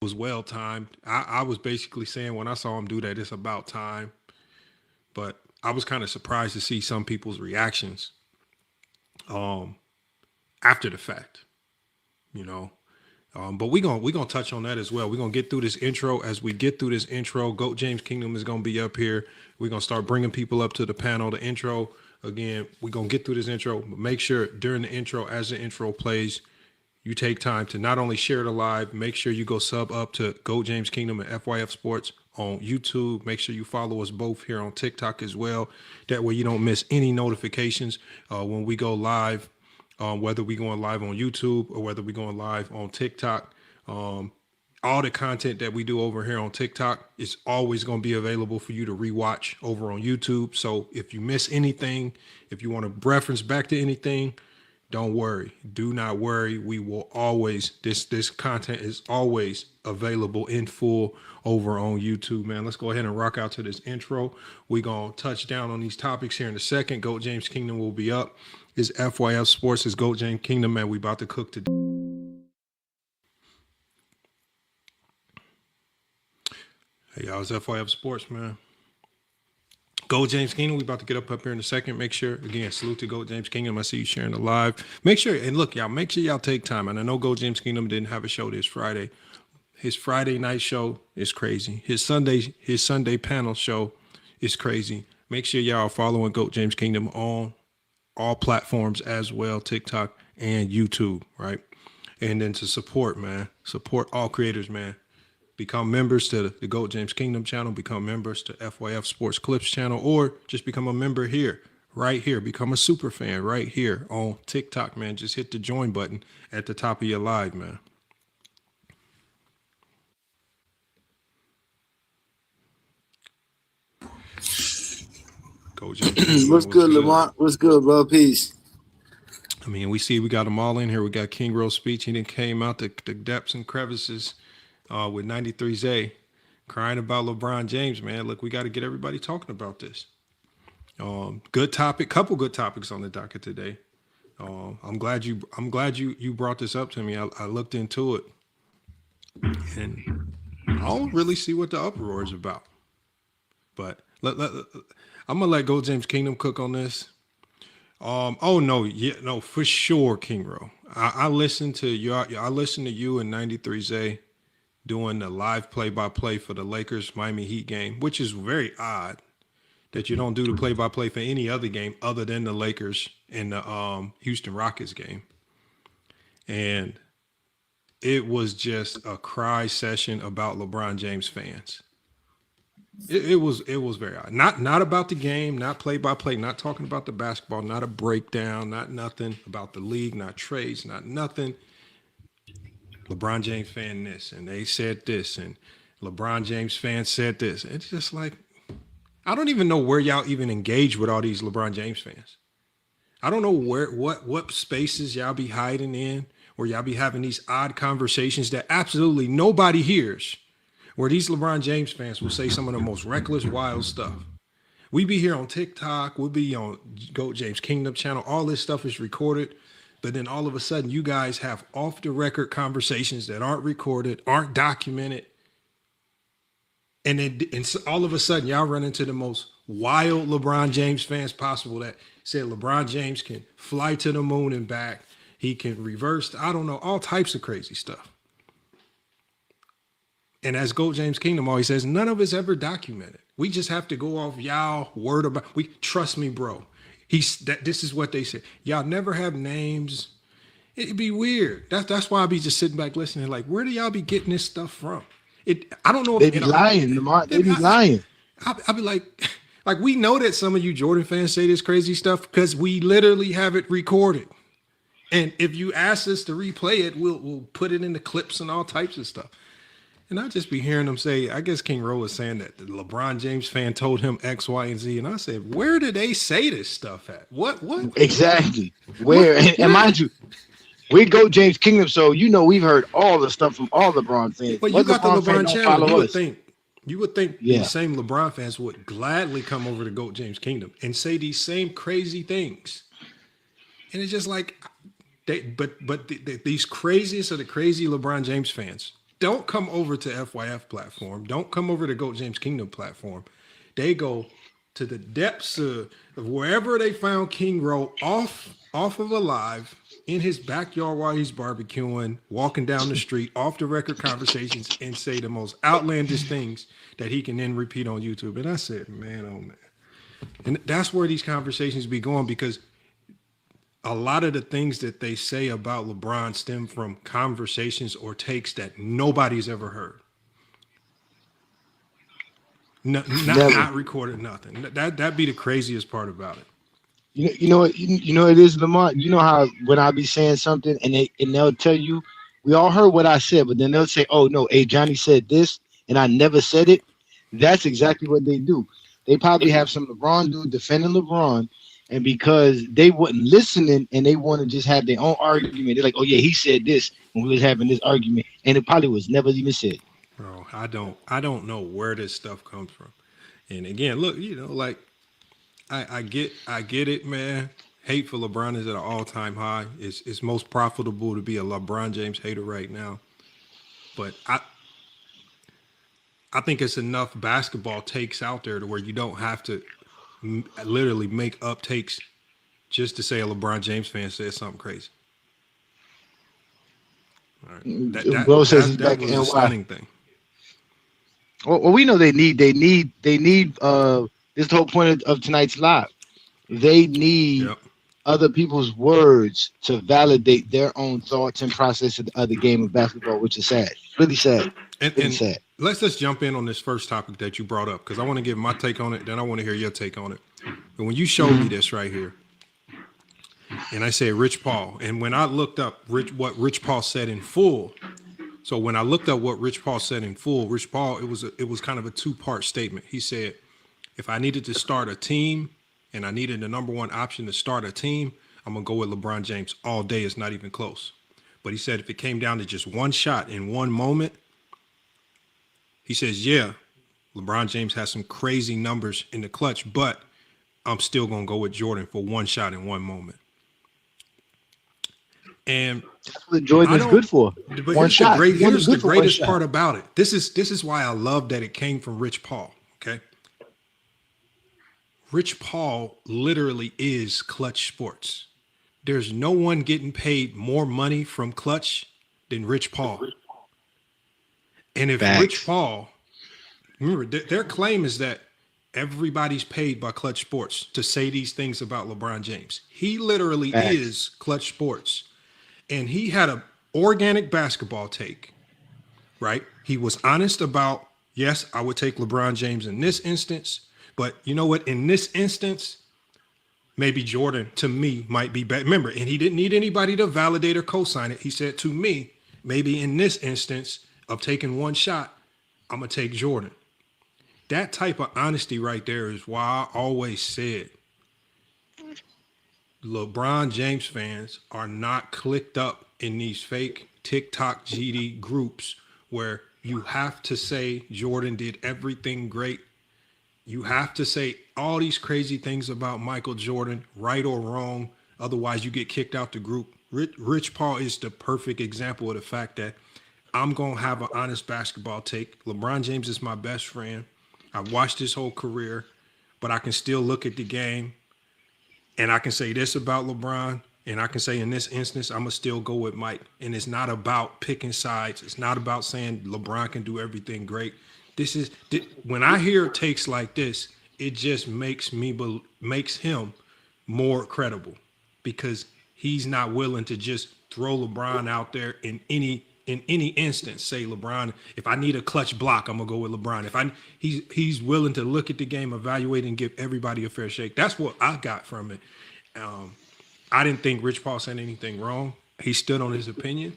was well timed. I was basically saying when I saw him do that, it's about time. But I was kind of surprised to see some people's reactions um, after the fact, you know. But we gonna touch on that as well. We're gonna get through this intro. As we get through this intro, GOAT James Kingdom is gonna be up here. We're gonna start bringing people up to the panel. The intro again. We're gonna get through this intro. But make sure during the intro, as the intro plays, you take time to not only share the live, make sure you go sub up to GOAT James Kingdom and FYF Sports on YouTube. Make sure you follow us both here on TikTok as well. That way you don't miss any notifications when we go live, whether we going live on YouTube or whether we going live on TikTok. All the content that we do over here on TikTok is always going to be available for you to rewatch over on YouTube. So if you miss anything, if you want to reference back to anything, don't worry. Do not worry. We will always, this content is always available in full over on YouTube, man. Let's go ahead and rock out to this intro. We're going to touch down on these topics here in a second. GOAT James Kingdom will be up. It's FYF Sports. It's GOAT James Kingdom, man. We about to cook today. Hey, y'all, it's FYF Sports, man. GOAT James Kingdom, we about to get up here in a second. Make sure, again, salute to GOAT James Kingdom. I see you sharing the live. Make sure, and look, y'all, make sure y'all take time. And I know GOAT James Kingdom didn't have a show this Friday. His Friday night show is crazy. His Sunday panel show is crazy. Make sure y'all are following GOAT James Kingdom on all platforms as well, TikTok and YouTube, right? And then to support, man, support all creators, man. Become members to the GOAT James Kingdom channel, become members to FYF Sports Clips channel, or just become a member here, right here. Become a super fan right here on TikTok, man. Just hit the join button at the top of your live, man. GOAT James Kingdom, what's good, Lamont? What's good, bro? Peace. I mean, we got them all in here. We got King Rose speech. He didn't came out the depths and crevices with 93Z. Crying about LeBron James, man. Look, we got to get everybody talking about this. Good topic, couple good topics on the docket today. I'm glad you brought this up to me. I looked into it, and I don't really see what the uproar is about. But I'm gonna let GOAT James Kingdom cook on this. Oh no, for sure, King Ro. I listened to you. I listened to you and 93Z. Doing the live play-by-play for the Lakers Miami Heat game, which is very odd that you don't do the play-by-play for any other game other than the Lakers and the Houston Rockets game. And it was just a cry session about LeBron James fans. It was very odd. Not about the game, not play-by-play, not talking about the basketball, not a breakdown, not nothing about the league, not trades, not nothing. LeBron James fan this, and they said this, and LeBron James fans said this. It's just like, I don't even know where y'all even engage with all these LeBron James fans. I don't know what spaces y'all be hiding in, where y'all be having these odd conversations that absolutely nobody hears, where these LeBron James fans will say some of the most reckless, wild stuff. We be here on TikTok, we'll be on GOAT James Kingdom channel. All this stuff is recorded. But then all of a sudden, you guys have off the record conversations that aren't recorded, aren't documented. And then so all of a sudden, y'all run into the most wild LeBron James fans possible that said LeBron James can fly to the moon and back. He can reverse, I don't know, all types of crazy stuff. And as GOAT James Kingdom always says, none of it's ever documented. We just have to go off y'all word about, trust me, bro. This is what they said. Y'all never have names. It'd be weird. That's why I be just sitting back listening. Like, where do y'all be getting this stuff from? I don't know. They be lying, Lamont. They be lying. I'll be like we know that some of you Jordan fans say this crazy stuff because we literally have it recorded. And if you ask us to replay it, we'll put it in the clips and all types of stuff. And I just be hearing them say, I guess King Rowe was saying that the LeBron James fan told him X, Y, and Z. And I said, where did they say this stuff at? What? Exactly. Where? And mind you, we GOAT James Kingdom, so we've heard all the stuff from all LeBron fans. But you got the LeBron channel. You would think these same LeBron fans would gladly come over to GOAT James Kingdom and say these same crazy things. And it's just like, these craziest of the crazy LeBron James fans don't come over to FYF platform. Don't come over to GOAT James Kingdom platform. They go to the depths of wherever they found King Rowe off of a live in his backyard while he's barbecuing, walking down the street, off the record conversations, and say the most outlandish things that he can then repeat on YouTube. And I said, man, oh man. And that's where these conversations be going, because a lot of the things that they say about LeBron stem from conversations or takes that nobody's ever heard. Not recorded, nothing. That'd be the craziest part about it. You know it is, Lamont. You know how when I be saying something and they'll tell you, we all heard what I said, but then they'll say, oh no, hey, Johnny said this and I never said it. That's exactly what they do. They probably have some LeBron dude defending LeBron, and because they wasn't listening and they want to just have their own argument, they're like, oh yeah, he said this when we was having this argument, and it probably was never even said. Bro, I don't know where this stuff comes from. And again, look, like I get it, man. Hate for LeBron is at an all-time high. It's most profitable to be a LeBron James hater right now. But I think it's enough basketball takes out there to where you don't have to literally make up takes just to say a LeBron James fan said something crazy. All right. That was a stunning thing. Well, we know they need this is the whole point of tonight's live. They need other people's words to validate their own thoughts and process of the game of basketball, which is sad, really sad. And sad. Let's just jump in on this first topic that you brought up, because I want to give my take on it, then I want to hear your take on it. And when you showed me this right here, and I said Rich Paul, and when I looked up what Rich Paul said in full, so when I looked up what Rich Paul said in full, Rich Paul, it was kind of a two-part statement. He said, if I needed to start a team and I needed the number one option to start a team, I'm going to go with LeBron James all day. It's not even close. But he said if it came down to just one shot in one moment, he says, yeah, LeBron James has some crazy numbers in the clutch, but I'm still going to go with Jordan for one shot in one moment. And that's what Jordan is good for. But one shot. Here's the greatest part about it. This is why I love that it came from Rich Paul. Okay. Rich Paul literally is Clutch Sports. There's no one getting paid more money from Clutch than Rich Paul. And if Rich Paul, remember, their claim is that everybody's paid by Clutch Sports to say these things about LeBron James. He literally is Clutch Sports. And he had an organic basketball take, right? He was honest about, yes, I would take LeBron James in this instance, but you know what? In this instance, maybe Jordan, to me, might be better. Remember, and he didn't need anybody to validate or co-sign it. He said, to me, maybe in this instance of taking one shot, I'm going to take Jordan. That type of honesty right there is why I always said LeBron James fans are not clicked up in these fake TikTok GD groups where you have to say Jordan did everything great. You have to say all these crazy things about Michael Jordan, right or wrong. Otherwise, you get kicked out the group. Rich Paul is the perfect example of the fact that I'm going to have an honest basketball take. LeBron James is my best friend. I've watched his whole career, but I can still look at the game and I can say this about LeBron, and I can say in this instance, I'm going to still go with Mike. And it's not about picking sides. It's not about saying LeBron can do everything great. When I hear takes like this, it just makes him more credible, because he's not willing to just throw LeBron out there in any instance. Say LeBron, if I need a clutch block, I'm gonna go with LeBron. He's willing to look at the game, evaluate, and give everybody a fair shake. That's what I got from it. I didn't think Rich Paul said anything wrong. He stood on his opinion,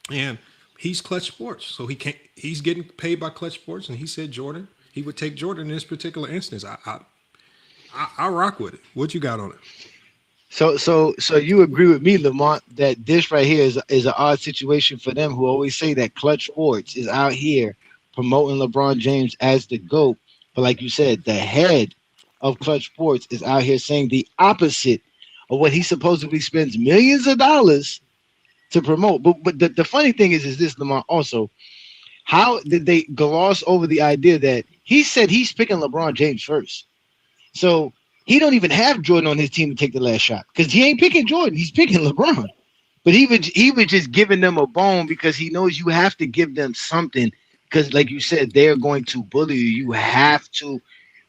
and he's Clutch Sports, so he's getting paid by Clutch Sports, and he said Jordan, he would take Jordan in this particular instance. I rock with it. What you got on it? So you agree with me, Lamont, that this right here is an odd situation for them, who always say that Clutch Sports is out here promoting LeBron James as the GOAT, but like you said, the head of Clutch Sports is out here saying the opposite of what he supposedly spends millions of dollars to promote. But the funny thing is this, Lamont, also, How did they gloss over the idea that he said he's picking LeBron James first? So he don't even have Jordan on his team to take the last shot because he ain't picking Jordan. He's picking LeBron. But he was just giving them a bone because he knows you have to give them something because, like you said, they're going to bully you. You have to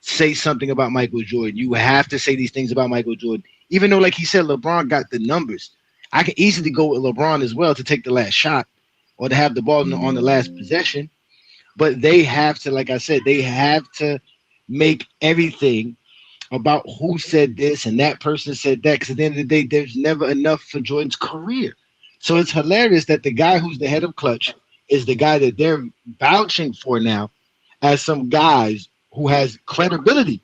say something about Michael Jordan. You have to say these things about Michael Jordan. Even though, like he said, LeBron got the numbers. I can easily go with LeBron as well to take the last shot or to have the ball on the last possession. But they have to, like I said, they have to make everything about who said this and that person said that. Because at the end of the day, there's never enough for Jordan's career. So it's hilarious that the guy who's the head of Clutch is the guy that they're vouching for now as some guys who has credibility.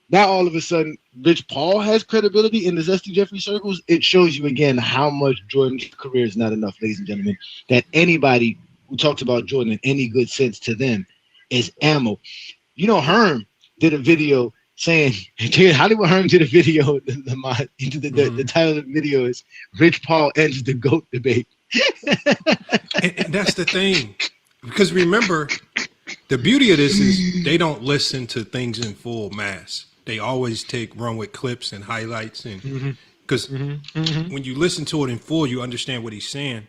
Now all of a sudden, Rich Paul has credibility in the Zesty Jeffrey circles. It shows you again how much Jordan's career is not enough, ladies and gentlemen, that anybody who talks about Jordan in any good sense to them is ammo. You know, Herm did a video saying, Hollywood Herm did a video. The title of the video is Rich Paul ends the GOAT debate. And that's the thing. Because remember, the beauty of this is they don't listen to things in full mass. They always run with clips and highlights. And because when you listen to it in full, you understand what he's saying.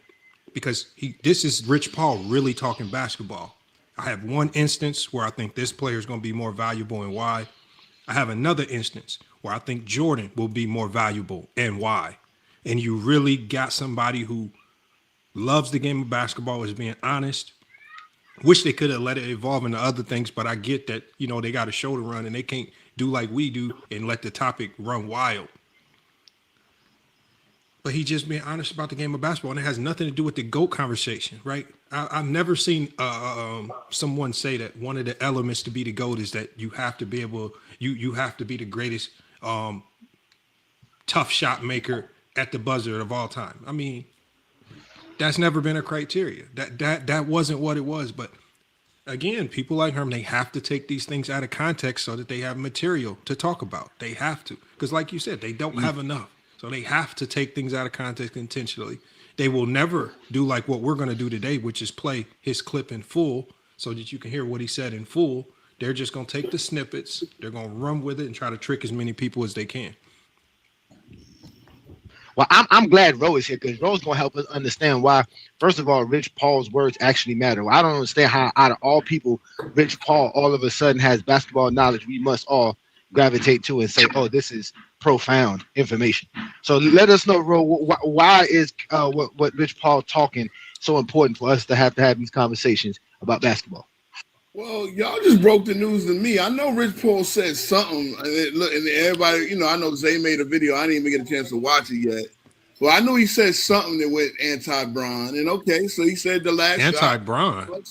Because this is Rich Paul really talking basketball. I have one instance where I think this player is going to be more valuable and why. I have another instance where I think Jordan will be more valuable and why. And you really got somebody who loves the game of basketball, is being honest. Wish they could have let it evolve into other things, but I get that, they got a show to run and they can't do like we do and let the topic run wild. But he just being honest about the game of basketball, and it has nothing to do with the GOAT conversation, right? I've never seen someone say that one of the elements to be the GOAT is that you have to be able, you have to be the greatest tough shot maker at the buzzer of all time. I mean, that's never been a criteria. That wasn't what it was. But again, people like Herm, they have to take these things out of context so that they have material to talk about. They have to, because like you said, they don't have enough. So they have to take things out of context intentionally. They will never do like what we're going to do today, which is play his clip in full so that you can hear what he said in full. They're just going to take the snippets. They're going to run with it and try to trick as many people as they can. Well, I'm glad Ro is here because Ro's going to help us understand why, first of all, Rich Paul's words actually matter. Well, I don't understand how out of all people, Rich Paul all of a sudden has basketball knowledge we must all gravitate to and say, oh, this is profound information. So let us know, Ro, why is what Rich Paul talking so important for us to have these conversations about basketball? Well, y'all just broke the news to me. I know Rich Paul said something, and everybody, I know Zay made a video. I didn't even get a chance to watch it yet. Well, I know he said something that went anti-Bron, and okay, so he said the last anti-Bron.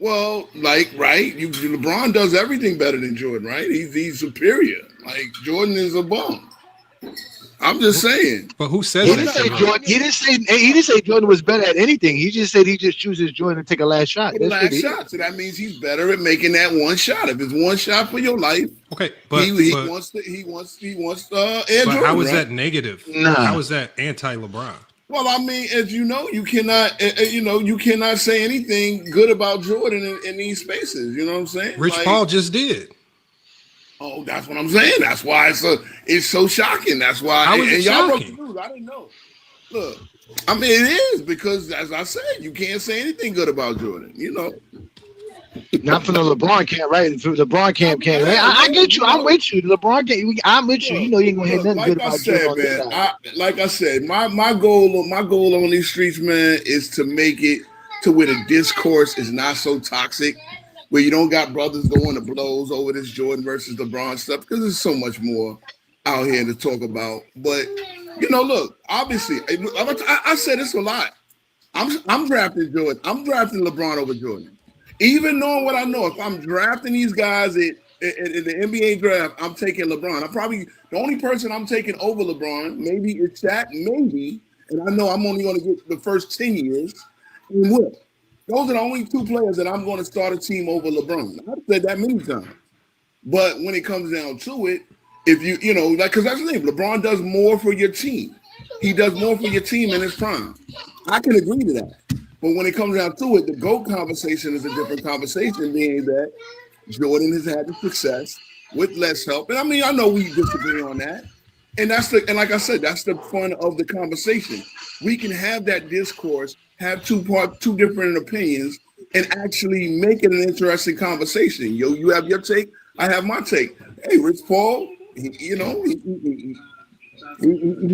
Well, right? LeBron does everything better than Jordan, right? He's superior. Like Jordan is a bum. I'm just saying. But who says that? He didn't say Jordan was better at anything. He just said he just chooses Jordan to take a last shot. So that means he's better at making that one shot. If it's one shot for your life, okay. But he wants Air but Jordan. How is right? that negative? Nah. How is that anti-LeBron? Well, I mean, as you know, you cannot say anything good about Jordan in these spaces. You know what I'm saying? Rich Paul just did. Oh, that's what I'm saying. That's why it's so shocking. That's why. How is it y'all shocking? broke the news. I didn't know. Look, I mean, it is because, as I said, you can't say anything good about Jordan. Not from the LeBron camp, right? From the LeBron camp. I get you. I'm with you. The LeBron camp. I'm with you. You ain't gonna hear nothing good about Jordan. Like I said, my goal on these streets, man, is to make it to where the discourse is not so toxic, where you don't got brothers going to blows over this Jordan versus LeBron stuff, because there's so much more out here to talk about. But look, obviously, I said this a lot. I'm drafting Jordan. I'm drafting LeBron over Jordan. Even knowing what I know, if I'm drafting these guys in the NBA draft, I'm taking LeBron. I'm probably the only person I'm taking over LeBron. Maybe it's Shaq, maybe, and I know I'm only going to get the first 10 years. And what? Those are the only two players that I'm going to start a team over LeBron. I've said that many times. But when it comes down to it, if because that's the thing, LeBron does more for your team. He does more for your team in his prime. I can agree to that. But when it comes down to it, the GOAT conversation is a different conversation, being that Jordan has had the success with less help. And I mean, I know we disagree on that. And like I said, that's the fun of the conversation. We can have that discourse, have two different opinions, and actually make it an interesting conversation. You have your take, I have my take. Hey, Rich Paul, he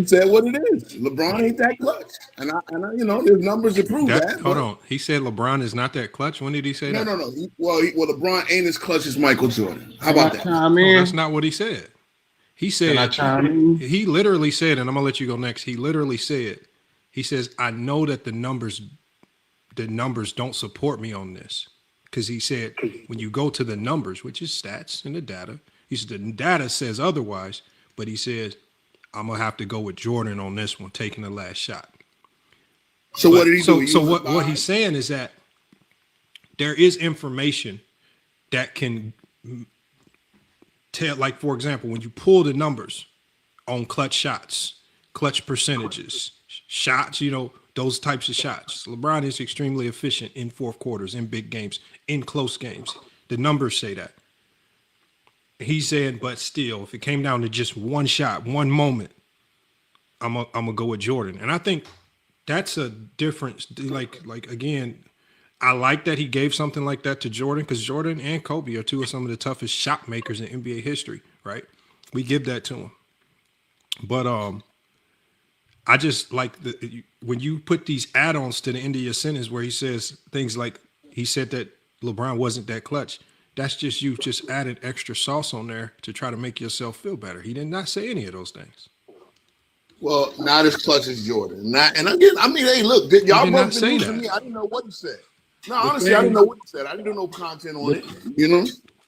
said what it is. LeBron ain't that clutch, and I there's numbers to prove that. Hold on, he said LeBron is not that clutch. When did he say that? No. Well, LeBron ain't as clutch as Michael Jordan. How about that? No, that's not what he said. He said he literally said, and I'm gonna let you go next. He literally said, he says, I know that the numbers don't support me on this, because he said when you go to the numbers, which is stats and the data, he said the data says otherwise, but he says, I'm gonna have to go with Jordan on this one, taking the last shot. So what did he do? So what he's saying is that there is information that can tell, like, for example, when you pull the numbers on clutch shots, clutch percentages, shots, those types of shots. LeBron is extremely efficient in fourth quarters, in big games, in close games. The numbers say that. He's saying, but still, if it came down to just one shot, one moment, I'm gonna go with Jordan. And I think that's a difference. Like again, I like that he gave something like that to Jordan, because Jordan and Kobe are two of some of the toughest shot makers in NBA history, right? We give that to him. But I just like when you put these add-ons to the end of your sentence where he says things like, he said that LeBron wasn't that clutch. That's just you just added extra sauce on there to try to make yourself feel better. He did not say any of those things. Well, not as clutch as Jordan. And again, I mean, hey, look, y'all both been say losing me. I didn't know what he said. No, honestly, I didn't know what he said. I didn't do no content on it.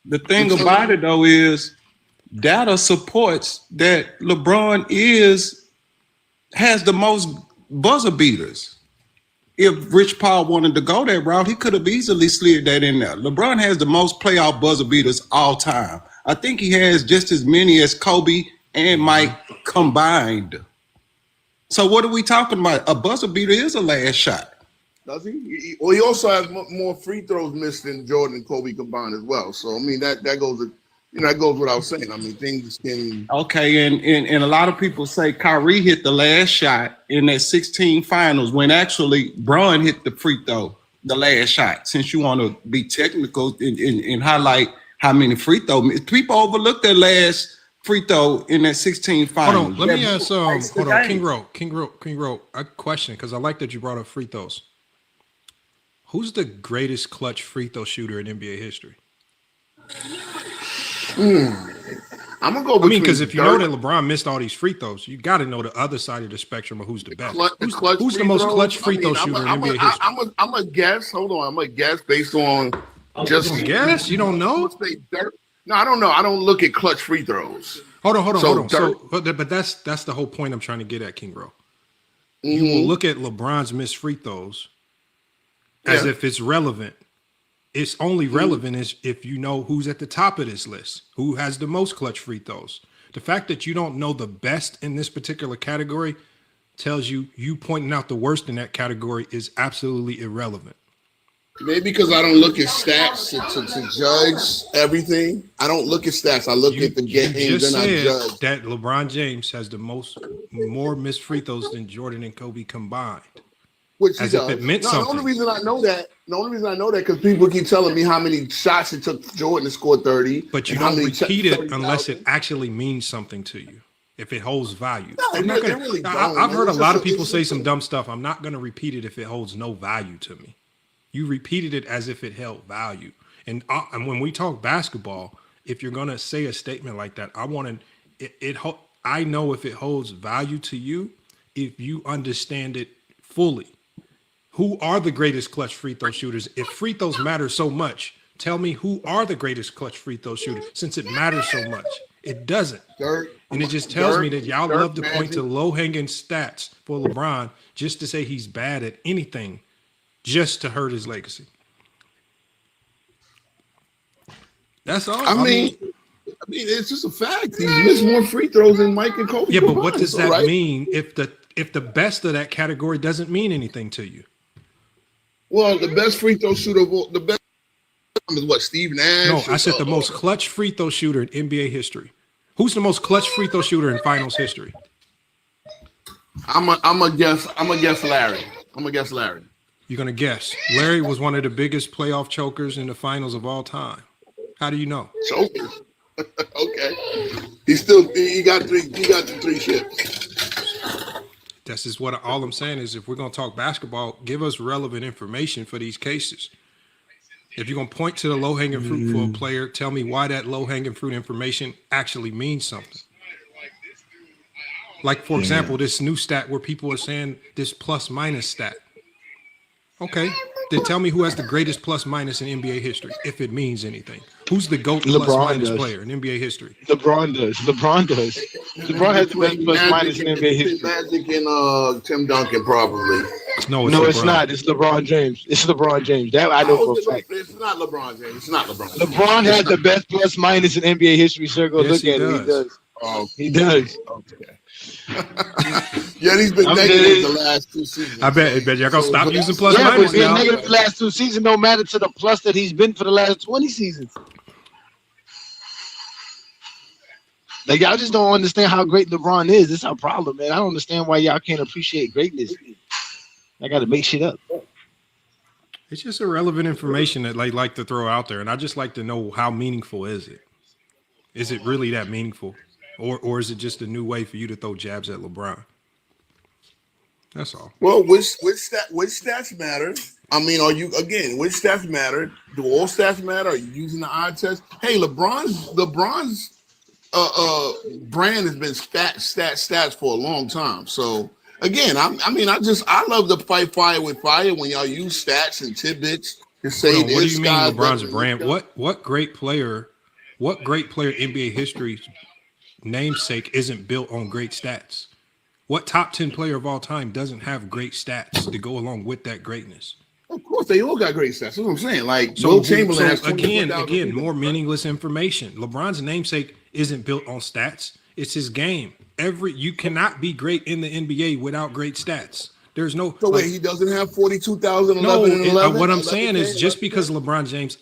The thing about it though is data supports that LeBron has the most buzzer beaters. If Rich Paul wanted to go that route, he could have easily slid that in there. LeBron has the most playoff buzzer beaters all time. I think he has just as many as Kobe and Mike combined. So what are we talking about? A buzzer beater is a last shot. Does he? Well, he also has more free throws missed than Jordan and Kobe combined as well. So I mean that goes without saying. I mean things can. Okay, and a lot of people say Kyrie hit the last shot in that 16 finals when actually Bron hit the free throw, the last shot. Since you want to be technical and highlight how many free throws, people overlook that last free throw in that 16 finals. Hold on, let me ask. Hold on, King Ro, a question, because I like that you brought up free throws. Who's the greatest clutch free throw shooter in NBA history? I'm gonna go. Because if you know that LeBron missed all these free throws, you got to know the other side of the spectrum of who's the best. Who's the most clutch free throw shooter in NBA history? I'm a guess. Hold on, I'm a guess based on just guess. You don't know? No, I don't know. I don't look at clutch free throws. Hold on. But that's the whole point I'm trying to get at, King Bro. You will look at LeBron's missed free throws as if it's relevant. It's only relevant if you know who's at the top of this list, who has the most clutch free throws. The fact that you don't know the best in this particular category tells you pointing out the worst in that category is absolutely irrelevant. Maybe because I don't look at stats to judge everything. I don't look at stats. I look at the games and I judge. That LeBron James has more missed free throws than Jordan and Kobe combined. Which as if it meant something. The only reason I know that because people keep telling me how many shots it took Jordan to score 30. But you don't repeat it unless it actually means something to you. If it holds value. No, I've heard a lot of people say some dumb stuff. I'm not going to repeat it if it holds no value to me. You repeated it as if it held value. And when we talk basketball, if you're going to say a statement like that, I know if it holds value to you, if you understand it fully. Who are the greatest clutch free throw shooters? If free throws matter so much, tell me who are the greatest clutch free throw shooters, since it matters so much. It doesn't. And it just tells me that y'all love to point to low-hanging stats for LeBron just to say he's bad at anything, just to hurt his legacy. That's all. I mean, it's just a fact. He's missed more free throws than Mike and Kobe. Yeah, but what does that mean if the best of that category doesn't mean anything to you? Well, the best free throw shooter of all, the best is what, Steve Nash? No, I said the most clutch free throw shooter in NBA history. Who's the most clutch free throw shooter in finals history? I'm gonna guess Larry. I'm gonna guess Larry. You're gonna guess. Larry was one of the biggest playoff chokers in the finals of all time. How do you know? Chokers. Okay. He got the 3 chips. This is what all I'm saying is, if we're gonna talk basketball, give us relevant information for these cases. If you're gonna point to the low-hanging fruit for a player, tell me why that low-hanging fruit information actually means something. Like, for example, this new stat where people are saying this plus-minus stat. Okay, then tell me who has the greatest plus-minus in NBA history, if it means anything. Who's the GOAT plus-minus player in NBA history? LeBron does. LeBron has the best plus-minus in NBA history. Magic and Tim Duncan, probably. No, it's not. It's LeBron James. It's LeBron James. That I know for a fact. It's not LeBron James. It's not LeBron. LeBron has the best plus-minus in NBA history. Sir, go look at it. He does. Oh, he does. Okay. Yeah, he's been negative the last 2 seasons. I bet y'all gonna stop using plus yeah, minus but being now. negative the last 2 seasons don't matter to the plus that he's been for the last 20 seasons. Like, y'all just don't understand how great LeBron is. This is our problem, man. I don't understand why y'all can't appreciate greatness. I got to make shit up. It's just irrelevant information that they like to throw out there, and I just like to know how meaningful is it? Is it really that meaningful? Or is it just a new way for you to throw jabs at LeBron? That's all. Well, which stats matter? I mean, which stats matter? Do all stats matter? Are you using the eye test? Hey, LeBron's brand has been stats for a long time. So again, I love to fight fire with fire when y'all use stats and tidbits to say this. What do you mean LeBron's brand? What great player NBA history's namesake isn't built on great stats? What top 10 player of all time doesn't have great stats to go along with that greatness? Of course, they all got great stats. That's what I'm saying. Like, So, Will Chamberlain has again, more meaningless information. LeBron's namesake isn't built on stats. It's his game. You cannot be great in the NBA without great stats. There's no. So wait, he doesn't have 42,000, 11 and 11? What I'm saying is, just because LeBron James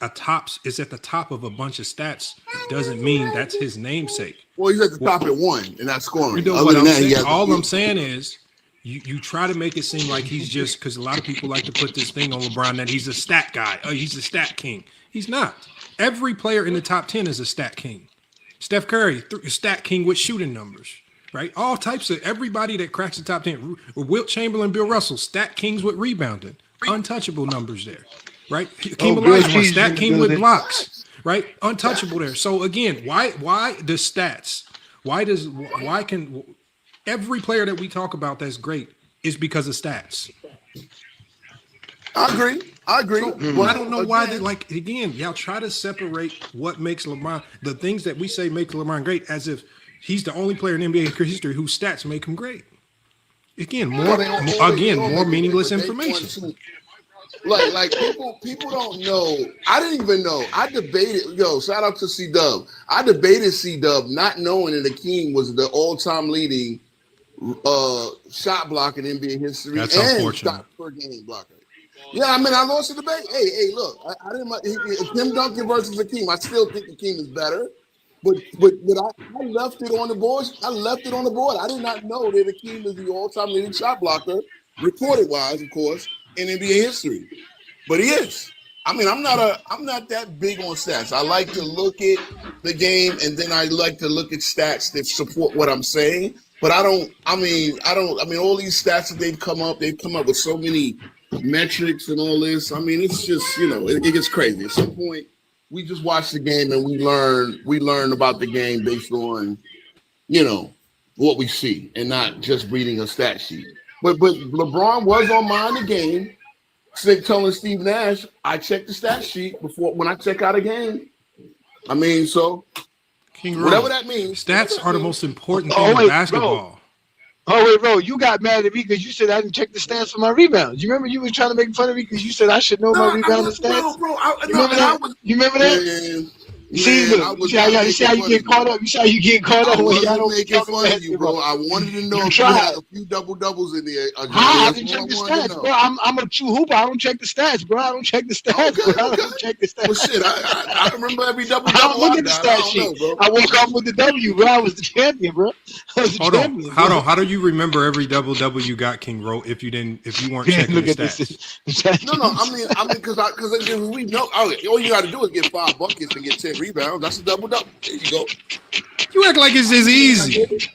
is at the top of a bunch of stats doesn't mean that's his namesake. Well, he's at the top at 1 and not scoring. You know what I'm saying? All I'm saying is, you try to make it seem like he's just, because a lot of people like to put this thing on LeBron that he's a stat guy. Oh, he's a stat king. He's not. Every player in the top 10 is a stat king. Steph Curry, stat king with shooting numbers. Right, all types of everybody that cracks the top 10. Wilt Chamberlain, Bill Russell, stat kings with rebounding, untouchable numbers there. Right, King Olajuwon, stat king with blocks. Right, untouchable there. So again, why the stats? Why can every player that we talk about that's great is because of stats? I agree. So, I don't know why they y'all try to separate what makes LeBron, the things that we say make LeBron great, as if he's the only player in NBA history whose stats make him great. Again, more meaningless information. Like people don't know. I didn't even know. I debated. Shout out to C-Dub. I debated C-Dub not knowing that Akeem was the all-time leading shot blocker in NBA history. That's and unfortunate. Shot per game blocker. Yeah, I mean, I lost the debate. Hey, look, I didn't. Tim Duncan versus Akeem. I still think Akeem is better. But I left it on the board. I did not know that Akeem is the all-time leading shot blocker, recorded-wise, of course, in NBA history. But he is. I mean, I'm not that big on stats. I like to look at the game, and then I like to look at stats that support what I'm saying. But I mean, all these stats that they've come up with so many metrics and all this. I mean, it's just, it gets crazy. At some point, we just watch the game and we learn about the game based on, what we see and not just reading a stat sheet. But LeBron was on Mind the Game, telling Steve Nash, I check the stat sheet when I check out a game. I mean, so whatever that means. Stats are the most important thing in basketball. Oh, wait, bro, you got mad at me because you said I didn't check the stats for my rebounds. You remember you were trying to make fun of me because you said I should know my rebound stats? No, bro. You remember that? Yeah. See, Man, I look, was you not see how you making get fun of caught up. You see how you get caught I up when y'all wasn't don't making talk fun of you, bro. I wanted to know if you had a few double-doubles in there. I That's didn't all check the I wanted to stats, know. bro. I'm a true hooper. I don't check the stats, bro. I don't check the stats, bro. I don't check the stats. Well, shit, I remember every I double-double don't look I at the got. stat I don't sheet. know, bro. I woke off with the W, bro. I was the champion, bro. I was the Hold on, champion. hold bro. on. How do you remember every double you got, King Ro, if you weren't checking Look the at stats? this. No, I mean, because we know all you got to do is get 5 buckets and get 10 rebounds. That's a double-double. There you go. You act like it's just easy.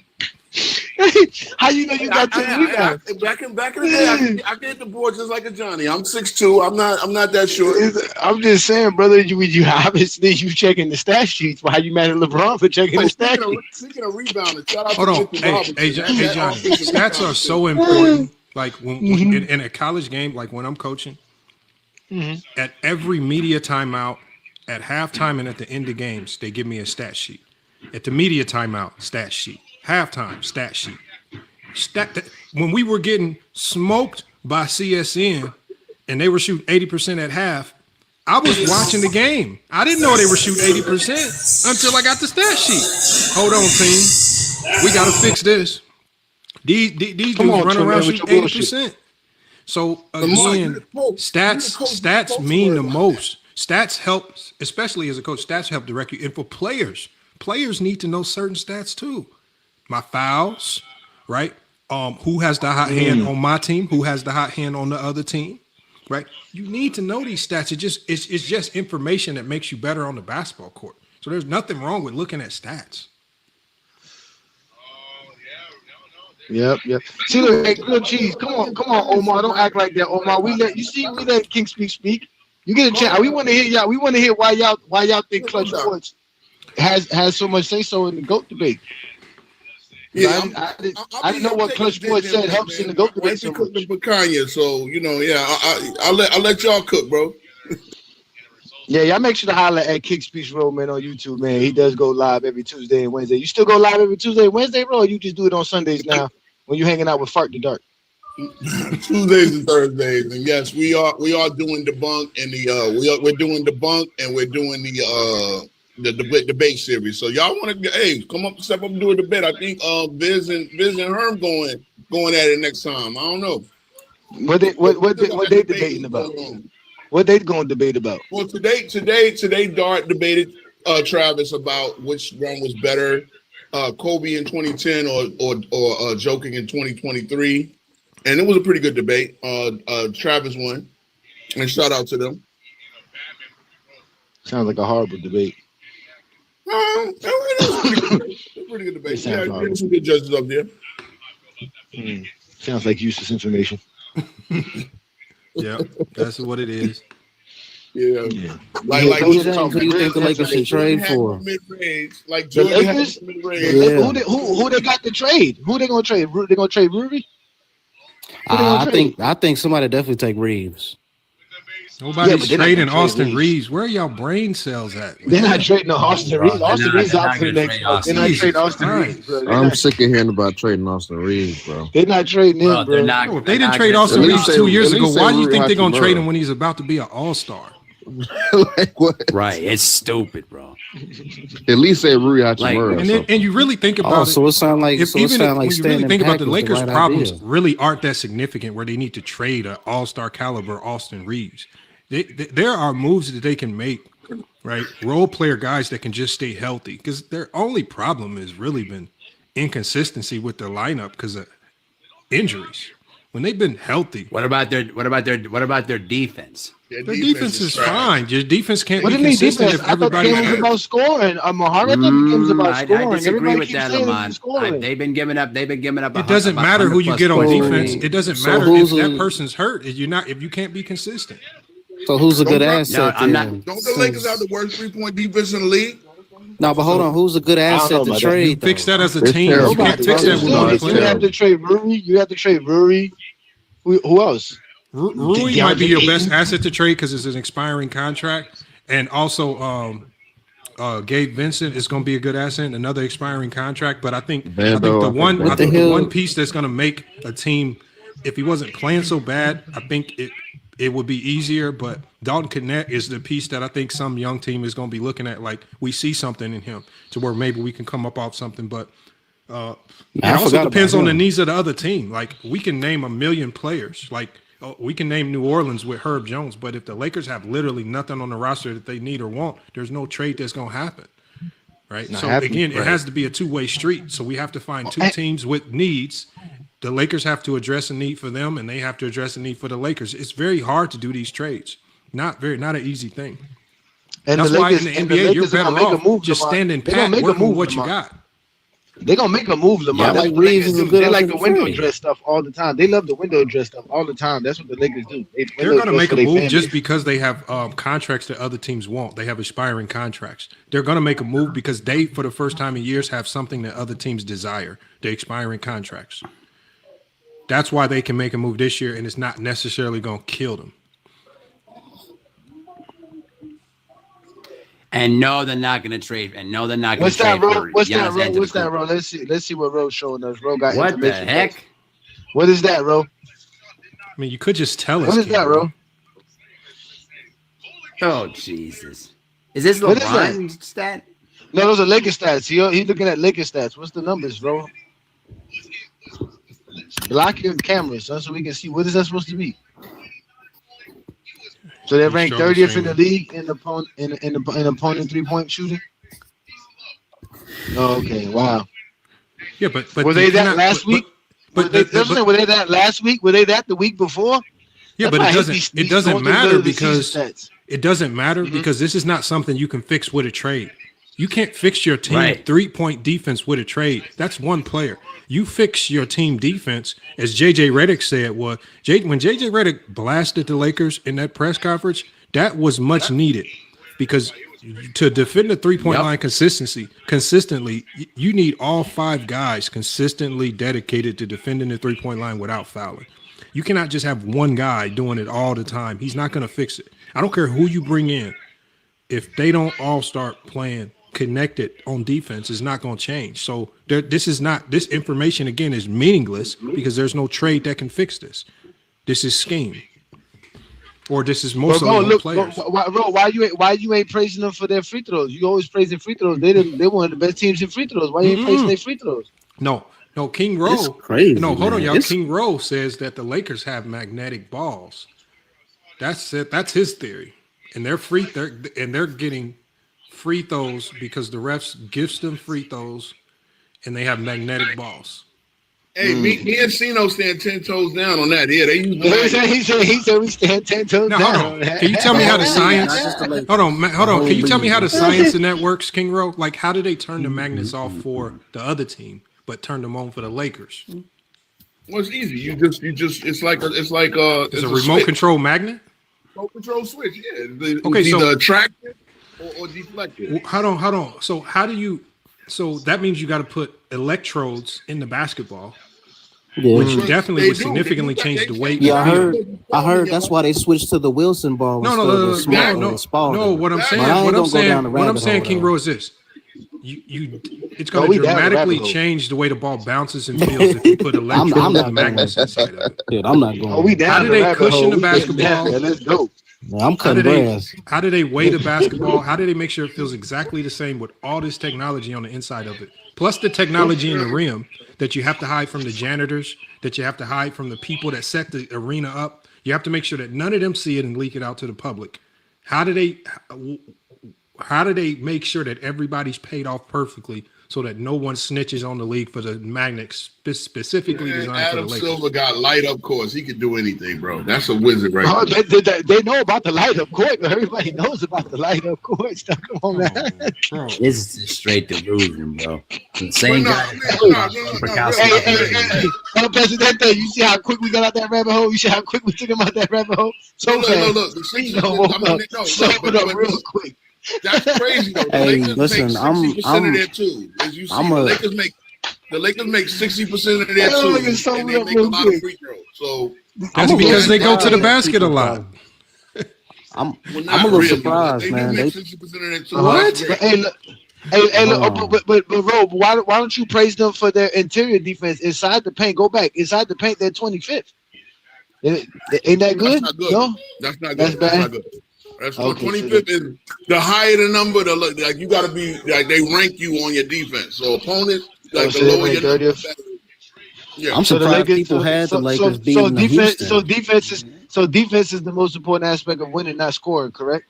How you know you got 10 rebounds? Back in the day, I can hit the board just like a Johnny. I'm 6'2". I'm not that short. I'm just saying, brother. You obviously you checking the stat sheets. Why you mad at LeBron for checking the stat sheets? Speaking of rebounding, shout out Hold to on. Mitchell Hey, Robinson. hey, Johnny. Stats are so important. Like when in a college game, like when I'm coaching, at every media timeout, at halftime, and at the end of games, they give me a stat sheet. At the media timeout, stat sheet. Halftime, stat sheet. When we were getting smoked by CSN and they were shooting 80% at half, I was watching the game. I didn't know they were shooting 80% until I got the stat sheet. Hold on, team. We got to fix this. These dudes run around shooting 80%. So again, stats mean the most. Stats help, especially as a coach, stats help direct you. And for players need to know certain stats too. My fouls, right? Who has the hot hand on my team? Who has the hot hand on the other team? Right? You need to know these stats. It's just information that makes you better on the basketball court. So there's nothing wrong with looking at stats. Yep. See, look, hey, grilled cheese. Come on, Omar. Don't act like that, Omar. We let King speak. You get a chance. We want to hear y'all. We want to hear why y'all think Clutch Sports has so much say so in the GOAT debate. Yeah, I didn't know what Clutch Sports said helps in the GOAT debate. So I'll let y'all cook, bro. Yeah, y'all make sure to holler at Kick Speech Road, man, on YouTube, man. He does go live every Tuesday and Wednesday. You still go live every Tuesday and Wednesday, bro, or you just do it on Sundays now when you're hanging out with Fart the Dark? Tuesdays and Thursdays. And yes, we are doing debunk and we're doing debunk and we're doing the debate series. So y'all want to come up, step up and do a debate. I think Viz and Herm going at it next time. I don't know. What they debating about? What they going to debate about? Well, today Dart debated Travis about which one was better, Kobe in 2010 or Joking in 2023, and it was a pretty good debate. Travis won, and shout out to them. Sounds like a horrible debate. It was pretty good debate. Yeah, there's some good judges up there. Sounds like useless information. Yeah, that's what it is. Yeah. Like who do you think the Lakers should trade for? Mid-range, like The Jordan Lakers? had mid-range. Yeah. Who they got to trade? Who they gonna trade? They gonna trade Ruby? I think somebody definitely take Reeves. Nobody's they're not trading gonna trade Austin Reeves. Reeves. Where are y'all brain cells at? They're not trading no Austin Reeves. Austin Reeves out for the gonna next trade month. They're not Austin trading Austin Reeves, bro. I'm sick of hearing about trading Austin Reeves, bro. They're not trading him, Bro, bro. they're not. No, if they're they didn't not trade gonna Austin At Reeves least say- 2 years at ago, least why say do you think they're gonna Hachimura. trade him when he's about to be an all-star? Like what? Right, it's stupid, bro. At least say Rui Hachimura. And you really think about Oh, it. so it sound like When you really staying think in about the pack was Lakers' right problems, idea. really aren't that significant where they need to trade an all-star caliber Austin Reeves. There are moves that they can make, right? Role player guys that can just stay healthy, because their only problem has really been inconsistency with their lineup because of injuries. When they've been healthy, What about their defense? Their their defense is trash. fine. Your defense can't What be do you mean consistent defense? if I thought the everybody's game was hurt. about scoring. Muhammad, I thought the game was about I scoring. disagree Everybody with keeps that, saying Lamont. it's scoring. They've been giving up. It doesn't matter who you get on defense. It doesn't So matter who's if that a- person's hurt. If you can't be consistent. So who's a good Don't- asset? I'm not- then? Don't the Lakers have the worst 3-point defense in the league? No, but hold on. Who's a good don't know asset to about that. trade? Fix though? that as a It's team. terrible. You can't fix that with No, one it's You player. have to trade Rui. You have to trade Rui. Who else? Rui might be your best asset to trade because it's an expiring contract, and also Gabe Vincent is going to be a good asset in another expiring contract. But I think Vando, the I one think the one piece that's going to make a team, if he wasn't playing so bad, I think it would be easier. But Dalton Knecht is the piece that I think some young team is going to be looking at. Like we see something in him to where maybe we can come up off something. But it also depends on the needs of the other team. Like we can name a million players. Like we can name New Orleans with Herb Jones. But if the Lakers have literally nothing on the roster that they need or want, there's no trade that's going to happen. Right. So again, it has to be a two-way street. So we have to find two teams with needs. The Lakers have to address a need for them, and they have to address a need for the Lakers. It's very hard to do these trades. Not an easy thing. And that's why in the NBA, you're better off just standing pat, working with what you got. They're gonna make a move, Lamar. Yeah, That's like what the Lakers Reeves do. They is like good the for window free. dress stuff all the time. They love the window dress stuff all the time. That's what the Lakers do. They're going to make a move just because they have contracts that other teams won't. They have expiring contracts. They're going to make a move because they, for the first time in years, have something that other teams desire. The expiring contracts. That's why they can make a move this year, and it's not necessarily going to kill them. And no, they're not going to trade. And no, they're not going What's to that, trade. Ro? What's that, Ro? What's that, Ro? Let's see what Ro's showing us. Ro got What the information. heck? What is that, Ro? I mean, you could just tell us. What is that, Ro? Oh, Jesus. Is this What is LeBron stat? No, those are Lakers stats. He's looking at Lakers stats. What's the numbers, Ro? Block your camera, son, so we can see what is that supposed to be. So they're ranked 30th in the league in opponent 3-point shooting. Oh, okay, wow. Yeah, but were they that last week? Were they that last week? Were they that the week before? Yeah, but it doesn't matter because this is not something you can fix with a trade. You can't fix your team 3-point defense with a trade. That's one player. You fix your team defense, as JJ Redick said, when JJ Redick blasted the Lakers in that press conference, that was much needed because to defend the 3-point line consistently, you need all 5 guys consistently dedicated to defending the 3-point line without fouling. You cannot just have one guy doing it all the time. He's not going to fix it. I don't care who you bring in. If they don't all start playing connected on defense, is not going to change. So this information again is meaningless because there's no trade that can fix this. This is scheme, or this is mostly players. Why you ain't praising them for their free throws? You always praising free throws. They one of the best teams in free throws. Why you ain't praising their free throws? No, King Rowe. Crazy. No, hold on, y'all. It's... King Rowe says that the Lakers have magnetic balls. That's it. That's his theory, and they're getting free throws because the refs gives them free throws, and they have magnetic balls. Hey, me and Sino stand 10 toes down on that. Yeah, they use he said we stand 10 toes down. Hold on. Can you tell me how the science? Hold on. Can you tell me how the science in that works, King Rowe? Like, how do they turn the magnets off for the other team, but turn them on for the Lakers? Well, it's easy. You just it's like a remote switch. control magnet. Remote control switch. Yeah. Okay, so either attracted or deflected. Hold on. So how do you? So that means you got to put electrodes in the basketball, which definitely would significantly change the weight. Yeah, I heard that's why they switched to the Wilson ball. No. What I'm saying, King Rowe, is this: it's going to dramatically change the way the ball bounces and feels if you put electrodes and magnets inside of it. Dude, I'm not going. How do they cushion the basketball? Let's go. Man, I'm cutting grass. How do they weigh the basketball? How do they make sure it feels exactly the same with all this technology on the inside of it? Plus the technology in the rim that you have to hide from the janitors, that you have to hide from the people that set the arena up. You have to make sure that none of them see it and leak it out to the public. How do they make sure that everybody's paid off perfectly so that no one snitches on the league for the magnets specifically designed Adam for the Lakers? Silver got light up course. He can do anything, bro. That's a wizard right there. They know about the light up court. Everybody knows about the light up court. Come on, man. This is straight delusion, bro. The same guy. Hey, Presidente, you see how quick we got out that rabbit hole? You see how quick we took him out that rabbit hole? So fast. Look. The real quick. That's crazy though. Hey, listen, I'm of their too. As you see, the Lakers make 60% of their too, and they make a lot of free throws. So that's because they go to the basket a lot. I'm a little surprised, man. They make 60% of their too. What? Hey, look, but Rob, why don't you praise them for their interior defense inside the paint? Go back inside the paint. They're 25th. Ain't that good? That's not good. No, That's not good. That's That's bad? not good. That's Okay, 25th is the higher the number. Like you got to be like they rank you on your defense. So opponent, like the so they lower rank your number, 30th. the better. Yeah. I'm So the surprised Lakers, people had the Lakers so beating the defense, Houston. so defense is the most important aspect of winning, not scoring. Correct?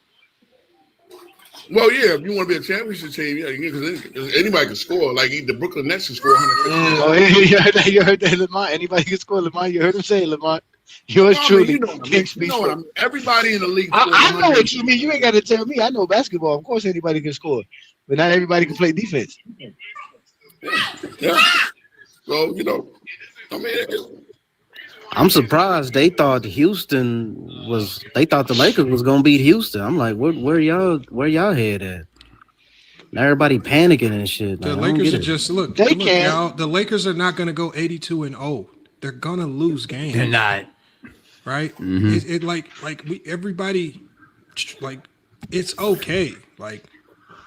Well, yeah. If you want to be a championship team, yeah, because anybody can score. Like the Brooklyn Nets can score 100. Oh, yeah, you heard that, Lamont. Anybody can score, Lamont. You heard him say, Lamont. Yours truly. You know what I mean. Everybody in the league. I know what you mean. You ain't got to tell me. I know basketball. Of course, anybody can score, but not everybody can play defense. Yeah. So I mean, I'm surprised they thought they thought the Lakers was gonna beat Houston. I'm like, where y'all head at? Now everybody panicking and shit. The Like, I don't Lakers get are it. just look, y'all. The Lakers are not going to go 82-0. They're gonna lose games. They're not. Right? Mm-hmm. Everybody, like, it's okay. Like,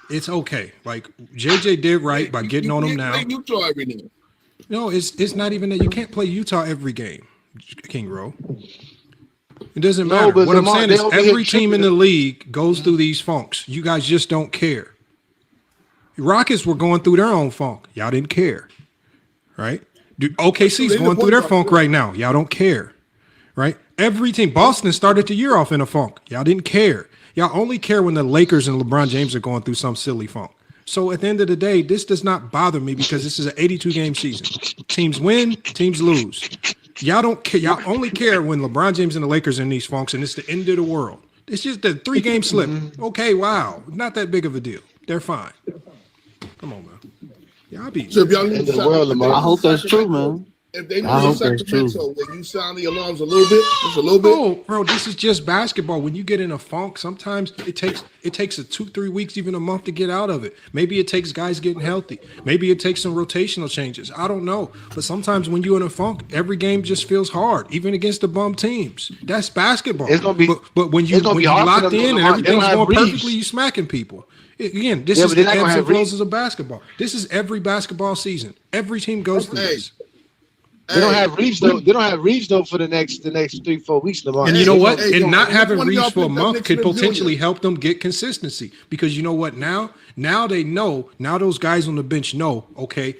it's okay. Like JJ did right by getting on them now. Play Utah every day. No, it's not even that. You can't play Utah every game, King Row. It doesn't matter. but What I'm Lamar, saying they is over here every team in the tripping. league goes through these funks. You guys just don't care. Rockets were going through their own funk. Y'all didn't care. Right? OKC's going through their funk right now. Y'all don't care. Right? Every team. Boston started the year off in a funk. Y'all didn't care. Y'all only care when the Lakers and LeBron James are going through some silly funk. So at the end of the day, this does not bother me because this is an 82-game season. Teams win, teams lose. Y'all don't care. Y'all only care when LeBron James and the Lakers are in these funks, and it's the end of the world. It's just a 3-game slip. Okay, wow. Not that big of a deal. They're fine. Come on, man. Y'all be. So if y'all In the world, Lamar. I hope that's true, man. If they I lose hope that's Sacramento, will you sound the alarms a little bit? Just a little bit? Oh, bro, this is just basketball. When you get in a funk, sometimes it takes a 2-3 weeks, even a month to get out of it. Maybe it takes guys getting healthy. Maybe it takes some rotational changes. I don't know. But sometimes when you're in a funk, every game just feels hard, even against the bum teams. That's basketball. It's gonna be. But when you hard locked for them to in and Lamar. They don't everything's have going Reeves. perfectly, you smacking people. Again, this Yeah, is but the they're not gonna ebbs and have Reeves. flows of basketball. This is every basketball season. Every team goes through Hey. this. They don't have Reeves though. They don't have Reeves though for the next 3-4 weeks, Lamar. And you know what? hey, And yo, not which having one of y'all Reeves for a picked up month Nick could Smith potentially Jr.? help them get consistency. Because you know what? Now they know. Now those guys on the bench know. Okay,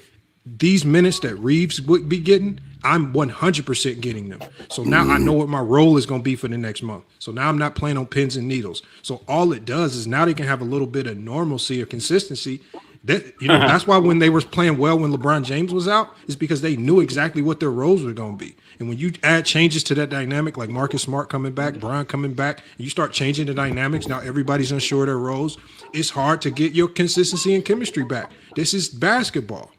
these minutes that Reeves would be getting, I'm 100% getting them. So now I know what my role is going to be for the next month. So now I'm not playing on pins and needles. So all it does is now they can have a little bit of normalcy or consistency. That's why when they were playing well when LeBron James was out, is because they knew exactly what their roles were going to be. And when you add changes to that dynamic, like Marcus Smart coming back, Brian coming back, and you start changing the dynamics, now everybody's unsure of their roles. It's hard to get your consistency and chemistry back. This is basketball.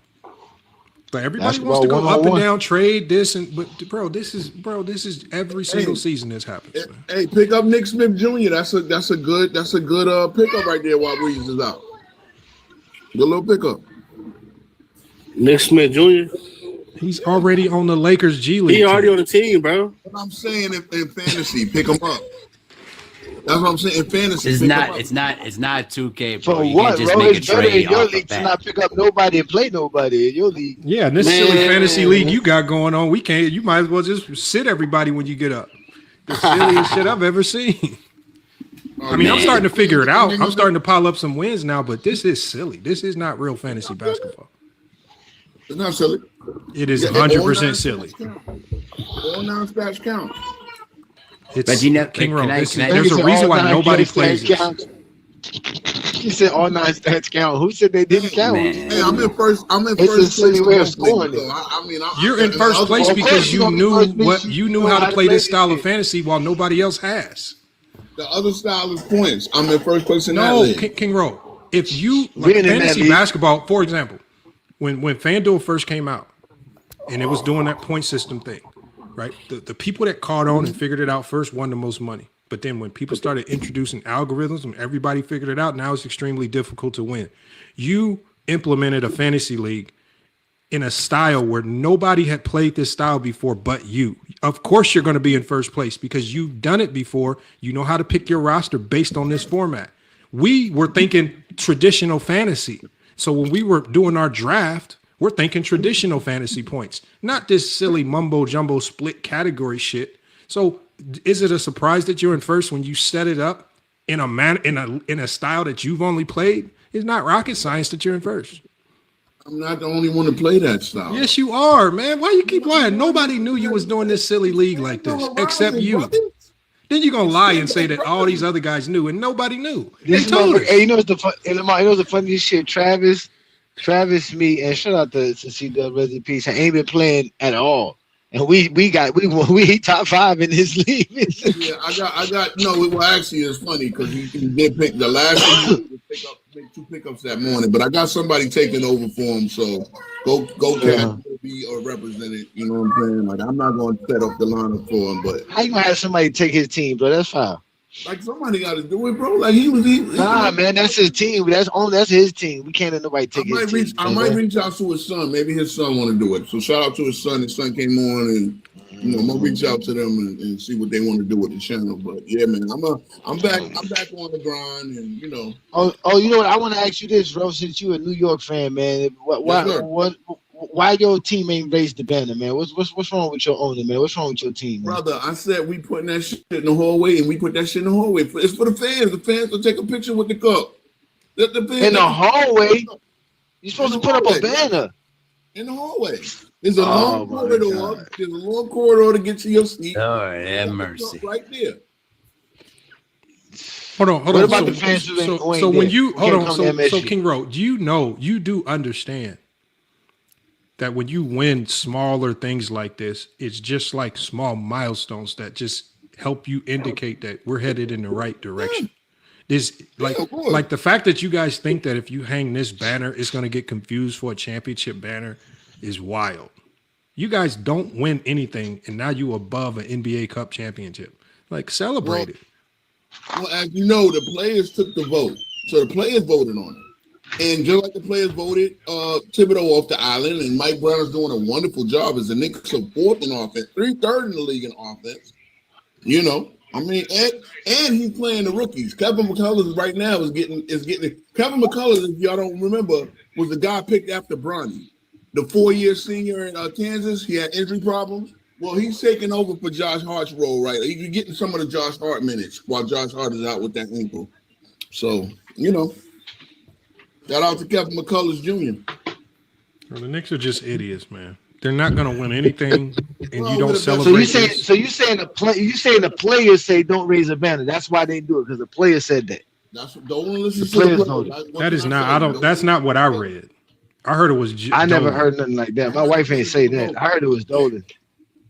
But everybody wants to go up and down, trade this, but this is every single season this happens. Man. Hey, pick up Nick Smith Jr. That's a good pickup right there while Reeves is out. Good little pickup. Nick Smith Jr. He's already on the Lakers G League. He already team. on the team, bro. What I'm saying in fantasy, pick him up. That's what I'm saying in fantasy. It's pick not. him up. It's not 2K, bro. For You what, can't just bro? make a It's better in trade your off league of to that. not pick up nobody and play nobody in your league. Yeah, and this silly fantasy league you got going on, we can't. You might as well just sit everybody when you get up. The silliest shit I've ever seen. I mean, I'm starting to figure it out. I'm starting to pile up some wins now, but this is silly. This is not real fantasy basketball. It's not silly. It is Yeah, all 100% nine silly. stats count. All 9 stats count. It's But you know, King can Rowe. I- There's can I- a reason why nobody plays this. He said all 9 stats count. Who said they didn't count? Man. Hey, I'm in first. It's a place. silly way of So, scoring it. You're in first place Of because course you you're gonna be knew first place. what You you knew know how how to to play play this this style of shit. fantasy while nobody else has. The other style is points. I'm in first place in that No, league. King Rowe. If you Winning that fantasy league. basketball, for example, when FanDuel first came out and it was doing that point system thing, right? The people that caught on and figured it out first won the most money. But then when people started introducing algorithms and everybody figured it out, now it's extremely difficult to win. You implemented a fantasy league in a style where nobody had played this style before but you. Of course you're going to be in first place because you've done it before. You know how to pick your roster based on this format. We were thinking traditional fantasy. So when we were doing our draft, we're thinking traditional fantasy points, not this silly mumbo jumbo split category shit. So is it a surprise that you're in first when you set it up in a man in a style that you've only played? It's not rocket science that you're in first. I'm not the only one to play that style. Yes, you are, man. Why you keep lying? Nobody knew you was doing this silly league like this except you. Then you're gonna lie and say that all these other guys knew and nobody knew. They told us. Hey, you know what's the funniest shit? Travis, me, and shout out to C-Dub, rest in peace. I ain't been playing at all, and we top 5 in this league. Yeah, I got. No, well, actually, it's funny because he did pick the last one. Make 2 pickups that morning, but I got somebody taking over for him. So go, Cat, be represented. You know what I'm saying? Like I'm not going to set up the lineup for him, but how you gonna have somebody take his team, bro? That's fine. like somebody got to do it, bro. Like nah, man, that's his team. That's his team. We can't let nobody take his team. I might reach out to his son. Maybe his son want to do it. So shout out to his son. His son came on, and I'm gonna reach out to them and see what they want to do with the channel. But yeah, man, I'm back on the grind, and you know. Oh, you know what? I want to ask you this, bro. Since you a New York fan, man, why your team ain't raised the banner, man? What's wrong with your owner, man? What's wrong with your team, man? Brother? I said we putting that shit in the hallway, and we put that shit in the hallway. It's for the fans. The fans will take a picture with the cup. In the hallway, you're supposed to put up a banner. In the hallway. There's a long corridor. There's a long corridor to get to your seat. Lord have mercy. Right there. Hold on. What about the fans who ain't so when there? you hold on, so MSG. King Road, you do understand that when you win smaller things like this, it's just like small milestones that just help you indicate that we're headed in the right direction. This like the fact that you guys think that if you hang this banner, it's going to get confused for a championship banner is wild. You guys don't win anything, and now you above an NBA Cup championship. Like, celebrate it. Well, as you know, the players took the vote, so the players voted on it, and just like the players voted Thibodeau off the island, and Mike Brown is doing a wonderful job as the Knicks are 4th in offense, 3rd in the league in offense. You know. I mean, and he's playing the rookies. Kevin McCullough right now is getting Kevin McCullough, if y'all don't remember, was the guy picked after Bronny, the 4-year senior in Kansas. He had injury problems. Well, he's taking over for Josh Hart's role, right? He's getting some of the Josh Hart minutes while Josh Hart is out with that ankle. So, you know, shout out to Kevin McCullough Jr. Well, the Knicks are just idiots, man. They're not going to win anything, and you don't celebrate. So you saying the players say don't raise a banner? That's why they do it, because the players said that. That's what the players know. That is not. I don't. That's not what I read. I heard it was. I never heard nothing like that. My wife ain't say that. I heard it was Dolan.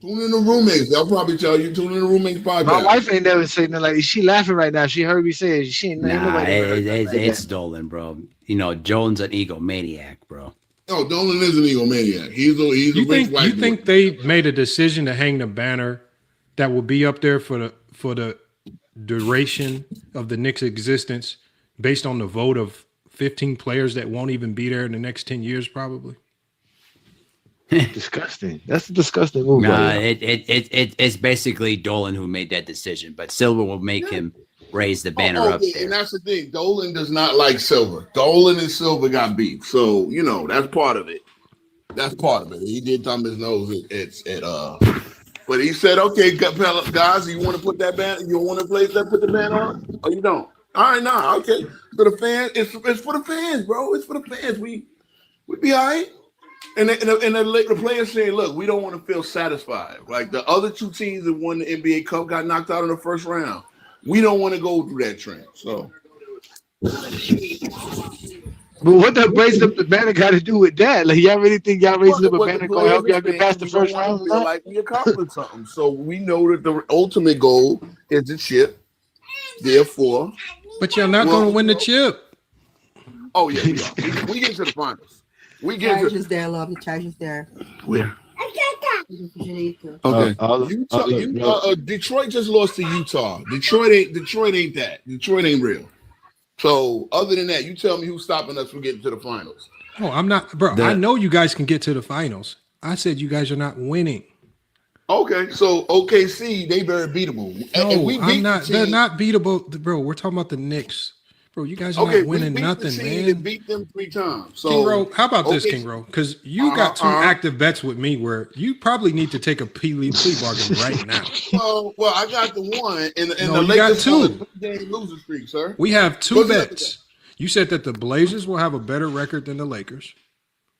Tune in the roommates. They'll probably tell you. Tune in the roommates podcast. My wife ain't never say nothing like. She laughing right now. She heard me say it. She ain't. It's Dolan, bro. You know, Jones an egomaniac, bro. No, Dolan is an egomaniac. He's a rich white boy. You think they made a decision to hang the banner that will be up there for the duration of the Knicks' existence based on the vote of 15 players that won't even be there in the next 10 years, probably? Disgusting. That's a disgusting move. It's basically Dolan who made that decision, but Silver will make him raise the banner up there. And that's the thing. Dolan does not like Silver. Dolan and Silver got beef. So, you know, that's part of it. He did thumb his nose but he said, okay, guys, you want to put that banner? You want to place that, put the banner on? Oh, you don't? All right, nah, okay. For the fans, it's for the fans, bro. It's for the fans. We be all right. And the players saying, look, we don't want to feel satisfied. Like the other 2 teams that won the NBA Cup got knocked out in the first round. We don't want to go through that trend. So, but what the raising up the banner got to do with that? Like, y'all really think y'all raising up a banner gonna help y'all get past the first round? Like we accomplished something. So we know that the ultimate goal is the chip. Therefore, but y'all not gonna win the chip. Oh yeah, we are. We get to the finals. We get Chargers there, love the Chargers there. Where? Okay. Utah, Detroit just lost to Utah. Detroit ain't that. Detroit ain't real. So other than that, you tell me who's stopping us from getting to the finals. Oh, I'm not, bro. I know you guys can get to the finals. I said you guys are not winning. Okay, so OKC, they very beatable. No, I'm not. They're not beatable, bro. We're talking about the Knicks. Bro, you guys are Okay, not winning we beat nothing, the team man. that beat them 3 times. So King Ro, how about this, okay. King Ro? Because you got 2 active bets with me where you probably need to take a plea bargain right now. Well, I got the one, and No, the you got Lakers on a 2. 3-game losing streak, sir. We have 2 What's up with bets. You said that the Blazers will have a better record than the Lakers.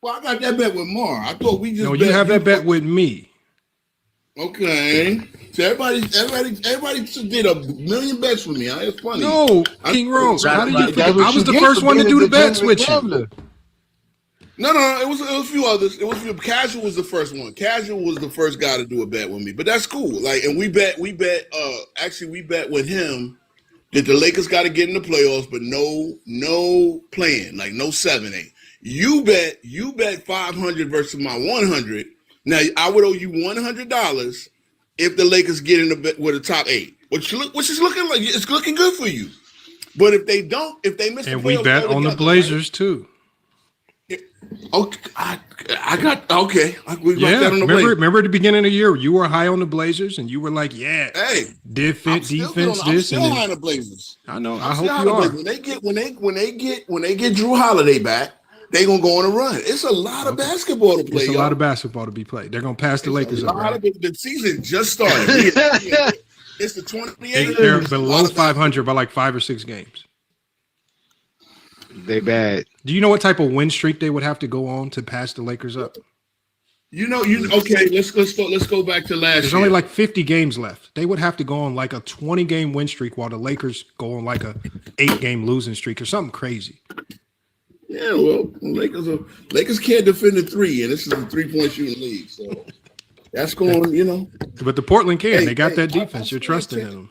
Well, I got that bet with Mar. I thought we just. No, you have that bet with me. Okay. So everybody did a million bets with me. Huh? It's funny. No, King Rose. How did you forget? That's what I was you the get first for one to being do a the bets with you. gambler. No. It was a few others. It was Casual was the first one. Casual was the first guy to do a bet with me. But that's cool. Like, and we bet. Actually, we bet with him that the Lakers got to get in the playoffs, but no playing, like no 7-8. You bet 500 versus my 100. Now I would owe you $100 if the Lakers get in with a top 8, which is looking like it's looking good for you. But if they don't, if they miss, And the we playoffs bet on the altogether, Blazers too. right? Okay, I got okay. We got that on the remember at the beginning of the year, you were high on the Blazers, and you were like, "Yeah, Hey, defense, I'm this, still and high on then, the Blazers. I know. I'm I still hope high you on the are. Blazers. When they get Drew Holiday back, they gonna go on a run. It's a lot of basketball to play. It's a lot of basketball to be played. They're gonna pass the Lakers up. Right? The season just started. It's the 28th. They're below 500 by like 5 or 6 games. They bad. Do you know what type of win streak they would have to go on to pass the Lakers up? Okay. Let's go back to last There's year. only like 50 games left. They would have to go on like a 20-game win streak while the Lakers go on like a 8-game losing streak or something crazy. Yeah, well, Lakers can't defend a 3, and this is a 3-point shooting league, so that's going. But the Portland can. Hey, they got that I defense. You're trusting in them.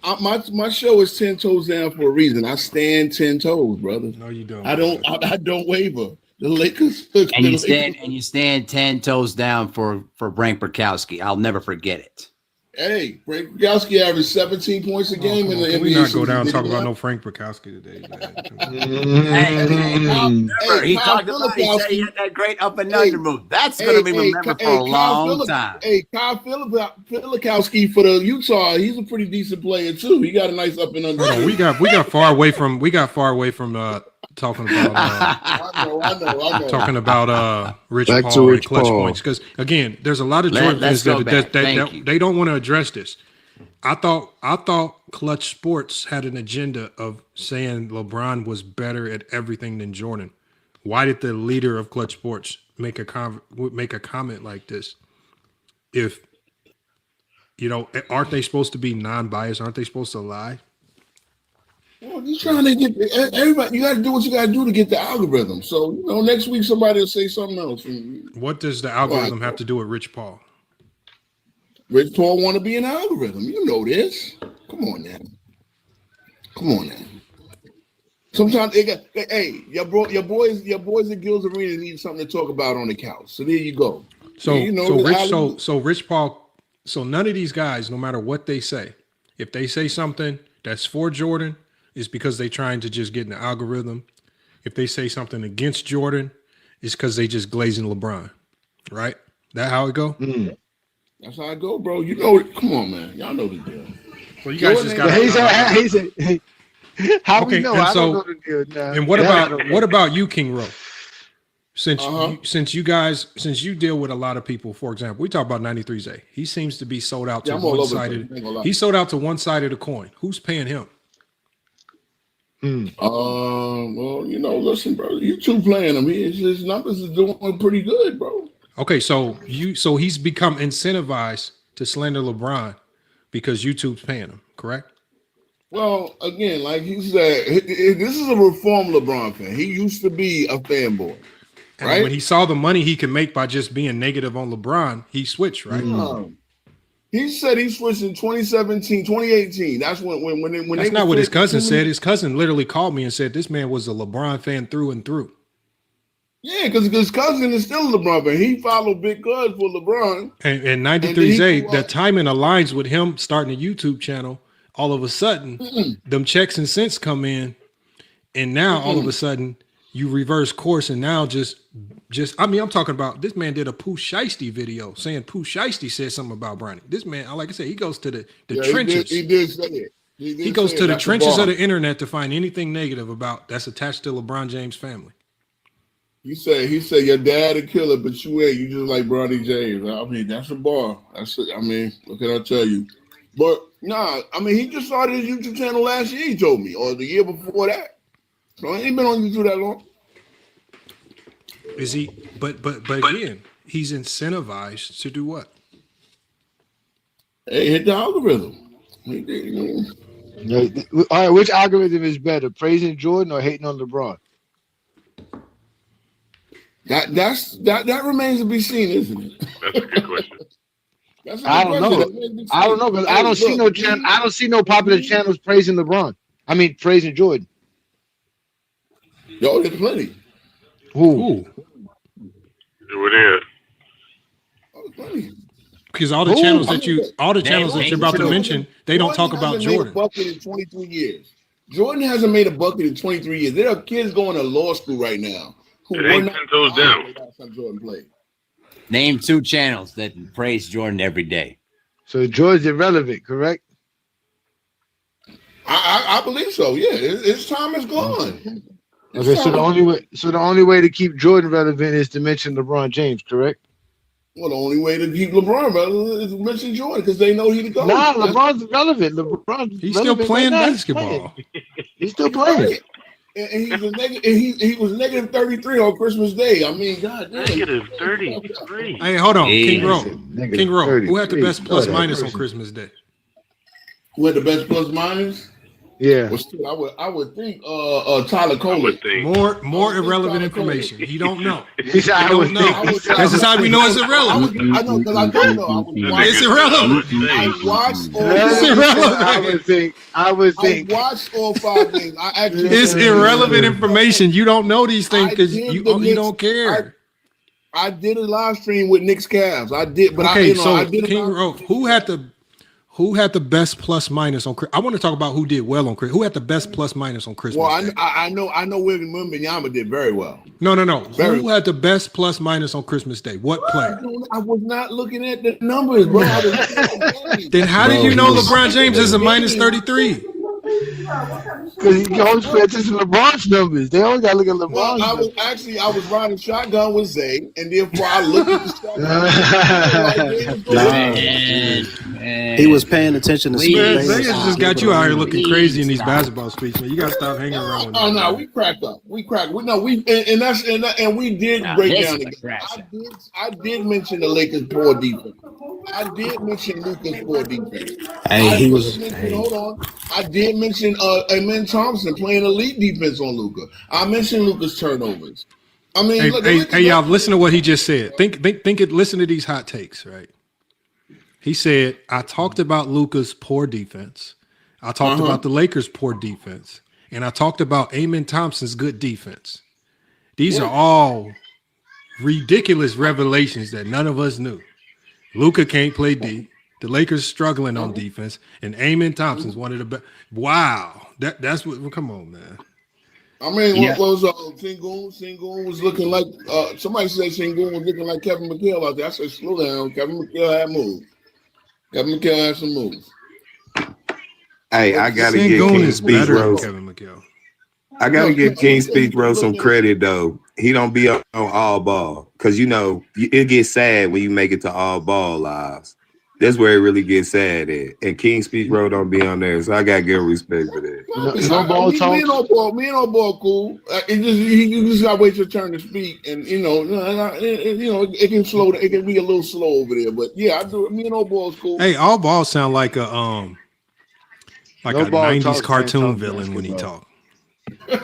My show is 10 toes down for a reason. I stand 10 toes, brother. No, you don't. I don't waver. The Lakers And you stand 10 toes down for Frank Burkowski. I'll never forget it. Hey, Frank Burkowski averaged 17 points a game in the Can NBA. we not go season. down and Did talk he about not? no Frank Burkowski today, man? He Kyle talked about he said he had that great up and under move. That's going to be remembered for a Kyle long time. Hey, Kyle Filikowski for the Utah, he's a pretty decent player too. He got a nice up and under. Hold on, we got far away from talking about I know. talking about Rich Back Paul to and Rich clutch Paul. points, because again, there's a lot of Jordan Let's fans go back. Thank that you. they don't want to address this. I thought Clutch Sports had an agenda of saying LeBron was better at everything than Jordan. Why did the leader of Clutch Sports make a comment like this? If aren't they supposed to be non-biased? Aren't they supposed to lie? Well, you're trying to get everybody. You got to do what you got to do to get the algorithm. So next week somebody will say something else. What does the algorithm have to do with Rich Paul? Rich Paul want to be an algorithm. You know this. Come on now. Sometimes they got. Hey, your boys at Gills Arena need something to talk about on the couch. So there you go. So Yeah, Rich Paul. So none of these guys, no matter what they say, if they say something that's for Jordan, it's because they trying to just get in the algorithm. If they say something against Jordan, it's because they just glazing LeBron. Right? That how it go? That's how I go, bro. You know it. Come on, man. Y'all know the deal. Well, you guys just got. He said, how Okay, we know? and I so- don't know the deal now. And what about you, King Ro? Since you deal with a lot of people, for example, we talk about 93Zay. He seems to be sold out to Yeah, I'm all one over the sided. place. Ain't gonna lie. He's sold out to one side of the coin. Who's paying him? Well, listen, bro. You two playing him. His numbers is doing pretty good, bro. Okay, so he's become incentivized to slander LeBron because YouTube's paying him, correct? Well, again, like he said, this is a reformed LeBron fan. He used to be a fanboy, And right? when he saw the money he could make by just being negative on LeBron, he switched, right? He said he switched in 2017, 2018. That's when That's not what his cousin said. His cousin literally called me and said this man was a LeBron fan through and through. Yeah, because his cousin is still a LeBron fan. He followed Big Cuz for LeBron. And 93Zay, the timing aligns with him starting a YouTube channel. All of a sudden, them checks and cents come in, and now all of a sudden you reverse course, and now I'm talking about this man did a Pooh Shiesty video saying Pooh Shiesty said something about Bronny. This man, like I said, he goes to the trenches. He did say it. He goes to the trenches of the internet to find anything negative about that's attached to LeBron James' family. He said your dad a killer, but you ain't. You just like Bronny James. I mean, that's a bar. That's it. I mean, what can I tell you? But nah, I mean, he just started his YouTube channel last year. He told me, or the year before that. So he ain't been on YouTube that long. Is he? But again, he's incentivized to do what? Hey, hit the algorithm. All right, which algorithm is better, praising Jordan or hating on LeBron? That remains to be seen, isn't it? That's a good question. I don't know. I don't know because I don't see no channel. I don't see no popular channels praising LeBron. I mean, praising Jordan. Yo, there's plenty. Who? It is. Oh, plenty. Because all the channels that you're about to mention, they don't talk about Jordan. Made a bucket in 23 years. Jordan hasn't made a bucket in 23 years. There are kids going to law school right now who It were ain't not 10 toes down. the last time Jordan played. Name 2 channels that praise Jordan every day. So Jordan's irrelevant, correct? I believe so. Yeah, his time is gone. Okay, so the only way to keep Jordan relevant is to mention LeBron James, correct? Well, the only way to keep LeBron relevant is to mention Jordan because they know he the GOAT. Nah, LeBron's relevant. He's still playing basketball. He's still playing. And he was negative 33 on Christmas Day. I mean, God damn. Negative 33. Hey, hold on, Hey. King Rowe. King Rowe, who had the best plus minus on Christmas Day? Who had the best plus minus? Yeah. Well, still, I would think Tyler I Coley. would think. More irrelevant information. You don't know. He said, You don't know. This is how we know it's irrelevant. I know because I don't know. It's irrelevant. I watched all It's irrelevant. I would I think. watched all 5 games. I actually It's irrelevant information. You don't know these things because you don't care. I did a live stream with Knicks Cavs. I did, but Okay, I did King Rowe, who had the best plus minus on? I want to talk about who did well on Christmas. Who had the best plus minus on Christmas? Well, Day? I know William Wembanyama did very well. No. Very Who had the best plus minus on Christmas Day? What player? I was not looking at the numbers, bro. I was looking at the games. Then how did you know LeBron James is a minus 33? Because you always pay attention to LeBron's numbers. They always got to look at LeBron's Well, numbers. I was riding shotgun with Zay, and therefore I looked at the shotgun. He was paying attention to Man, Smith. Vegas just got you out here looking crazy in these basketball speeches, man. You got to stop hanging around with Oh me. no, we cracked up. We did break down the game. I did mention the Lakers' poor defense. I did mention Luka's poor defense. Hold on. I did mention Amen Thompson playing elite defense on Luka. I mentioned Luka's turnovers. I mean, Hey, y'all, listen to what he just said. Listen to these hot takes, right? He said, I talked about Luka's poor defense. I talked about the Lakers' poor defense. And I talked about Amen Thompson's good defense. These are all ridiculous revelations that none of us knew. Luka can't play D. The Lakers struggling on defense. And Amen Thompson's one of the best. Wow. That's what, come on, man. I mean, what was Sengun? Sengun was looking like somebody said Sengun was looking like Kevin McHale out there. I said, slow down. Kevin McHale had moves. Kevin McHale had some moves. Hey, I gotta Sengun give King is Speech better than Rose. Kevin McHale. I gotta give King Speech Rose some credit though. He don't be on all ball because it gets sad when you make it to all ball lives. That's where it really gets sad at. And King Speech Road don't be on there, so I got good respect for that. Me and old ball cool. You just gotta wait your turn to speak, and it can slow. It can be a little slow over there, but yeah, I do. Me and old ball's cool. Hey, all balls sound like a No a ball 90s talks, cartoon man, talk villain when he basketball. talk.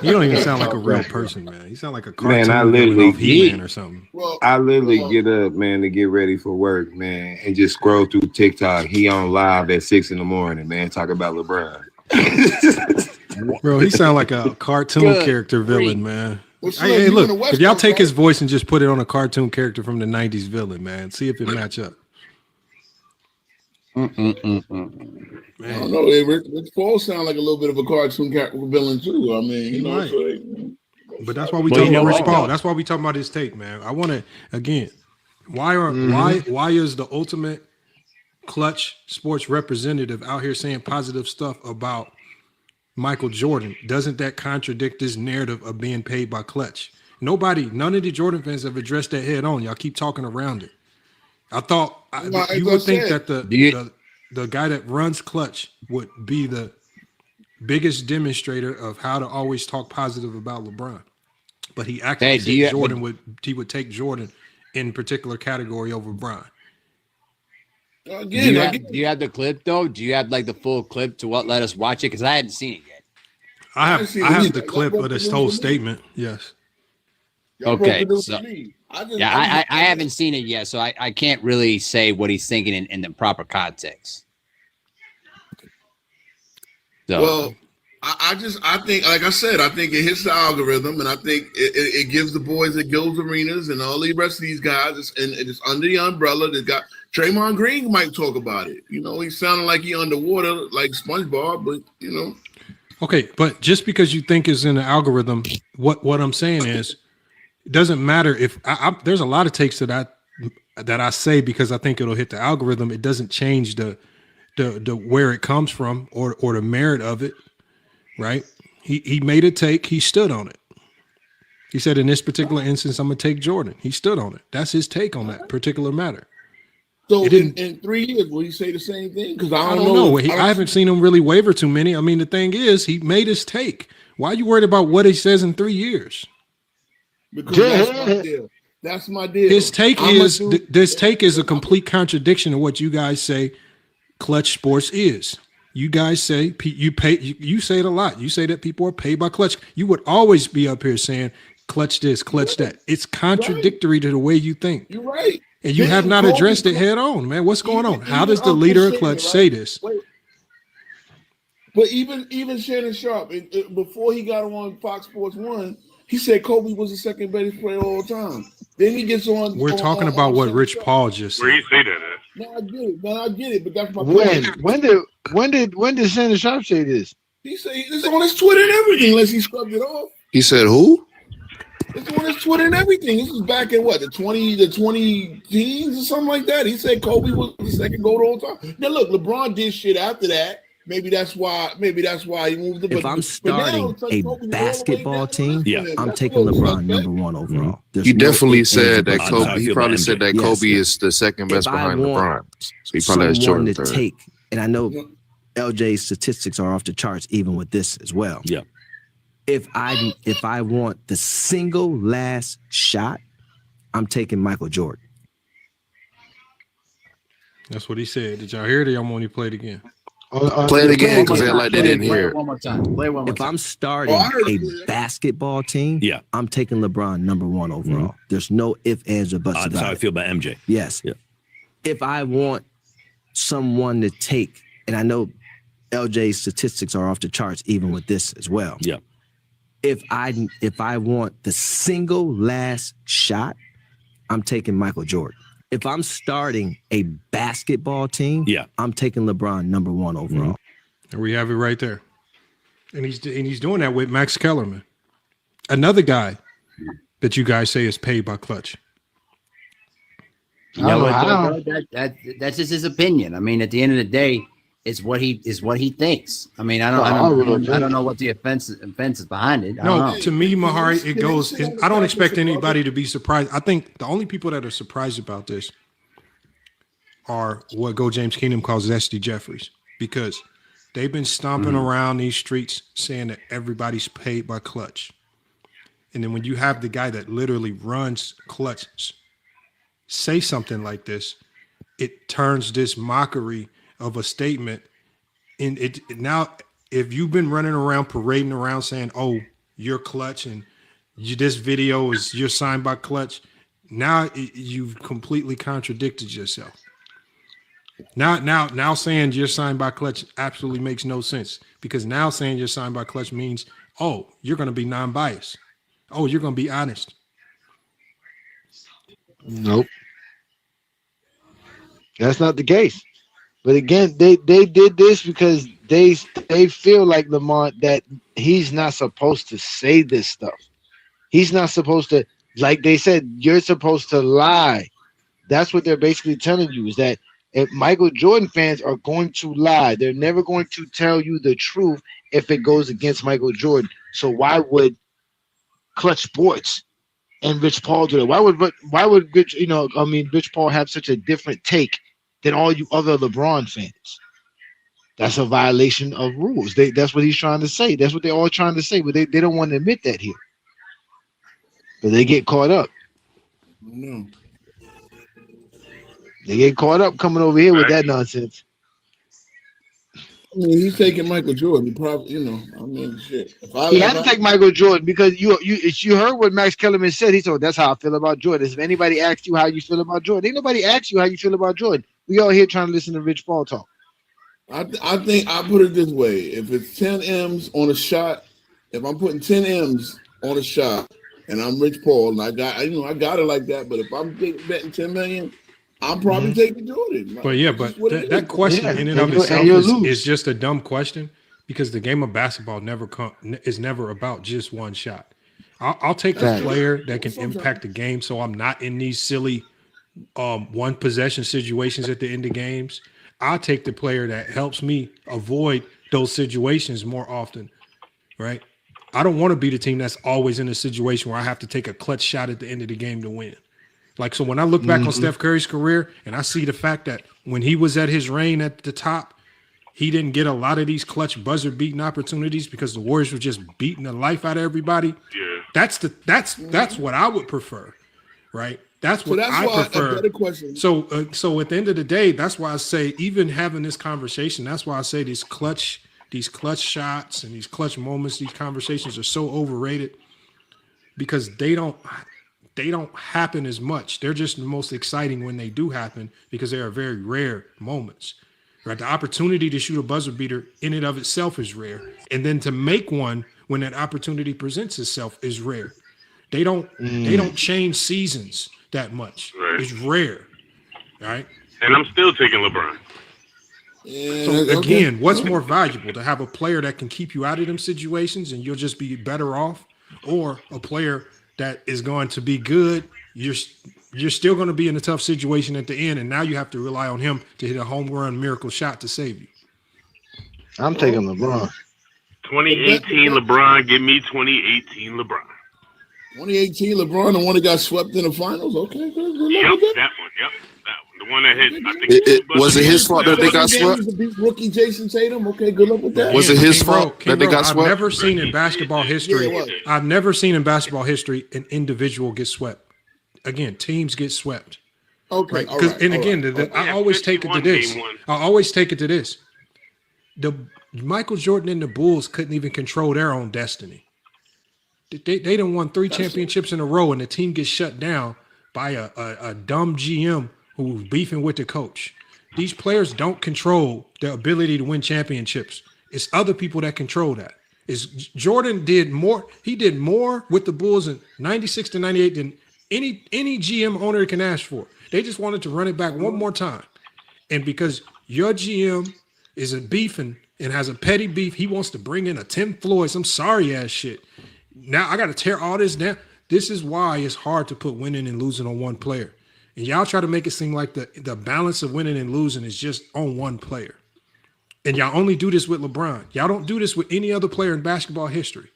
You don't even sound like a real person, man. You sound like a cartoon Man, I villain literally off He-Man or something. I literally get up, man, to get ready for work, man, and just scroll through TikTok. He on live at 6 a.m, man, talking about LeBron. Bro, he sound like a cartoon character villain, man. Well, Hey, you in look, the West if y'all Coast, take right? his voice and just put it on a cartoon character from the 90s villain, man, see if it match up. I don't know. Rich Paul sound like a little bit of a cartoon villain too. I mean, He might. so But that's why we Well, talking you know about Rich what, Paul. though? That's why we talking about his take, man. I want to again. Why is the ultimate Clutch sports representative out here saying positive stuff about Michael Jordan, doesn't that contradict this narrative of being paid by Clutch? None of the Jordan fans have addressed that head on. Y'all keep talking around it. I thought you would think that the guy that runs Clutch would be the biggest demonstrator of how to always talk positive about LeBron, but he actually said Jordan would take Jordan in particular category over Bron. Do you have the clip though? Do you have like the full clip to let us watch it? Because I hadn't seen it yet. I have the clip of this whole statement. Yes. Okay. So, I haven't seen it yet, so I can't really say what he's thinking in the proper context. So. Well, I think, like I said, I think it hits the algorithm, and I think it gives the boys at Gills Arenas and all the rest of these guys, and it's under the umbrella. That got Draymond Green might talk about it. You know, he sounded like he underwater, like SpongeBob, but you know. Okay, but just because you think it's in the algorithm, what I'm saying is, it doesn't matter if there's a lot of takes that I say because I think it'll hit the algorithm. It doesn't change the where it comes from or the merit of it. Right? He made a take. He stood on it. He said, in this particular instance, I'm going to take Jordan. He stood on it. That's his take on that particular matter. So in 3 years, will he say the same thing? Because I don't know. I haven't seen him really waver too many. I mean, the thing is, he made his take. Why are you worried about what he says in 3 years? Because that's my deal. That's my deal. His take is a complete contradiction of what you guys say Clutch Sports is. You guys say you say it a lot. You say that people are paid by Clutch. You would always be up here saying Clutch this, Clutch that. It's contradictory to the way you think. You're right. And you have not addressed it head on, man. What's going on? How does the leader of Clutch say this? But even Shannon Sharp, before he got on Fox Sports 1, he said Kobe was the second best player of all time. Then he gets on. We're talking about what Rich Paul just said. Where you say that at? No, I get it, but that's my point. When did Shannon Sharp say this? He said it's on his Twitter and everything, unless he scrubbed it off. He said who? It's on his Twitter and everything. This is back in what, the 20 teens or something like that. He said Kobe was the second GOAT of all time. Now look, LeBron did shit after that. Maybe that's why he moved it. If I'm starting a basketball team, I'm taking LeBron number one overall. He definitely said that Kobe. He probably said that Kobe is the second best behind LeBron. So he probably has Jordan third. Take, and I know LJ's statistics are off the charts even with this as well. Yeah. If I want the single last shot, I'm taking Michael Jordan. That's what he said. Did y'all hear it? Or y'all want to play it again? Play it again because they're like they didn't hear it. One more time. Play one more If time. I'm starting a basketball team, I'm taking LeBron number one overall. There's no ifs, ands, or buts about it. That's how I feel about MJ. Yes. Yeah. If I want someone to take, and I know LJ's statistics are off the charts even with this as well. Yeah. If I want the single last shot, I'm taking Michael Jordan. If I'm starting a basketball team, I'm taking LeBron number one overall. And we have it right there. And he's doing that with Max Kellerman, another guy that you guys say is paid by Clutch. That's just his opinion. I mean, at the end of the day, it's what he thinks. I mean, I don't know what the offense is behind it. To me, Mahari, it goes. I don't expect anybody to be surprised. I think the only people that are surprised about this are what Go James Kingdom calls Zesty Jeffries, because they've been stomping around these streets saying that everybody's paid by Clutch, and then when you have the guy that literally runs Clutch say something like this, it turns this mockery of a statement in it. Now, if you've been running around parading around saying, oh, you're Clutch and this video is you're signed by Clutch, you've completely contradicted yourself. Now saying you're signed by Clutch absolutely makes no sense, because now saying you're signed by Clutch means, oh, you're going to be non-biased. Oh, you're going to be honest. Nope. That's not the case. But again, they did this because they feel like Lamont that he's not supposed to say this stuff. He's not supposed to, like they said, you're supposed to lie. That's what they're basically telling you, is that If Michael Jordan fans are going to lie, they're never going to tell you the truth if it goes against Michael Jordan. So why would Clutch Sports and Rich Paul do that? Why would Rich, Rich Paul have such a different take than all you other LeBron fans? That's a violation of rules. That's what he's trying to say. That's what they're all trying to say, but they don't want to admit that here. But they get caught up. No. They get caught up coming over here with that nonsense. I mean, he's taking Michael Jordan. He probably, shit. He had to take Michael Jordan because you heard what Max Kellerman said. He said, "That's how I feel about Jordan." If anybody asks you how you feel about Jordan, ain't nobody asks you how you feel about Jordan. We all here trying to listen to Rich Paul talk. I think I put it this way: if it's 10 M's on a shot, if I'm putting 10 M's on a shot, and I'm Rich Paul, and I got it like that. But if I'm betting 10 million, I'm probably taking Jordan. But that question in and of itself is just a dumb question because the game of basketball is never about just one shot. I'll take the player that can impact the game, so I'm not in these silly one possession situations at the end of games. I'll take the player that helps me avoid those situations more often, right? I don't want to be the team that's always in a situation where I have to take a clutch shot at the end of the game to win. Like, so when I look back on Steph Curry's career and I see the fact that when he was at his reign at the top, he didn't get a lot of these clutch buzzer beating opportunities because the Warriors were just beating the life out of everybody. Yeah. That's what I would prefer, right? That's what I prefer. So at the end of the day, that's why I say, even having this conversation, that's why I say these clutch shots and these clutch moments, these conversations are so overrated because they don't happen as much. They're just the most exciting when they do happen because they are very rare moments, right? The opportunity to shoot a buzzer beater in and of itself is rare. And then to make one when that opportunity presents itself is rare. They don't change seasons that much. Right. It's rare, right? And I'm still taking LeBron. Yeah, so again, what's more valuable, to have a player that can keep you out of them situations and you'll just be better off, or a player that is going to be good, you're still going to be in a tough situation at the end, and now you have to rely on him to hit a home run miracle shot to save you? I'm taking LeBron. 2018 LeBron, give me 2018 LeBron. 2018 LeBron, the one that got swept in the finals. Okay, good. Yep, that one. Yep, that one. The one that hit. I think was it his fault that they got swept? Rookie Jason Tatum. Okay, good luck with that. Was it his fault that they got swept? I've never seen in basketball history. I've never seen in basketball history an individual get swept. Again, teams get swept. Okay, right? I always take it to this. I always take it to this. The Michael Jordan and the Bulls couldn't even control their own destiny. They done won 3 championships in a row, and the team gets shut down by a dumb GM who's beefing with the coach. These players don't control their ability to win championships. It's other people that control that. Jordan did more. He did more with the Bulls in 96 to 98 than any GM owner can ask for. They just wanted to run it back one more time. And because your GM is a beefing and has a petty beef, he wants to bring in a Tim Floyd, some sorry ass shit. Now I got to tear all this down. This is why it's hard to put winning and losing on one player. And y'all try to make it seem like the balance of winning and losing is just on one player. And y'all only do this with LeBron. Y'all don't do this with any other player in basketball history.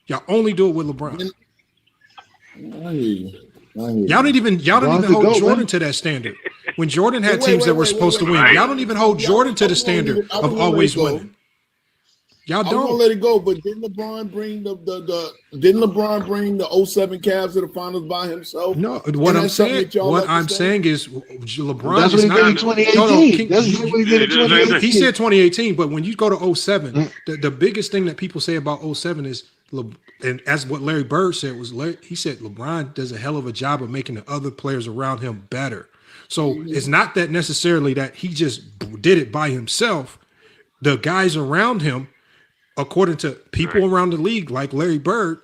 Y'all only do it with LeBron. Y'all don't even hold Jordan to that standard. When Jordan had teams that were supposed to win, y'all don't even hold Jordan to the standard of always winning. Y'all don't. I'm gonna let it go, but didn't LeBron bring the 07 Cavs to the finals by himself? No, what I'm saying is LeBron. That's what he did in 2018. That's what he did in 2018. He said 2018, but when you go to 07, the biggest thing that people say about 07 is, and as what Larry Bird said he said LeBron does a hell of a job of making the other players around him better. So it's not that necessarily that he just did it by himself. The guys around him, according to people around the league like Larry Bird,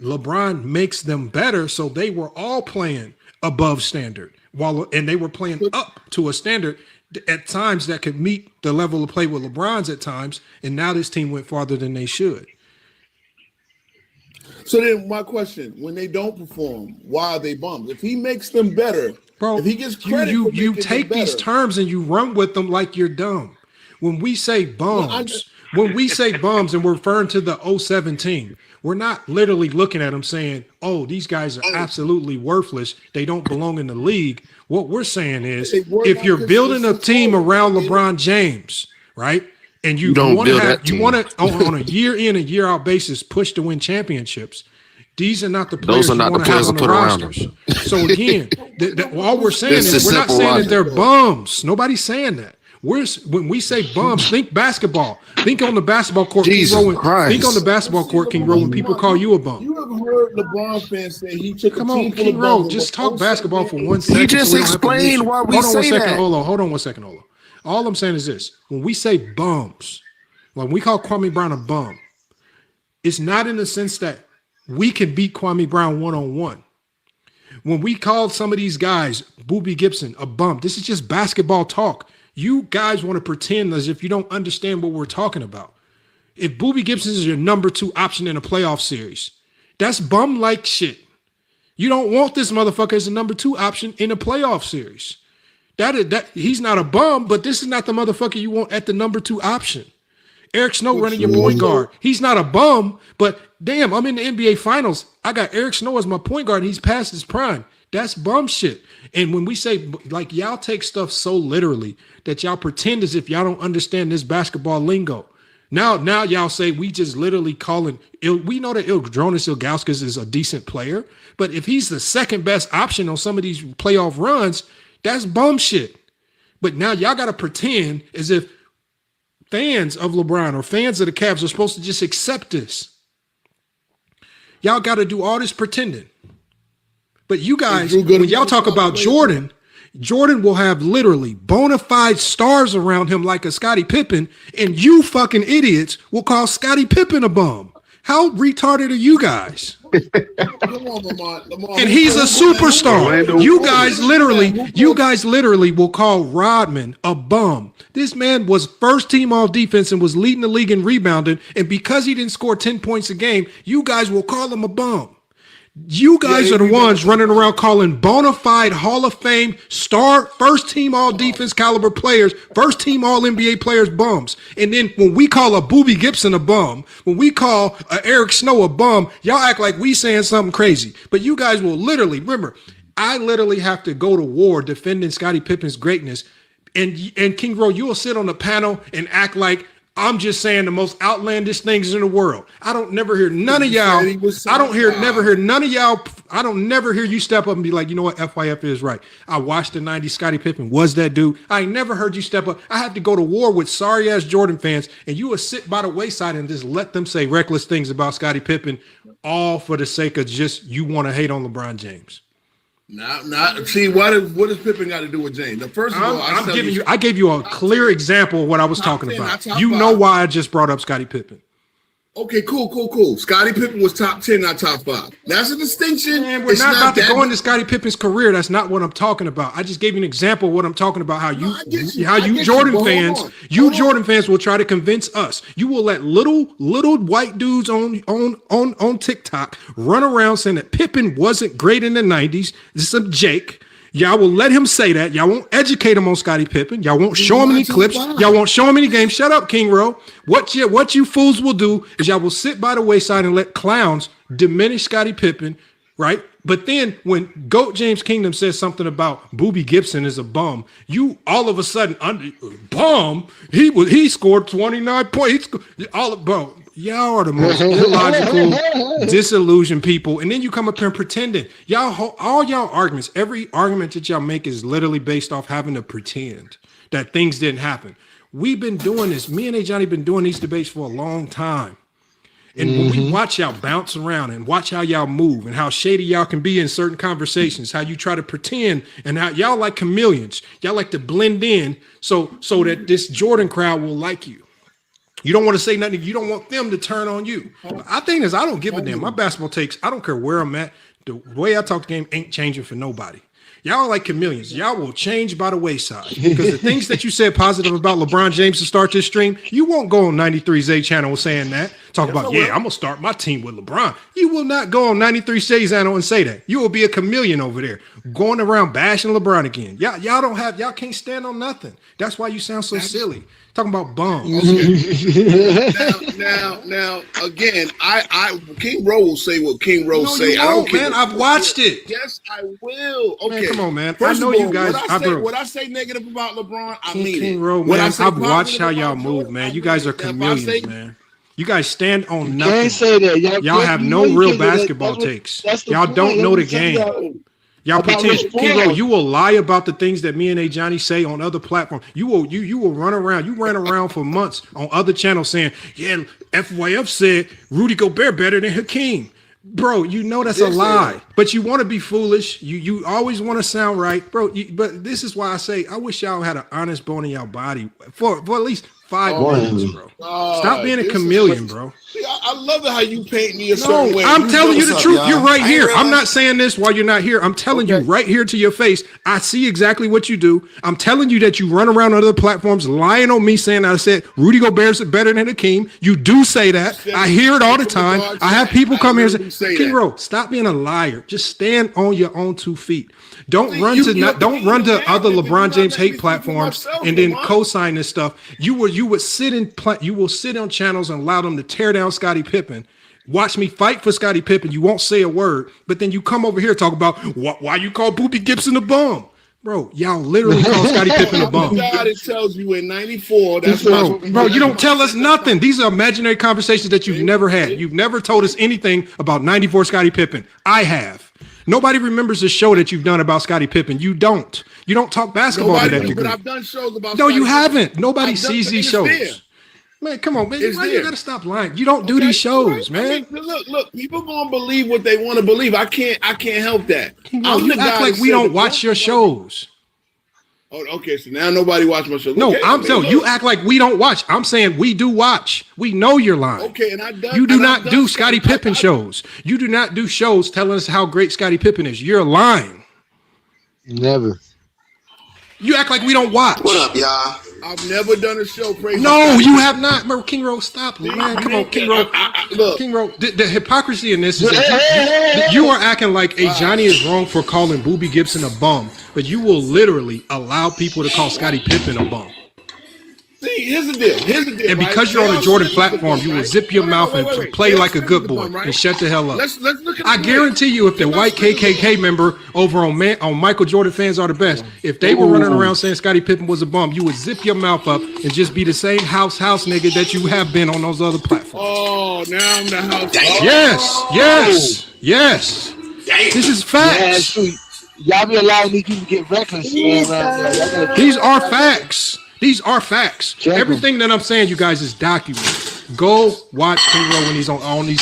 LeBron makes them better, so they were all playing above standard, and they were playing up to a standard at times that could meet the level of play with LeBron's at times, and now this team went farther than they should. So then my question, when they don't perform, why are they bums? If he makes them better, bro, if he gets credit you for making take them these better, terms and you run with them like you're dumb. When we say bums, when we say bums and we're referring to the 07 team, we're not literally looking at them saying, oh, these guys are absolutely worthless. They don't belong in the league. What we're saying is, if you're building a team around LeBron James, right? And you want to on a year in and year out basis push to win championships. These are not the players you want to have on the rosters. So again, all we're saying is we're not saying that they're bums. Nobody's saying that. When we say bums, think basketball. Think on the basketball court. Think on the basketball court, King Rowe, when people call you a bum. You ever heard LeBron fans say he took Come on, King Rowe, just talk basketball for 1 second. He just explained why we say that. Hold on 1 second, Olo. All I'm saying is this. When we say bums, when we call Kwame Brown a bum, it's not in the sense that we can beat Kwame Brown one-on-one. When we call some of these guys, Boobie Gibson, a bum, this is just basketball talk. You guys want to pretend as if you don't understand what we're talking about. If Boobie Gibson is your number 2 option in a playoff series, that's bum-like shit. You don't want this motherfucker as a number 2 option in a playoff series. That he's not a bum, but this is not the motherfucker you want at the number 2 option. Eric Snow running your point guard. He's not a bum, but damn, I'm in the NBA Finals. I got Eric Snow as my point guard. He's past his prime. That's bum shit. And when we say, like, y'all take stuff so literally that y'all pretend as if y'all don't understand this basketball lingo. Now y'all say we just literally calling. We know that Jonas Ilgauskas is a decent player, but if he's the second best option on some of these playoff runs, that's bum shit. But now y'all got to pretend as if fans of LeBron or fans of the Cavs are supposed to just accept this. Y'all got to do all this pretending. But you guys, when y'all talk about Jordan will have literally bona fide stars around him like a Scottie Pippen, and you fucking idiots will call Scottie Pippen a bum. How retarded are you guys? And he's a superstar. You guys literally will call Rodman a bum. This man was first team all defense and was leading the league in rebounding. And because he didn't score 10 points a game, you guys will call him a bum. You guys are the ones running around calling bona fide Hall of Fame star first team all defense caliber players, first team all NBA players bums. And then when we call a Boobie Gibson a bum, when we call Eric Snow a bum, y'all act like we saying something crazy. But you guys will literally, remember, I literally have to go to war defending Scottie Pippen's greatness. And King Rowe, you will sit on the panel and act like I'm just saying the most outlandish things in the world. I don't never hear none of y'all. I don't never hear you step up and be like, you know what, FYF is right. I watched the 90s Scottie Pippen. Was that dude? I ain't never heard you step up. I had to go to war with sorry ass Jordan fans, and you would sit by the wayside and just let them say reckless things about Scottie Pippen, all for the sake of just you want to hate on LeBron James. See, what does Pippen got to do with James? The first of all, I gave you a clear example of what I was talking about. You know why I just brought up Scottie Pippen. Okay, cool. Scottie Pippen was top 10, not top 5. That's a distinction. Man, we're not about to go into Scottie Pippen's career. That's not what I'm talking about. I just gave you an example of what I'm talking about. How you Jordan fans will try to convince us. You will let little white dudes on TikTok run around saying that Pippen wasn't great in the 90s. This is a Jake. Y'all will let him say that. Y'all won't educate him on Scottie Pippen. Y'all won't show him any clips. Y'all won't show him any games. Shut up, King Rowe. What you fools will do is y'all will sit by the wayside and let clowns diminish Scottie Pippen, right? But then when GOAT James Kingdom says something about Boobie Gibson is a bum, you all of a sudden bum. He scored 29 points. Bro. Y'all are the most illogical, disillusioned people. And then you come up here and pretending. All y'all arguments, every argument that y'all make is literally based off having to pretend that things didn't happen. We've been doing this. Me and Johnny been doing these debates for a long time. And when we watch y'all bounce around and watch how y'all move and how shady y'all can be in certain conversations, how you try to pretend and how y'all like chameleons. Y'all like to blend in so that this Jordan crowd will like you. You don't want to say nothing. You don't want them to turn on you. I think is I don't give a damn. My basketball takes, I don't care where I'm at. The way I talk the game ain't changing for nobody. Y'all are like chameleons. Y'all will change by the wayside because the things that you said positive about LeBron James to start this stream, you won't go on 93Z's channel saying that. Talk about, I'm going to start my team with LeBron. You will not go on 93Z's channel and say that. You will be a chameleon over there going around bashing LeBron again. Y'all can't stand on nothing. That's why you sound so silly. Talking about bums. Now, again, I King Rowe will say what King Rowe say. I don't care. Man, I've watched it. Yes, I will. Okay, man, come on, man. First I know of all, you guys. When I say negative about LeBron, I mean King it. Rowe, man, I've watched how y'all move, man. You guys are chameleons, man. You guys stand on nothing. Can't say that. Y'all have no real basketball takes. Y'all don't know the game. Y'all pretend. King Rowe, you will lie about the things that me and A Johnny say on other platforms. You will run around. You ran around for months on other channels saying, yeah, FYF said Rudy Gobert better than Hakeem. Bro, you know that's a lie. But you want to be foolish. You always want to sound right, bro. But this is why I say I wish y'all had an honest bone in y'all body for at least 5 minutes, bro. Stop being a chameleon, bro. See, I love it how you paint me a certain way. I'm telling you the truth. You're right here. I'm not saying this while you're not here. I'm telling you right here to your face. I see exactly what you do. I'm telling you that you run around on other platforms lying on me saying I said Rudy Gobert's better than Hakeem. You do say that. I hear it all the time. I have people come here and say, King Rowe, stop being a liar. Just stand on your own 2 feet. Don't run to other LeBron James hate platforms and then co-sign this stuff. You will sit on channels and allow them to tear down Scottie Pippen. Watch me fight for Scottie Pippen. You won't say a word, but then you come over here and talk about why you call Boobie Gibson a bum. Bro, y'all literally call Scottie Pippen a bum. God, it tells you in 94. That's bro, you don't tell us nothing. These are imaginary conversations that you've never had. You've never told us anything about 94 Scottie Pippen. I have. Nobody remembers the show that you've done about Scottie Pippen. You don't. You don't talk basketball to that degree. But I've done shows about. No, you haven't. Nobody sees these shows. Man, come on, man. Why you gotta stop lying? You don't do these shows, man. I mean, look. People gonna believe what they want to believe. I can't help that. You act like we don't watch your shows. Oh, okay. So now nobody watch my show. No, I'm telling you, act like we don't watch. I'm saying we do watch. We know you're lying. Okay, you do not do Scottie Pippen shows. You do not do shows telling us how great Scottie Pippen is. You're lying. Never. You act like we don't watch. What up, y'all? I've never done a show praising. No, you have not. Bro, King Rowe, stop. Man, come on, King Rowe. King Rowe, the hypocrisy in this is that you are acting like A Johnny is wrong for calling Boobie Gibson a bum, but you will literally allow people to call Scottie Pippen a bum. See, here's the deal. And because you're on the Jordan platform, you will zip your mouth and play like a good boy and shut the hell up. Let's look at I guarantee you, if the white KKK member over on Michael Jordan Fans Are the Best, if they were running around saying Scottie Pippen was a bum, you would zip your mouth up and just be the same house nigga that you have been on those other platforms. Oh, now I'm the house. Yes. This is facts. Y'all be allowing these people to get reckless. These are facts. These are facts. Everything that I'm saying, you guys, is documented. Go watch King Rowe when he's on these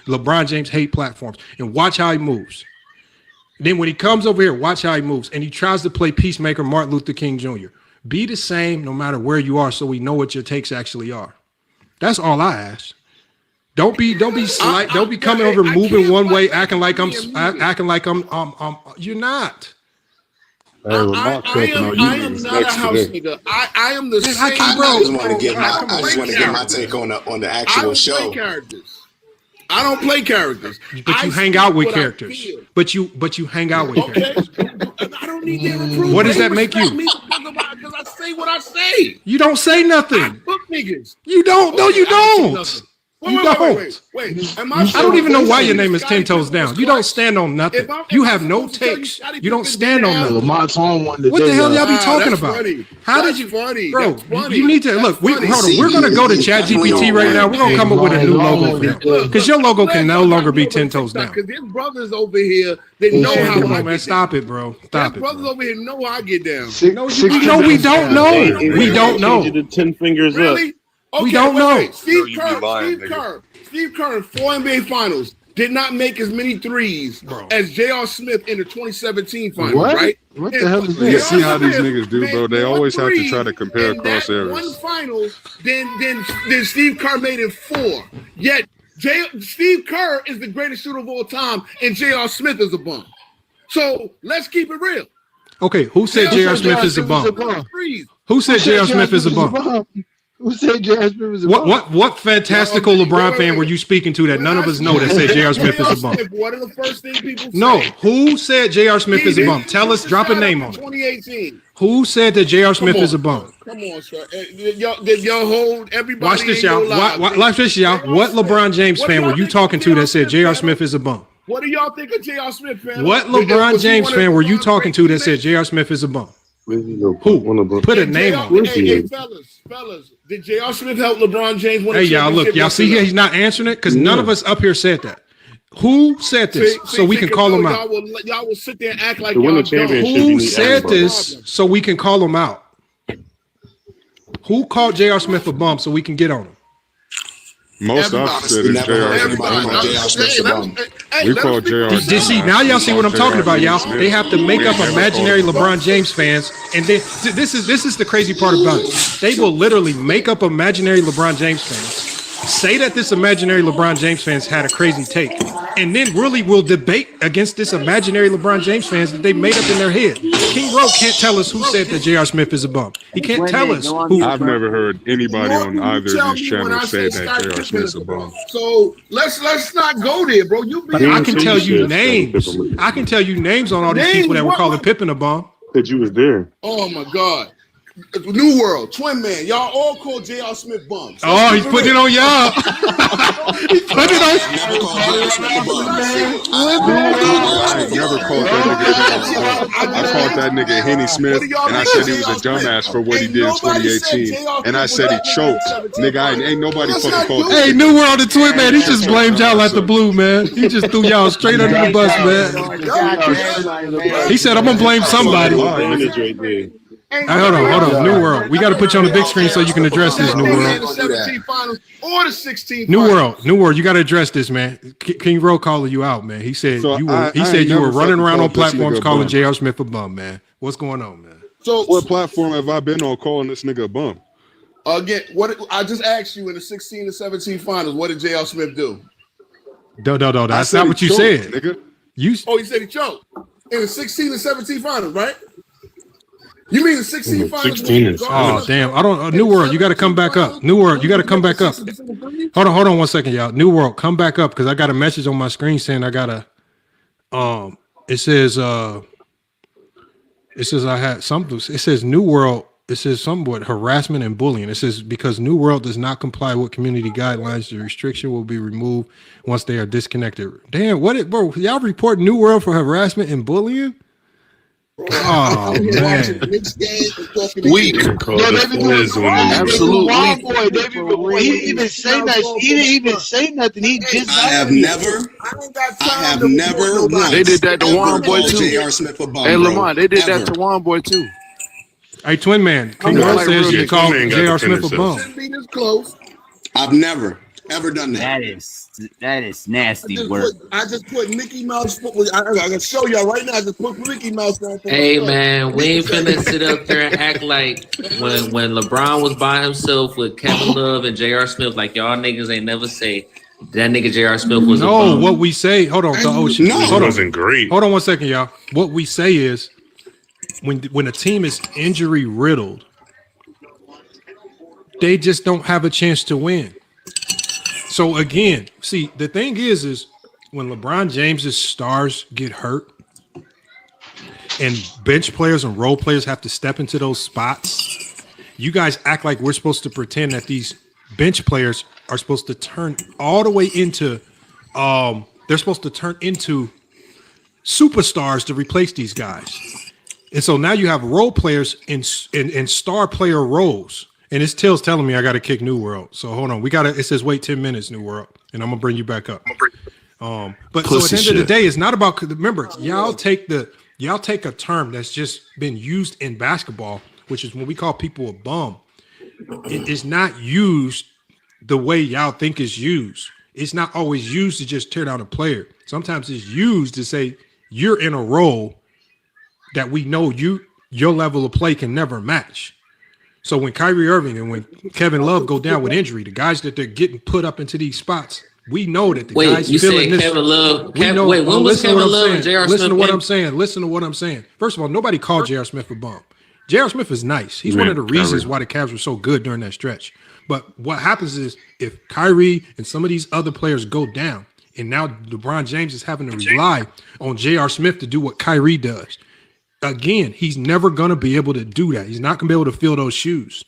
LeBron James hate platforms and watch how he moves. Then when he comes over here, watch how he moves. And he tries to play peacemaker Martin Luther King Jr. Be the same no matter where you are so we know what your takes actually are. That's all I ask. Don't be coming over moving one way, acting like I'm you're not. I am not a house nigga. I am the same. I just want to get my take on the actual show. I don't play characters. But you hang out with characters. But you hang out with characters. I don't need their approval. What does that make you? Because I say what I say. You don't say nothing. Fuck niggas. You don't. No, you don't. Wait. I don't even know why your name is 10 Toes Down. You don't stand on nothing. You have no takes. You don't stand on nothing. What the hell y'all be talking about? How did you, bro? You need to look. Hold on. We're gonna go to ChatGPT right now. We're gonna come up with a new logo for you because your logo can no longer be 10 Toes Down. Because there's brothers over here that know how. Come on, man. Stop it, bro. Stop it. Brothers over here know how I get down. No, we don't know. We don't know. 10 fingers up. Okay, we don't know. Steve Kerr in 4 NBA Finals did not make as many threes as J.R. Smith in the 2017 Finals, right? What the hell is You this? see how these niggas do, bro? They always have to try to compare cross areas. One final, then Steve Kerr made it 4. Yet Steve Kerr is the greatest shooter of all time, and J.R. Smith is a bum. So let's keep it real. Okay, who said J.R. Smith is a bum? Who said J.R. Smith is a bum? Who said J.R. Smith was a bum? What fantastical LeBron fan were you speaking to that none of us know that said J.R. Smith is a bum? What are the first things people say? No, who said J.R. Smith is a bum? Tell us, drop a name on it. 2018. Who said that J.R. Smith is a bum? Come on, sir. Did y'all hold everybody? Watch this, y'all. Watch this, y'all. What LeBron James fan were you talking to that said J.R. Smith is a bum? What do y'all think of J.R. Smith, fan? What LeBron James fan were you talking to that said J.R. Smith is a bum? Who? Put a name on it. Hey, fellas, did J.R. Smith help LeBron James win? Hey, y'all, look, y'all see he's not answering it because none of us up here said that. Who said this so we can call him out? Y'all will sit there and act like y'all don't. Who said this so we can call him out? Who called J.R. Smith a bum so we can get on him? Most of us said it's J.R. We call J.R. See, now y'all see what I'm talking about, y'all. They have to make up imaginary LeBron James fans, and then this is the crazy part about it. They will literally make up imaginary LeBron James fans, say that this imaginary LeBron James fans had a crazy take, and then really will debate against this imaginary LeBron James fans that they made up in their head. King Rowe can't tell us who said that J.R. Smith is a bum. He can't tell us who. I've never heard anybody on either of these channels say that J.R. Smith's a bum. So let's not go there, bro. I can tell you names. I can tell you names on all these people that were calling Pippen a bum. That you was there. Oh my God. New World, Twin Man, y'all all call J.R. Smith bums. Oh, he's putting it on y'all. He's putting it on. I ain't never called that nigga. I called that nigga Henny Smith, and I said he was a dumbass for what he did in 2018. And I said he choked. Nigga, ain't nobody fucking called. Hey, New World and Twin Man, he just blamed y'all at the blue, man. He just threw y'all straight under the bus, man. He said, I'm gonna blame somebody. Hey, hold on, New World. We got to put you on the big screen so you can address this, New World. Or the 16th New World, you got to address this, man. King Rowe calling you out, man. He said you were running around on platforms calling J.R. Smith a bum, man. What's going on, man? So what platform have I been on calling this nigga a bum? Again, what I just asked you in the 16 and 17 finals, what did J.R. Smith do? No, that's not what you said, nigga. He said he choked in the 16 and 17 finals, right? You mean the 16 finals? Oh, damn. I don't. New World, you got to come back up. New World, you got to come back up. Hold on 1 second, y'all. New World, come back up because I got a message on my screen saying I got to. It says I had something. It says New World. It says somewhat harassment and bullying. It says because New World does not comply with community guidelines, the restriction will be removed once they are disconnected. Damn, bro? Y'all report New World for harassment and bullying? Oh man, weak. Absolutely. He didn't even say that. He didn't even say nothing. He just. I have never. They did that to Juan Boy too. Hey Lamont, they did that to Juan Boy too. Hey, Twin Man, King Rowe says you called J.R. Smith a bum. I've never ever done that. That is nasty work. I just put Mickey Mouse. I can show y'all right now. I just put Mickey Mouse. Hey man, we ain't finna sit up there and act like when LeBron was by himself with Kevin Love and J.R. Smith, like y'all niggas ain't never say that nigga J.R. Smith was. No, what we say. Hold on. Hold on. Great. Hold on 1 second, y'all. What we say is when a team is injury riddled, they just don't have a chance to win. So again, see, the thing is when LeBron James's stars get hurt and bench players and role players have to step into those spots, you guys act like we're supposed to pretend that these bench players are supposed to turn all the way into they're supposed to turn into superstars to replace these guys. And so now you have role players in star player roles. And it's Till's telling me I got to kick New World. So hold on. It says wait 10 minutes, New World. And I'm going to bring you back up. But so at the end of the day, it's not about, remember, y'all take a term that's just been used in basketball, which is when we call people a bum. It is not used the way y'all think it's used. It's not always used to just tear down a player. Sometimes it's used to say you're in a role that we know your level of play can never match. So when Kyrie Irving and when Kevin Love go down with injury, the guys that they're getting put up into these spots, We know that the Wait, guys you feeling said this. Kevin Love. We know. Wait, when was listen to Kevin what I'm Love and saying. J.R. Listen Smith? to what I'm saying. Listen to what I'm saying. First of all, nobody called J.R. Smith a bum. J.R. Smith is nice. He's one of the reasons why the Cavs were so good during that stretch. But what happens is if Kyrie and some of these other players go down, and now LeBron James is having to rely on J.R. Smith to do what Kyrie does. Again, he's never going to be able to do that. He's not going to be able to fill those shoes.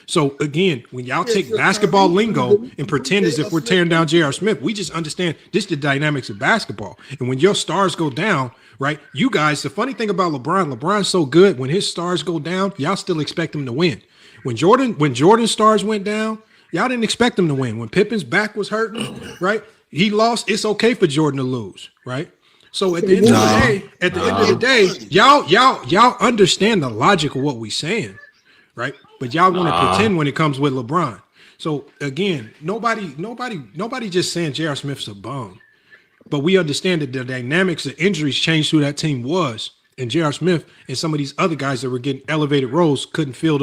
So again, when y'all take basketball lingo and pretend as if we're tearing down J.R. Smith, we just understand this is the dynamics of basketball. And when your stars go down, right? You guys, the funny thing about LeBron's so good. When his stars go down, y'all still expect him to win. When Jordan's stars went down, y'all didn't expect him to win. When Pippen's back was hurting, right? He lost. It's okay for Jordan to lose, right? So at the end of the day, y'all understand the logic of what we're saying, right? But y'all want to pretend when it comes with LeBron. So again, nobody just saying J.R. Smith's a bum. But we understand that the dynamics of injuries changed who that team was. And J.R. Smith and some of these other guys that were getting elevated roles couldn't fill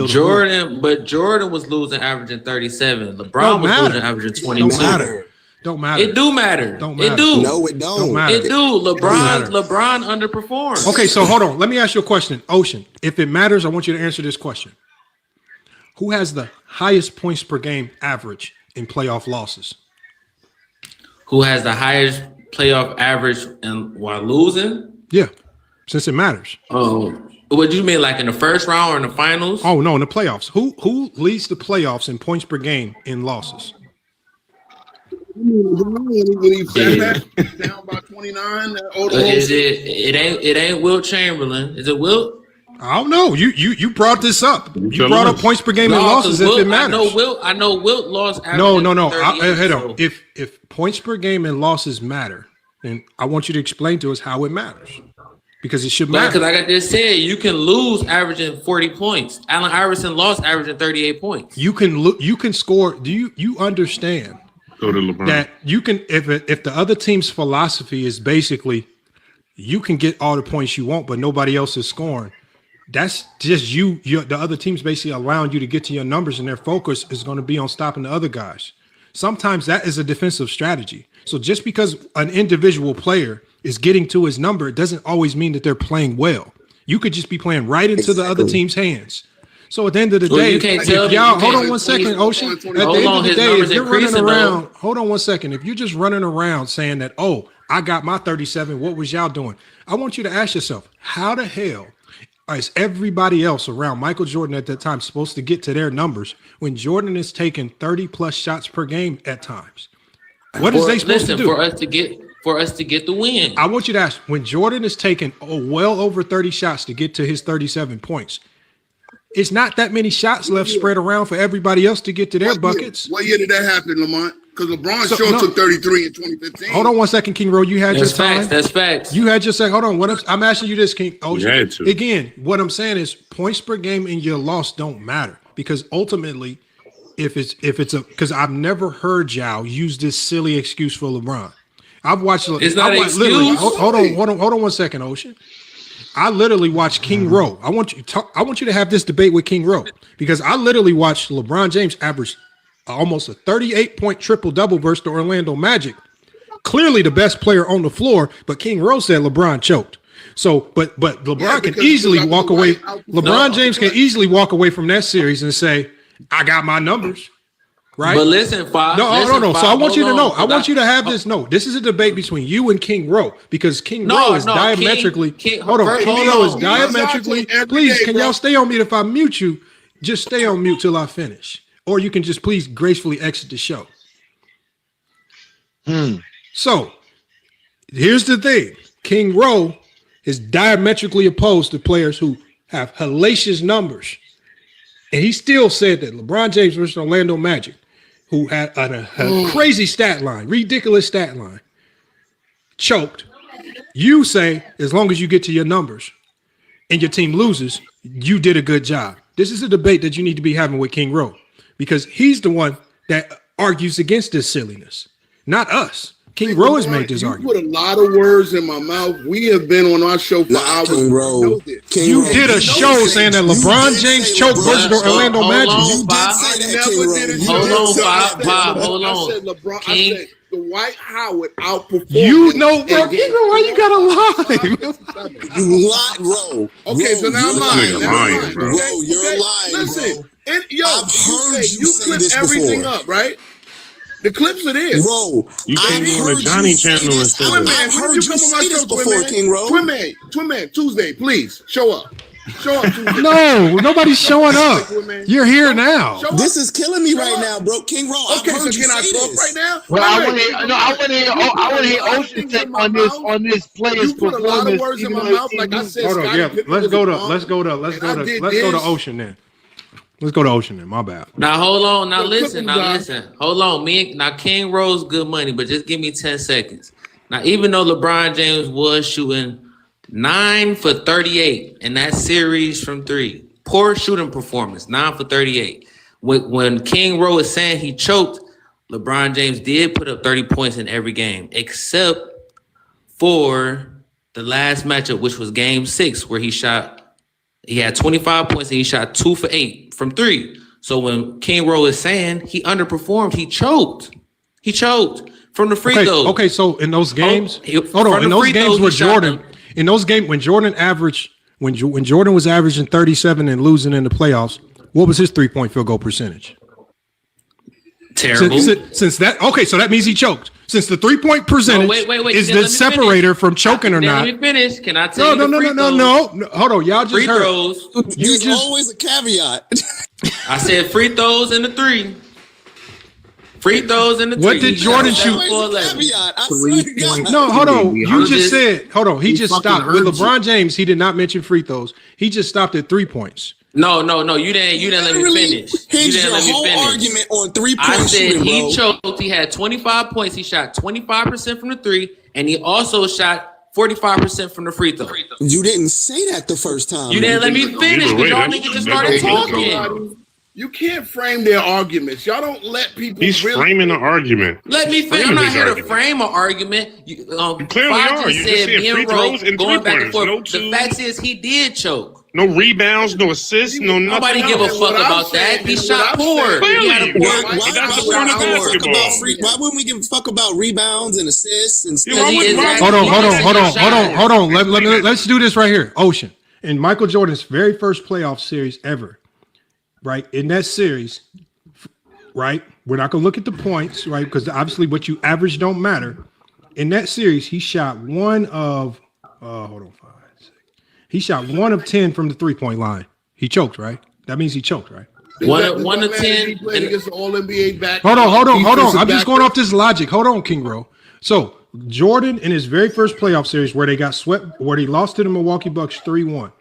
Jordan, but Jordan was losing averaging 37. LeBron was losing averaging 22. Don't matter. It do matter. Don't matter. It do. No, it don't. It do. LeBron underperformed. Okay, so hold on. Let me ask you a question. Ocean, if it matters, I want you to answer this question. Who has the highest points per game average in playoff losses? Who has the highest playoff average and while losing? Yeah, since it matters. Oh, what do you mean, like in the first round or in the finals? Oh no, in the playoffs. Who leads the playoffs in points per game in losses? When he fell down by 29. It ain't Wilt Chamberlain. Is it Wilt? I don't know. You brought this up. You brought up points per game and losses if it matters. I know Wilt lost. No. Hold on. If points per game and losses matter, then I want you to explain to us how it matters. Because it should matter. Because like I just said, you can lose averaging 40 points. Allen Iverson lost averaging 38 points. You can score. Do you understand that you can if the other team's philosophy is basically you can get all the points you want, but nobody else is scoring. That's just the other team's basically allowing you to get to your numbers, and their focus is going to be on stopping the other guys. Sometimes that is a defensive strategy. So just because an individual player is getting to his number, it doesn't always mean that they're playing well. You could just be playing right into the other team's hands. So at the end of the day, hold on one second, Ocean. At the end of the day, if you're running around, hold on one second. If you're just running around saying that, oh, I got my 37, what was y'all doing? I want you to ask yourself, how the hell is everybody else around Michael Jordan at that time supposed to get to their numbers when Jordan is taking 30 plus shots per game at times? What is they supposed to do? For us to get the win. I want you to ask, when Jordan is taking well over 30 shots to get to his 37 points, it's not that many shots left spread around for everybody else to get to their buckets. What year did that happen, Lamont? Because LeBron took 33 in 2015. Hold on one second, King Rowe. You had your time. That's facts. You had your second. Hold on. I'm asking you this, King. Again, what I'm saying is points per game in your loss don't matter because ultimately, because I've never heard y'all use this silly excuse for LeBron. I've watched. It's not an excuse. Hold on one second, Ocean. I literally watched King Rowe. I want you to have this debate with King Rowe because I literally watched LeBron James average almost a 38-point triple-double versus the Orlando Magic. Clearly the best player on the floor, but King Rowe said LeBron choked. So, but LeBron can easily walk away. LeBron James can easily walk away from that series and say, I got my numbers. Right. But listen, Fox. No. So I want you to know. I want you to have this. No, this is a debate between you and King Rowe because King Rowe is diametrically. Hold on. King Rowe is diametrically. Please, can y'all stay on mute? If I mute you, just stay on mute till I finish, or you can just please gracefully exit the show. So here's the thing: King Rowe is diametrically opposed to players who have hellacious numbers, and he still said that LeBron James versus Orlando Magic, who had a crazy stat line, ridiculous stat line, choked. You say, as long as you get to your numbers and your team loses, you did a good job. This is a debate that you need to be having with King Rowe because he's the one that argues against this silliness, not us. King Rowe has made this argument. You put a lot of words in my mouth. We have been on our show for hours. King Rowe. You did a show saying that LeBron James choked versus the Orlando Magic. Hold on. I said LeBron. I said Dwight Howard outperformed. You know, bro. King Rowe, why you gotta lie? You lied, Rowe. Okay, so now I'm lying. Bro. Rowe, you're lying, Listen, bro. I've heard you clip everything up, right? The clips are there. Bro, You came on the Johnny channel and said Twin that. Man, I've when heard you you come on my say this show, before, King Rowe. Twin Man, Tuesday, please show up. Show up Tuesday. No, nobody's showing up. You're here now. This is killing me right now, bro. King Rowe, Okay, I've heard so you can I say talk this. right now? Well, I want to hear Ocean take on this player's You put a lot of words in my mouth, like I said. Hold on, Scottie yeah. Pippen Let's was go a to bum. let's go to Ocean then. Let's go to Ocean then. My bad. Now hold on. Now Look, listen. look, Now listen. Hold on. Now King Rowe's good money, but just give me 10 seconds. Now, even though LeBron James was shooting 9 for 38 in that series from 3, poor shooting performance, 9 for 38. When King Rowe is saying he choked, LeBron James did put up 30 points in every game, except for the last matchup, which was Game 6, where he had 25 points and he shot 2 for 8 from 3. So when King Rowe is saying he underperformed, he choked. He choked from the free throws. Okay, so in those games, hold on. in those games where Jordan, in those games when Jordan averaged, when Jordan was averaging 37 and losing in the playoffs, what was his 3-point field goal percentage? Terrible. Since that, okay, so that means he choked. Since the 3-point percentage is the separator from choking or not. Let me finish. Can I tell you? No. Hold on, y'all just free heard. throws. There's always a caveat. I said free throws in the 3. Free throws in the 3. What did Jordan shoot? No, hold on. You just said, hold on. He just stopped. With LeBron James, he did not mention free throws. He just stopped at 3 points. No. You didn't let me finish. You didn't let me finish. Argument on 3-point I said shooting, he bro. choked. He had 25 points. He shot 25% from the 3, and he also shot 45% from the free throw. You didn't say that the first time. You didn't let me finish because y'all niggas just started talking. You can't frame their arguments. Y'all don't let people. He's framing an argument. Let me finish. I'm not here to frame an argument. You clearly are. You just said free throws and going back and 3-pointers. forth. No The fact is, he did choke. No rebounds, no assists, no nothing. Nobody give a fuck about that. He shot poor. Clearly, but that's the point of basketball. Why wouldn't we give a fuck about rebounds and assists and stuff? Hold on. Let's do this right here. Ocean. In Michael Jordan's very first playoff series ever, right? In that series, right? We're not going to look at the points, right? Because obviously what you average don't matter. In that series, he shot one of, he shot 1 of 10 from the 3-point line. He choked, right? That means he choked, right? One of 10. He played against the All NBA back. Hold on. I'm just going off this logic. Hold on, King Rowe. So Jordan in his very first playoff series where they got swept, where he lost to the Milwaukee Bucks 3-1,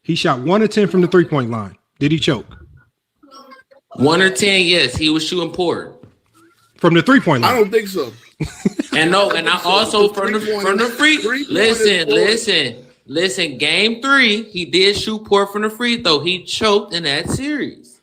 he shot 1 of 10 from the 3-point line. Did he choke? 1 or 10, yes. He was shooting poor. From the 3-point line? I don't think so. And I also from the free. Listen. Game 3, he did shoot poor from the free throw. He choked in that series.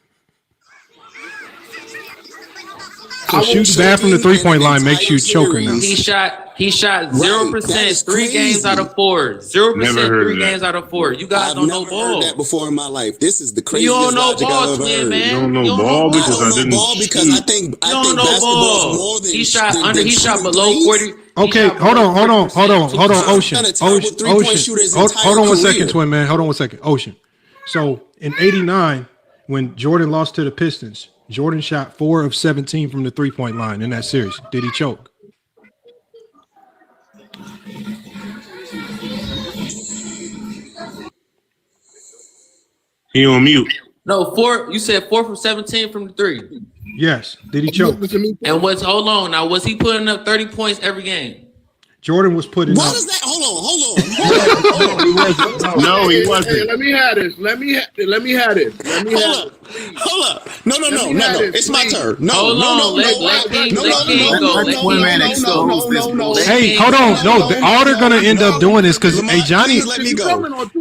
So shooting bad from the 3-point line makes you choker now. He shot 0% 3 games out of 4. 0% 3 games out of 4. You guys don't know ball. Heard that before in my life. This is the craziest You don't know logic ball, I've ever twin, heard. man. You don't know ball because I didn't. Because I think basketball is more than He shot than he shot shooting below threes. 40. Okay, hold on, Ocean. Hold on 1 second, twin man. Hold on 1 second, Ocean. So in '89, when Jordan lost to the Pistons, Jordan shot 4 of 17 from the 3-point line in that series. Did he choke? He on mute. No, 4. You said 4 from 17 from the 3. Yes. Did he choke? And hold on. Now, was he putting up 30 points every game? Jordan was putting What up. is that? Hold on. No, he wasn't. Hey, let me have this. Let me have this. Hold up. No. It's my turn. No. Hey, hold on. No, all they're gonna end up doing is because Johnny.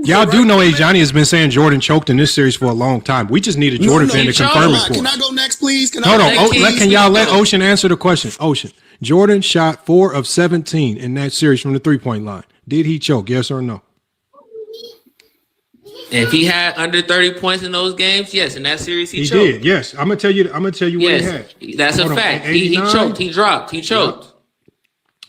Y'all do know Johnny has been saying Jordan choked in this series for a long time. We just need a Jordan fan to confirm it for us. Can I go next, please? Hold on. Can y'all let Ocean answer the question? Ocean, Jordan shot 4 of 17 in that series from the 3-point line. Did he choke? Yes or no? If he had under 30 points in those games, yes. In that series, he choked. Did. Yes. I'm gonna tell you what he had. That's a fact. He choked. He dropped. He choked. Yep.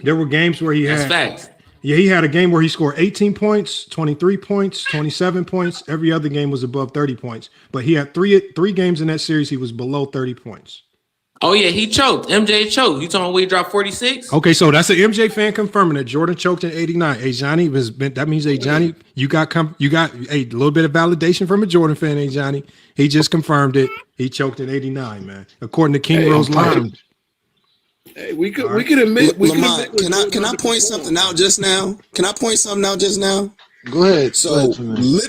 There were games where he had. That's facts. Yeah, he had a game where he scored 18 points, 23 points, 27 points. Every other game was above 30 points. But he had three games in that series he was below 30 points. Oh yeah, he choked. MJ choked. You talking about we dropped 46? Okay, so that's an MJ fan confirming that Jordan choked in 89. Hey Johnny, that means Johnny, you got a little bit of validation from a Jordan fan, hey Johnny. He just confirmed it. He choked in 89, man. According to King Rose line. Hey, we could admit. Lamont, can I point something out just now? Can I point something out just now? Go ahead. So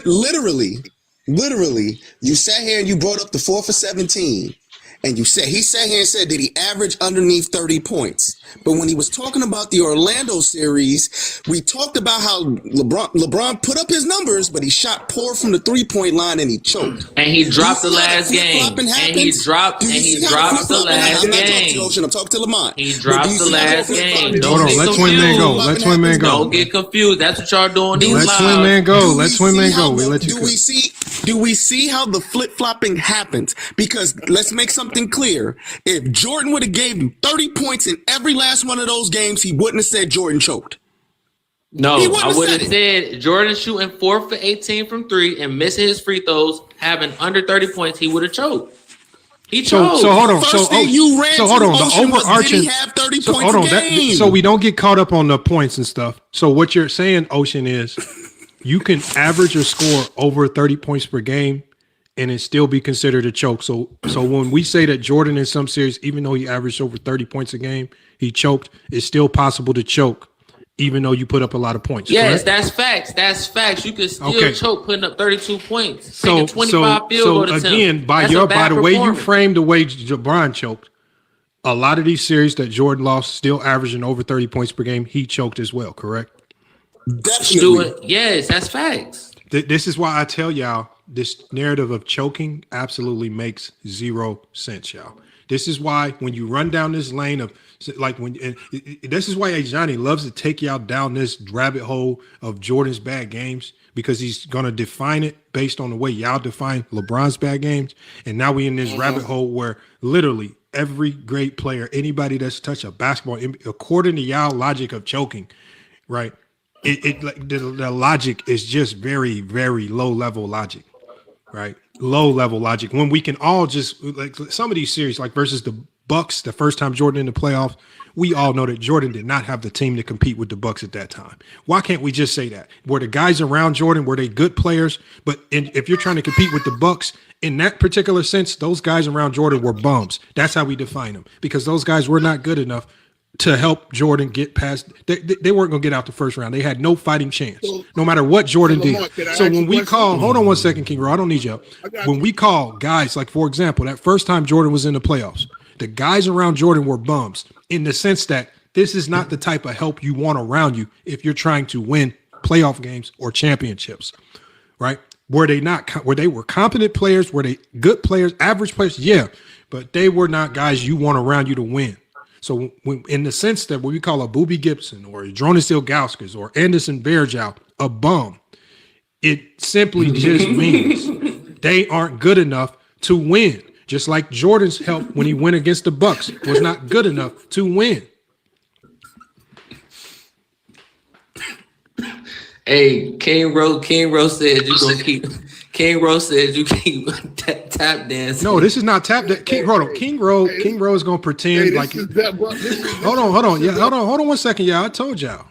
literally, you sat here and you brought up the 4 for 17. And he sat here and said that he averaged underneath 30 points. But when he was talking about the Orlando series, we talked about how LeBron put up his numbers, but he shot poor from the 3-point line and he choked. And he dropped the last game. And he dropped the last game. I'm talking to Lamont. He dropped the last game. Hold on, let Twin Man go. Let Twin Man go. Don't get confused. That's what y'all doing. Let Twin Man go. Let Twin Man go. We let you go. Do we see how the flip-flopping happens? Because let's make something clear. If Jordan would have gave him 30 points in every last one of those games, he wouldn't have said Jordan choked. No, I would have said Jordan shooting 4 for 18 from 3 and missing his free throws, having under 30 points, he would have choked. He choked. So hold on. First thing you ran hold on. the The overarching. Did he have 30 points a game? So we don't get caught up on the points and stuff. So what you're saying, Ocean, is you can average or score over 30 points per game and it still be considered a choke. So when we say that Jordan in some series, even though he averaged over 30 points a game, he choked, it's still possible to choke, even though you put up a lot of points. Yes, correct? That's facts. That's facts. You can still choke putting up 32 points. Taking 25 field goal attempts. Again, by the way you framed the way LeBron choked, a lot of these series that Jordan lost, still averaging over 30 points per game, he choked as well, correct? Definitely. Yes, that's facts. This is why I tell y'all this narrative of choking absolutely makes 0 sense, y'all. This is why when you run down this lane of this is why Johnny loves to take y'all down this rabbit hole of Jordan's bad games, because he's going to define it based on the way y'all define LeBron's bad games. And now we in this rabbit hole where literally every great player, anybody that's touched a basketball, according to y'all logic of choking, right? The logic is just very, very low level logic, right? Low level logic. When we can all just, like some of these series, like versus the Bucks, the first time Jordan in the playoffs, we all know that Jordan did not have the team to compete with the Bucks at that time. Why can't we just say that? Were the guys around Jordan, were they good players? But if you're trying to compete with the Bucks, in that particular sense, those guys around Jordan were bums. That's how we define them, because those guys were not good enough to help Jordan get past. They weren't going to get out the first round. They had no fighting chance, no matter what Jordan did. So when we call, hold on one second, King Ro, I don't need you. When we call guys, like for example, that first time Jordan was in the playoffs, the guys around Jordan were bums, in the sense that this is not the type of help you want around you if you're trying to win playoff games or championships, right? Were they were competent players? Were they good players, average players? Yeah, but they were not guys you want around you to win. So when, in the sense that what we call a Boobie Gibson or a Jonas Ilgauskas or Anderson Varejao a bum, it simply just means they aren't good enough to win. Just like Jordan's help when he went against the Bucks was not good enough to win. Hey, King Rose said you gonna keep. King Rose said you keep tap dancing. No, this is not tap dance. King Rose is gonna pretend like. Hold on. Yeah, hold on 1 second. Yeah, I told y'all.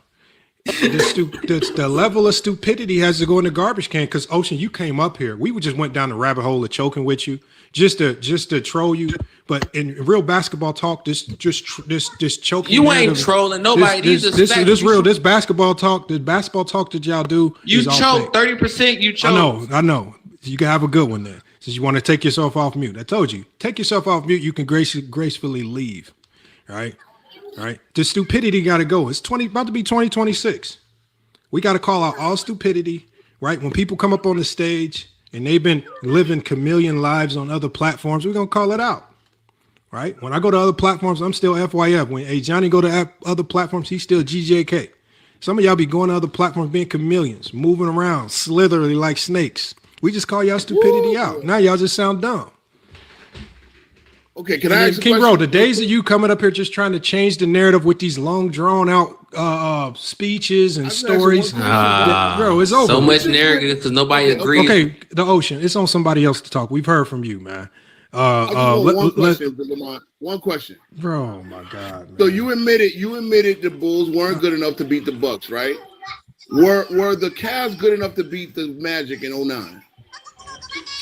The level of stupidity has to go in the garbage can, because Ocean, you came up here. We just went down the rabbit hole of choking with you, just to troll you. But in real basketball talk, this choking. You ain't trolling nobody. This basketball talk that y'all do. You choke 30%. You choke. I know. You can have a good one there. Since you want to take yourself off mute, I told you, take yourself off mute. You can gracefully leave. Right. The stupidity got to go. It's about to be 2026. We got to call out all stupidity, right? When people come up on the stage and they've been living chameleon lives on other platforms, we're going to call it out, right? When I go to other platforms, I'm still FYF. When Johnny go to other platforms, he's still GJK. Some of y'all be going to other platforms being chameleons, moving around, slithering like snakes. We just call y'all stupidity out. Now y'all just sound dumb. Okay, can I ask King Ro, the days of you coming up here just trying to change the narrative with these long drawn out speeches and stories, bro, it's over. So much narrative because nobody agrees. Okay, the ocean, it's on somebody else to talk. We've heard from you, man. One question, bro. Oh my God. Man. So you admitted the Bulls weren't good enough to beat the Bucks, right? Were the Cavs good enough to beat the Magic in 2009?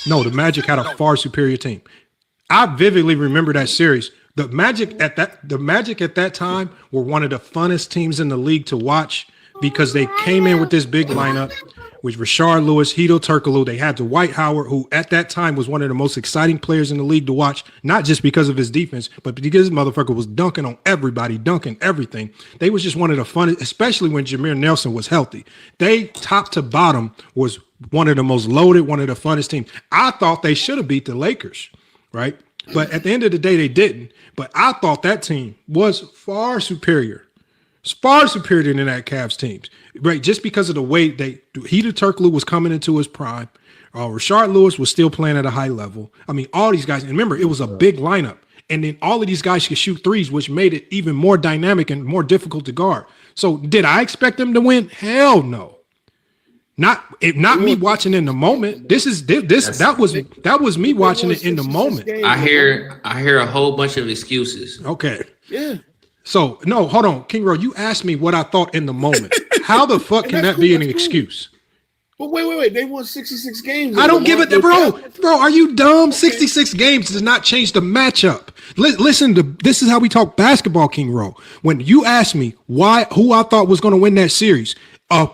No, the Magic had a far superior team. I vividly remember that series. The Magic at that time were one of the funnest teams in the league to watch because they came in with this big lineup with Rashard Lewis, Hedo Turkoglu. They had Dwight Howard, who at that time was one of the most exciting players in the league to watch, not just because of his defense, but because this motherfucker was dunking on everybody, dunking everything. They was just one of the funnest, especially when Jameer Nelson was healthy. They top to bottom was one of the most loaded, one of the funnest teams. I thought they should have beat the Lakers. Right. But at the end of the day, they didn't. But I thought that team was far superior. It's far superior than that Cavs teams. Right. Just because of the way Hedo Turkoglu was coming into his prime. Rashard Lewis was still playing at a high level. I mean, all these guys. And remember, it was a big lineup. And then all of these guys could shoot threes, which made it even more dynamic and more difficult to guard. So did I expect them to win? Hell no. Not me watching in the moment. That was me watching it in the moment. I hear a whole bunch of excuses. Okay. Yeah. So no, hold on, King Ro. You asked me what I thought in the moment. How the fuck can that be an excuse? But wait. They won 66 games. I don't give it, bro. Bro, are you dumb? 66 games does not change the matchup. Listen to this is how we talk basketball, King Ro. When you asked me who I thought was going to win that series. A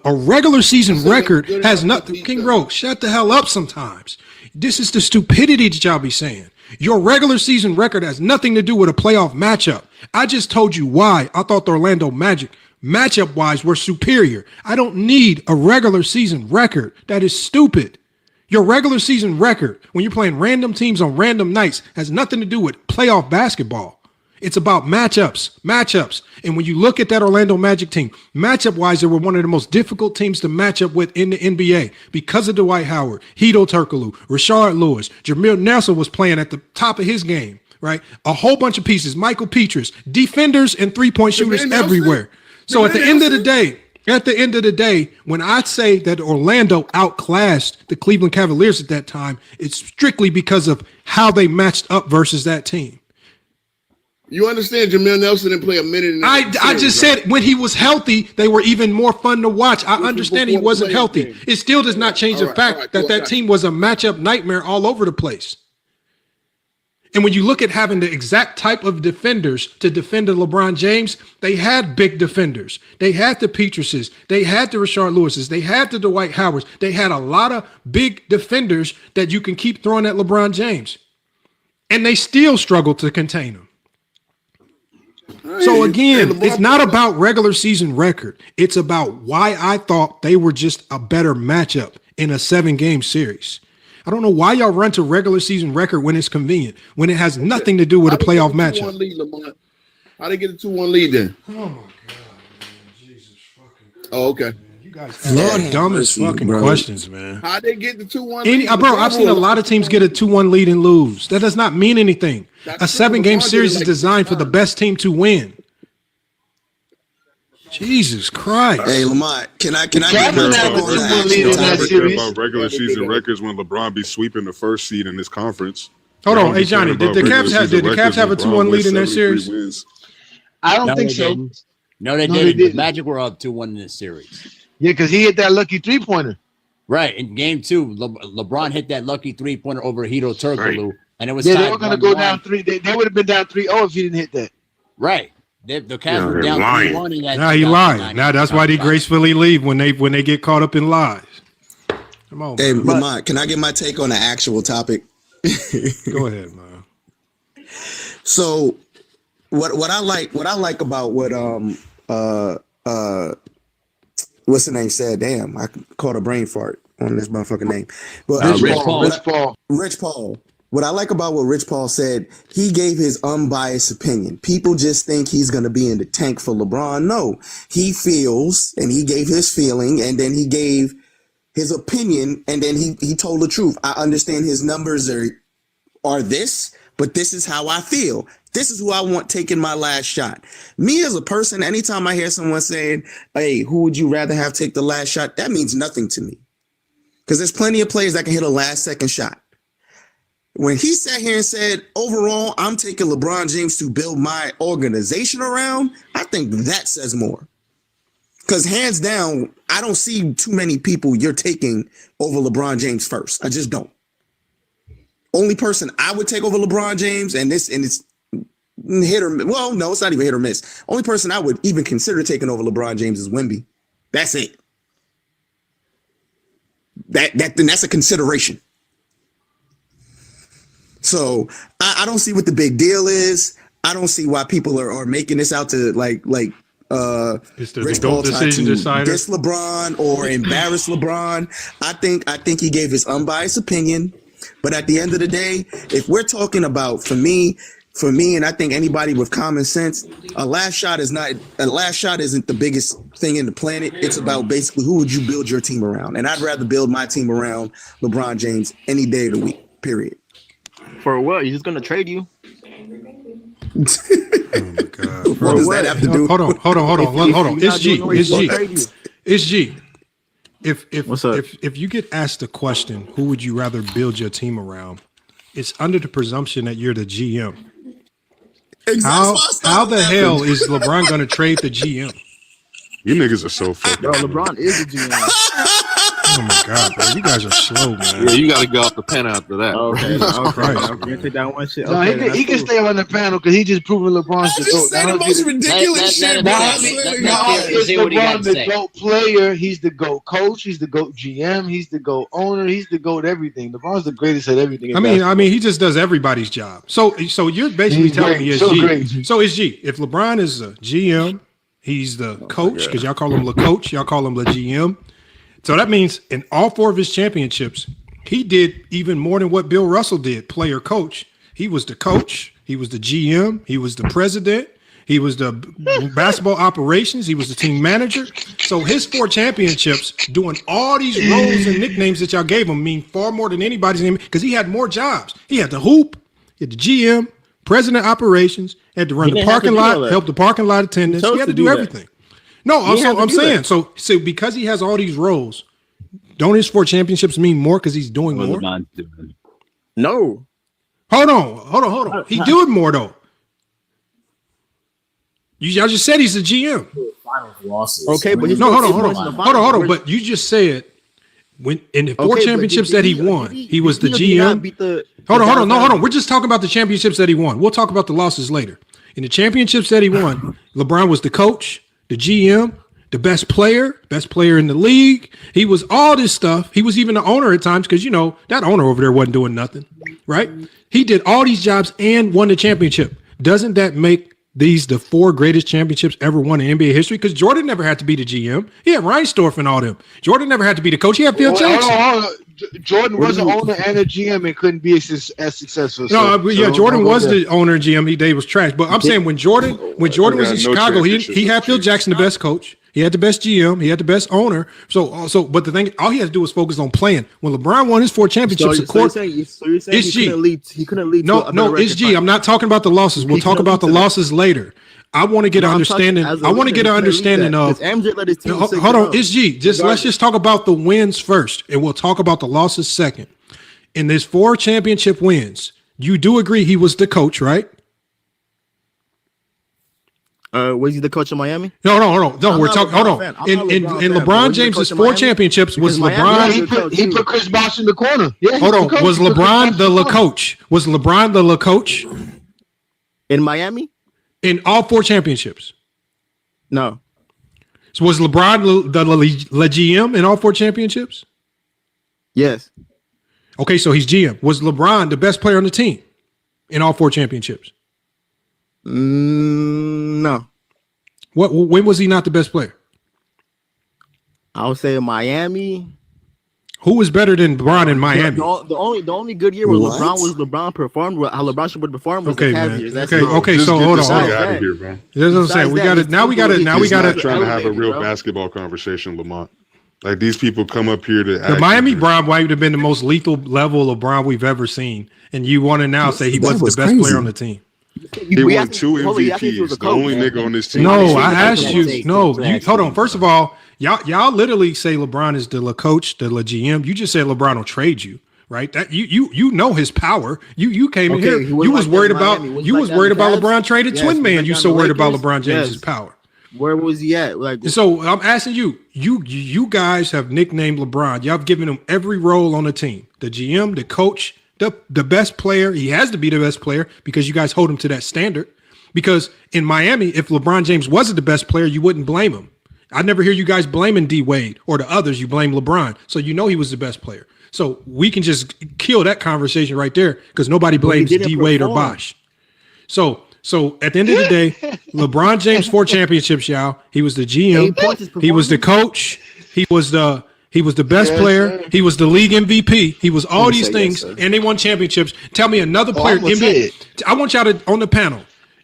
regular season record has nothing. King Ro, shut the hell up sometimes. This is the stupidity that y'all be saying. Your regular season record has nothing to do with a playoff matchup. I just told you why I thought the Orlando Magic matchup wise were superior. I don't need a regular season record. That is stupid. Your regular season record, when you're playing random teams on random nights, has nothing to do with playoff basketball. It's about matchups. And when you look at that Orlando Magic team, matchup-wise, they were one of the most difficult teams to match up with in the NBA because of Dwight Howard, Hedo Turkoglu, Rashard Lewis. Jameer Nelson was playing at the top of his game, right? A whole bunch of pieces. Michael Petrus, defenders and three-point shooters everywhere. So at the end of the day, when I say that Orlando outclassed the Cleveland Cavaliers at that time, it's strictly because of how they matched up versus that team. You understand Jameer Nelson didn't play a minute in that I just said when he was healthy, they were even more fun to watch. I understand he wasn't healthy. It still does not change the fact that team was a matchup nightmare all over the place. And when you look at having the exact type of defenders to defend the LeBron James, they had big defenders. They had the Petruses. They had the Rashard Lewises. They had the Dwight Howards. They had a lot of big defenders that you can keep throwing at LeBron James. And they still struggle to contain him. So again, it's not about regular season record. It's about why I thought they were just a better matchup in a 7-game series. I don't know why y'all run to regular season record when it's convenient, when it has nothing to do with a playoff matchup. How they get a 2-1 lead then? Oh my God, man. Jesus fucking. Oh, okay. You guys have dumbest fucking questions, man. How they get the 2-1 lead? Bro, I've seen a lot of teams get a 2-1 lead and lose. That does not mean anything. A 7-game series is designed for the best team to win. Jesus Christ. Hey, Lamont, can I about regular season records when LeBron be sweeping the first seed in this conference? Hold on, hey Johnny, did the Cavs have a 2-1 lead in that series? I don't think so. No, they didn't. The Magic were up 2-1 in this series. Yeah, because he hit that lucky 3-pointer. Right. In game 2, LeBron hit that lucky 3-pointer over Hedo Turkoglu, and it was they were going to go down 3. They would have been down 3-0 if he didn't hit that. Right. The Cavs were down 3-1. Now he lied. Now that's why they gracefully leave when they get caught up in lies. Come on. Hey, Lamont, can I get my take on the actual topic? Go ahead, man. So, what I like about what what's the name said? Damn, I caught a brain fart on this motherfucking name. But Rich Paul. Rich Paul. What I like about what Rich Paul said, he gave his unbiased opinion. People just think he's going to be in the tank for LeBron. No, he feels, and he gave his feeling, and then he gave his opinion, and then he told the truth. I understand his numbers are this, but this is how I feel. This is who I want taking my last shot. Me as a person, anytime I hear someone saying, hey, who would you rather have take the last shot? That means nothing to me. Because there's plenty of players that can hit a last second shot. When he sat here and said, overall, I'm taking LeBron James to build my organization around, I think that says more. Because hands down, I don't see too many people you're taking over LeBron James first. I just don't. Only person I would take over LeBron James, and it's hit or well, no, it's not even hit or miss. Only person I would even consider taking over LeBron James is Wemby. That's it. That's a consideration. So I don't see what the big deal is. I don't see why people are making this out to like it's the GOAT decision decider. Diss LeBron or embarrass LeBron. I think he gave his unbiased opinion. But at the end of the day, if we're talking about for me, and I think anybody with common sense, a last shot isn't the biggest thing in the planet. It's about basically who would you build your team around. And I'd rather build my team around LeBron James any day of the week, period. For what? He's just gonna trade you. Oh my God. What does that have to do? Hold on. It's G. If you get asked the question, who would you rather build your team around? It's under the presumption that you're the GM. How the hell is LeBron going to trade the GM? You niggas are so fucking. Bro, LeBron is the GM. Oh my God, bro! You guys are slow, man. Yeah, you got to go off the pen after that. Okay, okay. Take that one shit. No, Okay, he can stay on the panel because he just proven LeBron's the GOAT. Say the most ridiculous shit, bro. Is LeBron the GOAT player? He's the GOAT coach. He's the GOAT GM. He's the GOAT owner. He's the GOAT everything. LeBron's the greatest at everything. I mean, he just does everybody's job. So you're basically telling me it's G. So it's G. If LeBron is a GM, he's the coach because y'all call him the coach. Y'all call him the GM. So that means in all 4 of his championships, he did even more than what Bill Russell did, player coach. He was the coach. He was the GM. He was the president. He was the basketball operations. He was the team manager. So his 4 championships doing all these roles and nicknames that y'all gave him mean far more than anybody's name because he had more jobs. He had the hoop, he had the GM, president operations, had to run the parking lot, help the parking lot attendants. He had to do everything. No, I'm saying, so because he has all these roles, don't his 4 championships mean more because he's doing more? No. Hold on. He doing more though. Y'all just said he's the GM. Okay, but hold on. But you just said when in the 4 championships that he won, he was the GM. Hold on. We're just talking about the championships that he won. We'll talk about the losses later. In the championships that he won, LeBron was the coach, the GM, the best player in the league. He was all this stuff. He was even the owner at times because, that owner over there wasn't doing nothing, right? He did all these jobs and won the championship. Doesn't that make these the 4 greatest championships ever won in NBA history? Because Jordan never had to be the GM. He had Reinsdorf and all them. Jordan never had to be the coach. He had Phil Jackson. Jordan was an owner and a GM and couldn't be as successful. Jordan was the owner and GM. He was trash. But I'm saying when Jordan was in Chicago, he had Phil Jackson, the best coach. He had the best GM. He had the best owner. But the thing, all he had to do was focus on playing. When LeBron won his 4 championships, it's G. He couldn't lead. No, it's G. I'm not talking about the losses. We'll talk about the losses later. I want to get an understanding. I want to get an understanding of. MJ let his team hold on, it's G. Let's just talk about the wins first, and we'll talk about the losses second. In this 4 championship wins, you do agree he was the coach, right? Was he the coach of Miami? No. We're talking. Hold on. In LeBron James's 4 championships, was LeBron? He put Chris Bosh in the corner. Yeah. Hold on. Was LeBron the coach? Was LeBron the coach in Miami? In all 4 championships? No. So was LeBron the GM in all 4 championships? Yes. Okay, so he's GM. Was LeBron the best player on the team in all 4 championships? No. When was he not the best player? I would say Miami. Who was better than LeBron in Miami? The only good year where LeBron performed, how LeBron should perform was the Cavaliers. Okay. So hold on. Out of here, bro. That's what I'm saying. We got it. Now we got it. Trying to have a real basketball conversation, Lamont. Like these people come up here to. The Miami Bron might have been the most lethal level of LeBron we've ever seen, and you want to now say he wasn't the best player on the team. He won 2 MVPs. The only nigga on this team. No, I asked you. No, you hold on. First of all, y'all literally say LeBron is the coach, the GM. You just said LeBron will trade you, right? That you know his power. You came in here. You was worried about LeBron traded Twin Man. You so worried about LeBron James's power. Where was he at? Like, so I'm asking you guys have nicknamed LeBron. Y'all have given him every role on the team: the GM, the coach, the best player. He has to be the best player because you guys hold him to that standard. Because in Miami, if LeBron James wasn't the best player, you wouldn't blame him. I never hear you guys blaming D Wade or the others. You blame LeBron, so you know he was the best player. So we can just kill that conversation right there because nobody blames D Wade or Bosh. So at the end of the day, LeBron James 4 championships, y'all. He was the GM. He was the coach. He was the best player. He was the league MVP. He was all these things, and they won championships. Tell me another player. I want y'all to on the panel.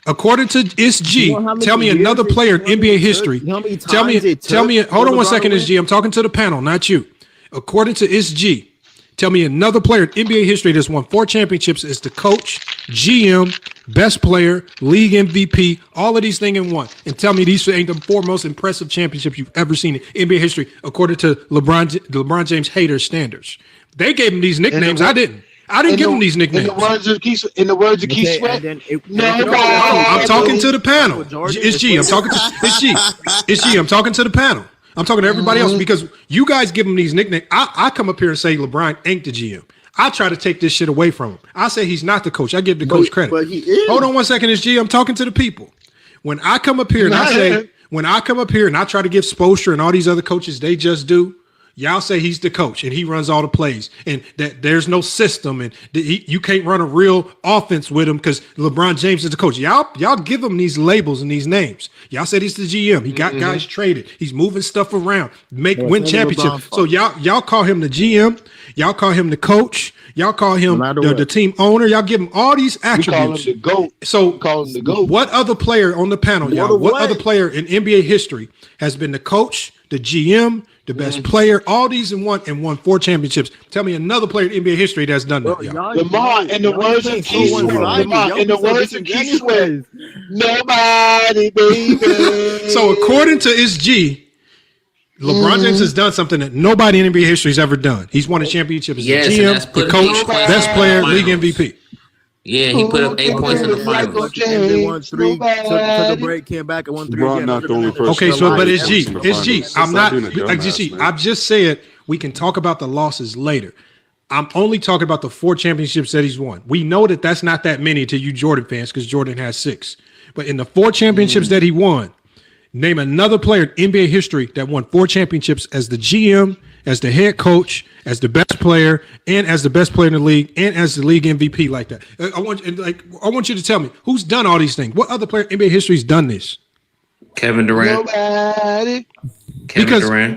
According to SG, tell me another player in NBA history. Tell me. Hold on one second, SG. I'm talking to the panel, not you. According to SG, tell me another player in NBA history that's won 4 championships as the coach, GM, best player, league MVP, all of these things in one. And tell me these ain't the 4 most impressive championships you've ever seen in NBA history, according to LeBron James haters standards. They gave him these nicknames. I didn't give him these nicknames. In the words of Keith Sweat, I'm talking to the panel. It's G. I'm talking to the panel. I'm talking to everybody else because you guys give him these nicknames. I come up here and say LeBron ain't the GM. I try to take this shit away from him. I say he's not the coach. I give the coach credit. But he is. Hold on one second, it's G. I'm talking to the people. When I come up here and I try to give Spoelstra and all these other coaches, they just do. Y'all say he's the coach and he runs all the plays and that there's no system and you can't run a real offense with him because LeBron James is the coach. Y'all give him these labels and these names. Y'all said he's the GM. He got guys traded. He's moving stuff around, win championships. So y'all call him the GM. Y'all call him the coach. Y'all call him the team owner. Y'all give him all these attributes. We call him the GOAT. So call him the GOAT. What other player on the panel, y'all? What other player in NBA history has been the coach, the GM, the best player, all these in one and won 4 championships? Tell me another player in NBA history that's done that. Lamar, in the words of Keith Sweat, nobody, baby. So according to SG, LeBron James has done something that nobody in NBA history has ever done. He's won a championship as the GM, the coach, best player, league MVP. Yeah, he put up 8 points in the finals. And they won 3. Took a break, came back and won 3 again. Not the only person. Okay, so but it's G. I'm not. I've just said we can talk about the losses later. I'm only talking about the 4 championships that he's won. We know that that's not that many to you Jordan fans because Jordan has 6. But in the 4 championships that he won, name another player in NBA history that won 4 championships as the GM, as the head coach, as the best player, and as the best player in the league, and as the league MVP like that. I want you to tell me who's done all these things. What other player in NBA history has done this? Kevin Durant. Nobody.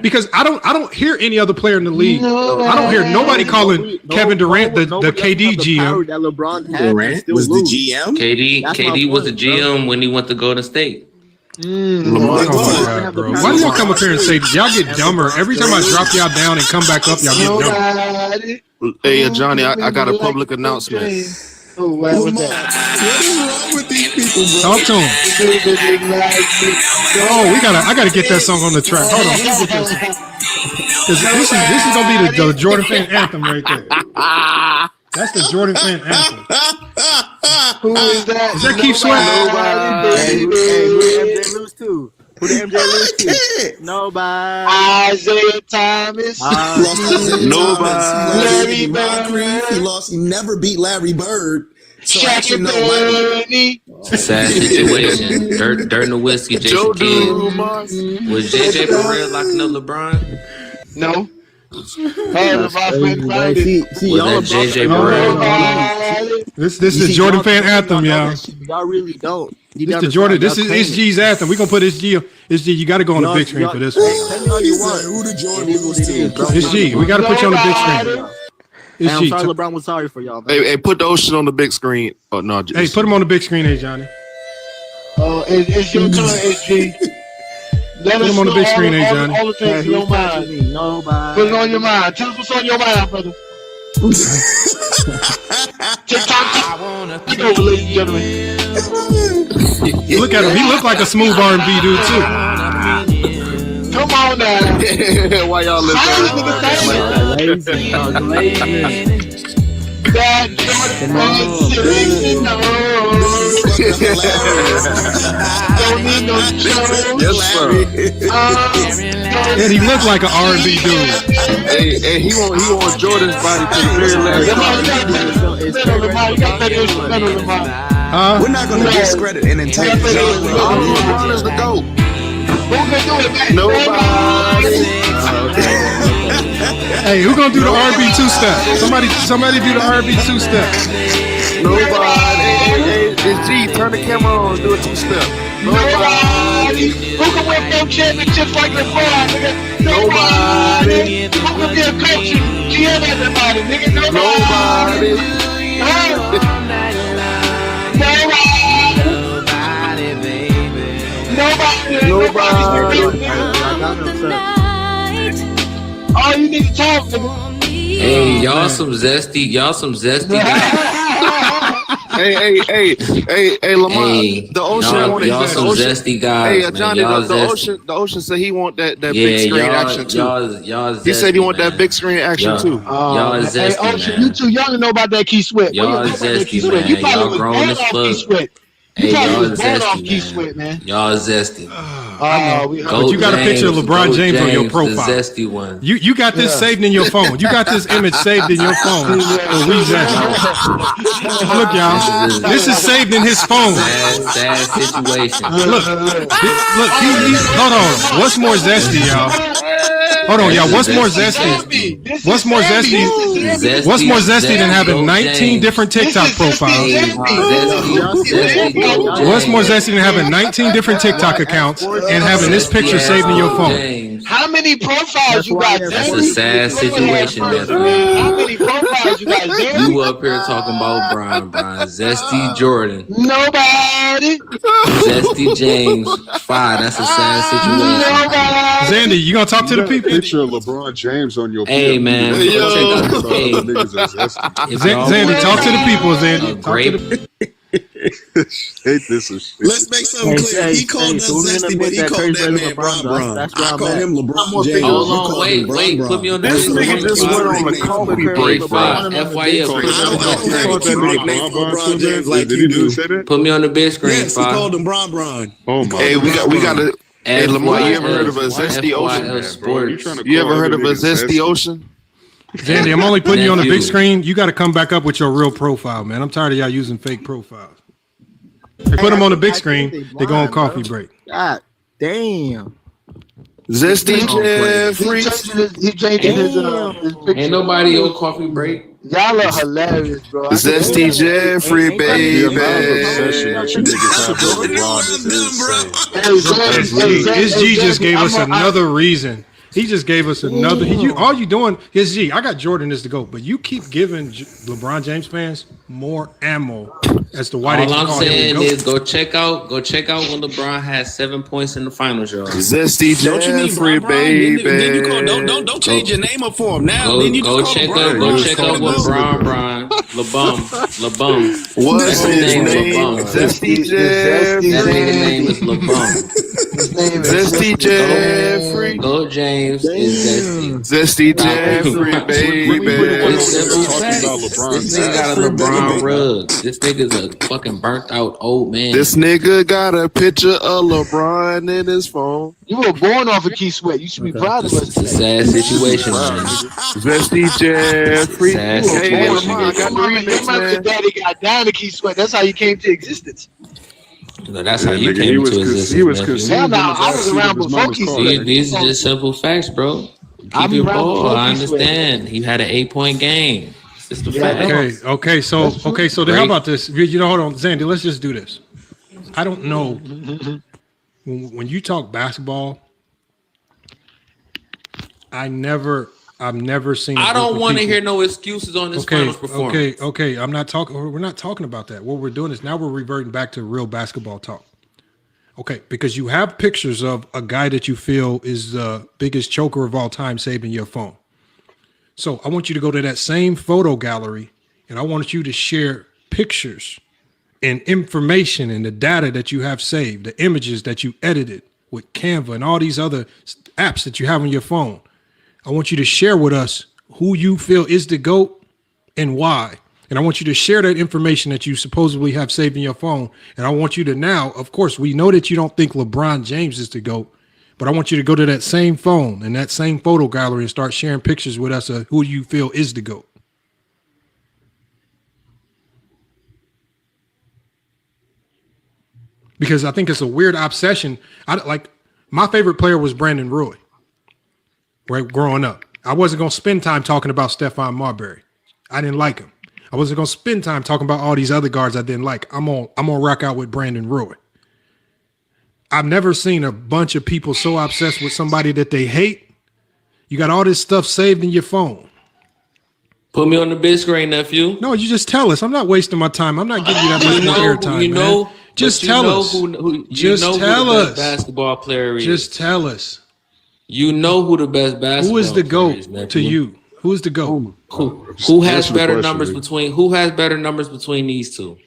Because I don't hear any other player in the league. I don't hear nobody calling Kevin Durant the KD GM. That LeBron had Durant was the GM. KD was the GM when he went to Golden State. Lamar, bro. Why do y'all come up here and say y'all get dumber every time I drop y'all down and come back up? Y'all get dumber. Hey, Johnny, I got a public announcement. What is wrong with these people, bro? Talk to him. I gotta get that song on the track. Hold on, let me get this. This is gonna be the Jordan fan anthem right there. That's the Jordan fan anthem. Who is that? Is that Keith Sweat? Hey, who did MJ lose to? Who did MJ lose to? Nobody. Isaiah Thomas. Larry Bird. He never beat Larry Bird. So actually, no. Sad situation. Dirt and the whiskey. Jason Kidd. Was JJ Barea locking up LeBron? No. Was that JJ Barea? This is Jordan fan anthem, y'all. Y'all really don't. Mr. Jordan, this is SG's anthem. We're gonna put SG. SG, you got to go on the big screen for this one. SG, we got to put you on the big screen. Hey, I'm sorry, LeBron was sorry for y'all. Hey, put the Ocean on the big screen. Oh no. Hey, put him on the big screen, hey Johnny. Oh, it's your turn, SG. Let us him on the big know screen, hey, Johnny. all the things in your mind. Nobody. Put it on your mind. Tell us what's on your mind, brother. TikTok. Take over, ladies and gentlemen. Look at him. He looked like a smooth R&B dude too. Come on now. Why y'all Don't need no show. Yes, sir. And he looked like an R&B dude. Hey, he wants Jordan's body to the very last. We're not going to discredit and entice LeBron is the GOAT. Who can do it, man? Nobody. Hey, who gonna do the R&B two-step? Somebody do the R&B two-step. Nobody. Hey, G, turn the camera on. Do a two-step. Nobody. Who can win 4 championships like LeBron, nigga? Nobody. Who can be a coach and GM everybody, nigga? Nobody. Nobody. All you need to talk, nigga. Hey, y'all some zesty guys. Hey, Lamar. Hey, the Ocean y'all some zesty guys. Hey, Johnny, man. the Ocean said he want that big screen action too. Y'all He said he want man. that big screen action too. Y'all zesty, hey, Ocean, man. you too young to know about that Key Sweat. Y'all zesty, man. You probably Y'all was grown born as off Key fuck. Sweat. You Hey, probably y'all was born off zesty, Key man. Sweat, man. Y'all zesty. But you got a picture of LeBron James on your profile. The zesty one. You got this saved in your phone. You got this image saved in your phone. So we zesty. Look, y'all. This is saved in his phone. Sad situation. Look. Hold on. What's more zesty, y'all? Hold on, y'all. What's more zesty? What's more zesty? What's more zesty than having 19 different TikTok profiles? What's more zesty than having 19 different TikTok accounts and having this picture saved in your phone? How many profiles you got? That's a sad situation, man. How many profiles you got? You up here talking about Brian, Zesty Jordan. Nobody. Zesty James 5. That's a sad situation. Zandy, you gonna talk to the people? Picture of LeBron James on your Hey, man. Hey, Zandy, talk to the people, Zandy. Great. Hate this is shit. Let's make something clear. He called us zesty, but he called that man Bron. I call him LeBron James. Hold on, wait. Put me on the This nigga just went on a coffee break, bro. FYF. LeBron James like you do. Put me on the big screen. Yes, he called him Bron. Oh my. Hey, we got to. Hey, Lamar, you ever heard of a Zesty zesty ocean? Sports. You ever heard of a zesty ocean? Zandy, I'm only putting you on the big screen. You got to come back up with your real profile, man. I'm tired of y'all using fake profiles. They put them on the big screen. They go on coffee break. God damn. Zesty Jeffrey. He changed his picture. Ain't nobody on coffee break. Y'all are hilarious, bro. Zesty Jeffrey, baby. Obsession that you niggas have with LeBron is insane. SG just gave us another reason. He just gave us another. All you doing is I got Jordan as the GOAT, but you keep giving LeBron James fans more ammo as to why they All I'm call him saying the GOAT. is go check out when LeBron had 7 points in the finals, y'all. Zesty Jeffrey, baby. Then you call, don't change your name up for him now. Then you Go just check call out him go Bron. check out what LeBron LeBum. What's his name? LeBum. Zesty That nigga Jeffrey. name is LeBum. Zesty Jeffrey. Go James is Zesty. Zesty Jeffrey, baby. This nigga got a LeBron rug. This nigga's a fucking burnt out old man. This nigga got a picture of LeBron in his phone. You were born off of Key Sweat. You should be proud of us. It's a sad situation, man. Zesty Jeffrey. Sad Hey, situation. Lamar, got the remix, Your man. daddy got down to Key Sweat. That's how you came to existence. No, that's how you Nigga, came into existence. he was nephew. conceived Hell in no, the I was backseat around of his before mama's Key car. Sweat. These are just simple facts, bro. I'm Keep your around ball. before I Key Sweat. understand. He had an 8-point game. It's just the fact. Okay. So then how about this? Hold on, Zandy. Let's just do this. I don't know. When you talk basketball, I've never seen. I don't want to hear no excuses on this finals performance. Okay. We're not talking about that. What we're doing is now we're reverting back to real basketball talk. Okay, because you have pictures of a guy that you feel is the biggest choker of all time saving your phone. So I want you to go to that same photo gallery and I want you to share pictures and information and the data that you have saved, the images that you edited with Canva and all these other apps that you have on your phone. I want you to share with us who you feel is the GOAT and why. And I want you to share that information that you supposedly have saved in your phone. And I want you to now, of course, we know that you don't think LeBron James is the GOAT, but I want you to go to that same phone and that same photo gallery and start sharing pictures with us of who you feel is the GOAT. Because I think it's a weird obsession. My favorite player was Brandon Roy, right? Growing up, I wasn't going to spend time talking about Stephon Marbury. I didn't like him. I wasn't going to spend time talking about all these other guards I didn't like. I'm going to rock out with Brandon Roy. I've never seen a bunch of people so obsessed with somebody that they hate. You got all this stuff saved in your phone. Put me on the big screen, nephew. No, you just tell us. I'm not wasting my time. I'm not giving you that much more airtime, man. Just tell us. Just tell us. Basketball player is. Just tell us. You know who the best basketball Who is the player GOAT is, to you? Who is the GOAT? Who has better numbers between these two?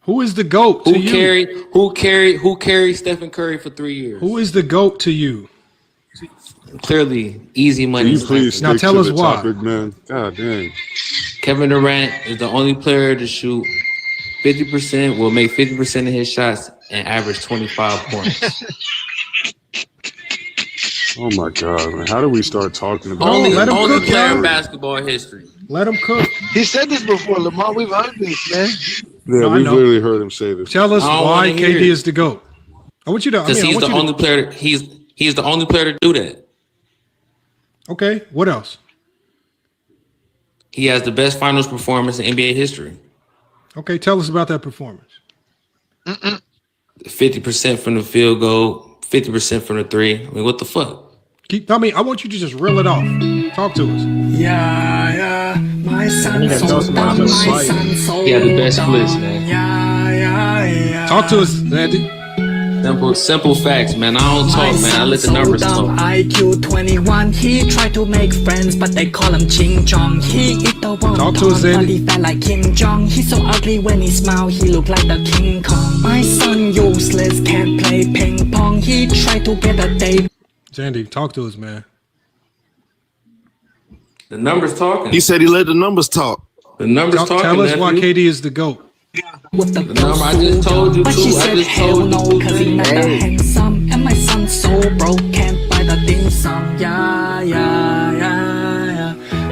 Who is the GOAT to you? Who carried Stephen Curry for 3 years? Who is the GOAT to you? Clearly, easy money. Can you please now tell us why. Topic, man. God dang. Kevin Durant is the only player to shoot 50%, will make 50% of his shots and average 25 points. Oh my God, man. How do we start talking about only cook, player in basketball history? Let him cook. He said this before, Lamar. We've heard this, man. Yeah, we've literally heard him say this. Tell us why KD is the GOAT. I want you to. Because he's the only player. He's the only player to do that. Okay. What else? He has the best finals performance in NBA history. Okay. Tell us about that performance. 50% from the field goal, 50% from the three. I mean, what the fuck? I want you to just reel it off. Talk to us. Yeah, my son so dumb, my son so He had the best splits, man. Yeah. Talk to us, Andy. Simple facts, man. I don't talk, man. I let the numbers talk. IQ 21, he tried to make friends, but they call him Ching Chong. He eat the one Talk to us, but Andy. he fat like Kim Jong. He's so ugly when he smile, he look like the King Kong. My son useless, can't play ping pong. He tried to get a date. Sandy, talk to us, man. The numbers talking. He said he let the numbers talk. The numbers talking. Tell us why nephew. KD is the GOAT. With the number I just told you but too. she I said just hell told no, you. cause he not that handsome. And my son so broke, can't buy the dim sum. Yeah.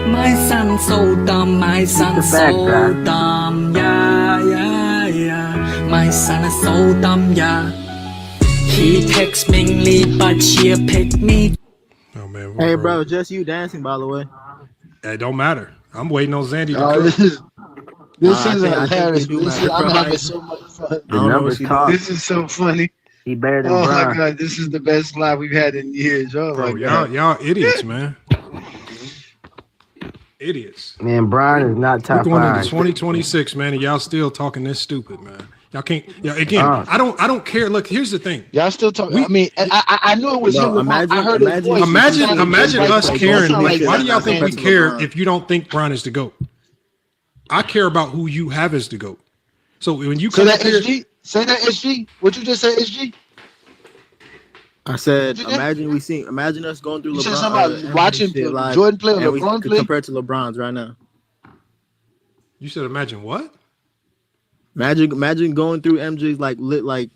My son so dumb, my son so dumb. Yeah. My son is so dumb, yeah. He texts Mingly, but she picked me. Oh man. Hey, bro, just you dancing, by the way. It don't matter. I'm waiting on Zandy to Oh, cook. this is I think hilarious. they do, man. I'm having so much fun. The numbers talk. This is so funny. He better than Oh Bron. my God, this is the best live we've had in years. Oh Bro, my God. y'all idiots, man. Idiots. Man, Brian is not We're top going into five. 2026, man, and y'all still talking this stupid, man. Y'all can't. Yeah, again, I don't care. Look, here's the thing. Y'all still talking. I mean, I knew it was No, him. imagine- I heard his voice. Imagine us caring. Like, Why do y'all think we Compared to care LeBron. if you don't think Bron is the GOAT? I care about who you have as the GOAT. So when you So come that up here, SG? Say that SG? What you just said, SG? I said, What you did? imagine us going through You said LeBron. something about and watching shit live, Jordan play or and we LeBron could play? compare it to LeBron's right now. you said imagine what? Imagine going through MJ's like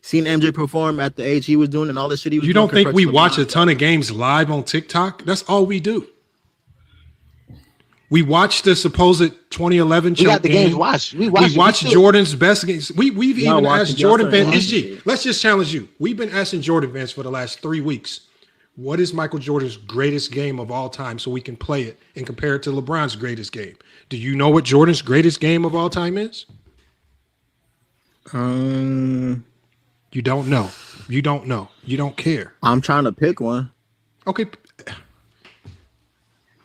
seeing MJ perform at the age he was doing and all the shit he was You doing. don't think compared we to watch LeBron. a ton of games live on TikTok? That's all we do. We watched the supposed 2011 We got the game. games watched. We We watched. watched Jordan's best games. We've Y'all even watching asked Jordan y'all fans. starting SG, let's just challenge you. We've been asking Jordan fans for the last 3 weeks. What is Michael Jordan's greatest game of all time so we can play it and compare it to LeBron's greatest game? Do you know what Jordan's greatest game of all time is? You don't know. You don't know. You don't care. I'm trying to pick one. Okay.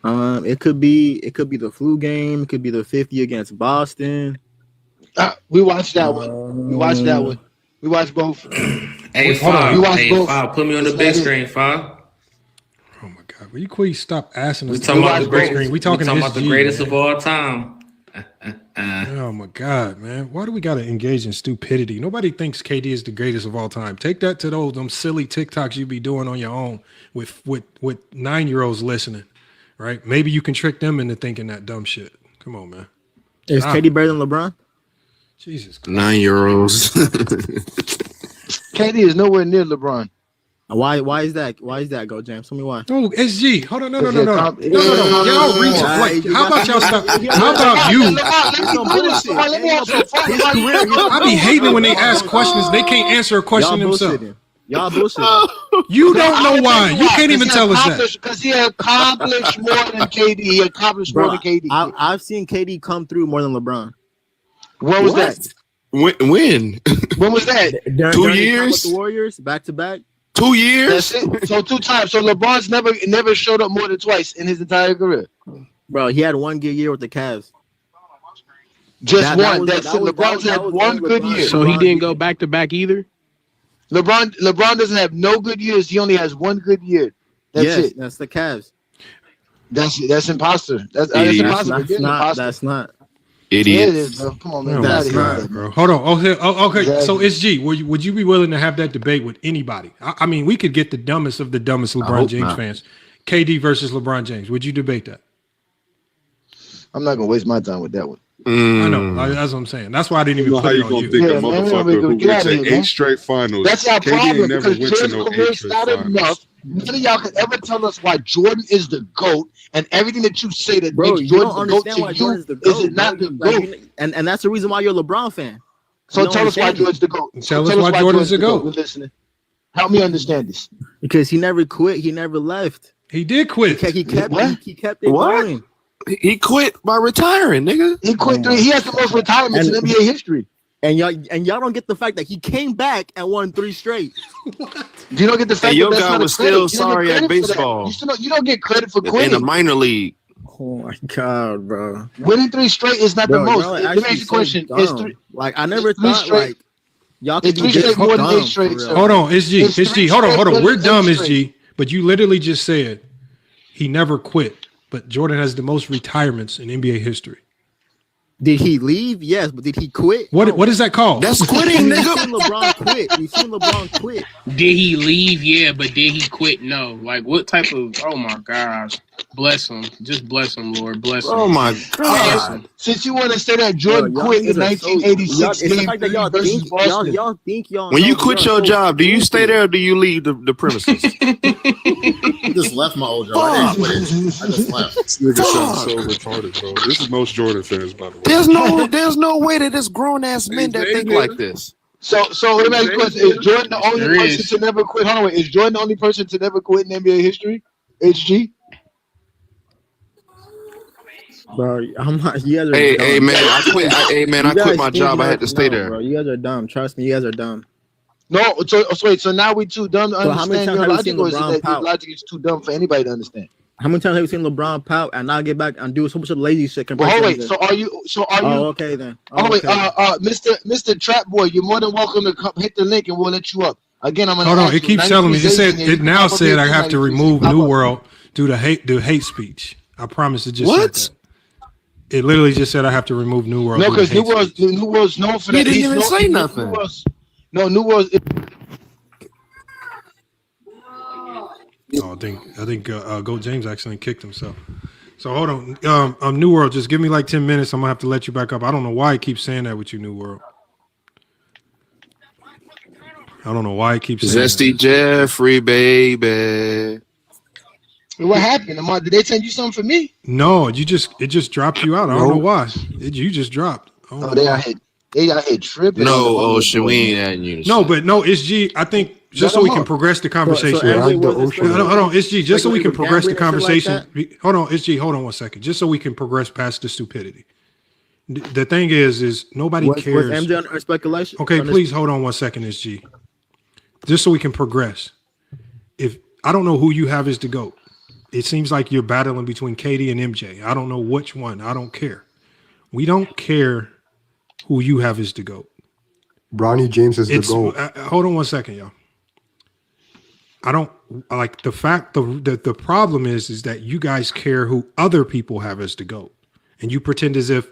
It could be the flu game. It could be the 50 against Boston. We watched that one. We watched that one. We watched both. Hey, Five, put me on the big screen, Five. Oh my God! Will you please stop asking us? We talking about the greatest. We talking about the greatest of all time. Oh my God, man! Why do we gotta engage in stupidity? Nobody thinks KD is the greatest of all time. Take that to them silly TikToks you be doing on your own with 9-year-olds listening, right? Maybe you can trick them into thinking that dumb shit. Come on, man. Is KD better than LeBron? Jesus Christ. 9-year-olds. KD is nowhere near LeBron. Why is that? Why is that? Go, James. Tell me why. Oh, SG. Hold on. No. Y'all reach. Like, how about y'all stop? How about you? I be hating when they ask questions. They can't answer a question themselves. Y'all bullshitting. You don't know why. You can't even tell us that. Because he accomplished more than KD. He accomplished more than KD. I've seen KD come through more than LeBron. When was that? When? When was that? 2 years? With the Warriors back to back. 2 years? That's it. So 2 times. So LeBron's never showed up more than twice in his entire career. Bro, he had 1 good year with the Cavs. Just one. That's it. LeBron's had 1 good year. So he didn't go back to back either. LeBron doesn't have no good years. He only has 1 good year. That's it. That's the Cavs. That's imposter. That's impossible. That's not. Idiot. Yeah, it is, bro. Come on, man. Bro. Hold on. Okay. Exactly. So it's G. Would you be willing to have that debate with anybody? I mean, we could get the dumbest of the dumbest LeBron James fans. KD versus LeBron James. Would you debate that? I'm not gonna waste my time with that one. I know. That's what I'm saying. That's why I didn't even put it on you. Think a motherfucker who went to 8 straight finals. That's our problem never because went to Jordan's no career 8 is straight not finals. enough. None of y'all can ever tell us why Jordan is the GOAT, and everything that you say that Bro, makes you Jordan don't the GOAT understand to why you Jordan's the GOAT. is it not the GOAT? And that's the reason why you're a LeBron fan. So tell us why Jordan's the GOAT. Tell us why Jordan's the GOAT. We're listening. Help me understand this. Because he never quit. He never left. He did quit. He kept it going. He quit by retiring, nigga. He quit 3. He has the most retirements in NBA history. And y'all don't get the fact that he came back and won 3 straight. You don't get the fact And your that that's guy not was a credit. still You don't get sorry credit at for that. baseball. You don't get credit for In the quitting. minor league. Oh my God, bro. Winning 3 straight is not the most. Y'all Let me ask you a question. dumb. Is 3 Like I never is 3 thought straight? like y'all Is could 3 be this straight more than 8 dumb. straight? For real. So Hold on. It's G. It's It's G. 3 Hold on. straight We're than dumb, 8 it's G. But you literally just said he never quit. But Jordan has the most retirements in NBA history. Did he leave? Yes, but did he quit? What is that called? That's quitting, We've nigga. seen LeBron quit. We've seen LeBron quit. Did he leave? Yeah, but did he quit? No. Like what type of? Oh my gosh, bless him. Just bless him, Lord. Bless him. Oh my God. Since you want to say that Jordan Bro, y'all quit in niggas are so- 1986 It's the game fact that 3 y'all versus think Boston. y'all think y'all. When you y'all quit your so job, do you stay stupid. there or do you leave the premises? I just left my old job. I didn't quit it. I just left. This nigga sounds so retarded, bro. This is most Jordan fans, by the way. There's no way that there's grown ass men that think like this. So let me ask you a question. Is Jordan the only There person is. to never quit? Hold on, wait. Is Jordan the only person to never quit in NBA history? HG? Bro, I'm not. You guys are Hey, dumb. hey man, I quit my job. I had to stay there. Bro, you guys are dumb. Trust me, you guys are dumb. No, so wait, so now we too dumb to So how many understand your times have logic, you or seen is it LeBron that your pout? logic is too dumb for anybody to understand? How many times have you seen LeBron pout and not get back and do so much of lazy shit? Well, compared hold to wait, MJ? so are you Oh, okay then. Oh wait, okay. Mr. Trap Boy, you're more than welcome to come hit the link and we'll let you up. Again, I'm gonna Hold on. ask It you, keeps telling me. 93 It said it now Pop up said here I have to 93. remove Pop New up. World due to hate speech. I promise it just What? said that. It literally just said I have to remove New World. No, due to because hate New World's known for He that. didn't He's even known- say nothing. New World's. Oh, I think Goat James accidentally kicked himself. So hold on. New World, just give me like 10 minutes. I'm gonna have to let you back up. I don't know why it keeps saying that with you, New World. I don't know why it keeps saying Zesty that. Jeffrey, baby. What happened? Did they send you something for me? No, it just dropped you out. I don't know why. You just dropped. I don't know They why. out here tripping. No, on the shit, we ain't adding you. No, but no, it's G. I think just so we can progress the conversation. Hold on, it's G. Just so we can progress the conversation. Hold on, it's G. Hold on one second. Just so we can progress past the stupidity. The thing is nobody cares. Was MJ under speculation? Okay, please hold on 1 second, SG. Just so we can progress. If I don't know who you have as the GOAT. It seems like you're battling between KD and MJ. I don't know which one. I don't care. We don't care who you have as the GOAT. Bronny James is the GOAT. Hold on 1 second, y'all. I don't like the fact the problem is that you guys care who other people have as the GOAT. And you pretend as if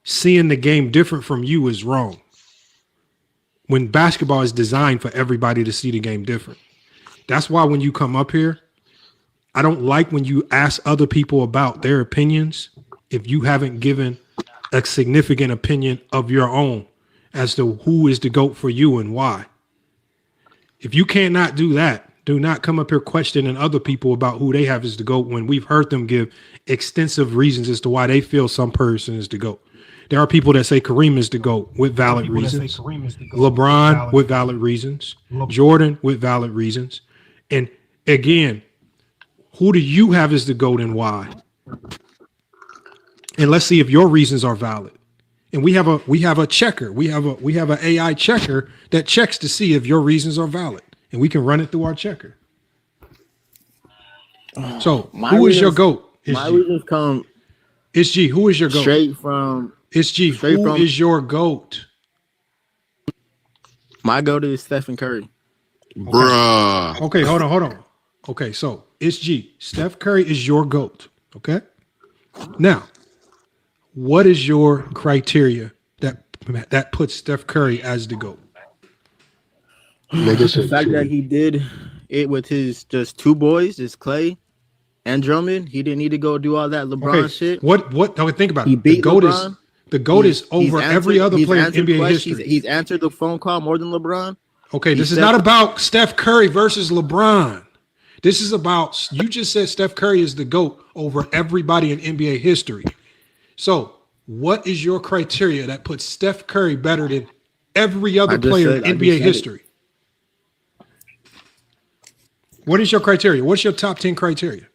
seeing the game different from you is wrong. When basketball is designed for everybody to see the game different. That's why when you come up here, I don't like when you ask other people about their opinions if you haven't given a significant opinion of your own as to who is the GOAT for you and why. If you cannot do that, do not come up here questioning other people about who they have as the GOAT when we've heard them give extensive reasons as to why they feel some person is the GOAT. There are people that say Kareem is the GOAT with valid reasons. LeBron with valid reasons. Jordan with valid reasons. And again, who do you have as the GOAT and why? And let's see if your reasons are valid. And we have a checker. We have an AI checker that checks to see if your reasons are valid. And we can run it through our checker. So who is your GOAT? My reasons come. It's G. Who is your GOAT? Straight from. It's G. Who is your GOAT? My GOAT is Stephen Curry. Bruh. Okay, hold on. Okay, so it's G. Steph Curry is your GOAT. Okay. Now, what is your criteria that puts Steph Curry as the GOAT? The fact that he did it with his just two boys, just Clay and Drummond, he didn't need to go do all that LeBron shit. What? Don't think about He it. beat LeBron. The GOAT is over every other player in NBA history. He's answered the phone call more than LeBron. Okay, this is not about Steph Curry versus LeBron. This is about, you just said Steph Curry is the GOAT over everybody in NBA history. So what is your criteria that puts Steph Curry better than every other player in NBA history? What is your criteria? What's your top 10 criteria?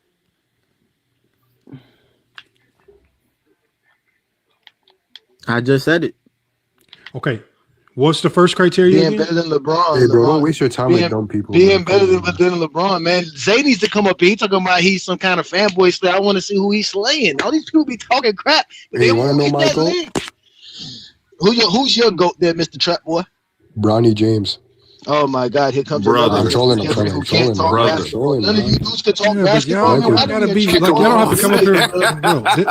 I just said it. Okay. What's the first criteria? Being better than LeBron. Hey, bro, don't waste your time with dumb people. Being better than LeBron, man. Zay needs to come up here. He talking about he's some kind of fanboy slayer. I want to see who he's slaying. All these people be talking crap. But Hey, they you want to know my GOAT? Who's your GOAT there, Mr. Trap Boy? Bronny James. Oh my God! Here comes Brother. I'm trolling. None of you dudes can talk basketball. Y'all gotta be like, y'all don't have to come up here.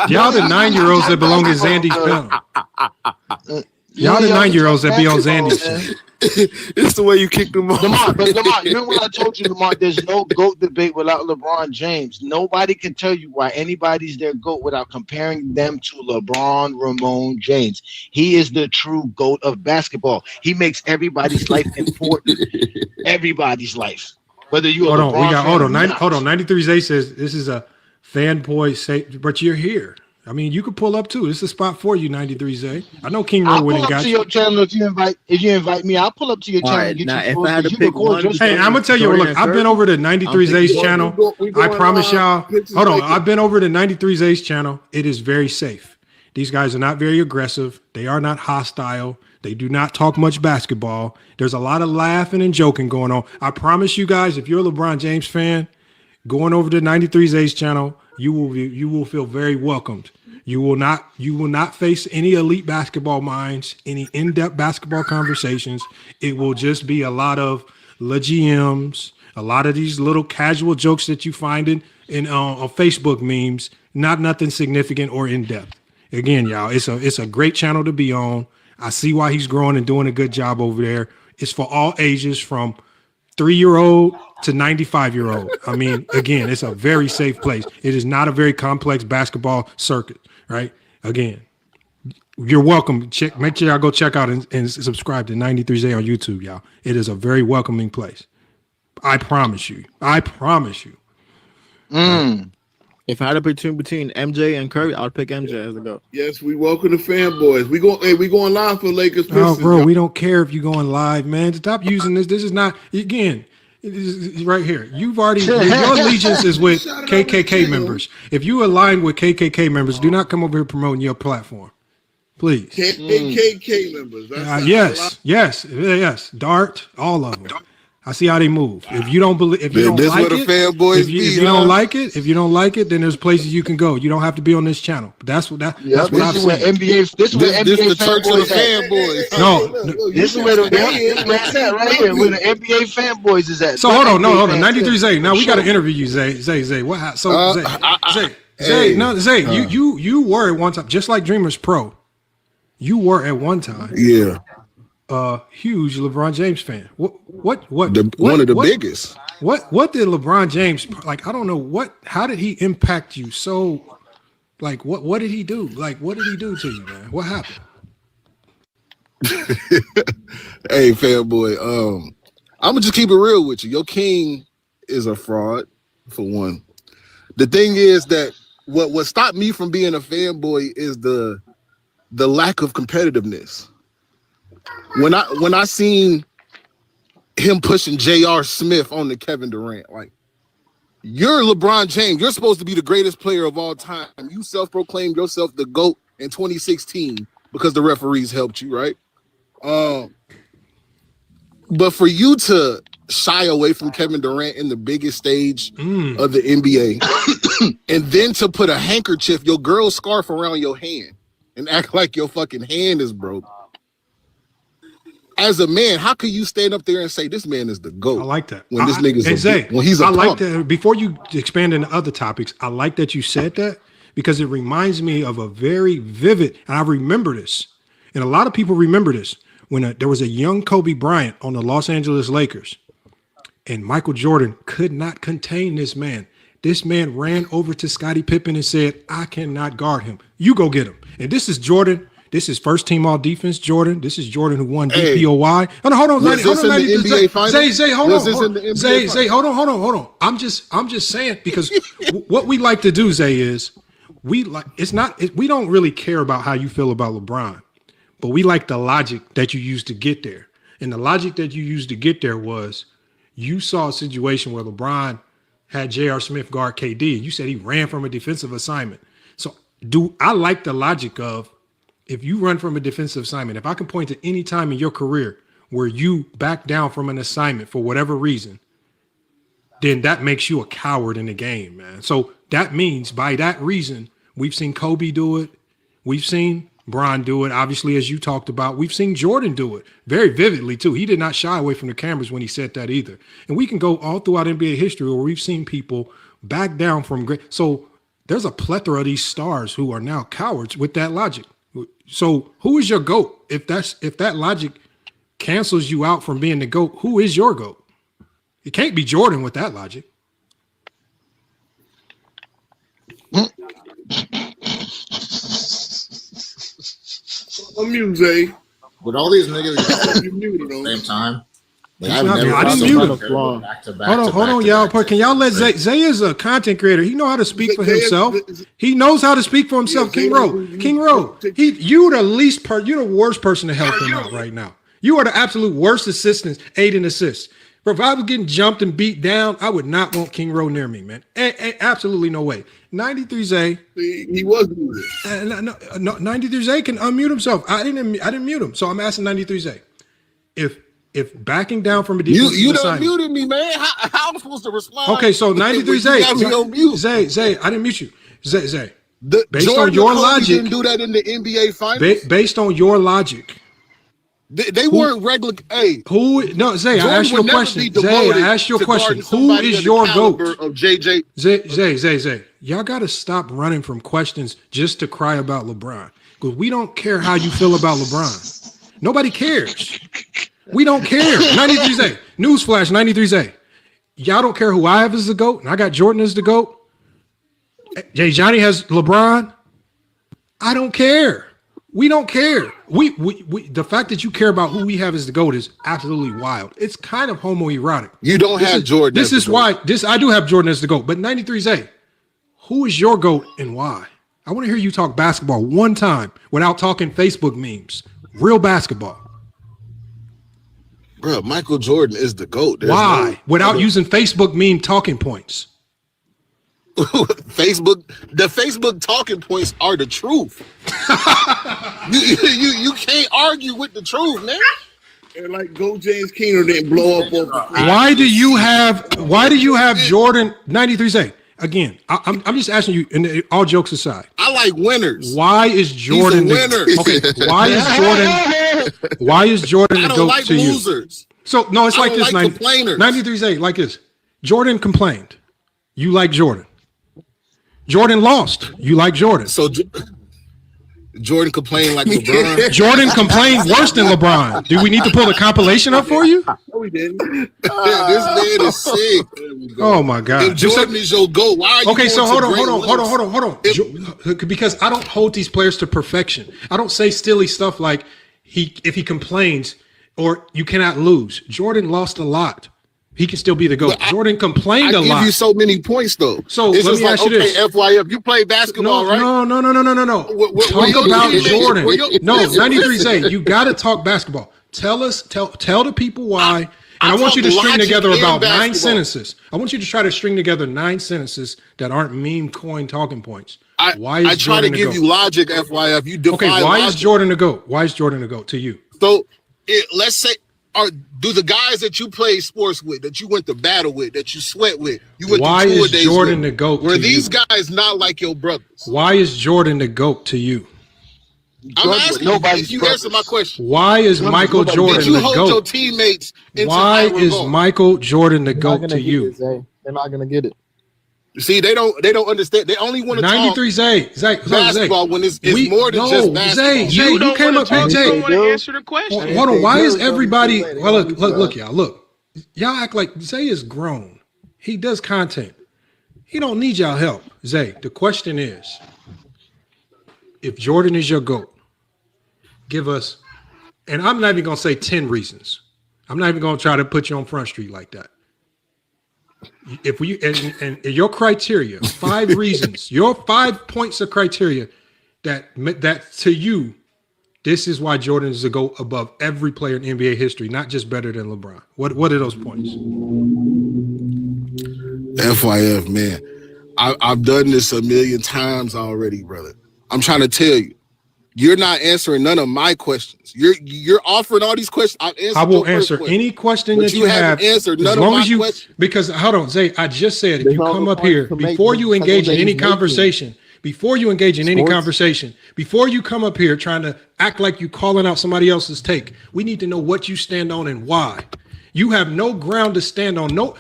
Y'all the 9-year-olds that belong in Zandy's film. Y'all the 9-year-olds that be on Zandy's film. It's the way you kick them off. Lamar, but Lamar, you remember when I told you, Lamar, there's no GOAT debate without LeBron James. Nobody can tell you why anybody's their GOAT without comparing them to LeBron Ramon James. He is the true GOAT of basketball. He makes everybody's life important. Everybody's life. Whether you hold on. 93 Zay says this is a fanboy say, but you're here. I mean, you could pull up too. This is a spot for you, 93 Zay. I know King Road went and got you. I'll pull up to your channel if you invite me. I'll pull up to your channel and get you. If I had to pick one, hey, I'm gonna tell you. Look, I've been over to 93 Zay's channel. I promise y'all. Hold on, I've been over to 93 Zay's channel. It is very safe. These guys are not very aggressive. They are not hostile. They do not talk much basketball. There's a lot of laughing and joking going on. I promise you guys, if you're a LeBron James fan, going over to 93 Zay's channel, you will feel very welcomed. You will not face any elite basketball minds, any in-depth basketball conversations. It will just be a lot of GMs, a lot of these little casual jokes that you find in on Facebook memes, nothing significant or in-depth. Again, y'all, it's a great channel to be on. I see why he's growing and doing a good job over there. It's for all ages from 3-year-old to 95-year-old. I mean, again, it's a very safe place. It is not a very complex basketball circuit, right? Again, you're welcome. Make sure y'all go check out and subscribe to 93J on YouTube, y'all. It is a very welcoming place. I promise you. If I had to pick between MJ and Curry, I'd pick MJ as the GOAT. Yes, we welcome the fanboys. We going live for Lakers. Oh, bro, we don't care if you're going live, man. Stop using this. This is not, again, right here. You've already, your allegiance is with KKK members. If you align with KKK members, do not come over here promoting your platform. Please. KKK members. That's Yes. Dart, all of them. I see how they move. If you don't believe, if you don't like it, if you don't like it, then there's places you can go. You don't have to be on this channel. That's what I've seen. This is where NBA fanboys. No, this is where the right here, where the NBA fanboys is at. So hold on. 93 Zay. Now we got to interview you, Zay. What? So Zay, you were at one time, just like Dreamers Pro. You were at one time. Yeah. Huge LeBron James fan. What? One of the biggest. What did LeBron James like? I don't know how did he impact you so? Like what did he do? Like what did he do to you, man? What happened? Hey, fanboy. I'm gonna just keep it real with you. Your king is a fraud, for one. The thing is that what stopped me from being a fanboy is the lack of competitiveness. When I seen him pushing J.R. Smith on to Kevin Durant, like, you're LeBron James. You're supposed to be the greatest player of all time. You self-proclaimed yourself the GOAT in 2016 because the referees helped you, right? But for you to shy away from Kevin Durant in the biggest stage of the NBA and then to put a handkerchief, your girl's scarf around your hand and act like your fucking hand is broke. As a man, how can you stand up there and say this man is the GOAT? I like that. When this nigga's he's a I like pump. that. Before you expand into other topics, I like that you said that because it reminds me of a very vivid, and I remember this, and a lot of people remember this, when there was a young Kobe Bryant on the Los Angeles Lakers, and Michael Jordan could not contain this man. This man ran over to Scottie Pippen and said, I cannot guard him. You go get him. And this is Jordan. This is first team all defense Jordan. This is Jordan who won DPOY. Oh, no, hold on. Zay, hold on. I'm just saying, because what we like to do, Zay, is we don't really care about how you feel about LeBron, but we like the logic that you used to get there. And the logic that you used to get there was you saw a situation where LeBron had J.R. Smith guard KD, and you said he ran from a defensive assignment. So I like the logic of, if you run from a defensive assignment, if I can point to any time in your career where you back down from an assignment for whatever reason, then that makes you a coward in the game, man. So that means by that reason, we've seen Kobe do it. We've seen Bron do it. Obviously, as you talked about, we've seen Jordan do it very vividly too. He did not shy away from the cameras when he said that either. And we can go all throughout NBA history where we've seen people back down from great. So there's a plethora of these stars who are now cowards with that logic. So who is your GOAT? If that logic cancels you out from being the GOAT, who is your GOAT? It can't be Jordan with that logic. I'm Zay. With all these niggas at the same time. Like, I didn't mute him. Hold on, y'all. Can y'all let Zay? Zay is a content creator. He know how to speak for himself. He knows how to speak for himself. King Rowe. You're the worst person to help him out right now. You are the absolute worst assistant, aid and assist. Bro, if I was getting jumped and beat down, I would not want King Rowe near me, man. Absolutely no way. 93 Zay. He was. No, 93 Zay can unmute himself. I didn't mute him. So I'm asking 93 Zay. If backing down from a defensive you assignment, done muted me, man. How am I supposed to respond? Okay, so 93 Zay. Zay, I didn't mute you. Zay. Based on your logic, didn't do that in the NBA finals. Based on your logic, they weren't regular. Hey, Zay, I asked you a question. Zay, I asked you a question. Who is your GOAT? Of JJ. Zay. Y'all got to stop running from questions just to cry about LeBron, because we don't care how you feel about LeBron. Nobody cares. We don't care. 93 Zay. Newsflash, 93 Zay. Y'all don't care who I have as the GOAT, and I got Jordan as the GOAT. Jay Johnny has LeBron. I don't care. We don't care. We the fact that you care about who we have as the GOAT is absolutely wild. It's kind of homoerotic. You don't have Jordan. This is why I do have Jordan as the GOAT. But 93 Zay, who is your GOAT and why? I want to hear you talk basketball one time without talking Facebook memes. Real basketball. Bro, Michael Jordan is the GOAT. Why? Without using Facebook meme talking points. The Facebook talking points are the truth. You can't argue with the truth, man. And like Go James Keener didn't blow up off the Why do you have Jordan 93Z? Again, I'm just asking you, and all jokes aside. I like winners. Why is Jordan He's a winner. Okay, why is Jordan the I don't GOAT like to you? losers. So no, it's I like don't this. like complainers. 93Z, like this. Jordan complained. You like Jordan. Jordan lost. You like Jordan. So Jordan complained like LeBron. Jordan complained worse than LeBron. Do we need to pull the compilation up for you? No, we didn't. This man is sick. Oh my God! If Jordan is your GOAT, why are you Okay, so going hold on. Because I don't hold these players to perfection. I don't say silly stuff like if he complains or you cannot lose. Jordan lost a lot. He can still be the GOAT. Jordan complained a lot. I give you so many points though. So it's let me ask you this. FYF, you play basketball, right? No. Talk about Jordan. No, 93Z, you got to talk basketball. Tell the people why. And I want you to string together about 9 sentences. I want you to try to string together 9 sentences that aren't meme coin talking points. Why is I try Jordan to give you logic, FYF. You define okay, why logic. is Jordan the GOAT? Why is Jordan the GOAT to you? So let's say, do the guys that you play sports with, that you went to battle with, that you sweat with, you went Why to is days Jordan with, the GOAT were to these you? guys not like your brothers? Why is Jordan the GOAT to you? I'm asking you, if you answer my question. Why is Michael Jordan Did you the hold your GOAT? teammates into Why high is regard? Michael Jordan the They're not GOAT gonna to get you? it, Zay. They're not gonna get it. See, they don't understand. They only want to talk 93 Zay. basketball when it's more than just basketball. Zay, you came up here, Jay. want to answer the question. Hold on. Why is everybody? Well, look, y'all. Look, y'all act like Zay is grown. He does content. He don't need y'all help, Zay. The question is, if Jordan is your GOAT, give us. And I'm not even gonna say 10 reasons. I'm not even gonna try to put you on Front Street like that. If we and your criteria, 5 reasons, your 5 points of criteria that to you, this is why Jordan is a GOAT above every player in NBA history, not just better than LeBron. What are those points? FYF, man. I've done this a million times already, brother. I'm trying to tell you, you're not answering none of my questions. You're offering all these questions. I will answer any question that you have. Answered none as of long my as you, questions. because hold on, Zay, I just said if you come up here before you engage in any conversation, before you come up here trying to act like you calling out somebody else's take, we need to know what you stand on and why. You have no ground to stand on. No,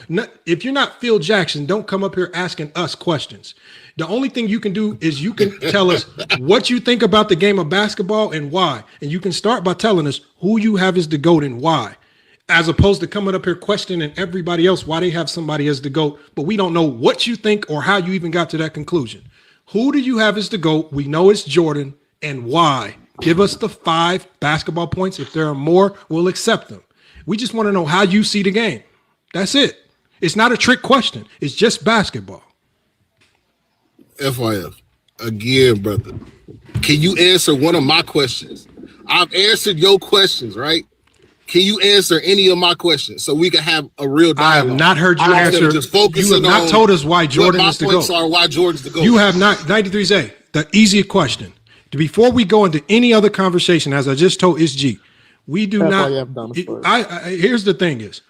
if you're not Phil Jackson, don't come up here asking us questions. The only thing you can do is you can tell us what you think about the game of basketball and why. And you can start by telling us who you have as the GOAT and why, as opposed to coming up here questioning everybody else why they have somebody as the GOAT, but we don't know what you think or how you even got to that conclusion. Who do you have as the GOAT? We know it's Jordan, and why? Give us the 5 basketball points. If there are more, we'll accept them. We just want to know how you see the game. That's it. It's not a trick question. It's just basketball. FYF, again, brother, can you answer one of my questions? I've answered your questions, right? Can you answer any of my questions so we can have a real dialogue? I have not heard you answer. You have not told us why Jordan is the GOAT. Why Jordan's the GOAT. You have not. 93A, the easiest question. Before we go into any other conversation, as I just told SG, we do not. Here's the thing: is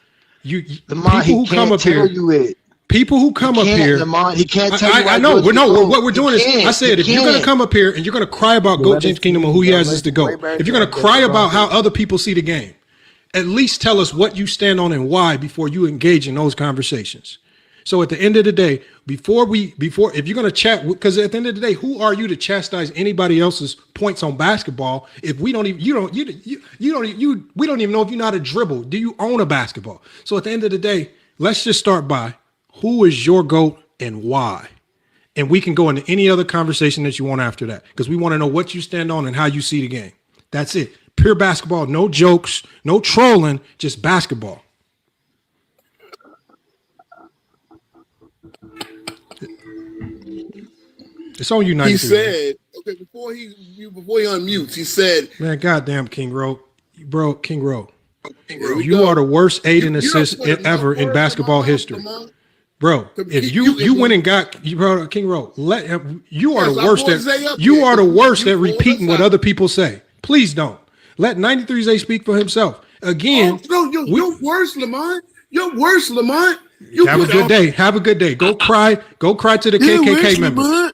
people who come up here. People who come up here, he can't tell you. I know. What we're doing is, I said, if you're going to come up here and you're going to cry about GOAT James Kingdom and who he has as the GOAT, if you're going to cry about how other people see the game, at least tell us what you stand on and why before you engage in those conversations. So at the end of the day, if you're going to chat, because at the end of the day, who are you to chastise anybody else's points on basketball if we don't even, we don't even know if you know how to dribble. Do you own a basketball? So at the end of the day, let's just start by who is your GOAT and why? And we can go into any other conversation that you want after that, because we want to know what you stand on and how you see the game. That's it. Pure basketball, no jokes, no trolling, just basketball. It's on you, 93. He said, okay, before he unmutes, he said, man, goddamn King Rowe. You are the worst aid and assist ever in basketball history. Bro, if you went and got King Rowe, you are the worst at repeating what other people say. Please don't. Let 93Zay speak for himself. Again, you're worse, Lamont. You're worse, Lamont. Have a good day. Have a good day. Go cry. Go cry to the KKK member.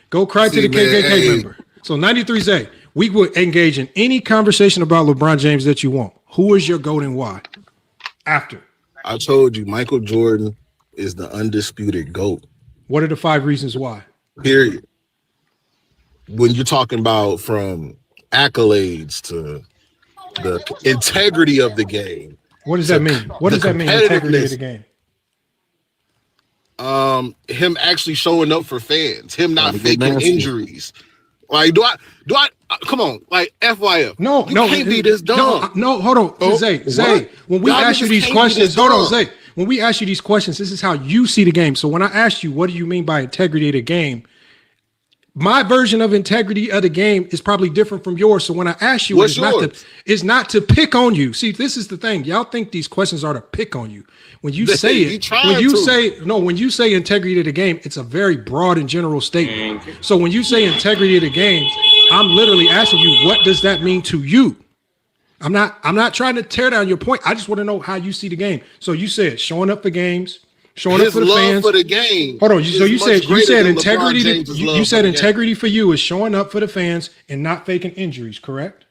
Go cry to the KKK member. So 93Zay, we will engage in any conversation about LeBron James that you want. Who is your GOAT and why? After. I told you, Michael Jordan is the undisputed GOAT. What are the 5 reasons why? Period. When you're talking about from accolades to the integrity of the game. What does that mean? What does that mean, integrity of the game? Him actually showing up for fans, him not faking injuries. Like, do I come on, like FYF. No, you can't be this dumb. No, hold on. Zay, when we ask you these questions, hold on, Zay. When we ask you these questions, this is how you see the game. So when I ask you, what do you mean by integrity of the game? My version of integrity of the game is probably different from yours. So when I ask you, it's not to pick on you. See, this is the thing. Y'all think these questions are to pick on you. When you say it, when you say integrity of the game, it's a very broad and general statement. So when you say integrity of the game, I'm literally asking you, what does that mean to you? I'm not trying to tear down your point. I just want to know how you see the game. So you said showing up for games, showing up for the fans. For the game. Hold on. So you said integrity. You said integrity for you is showing up for the fans and not faking injuries, correct?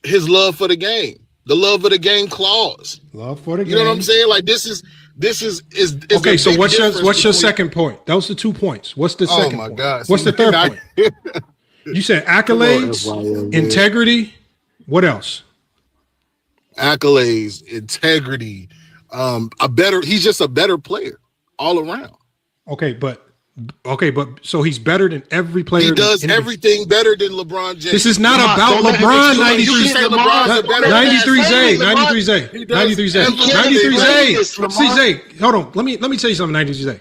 His love for the game, the love of the game clause. Love for the game. You know what I'm saying? Like this is okay. So what's your second point? Those are 2 points. What's the second? Oh my point? God! What's the third point? You said accolades, integrity. What else? Accolades, integrity. He's just a better player all around. Okay, but so he's better than every player. He does everything better than LeBron James. This is not about LeBron. 93Zay. See, Zay, hold on. Let me tell you something, 93Zay.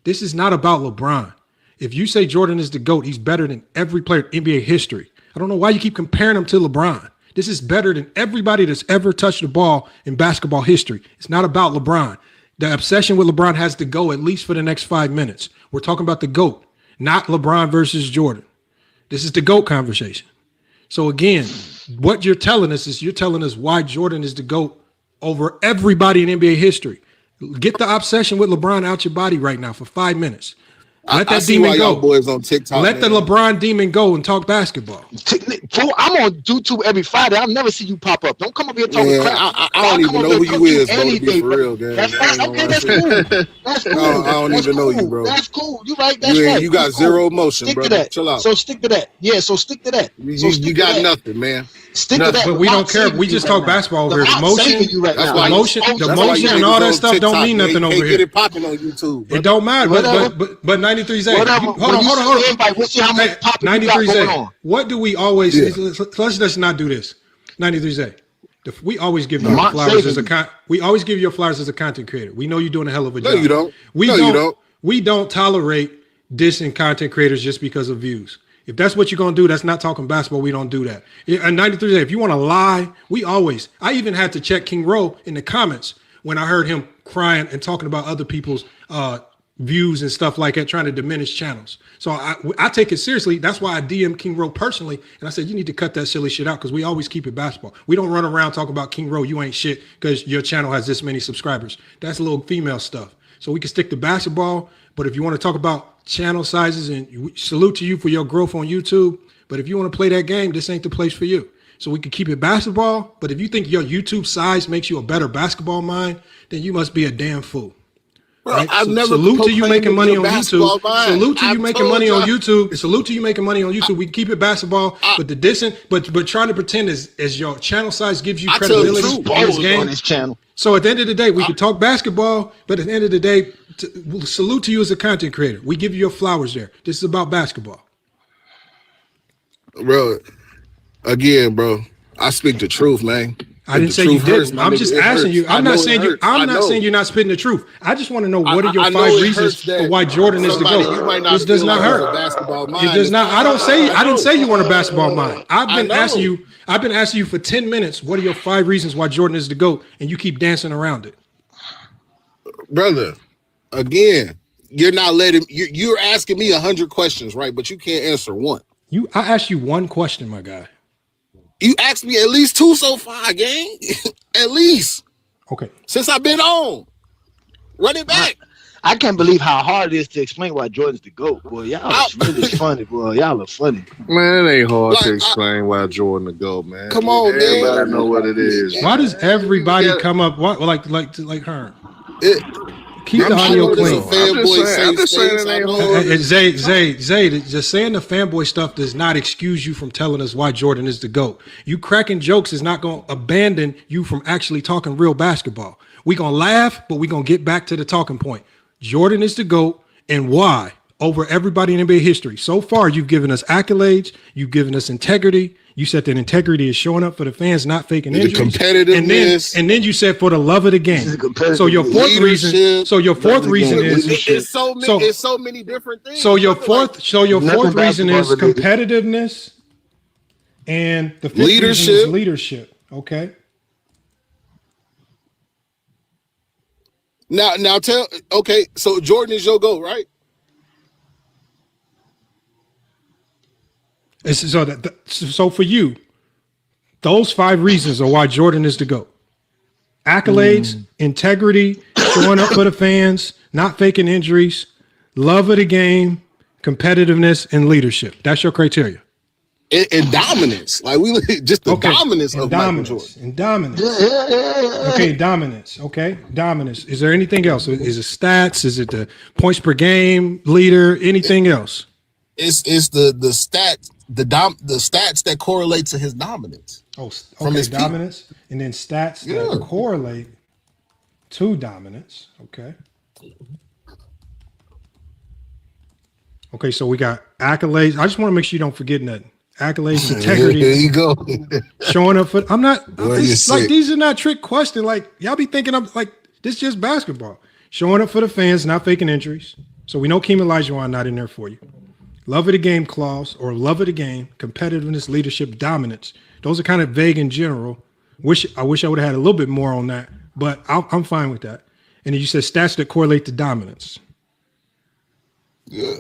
This is not about LeBron. If you say Jordan is the GOAT, he's better than every player in NBA history. I don't know why you keep comparing him to LeBron. This is better than everybody that's ever touched the ball in basketball history. It's not about LeBron. The obsession with LeBron has to go at least for the next 5 minutes. We're talking about the GOAT, not LeBron versus Jordan. This is the GOAT conversation. So again, what you're telling us is why Jordan is the GOAT over everybody in NBA history. Get the obsession with LeBron out your body right now for 5 minutes. Let that demon go. Boys on TikTok, Let the LeBron demon go and talk basketball. I'm on YouTube every Friday. I'll never see you pop up. Don't come up here talking crap. I don't even know who you is, bro. To be for real, gang. That's fine. Okay, that's cool. That's cool. I don't even know you, bro. That's cool. You right. That's right. You got zero emotion, bro. Chill out. So stick to that. Yeah. So stick to that. You got nothing, man. Stick to that. But we don't care. We just talk basketball over here. The motion and all that stuff don't mean nothing over here. Get it popping on YouTube. It don't matter. But 93Zay. Hold on. 93Zay. What do we always? Let's not do this. 93Zay. We always give you flowers as a we always give you flowers as a content creator. We know you're doing a hell of a job. No, you don't. We don't tolerate dissing content creators just because of views. If that's what you're gonna do, that's not talking basketball. We don't do that. And 93Zay, if you want to lie, I even had to check King Rowe in the comments when I heard him crying and talking about other people's views and stuff like that, trying to diminish channels. So I take it seriously. That's why I DM King Rowe personally, and I said, you need to cut that silly shit out because we always keep it basketball. We don't run around talking about King Rowe, you ain't shit because your channel has this many subscribers. That's a little female stuff. So we can stick to basketball, but if you want to talk about channel sizes, and salute to you for your growth on YouTube, but if you want to play that game, this ain't the place for you. So we can keep it basketball, but if you think your YouTube size makes you a better basketball mind, then you must be a damn fool. Right? Salute to you making money on YouTube. Salute to you making money on YouTube. Salute to you making money on YouTube. We can keep it basketball, but the dissing, but trying to pretend as your channel size gives you credibility in this game. On this channel. So at the end of the day, we can talk basketball, but at the end of the day, salute to you as a content creator. We give you your flowers there. This is about basketball. Bro, again, bro, I speak the truth, man. I didn't say you didn't. I'm just asking you. I'm not saying you're not spitting the truth. I just want to know what are your 5 reasons for why Jordan is the GOAT. This does not hurt. It does not. I didn't say you want a basketball mind. I've been asking you for 10 minutes. What are your 5 reasons why Jordan is the GOAT? And you keep dancing around it, brother. Again, you're not letting. You're asking me 100 questions, right? But you can't answer one. I asked you one question, my guy. You asked me at least 2 so far, gang. At least. Okay. Since I've been on. Run it back. I can't believe how hard it is to explain why Jordan's the GOAT, boy. Y'all are really funny, boy. Y'all are funny. Man, it ain't hard to Like, explain why Jordan the GOAT, man. Come on, man. Everybody know what it is. Why does everybody come up like her? Keep the I'm audio sure there's clean. a fanboy I'm just saying safe it ain't space. hard. Zay, just saying the fanboy stuff does not excuse you from telling us why Jordan is the GOAT. You cracking jokes is not going to abandon you from actually talking real basketball. We going to laugh, but we going to get back to the talking point. Jordan is the GOAT, and why? Over everybody in NBA history. So far, you've given us accolades. You've given us integrity. You said that integrity is showing up for the fans, not faking The injuries. competitiveness. And then you said for the love of the game. So your fourth reason. Leadership. So your fourth reason is. It's so many different things. So your fourth reason is basketball related. competitiveness, and the fifth reason is Leadership. leadership. Okay. Now so Jordan is your GOAT, right? So for you, those 5 reasons are why Jordan is the GOAT. Accolades, integrity, showing up for the fans, not faking injuries, love of the game, competitiveness, and leadership. That's your criteria. And dominance. Like just the dominance of Michael Jordan. And dominance. Okay, dominance. Okay, dominance. Is there anything else? Is it stats? Is it the points per game leader? Anything else? It's the stats, the stats that correlate to his dominance. Oh, From okay, his peak. dominance, and then stats that correlate to dominance. Okay. Okay, so we got accolades. I just want to make sure you don't forget nothing. Accolades, integrity. There you go. Showing up for. I'm not. Boy, It's you're like sick. these are not trick questions. Like y'all be thinking I'm like this is just basketball. Showing up for the fans, not faking injuries. So we know Keem Olajuwon not in there for you. Love of the game clause or love of the game, competitiveness, leadership, dominance. Those are kind of vague in general. I wish I would have had a little bit more on that, but I'm fine with that. And then you said stats that correlate to dominance. Yeah.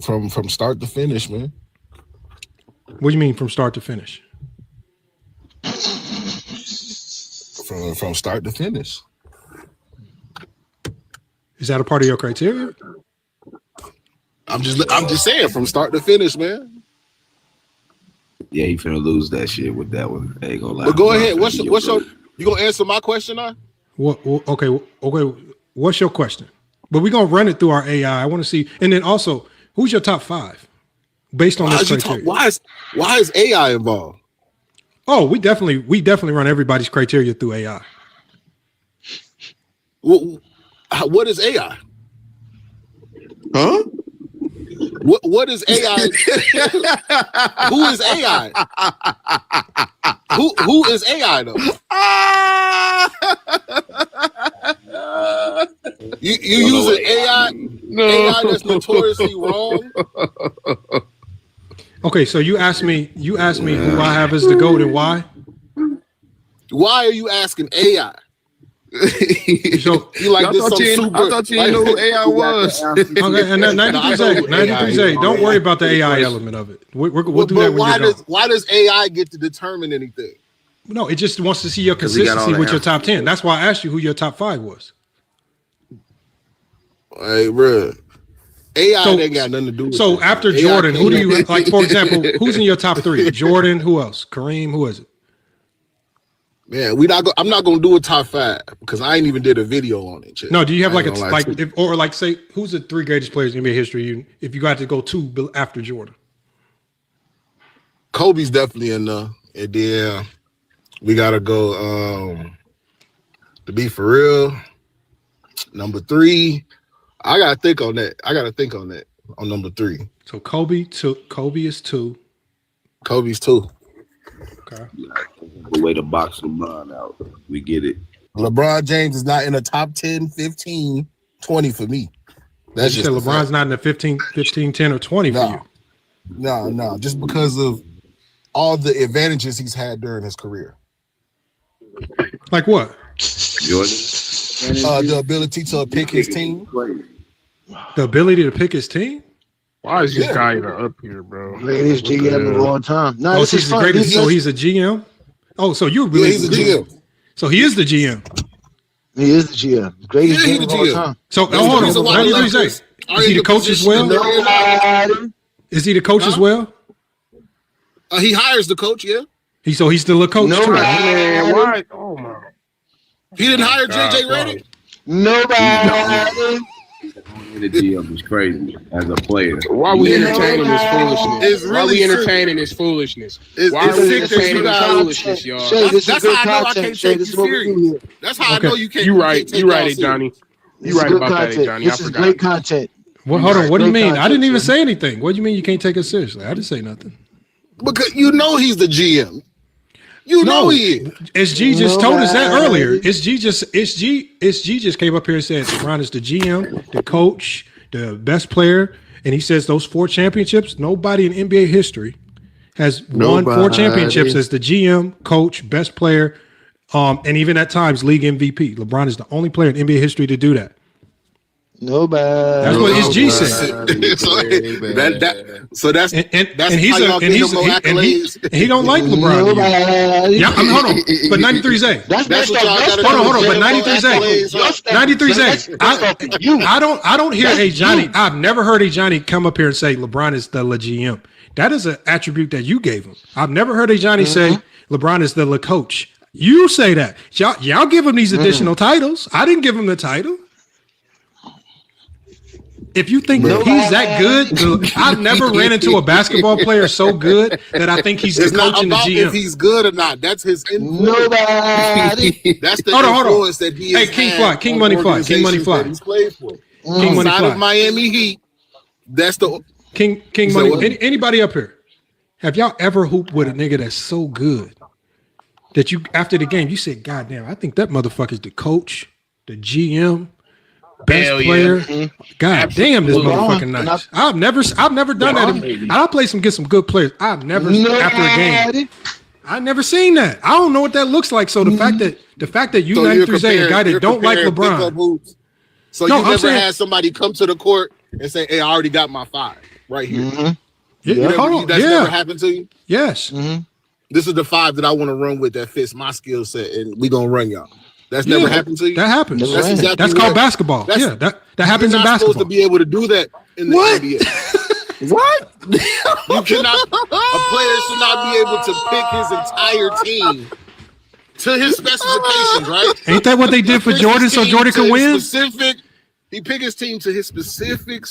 From start to finish, man. What do you mean from start to finish? From start to finish. Is that a part of your criteria? I'm just saying from start to finish, man. Yeah, you finna lose that shit with that one. I ain't gonna lie. But go ahead. What's your you gonna answer my question now? Okay. What's your question? But we're gonna run it through our AI. I want to see, and then also, who's your top 5 based on this criteria? Why is AI involved? Oh, we definitely run everybody's criteria through AI. What is AI? Huh? What is AI? Who is AI? Who is AI though? You using AI? No. AI that's notoriously wrong. Okay, so you asked me who I have as the GOAT and why. Why are you asking AI? So you like this? I thought you didn't know who AI was. Okay, and 93Z. Don't worry about the AI element of it. We'll do that when you're done. Why does AI get to determine anything? No, it just wants to see your consistency with your top 10. That's why I asked you who your top 5 was. Hey, bro. AI ain't got nothing to do with So this, after man. Jordan, AI who do you like? For example, who's in your top 3? Jordan. Who else? Kareem. Who is it? Man, I'm not gonna do a top 5 because I ain't even did a video on it. Yet. No, do you have I say who's the 3 greatest players in NBA history? If you got to go 2 after Jordan, Kobe's definitely in there, and then we gotta go. To be for real, number 3. I gotta think on that. On number 3. So Kobe is 2. Kobe's 2. Okay. The way to box LeBron out. We get it. LeBron James is not in the top 10, 15, 20 for me. That's You just said LeBron's not in the 15, 10, or 20 for you. No, just because of all the advantages he's had during his career. Like what? Jordan. The ability to pick his team. The ability to pick his team? Why is this guy even up here, bro? Greatest GM of all time. No, Oh, this so is he's the fun. greatest. These So guys- he's a GM. Oh, so you Yeah, believe he's a GM. So he is the GM. He is the GM. Greatest Yeah, he GM the of all GM. time. So That's the hold reason on. why Let me the say, Lakers are is he in the coach as position well? that they're in. Is he the coach as well? He hires the coach, yeah. So he's still a coach too. Man, why? Oh my. He didn't hire God, JJ bro. Redick. Nobody. The GM was crazy as a player. Why we entertaining this foolishness? It's Why really we entertaining this foolishness? Why are we entertaining this foolishness, y'all? Shay, this is That's good how I know I content. can't Shay, take this you is what we do serious. here. That's how I know you can't. You right. can't You take right, y'all it, Johnny. This You is right good about that, content. Johnny. This I is forgot. great content. Well, hold on. What do you Great mean? I didn't content, even Shay. say anything. What do you mean you can't take us seriously? I didn't say nothing. Because you know he's the GM. You know he is. SG just told us that earlier. SG just came up here and said LeBron is the GM, the coach, the best player, and he says those 4 championships. Nobody in NBA history has won 4 championships as the GM, coach, best player, and even at times league MVP. LeBron is the only player in NBA history to do that. Nobody. That's what SG said. So that's And he's how y'all and give he's him no accolades. and he don't like LeBron. Yeah, hold on. But 93's A. That's what y'all gotta Hold on. do. But 93's A. 93's A. I don't hear a Johnny. I've never heard a Johnny come up here and say LeBron is the GM. That is an attribute that you gave him. I've never heard a Johnny say LeBron is the coach. You say that. Y'all give him these additional titles. I didn't give him the title. If you think that he's that good, I've never ran into a basketball player so good that I think he's the It's not coach and the about GM. if he's good or not. That's his influence. Nobody. That's the Hold on. influence that he has. Hey, King had Fly, King on Money Fly, King Money organizations Fly. that he's played for. King Money Outside Fly. of Miami Heat, that's the King So Money. what? Anybody up here? Have y'all ever hooped with a nigga that's so good that you after the game you said, "God damn, I think that motherfucker's the coach, the GM, best Hell yeah. player." God damn, this LeBron. motherfucker nice. I've never done that. I play get some good players. I've never after a game. I never seen that. I don't know what that looks like. So the fact that you So you're 93's a guy that you're don't like comparing pickup LeBron. hoops. So No, you I'm never saying- had somebody come to the court and say, "Hey, I already got my 5 right here." Yeah, hold on. That's Yeah. never happened to you. Yes. This is the 5 that I want to run with that fits my skill set, and we gonna run y'all. That's never Yeah, happened to you. That happens. That's exactly That's called what- basketball. that's- Yeah, that happens You're in not basketball. supposed to be able to do that in the What? NBA. What? You cannot. A player should not be able to pick his entire team to his specifications, right? Ain't that what they did for He picks Jordan his so team Jordan to could his win? He pick his team to his specific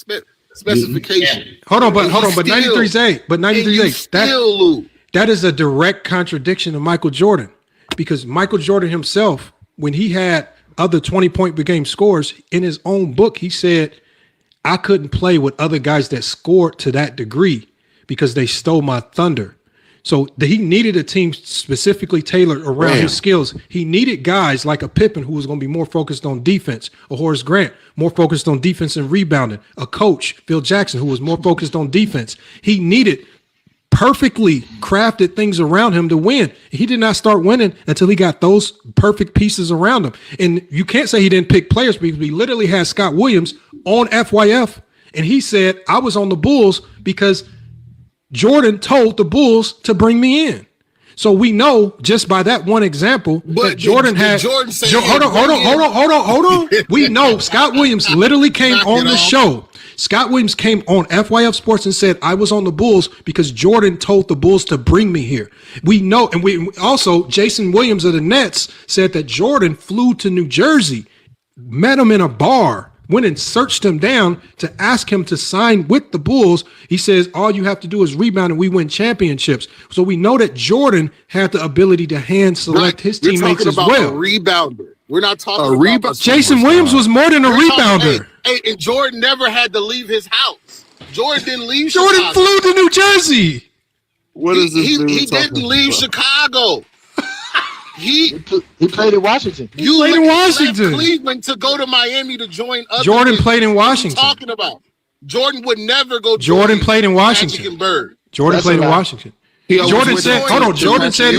specification. Hold on, but And 93's A. But 93's A. still lose. That is a direct contradiction of Michael Jordan, because Michael Jordan himself, when he had other 20-point per game scores in his own book, he said, "I couldn't play with other guys that scored to that degree because they stole my thunder." So he needed a team specifically tailored around his skills. He needed guys like a Pippen who was going to be more focused on defense, a Horace Grant more focused on defense and rebounding, a coach, Phil Jackson, who was more focused on defense. He needed perfectly crafted things around him to win. He did not start winning until he got those perfect pieces around him. And you can't say he didn't pick players, because we literally had Scott Williams on FYF, and he said, "I was on the Bulls because Jordan told the Bulls to bring me in." So we know just by that one example that Jordan had. Jordan say, Hold on. We know Scott Williams literally came on the show. Scott Williams came on FYF Sports and said, "I was on the Bulls because Jordan told the Bulls to bring me here." We know, and we also, Jason Williams of the Nets said that Jordan flew to New Jersey, met him in a bar, went and searched him down to ask him to sign with the Bulls. He says, "All you have to do is rebound and we win championships." So we know that Jordan had the ability to hand select his We're teammates talking as about well. a rebounder. We're not talking about Jason Williams was more than a rebounder. Hey, and Jordan never had to leave his house. Jordan didn't leave. Jordan Chicago. flew to New Jersey. What is this dude He talking didn't leave about? Chicago. He played in Washington. He played in Washington. Left Cleveland to go to Miami to join other Jordan niggas. played in What are you Washington. talking about? Jordan would never go. Jordan join played in Magic Washington. and Bird. Jordan played in Washington. Jordan said, "Hold on." Jordan said,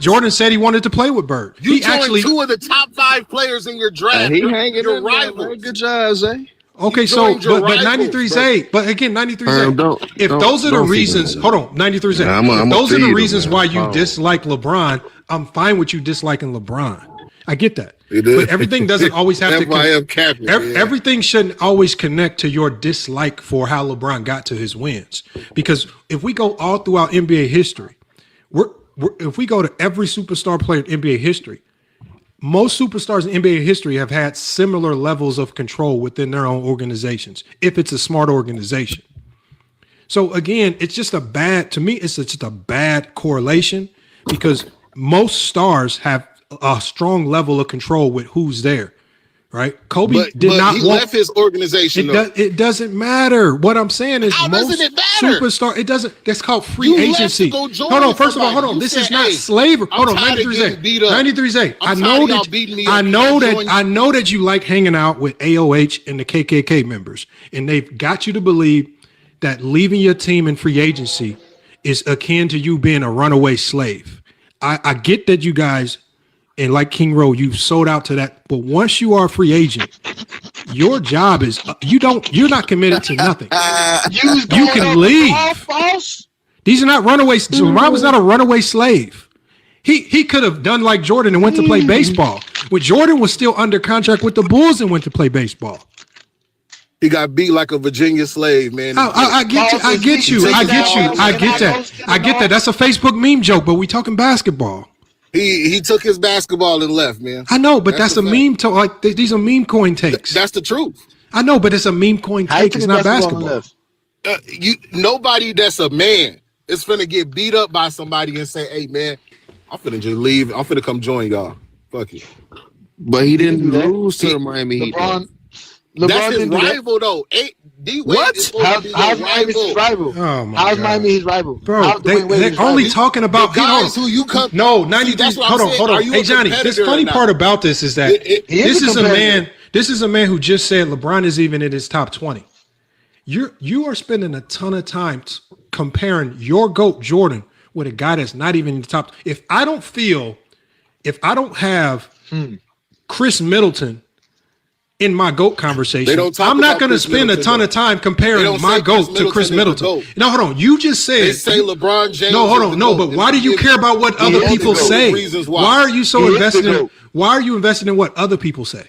Jordan said he wanted to play with Bird. You He joined actually, two of the top 5 players in your draft. He hanging your in there, man. rivals. Good job, Zay. Okay, so but 93's A. But again, 93's A. If those are the reasons, hold on, 93's A. If those are the reasons why you dislike LeBron, I'm fine with you disliking LeBron. I get that. But everything doesn't always have to connect. Everything shouldn't always connect to your dislike for how LeBron got to his wins. Because if we go all throughout NBA history, if we go to every superstar player in NBA history, most superstars in NBA history have had similar levels of control within their own organizations, if it's a smart organization. So again, it's just to me, it's just a bad correlation because most stars have a strong level of control with who's there, right? Kobe did not left his organization. It doesn't matter. What I'm saying is most superstar. It doesn't. That's called free agency. Hold on. First of all, hold on. This is not slavery. Hold on. 93's A. I know that you like hanging out with AOH and the KKK members, and they've got you to believe that leaving your team in free agency is akin to you being a runaway slave. I get that you guys. And like King Rowe, you've sold out to that. But once you are a free agent, your job is you're not committed to nothing. You can leave. These are not runaways. LeBron was not a runaway slave. He could have done like Jordan and went to play baseball. When Jordan was still under contract with the Bulls and went to play baseball. He got beat like a Virginia slave, man. I get you. I get that. That's a Facebook meme joke, but we talking basketball. He took his basketball and left, man. I know, but that's a meme. Like these are meme coin takes. That's the truth. I know, but it's a meme coin take. It's not basketball. Nobody that's a man is finna get beat up by somebody and say, "Hey, man, I'm finna just leave. I'm finna come join y'all." Fuck it. But he didn't lose to the Miami Heat. That's his rival, though. What? How's Miami his rival? Oh my How's God. Miami his rival? Bro, they're only talking about the guys who you come. No, 93. Hold on. Hey Johnny, this funny part about this is that this is a man who just said LeBron is even in his top 20. You are spending a ton of time comparing your GOAT Jordan with a guy that's not even in the top. If I don't have Chris Middleton in my GOAT conversation, I'm not going to spend a ton of time comparing my GOAT to Chris Middleton. No, hold on. You just said they say LeBron James. No, hold on. No, but why do you care about what other people say? Why are you so invested in? Why are you invested in what other people say?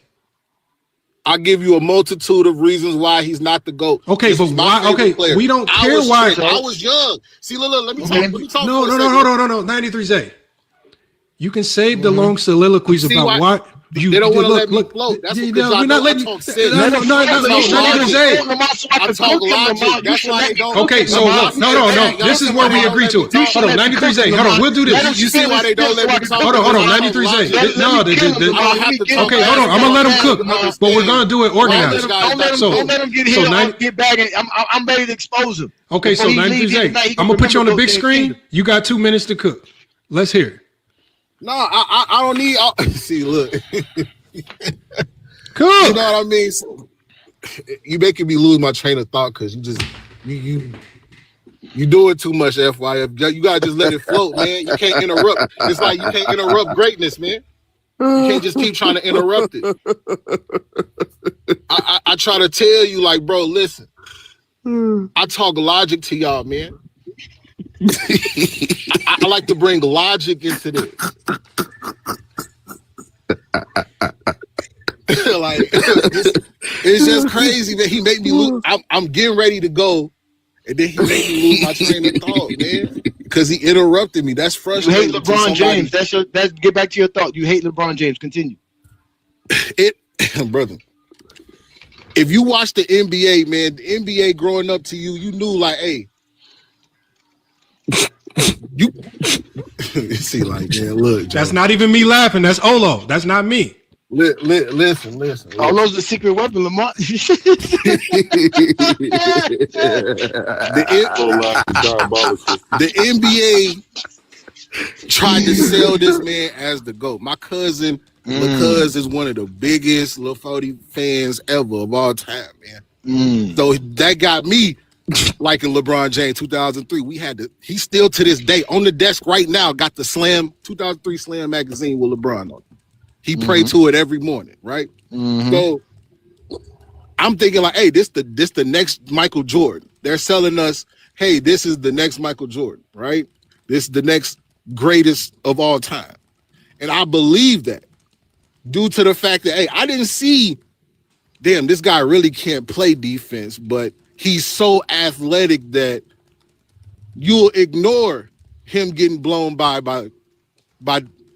I give you a multitude of reasons why he's not the GOAT. Okay, but why? Okay, we don't care why. I was young. See, look, let me talk. No. 93's A. You can save the long soliloquies about why. They don't want to let me float. That's because we're not letting you. No. I talk logic. That's why they don't. Okay, so look, no. This is where we agree to it. Hold on, 93's A. Hold on, we'll do this. You see why they don't let me talk? Hold on, 93's A. No, okay, hold on. I'm gonna let them cook, but we're gonna do it organized. Don't let him get hit. Get back. I'm ready to expose him. Okay, so 93's A. I'm gonna put you on the big screen. You got 2 minutes to cook. Let's hear it. No, I don't need. See, look. Cool. You know what I mean? So, you making me lose my train of thought because you do it too much, FYF. You gotta just let it float, man. You can't interrupt. It's like you can't interrupt greatness, man. You can't just keep trying to interrupt it. I try to tell you, like, bro, listen. I talk logic to y'all, man. I like to bring logic into this. Like it's just crazy, man. He made me lose. I'm getting ready to go, and then he made me lose my train of thought, man. Because he interrupted me. That's frustrating. You hate LeBron James. That's get back to your thought. You hate LeBron James. Continue. Brother. If you watch the NBA, man, the NBA growing up to you, you knew like, hey. You see, like, man, look, Joe. That's not even me laughing. That's Olo. That's not me. Listen. Olo's the secret weapon, Lamar. The NBA tried to sell this man as the GOAT. My cousin, LeCuz, is one of the biggest Lil 40 fans ever of all time, man. So that got me liking LeBron James 2003. He's still to this day on the desk right now, got the 2003 Slam magazine with LeBron on it. He prayed to it every morning, right? So I'm thinking like, hey, this the next Michael Jordan. They're selling us, hey, this is the next Michael Jordan, right? This is the next greatest of all time. And I believe that due to the fact that, hey, I didn't see, damn, this guy really can't play defense, but he's so athletic that you'll ignore him getting blown by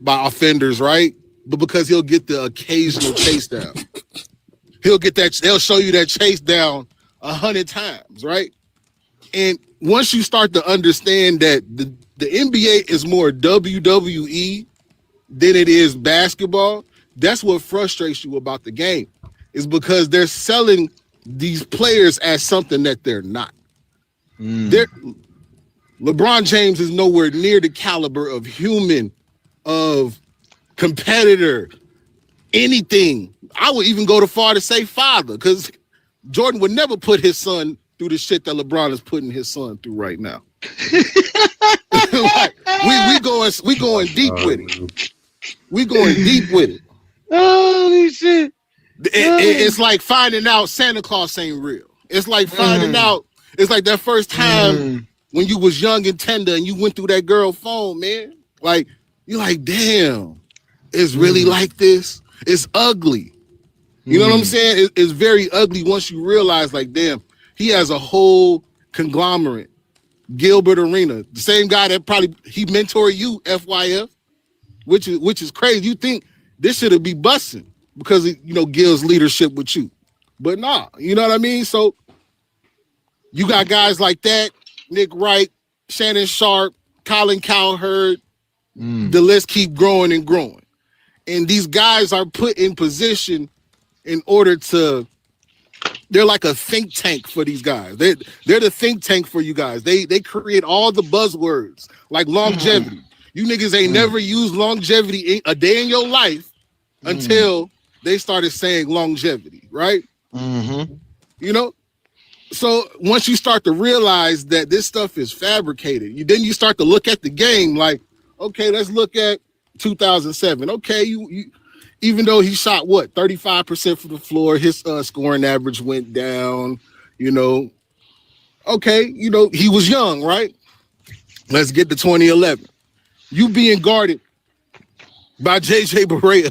offenders, right? But because he'll get the occasional chase down. He'll get that, they'll show you that chase down 100 times, right? And once you start to understand that the NBA is more WWE than it is basketball, that's what frustrates you about the game, is because they're selling these players as something that they're not. LeBron James is nowhere near the caliber of human, of competitor, anything. I would even go to far to say father, because Jordan would never put his son through the shit that LeBron is putting his son through right now. Like, we going deep with it. We going deep with it. Holy shit. It's like finding out Santa Claus ain't real. It's like finding out, it's like that first time when you was young and tender and you went through that girl phone, man. Like, you're like, damn, it's really like this. It's ugly. You know what I'm saying? It's very ugly once you realize, like, damn, he has a whole conglomerate. Gilbert Arena, the same guy that probably he mentored you, FYF, which is crazy. You think this should be busting because of, you know, Gil's leadership with you, but nah, you know what I mean? So you got guys like that, Nick Wright, Shannon Sharp, Colin Cowherd. The list keep growing and growing, and these guys are put in position in order to. They're like a think tank for these guys. They're the think tank for you guys. They create all the buzzwords like longevity. You niggas ain't never used longevity a day in your life until they started saying longevity, right? You know? So once you start to realize that this stuff is fabricated, then you start to look at the game like, okay, let's look at 2007. Okay, you even though he shot 35% from the floor, his scoring average went down, you know. Okay, you know, he was young, right? Let's get to 2011. You being guarded by JJ Barea.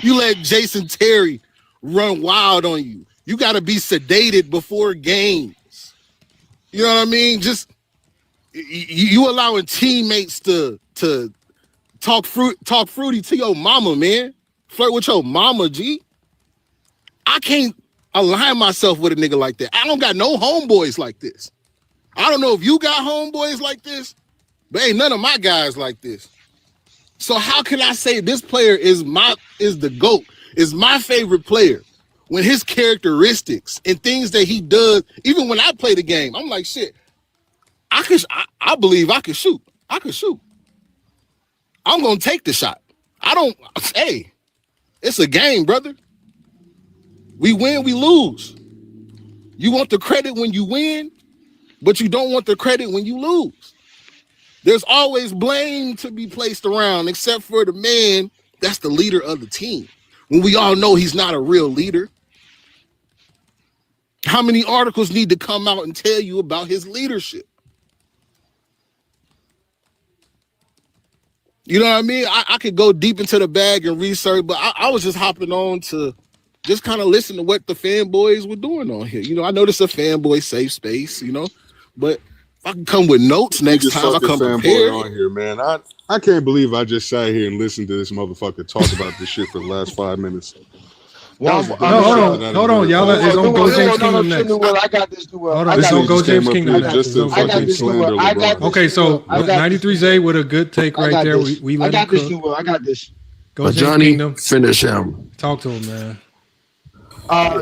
You let Jason Terry run wild on you. You got to be sedated before games. You know what I mean? Just you allowing teammates to talk fruity to your mama, man. Flirt with your mama, G. I can't align myself with a nigga like that. I don't got no homeboys like this. I don't know if you got homeboys like this, but ain't none of my guys like this. So how can I say this player is the GOAT, is my favorite player, when his characteristics and things that he does, even when I play the game, I'm like, shit, I believe I can shoot. I can shoot. I'm going to take the shot. Hey, it's a game, brother. We win, we lose. You want the credit when you win, but you don't want the credit when you lose. There's always blame to be placed around, except for the man that's the leader of the team, when we all know he's not a real leader. How many articles need to come out and tell you about his leadership? You know what I mean? I could go deep into the bag and research, but I was just hopping on to just kind of listen to what the fanboys were doing on here. You know, I know this is a fanboy safe space, you know, but if I can come with notes next time, I come prepared. On here, man. I can't believe I just sat here and listened to this motherfucker talk about this shit for the last 5 minutes. Hold on, y'all. It's on Go James Kingdom next. I got this. It's on Go James Kingdom next. Okay, so 93Z with a good take right there. We let him cook. I got this. Go James Johnny, Kingdom. finish him. Talk to him, man.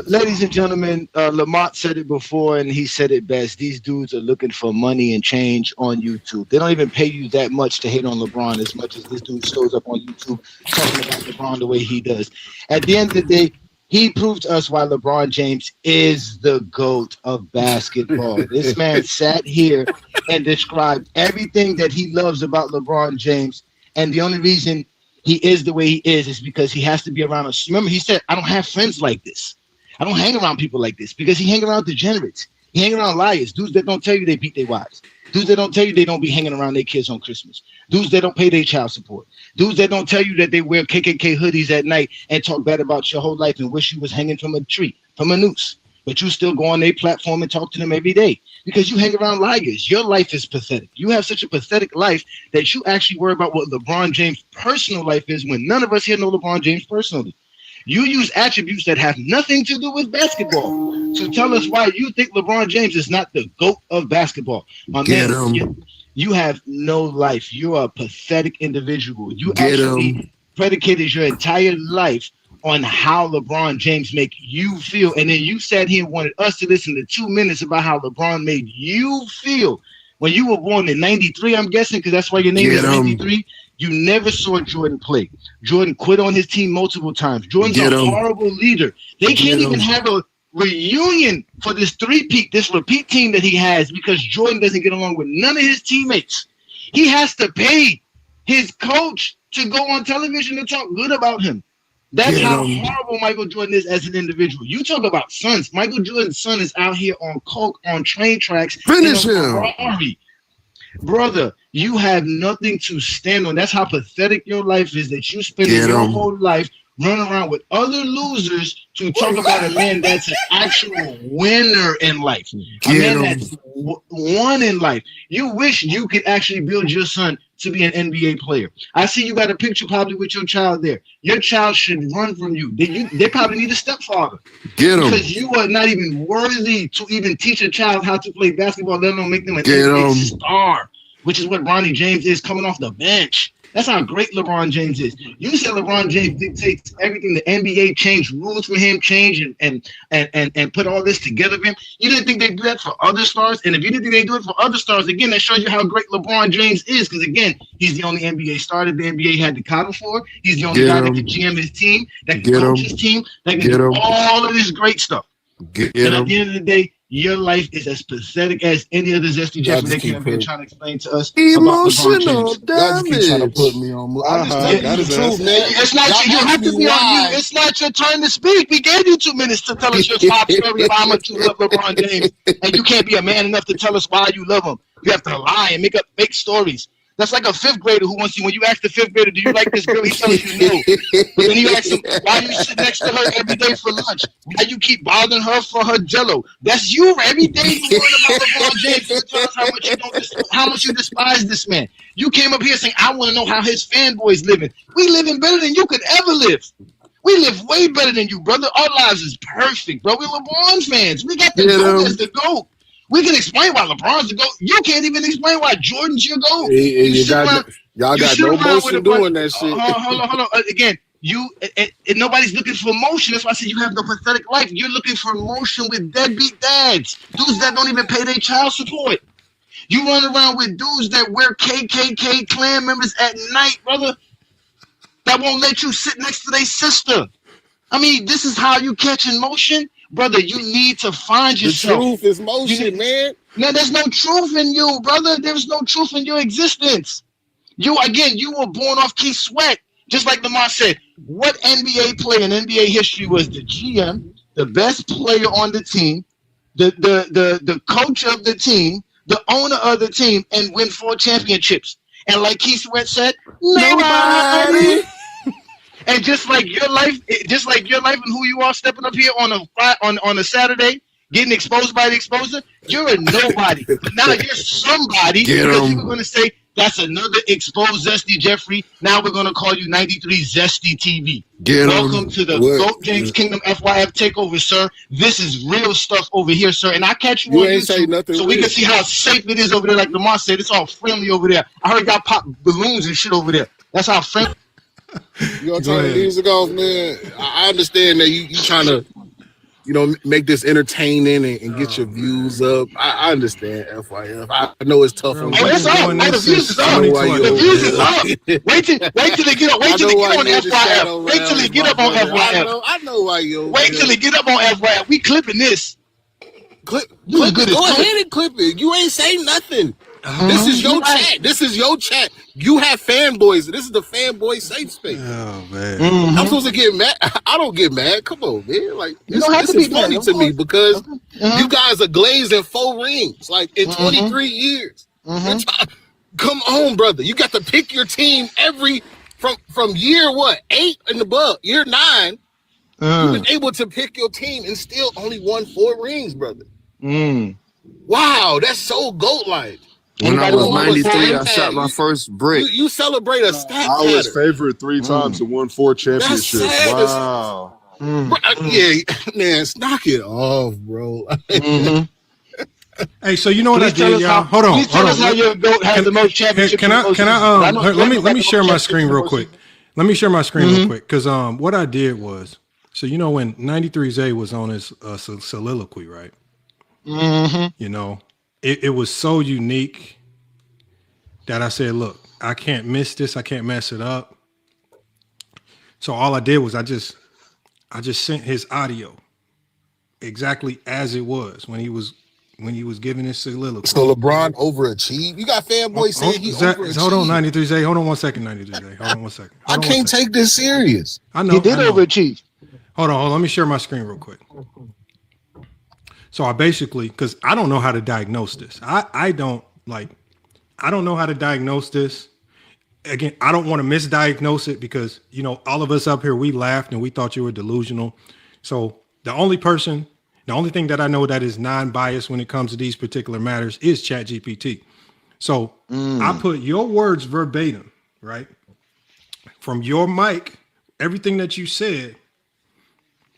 Ladies and gentlemen, Lamont said it before, and he said it best. These dudes are looking for money and change on YouTube. They don't even pay you that much to hate on LeBron as much as this dude shows up on YouTube talking about LeBron the way he does. At the end of the day, he proved to us why LeBron James is the GOAT of basketball. This man sat here and described everything that he loves about LeBron James, and the only reason he is the way he is because he has to be around us. Remember, he said, I don't have friends like this. I don't hang around people like this because he hang around degenerates. He hang around liars, dudes that don't tell you they beat their wives, dudes that don't tell you they don't be hanging around their kids on Christmas, dudes that don't pay their child support, dudes that don't tell you that they wear KKK hoodies at night and talk bad about your whole life and wish you was hanging from a tree, from a noose. But you still go on their platform and talk to them every day because you hang around liars. Your life is pathetic. You have such a pathetic life that you actually worry about what LeBron James' personal life is when none of us here know LeBron James personally. You use attributes that have nothing to do with basketball to tell us why you think LeBron James is not the GOAT of basketball. My man, you have no life. You're a pathetic individual. You actually predicated your entire life on how LeBron James make you feel. And then you sat here and wanted us to listen to 2 minutes about how LeBron made you feel. When you were born in 93, I'm guessing, because that's why your name is 93, you never saw Jordan play. Jordan quit on his team multiple times. Jordan's a horrible leader. They can't even have a reunion for this three-peat, this repeat team that he has because Jordan doesn't get along with none of his teammates. He has to pay his coach to go on television and talk good about him. That's how horrible Michael Jordan is as an individual. You talk about sons. Michael Jordan's son is out here on coke, on train tracks. Finish him. Ferrari. Brother, you have nothing to stand on. That's how pathetic your life is, that you spend your whole life running around with other losers to talk about a man that's an actual winner in life. A man that's won in life. You wish you could actually build your son to be an NBA player. I see you got a picture probably with your child there. Your child should run from you. They probably need a stepfather. Because you are not even worthy to even teach a child how to play basketball, let alone make them an NBA star, which is what Ronnie James is coming off the bench. That's how great LeBron James is. You said LeBron James dictates everything. The NBA changed rules for him, change and put all this together for him. You didn't think they'd do that for other stars? And if you didn't think they'd do it for other stars, again, that shows you how great LeBron James is. Because again, he's the only NBA star that the NBA had to coddle for. He's the only guy that can GM his team, that can coach his team, that can do all of this great stuff. And at the end of the day, your life is as pathetic as any other Zesty Jeffrey they came here trying to explain to us. Emotional damage. Keep trying to put me on. That is true, man. It's not you have to be on you. It's not your turn to speak. We gave you 2 minutes to tell us your top story about how much you love LeBron James, and you can't be a man enough to tell us why you love him. You have to lie and make up fake stories. That's like a fifth grader who wants you. When you ask the fifth grader, do you like this girl? He tells you no. But then you ask him, why you sit next to her every day for lunch? Why you keep bothering her for her jello? That's you every day. You worried about LeBron James. You tell us how much you despise this man. You came up here saying, I want to know how his fanboys living. We living better than you could ever live. We live way better than you, brother. Our lives is perfect, bro. We're LeBron fans. We got the GOAT as the GOAT. We can explain why LeBron's the GOAT. You can't even explain why Jordan's your GOAT. Y'all got no motion doing that shit. Hold on. Again, and nobody's looking for motion. That's why I said you have no pathetic life. You're looking for motion with deadbeat dads, dudes that don't even pay their child support. You run around with dudes that wear KKK Klan members at night, brother, that won't let you sit next to their sister. I mean, this is how you catch in motion? Brother, you need to find yourself. The truth is motion, man. No, there's no truth in you, brother. There's no truth in your existence. You were born off Keith Sweat. Just like Lamar said, what NBA player in NBA history was the GM, the best player on the team, the coach of the team, the owner of the team, and win 4 championships? And like Keith Sweat said, nobody. And just like your life and who you are stepping up here on a Saturday, getting exposed by the exposer, you're a nobody. But now you're somebody because people are going to say, that's another exposed Zesty Jeffrey. Now we're going to call you 93 Zesty TV. Welcome to the GOAT James Kingdom FYF takeover, sir. This is real stuff over here, sir. And I catch you on YouTube so we can see how safe it is over there. Like Lamar said, it's all friendly over there. I heard y'all pop balloons and shit over there. That's how friendly. You gonna turn the music off, man? I understand that you trying to, make this entertaining and get your views up. I understand, FYF. I know it's tough on you. Oh, it's up. The views is up. The views is up. Wait till they get up. Wait till they get on FYF. Wait till they get up on FYF. I know why you. Wait till they get up on FYF. We clipping this. Clip it. Go ahead and clip it. You ain't saying nothing. This is your chat. This is your chat. You have fanboys. This is the fanboy safe space. Oh man, I'm supposed to get mad. I don't get mad. Come on, man. Like don't have this to is be funny mad, to me because Uh-huh. you guys are glazing 4 rings, like in 23 years. Come on, brother. You got to pick your team from year 8 and above, year 9. You've been able to pick your team and still only won 4 rings, brother. Wow, that's so GOAT-like. When I was 93, I shot my first brick. You celebrate a stat I was pattern. favorite 3 times and won 4 championships. sad. Wow. Bro, yeah, man, knock it off, bro. Hey, so you know what I did, y'all? Hold on. How your GOAT has the most championships. Let me share my screen real quick. Let me share my screen real quick because what I did was, so you know when 93Z was on his soliloquy, right? You know, it was so unique that I said, look, I can't miss this. I can't mess it up. So all I did was I just sent his audio exactly as it was when he was giving his soliloquy. So LeBron overachieved. You got fanboys saying he overachieved. Hold on, 93Z. Hold on one second, 93Z. Hold on one second. I can't take this serious. I know. He did overachieve. Hold on. Let me share my screen real quick. So I basically, because I don't know how to diagnose this. I don't know how to diagnose this. Again, I don't want to misdiagnose it because, you know, all of us up here, we laughed and we thought you were delusional. So the only thing that I know that is non-biased when it comes to these particular matters is ChatGPT. So I put your words verbatim, right? From your mic, everything that you said.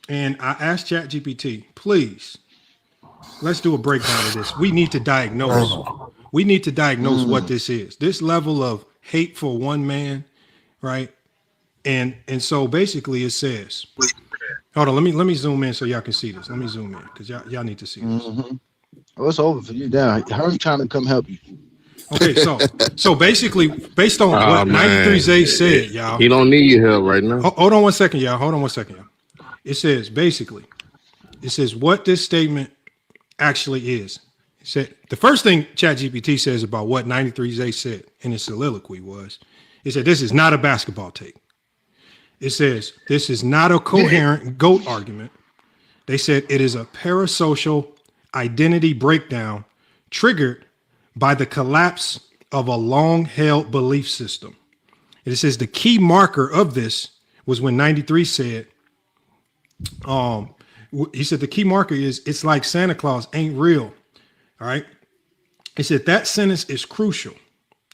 And I asked ChatGPT, please, let's do a breakdown of this. We need to diagnose. We need to diagnose what this is. This level of hate for one man, right? And so basically it says, hold on, let me zoom in so y'all can see this. Let me zoom in because y'all need to see this. Oh, it's over for you now. Her's trying to come help you. Okay, so basically, based on what 93Z said, y'all. He don't need your help right now. Hold on one second, y'all. It says what this statement actually is. It said the first thing ChatGPT says about what 93Z said in his soliloquy was, it said this is not a basketball take. It says this is not a coherent GOAT argument. They said it is a parasocial identity breakdown triggered by the collapse of a long-held belief system. And it says the key marker of this was when 93 said, he said the key marker is it's like Santa Claus ain't real. All right. He said that sentence is crucial.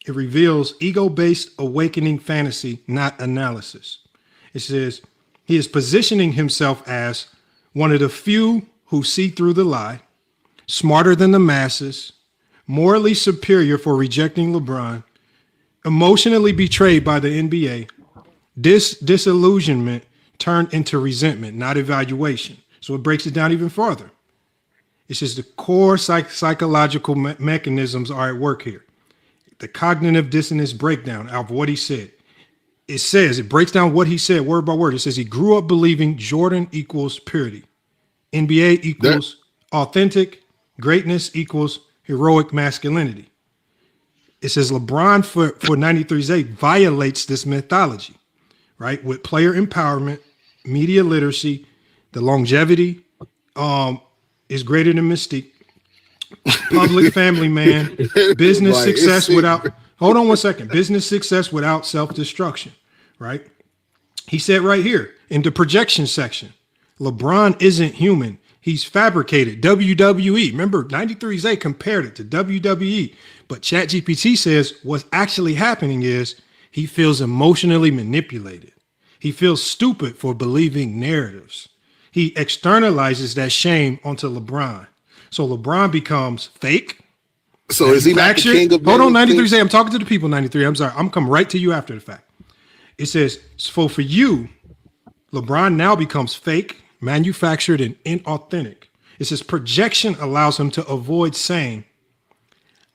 It reveals ego-based awakening fantasy, not analysis. It says he is positioning himself as one of the few who see through the lie, smarter than the masses, morally superior for rejecting LeBron, emotionally betrayed by the NBA, disillusionment turned into resentment, not evaluation. So it breaks it down even further. It says the core psychological mechanisms are at work here. The cognitive dissonance breakdown of what he said. It breaks down what he said word by word. It says he grew up believing Jordan equals purity. NBA equals authentic. Greatness equals heroic masculinity. It says LeBron for 93Z violates this mythology, right? With player empowerment, media literacy, the longevity is greater than mystique, public family man, business success without, hold on one second, business success without self-destruction, right? He said right here in the projection section, LeBron isn't human. He's fabricated. WWE. Remember, 93Z compared it to WWE. But ChatGPT says what's actually happening is he feels emotionally manipulated. He feels stupid for believing narratives. He externalizes that shame onto LeBron. So LeBron becomes fake. So is he not the king of Hold on, 93Z. I'm talking to the people, 93. I'm sorry. I'm coming right to you after the fact. It says, so for you, LeBron now becomes fake, manufactured, and inauthentic. It says projection allows him to avoid saying,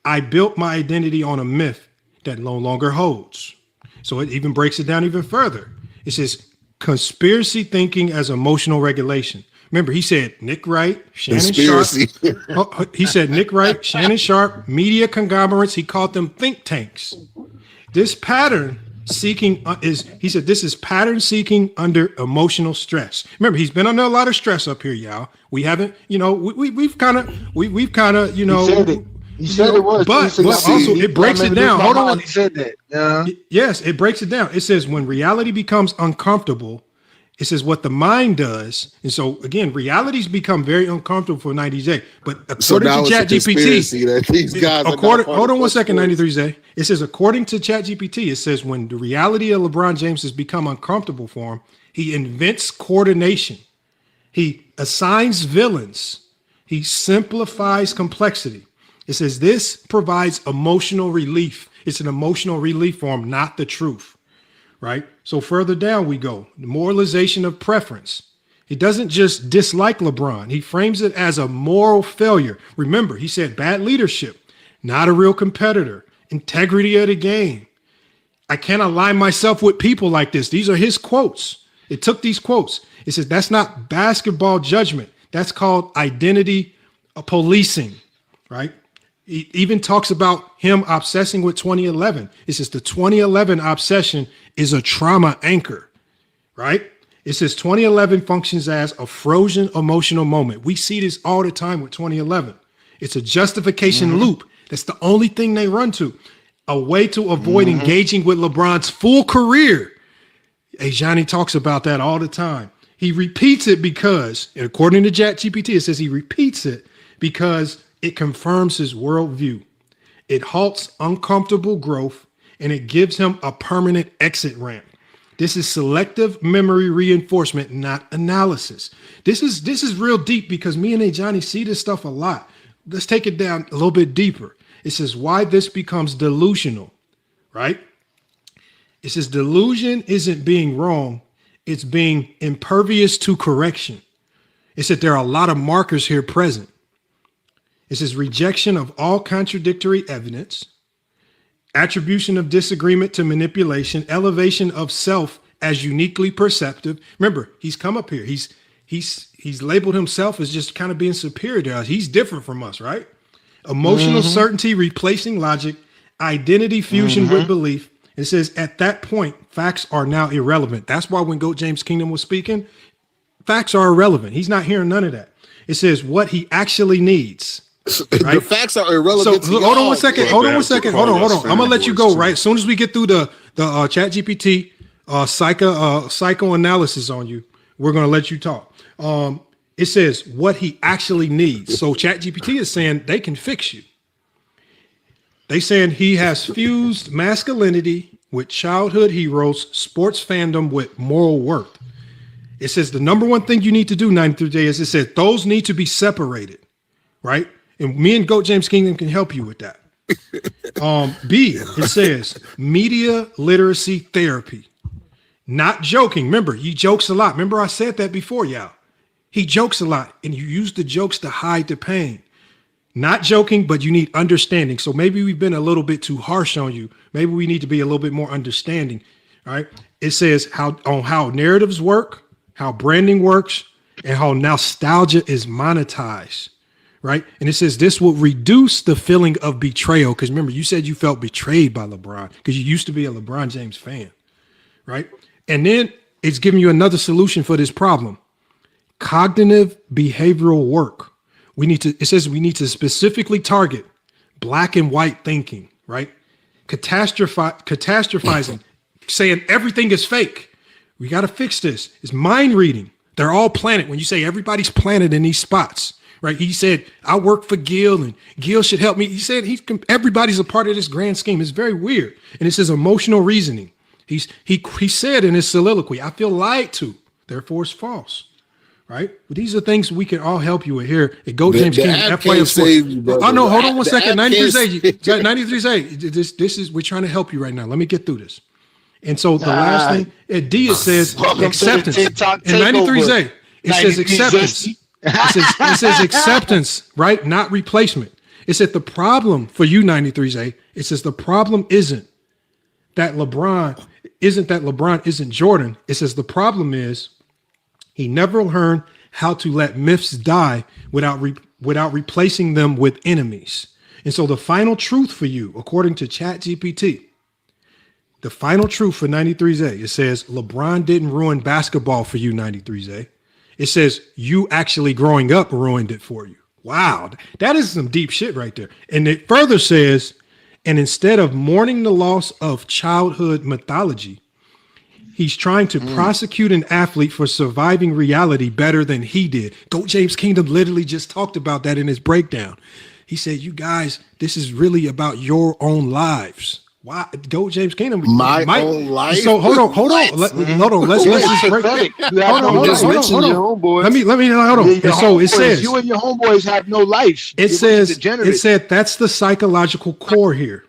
I built my identity on a myth that no longer holds. So it even breaks it down even further. It says conspiracy thinking as emotional regulation. Remember, he said Nick Wright, Shannon Conspiracy. Sharp. He said Nick Wright, Shannon Sharp, media conglomerates. He called them think tanks. This pattern seeking he said this is pattern seeking under emotional stress. Remember, he's been under a lot of stress up here, y'all. We haven't, we've kind of, you know. He said it was. But also it breaks it down. Hold on. He said that. Yes, it breaks it down. It says when reality becomes uncomfortable, it says what the mind does. And so again, realities become very uncomfortable for 90J. But according to ChatGPT, these guys hold on one second, 93J. It says according to ChatGPT, it says when the reality of LeBron James has become uncomfortable for him, he invents coordination. He assigns villains. He simplifies complexity. It says this provides emotional relief. It's an emotional relief for him, not the truth. Right? So further down we go. The moralization of preference. He doesn't just dislike LeBron. He frames it as a moral failure. Remember, he said bad leadership, not a real competitor, integrity of the game. I can't align myself with people like this. These are his quotes. It took these quotes. It says that's not basketball judgment. That's called identity policing, right? He even talks about him obsessing with 2011. It says the 2011 obsession is a trauma anchor, right? It says 2011 functions as a frozen emotional moment. We see this all the time with 2011. It's a justification loop. That's the only thing they run to. A way to avoid engaging with LeBron's full career. Hey, Johnny talks about that all the time. He repeats it because, and according to ChatGPT, it says he repeats it because it confirms his worldview. It halts uncomfortable growth and it gives him a permanent exit ramp. This is selective memory reinforcement, not analysis. This is real deep because me and Johnny see this stuff a lot. Let's take it down a little bit deeper. It says why this becomes delusional, right? It says delusion isn't being wrong. It's being impervious to correction. It said there are a lot of markers here present. It says rejection of all contradictory evidence, attribution of disagreement to manipulation, elevation of self as uniquely perceptive. Remember, he's come up here. He's labeled himself as just kind of being superior to us. He's different from us, right? Emotional certainty replacing logic, identity fusion with belief. It says at that point, facts are now irrelevant. That's why when GOAT James Kingdom was speaking, facts are irrelevant. He's not hearing none of that. It says what he actually needs. Right? The facts are irrelevant. So hold on one second. Hold on. I'm gonna let you go. Right, as soon as we get through the ChatGPT psychoanalysis on you, we're gonna let you talk. It says what he actually needs. So ChatGPT is saying they can fix you. They saying he has fused masculinity with childhood heroes, sports fandom with moral worth. It says the number one thing you need to do, 93J, is it says those need to be separated, right? And me and GOAT James Kingdom can help you with that. B, it says media literacy therapy. Not joking. Remember, he jokes a lot. Remember, I said that before, y'all. He jokes a lot, and you use the jokes to hide the pain. Not joking, but you need understanding. So maybe we've been a little bit too harsh on you. Maybe we need to be a little bit more understanding. All right. It says how narratives work, how branding works, and how nostalgia is monetized. Right. And it says this will reduce the feeling of betrayal. Because remember, you said you felt betrayed by LeBron because you used to be a LeBron James fan. Right. And then it's giving you another solution for this problem. Cognitive behavioral work. It says we need to specifically target black and white thinking, right? Catastrophizing, saying everything is fake. We got to fix this. It's mind reading. They're all planted. When you say everybody's planted in these spots, right? He said, I work for Gil and Gil should help me. He said everybody's a part of this grand scheme. It's very weird. And it says emotional reasoning. He said in his soliloquy, I feel lied to, therefore it's false. Right? But these are things we can all help you with here at GOAT James King, FYF Sports. Oh no, hold on one second. 93's this is we're trying to help you right now. Let me get through this. And so the last thing at D it says acceptance. In 93's it says acceptance. It says acceptance, right? Not replacement. It said the problem for you, 93's it says the problem isn't that LeBron isn't Jordan. It says the problem is he never learned how to let myths die without replacing them with enemies. And so the final truth for you, according to ChatGPT, the final truth for 93Z, it says LeBron didn't ruin basketball for you, 93Z. It says you actually growing up ruined it for you. Wow, that is some deep shit right there. And it further says, and instead of mourning the loss of childhood mythology, he's trying to prosecute an athlete for surviving reality better than he did. GOAT James Kingdom literally just talked about that in his breakdown. He said, you guys, this is really about your own lives. Why? GOAT James Kingdom. Own life. So hold on. Hold on. Let's just break it. Hold on. Let me hold on. And so it says you and your homeboys have no life. It said that's the psychological core here,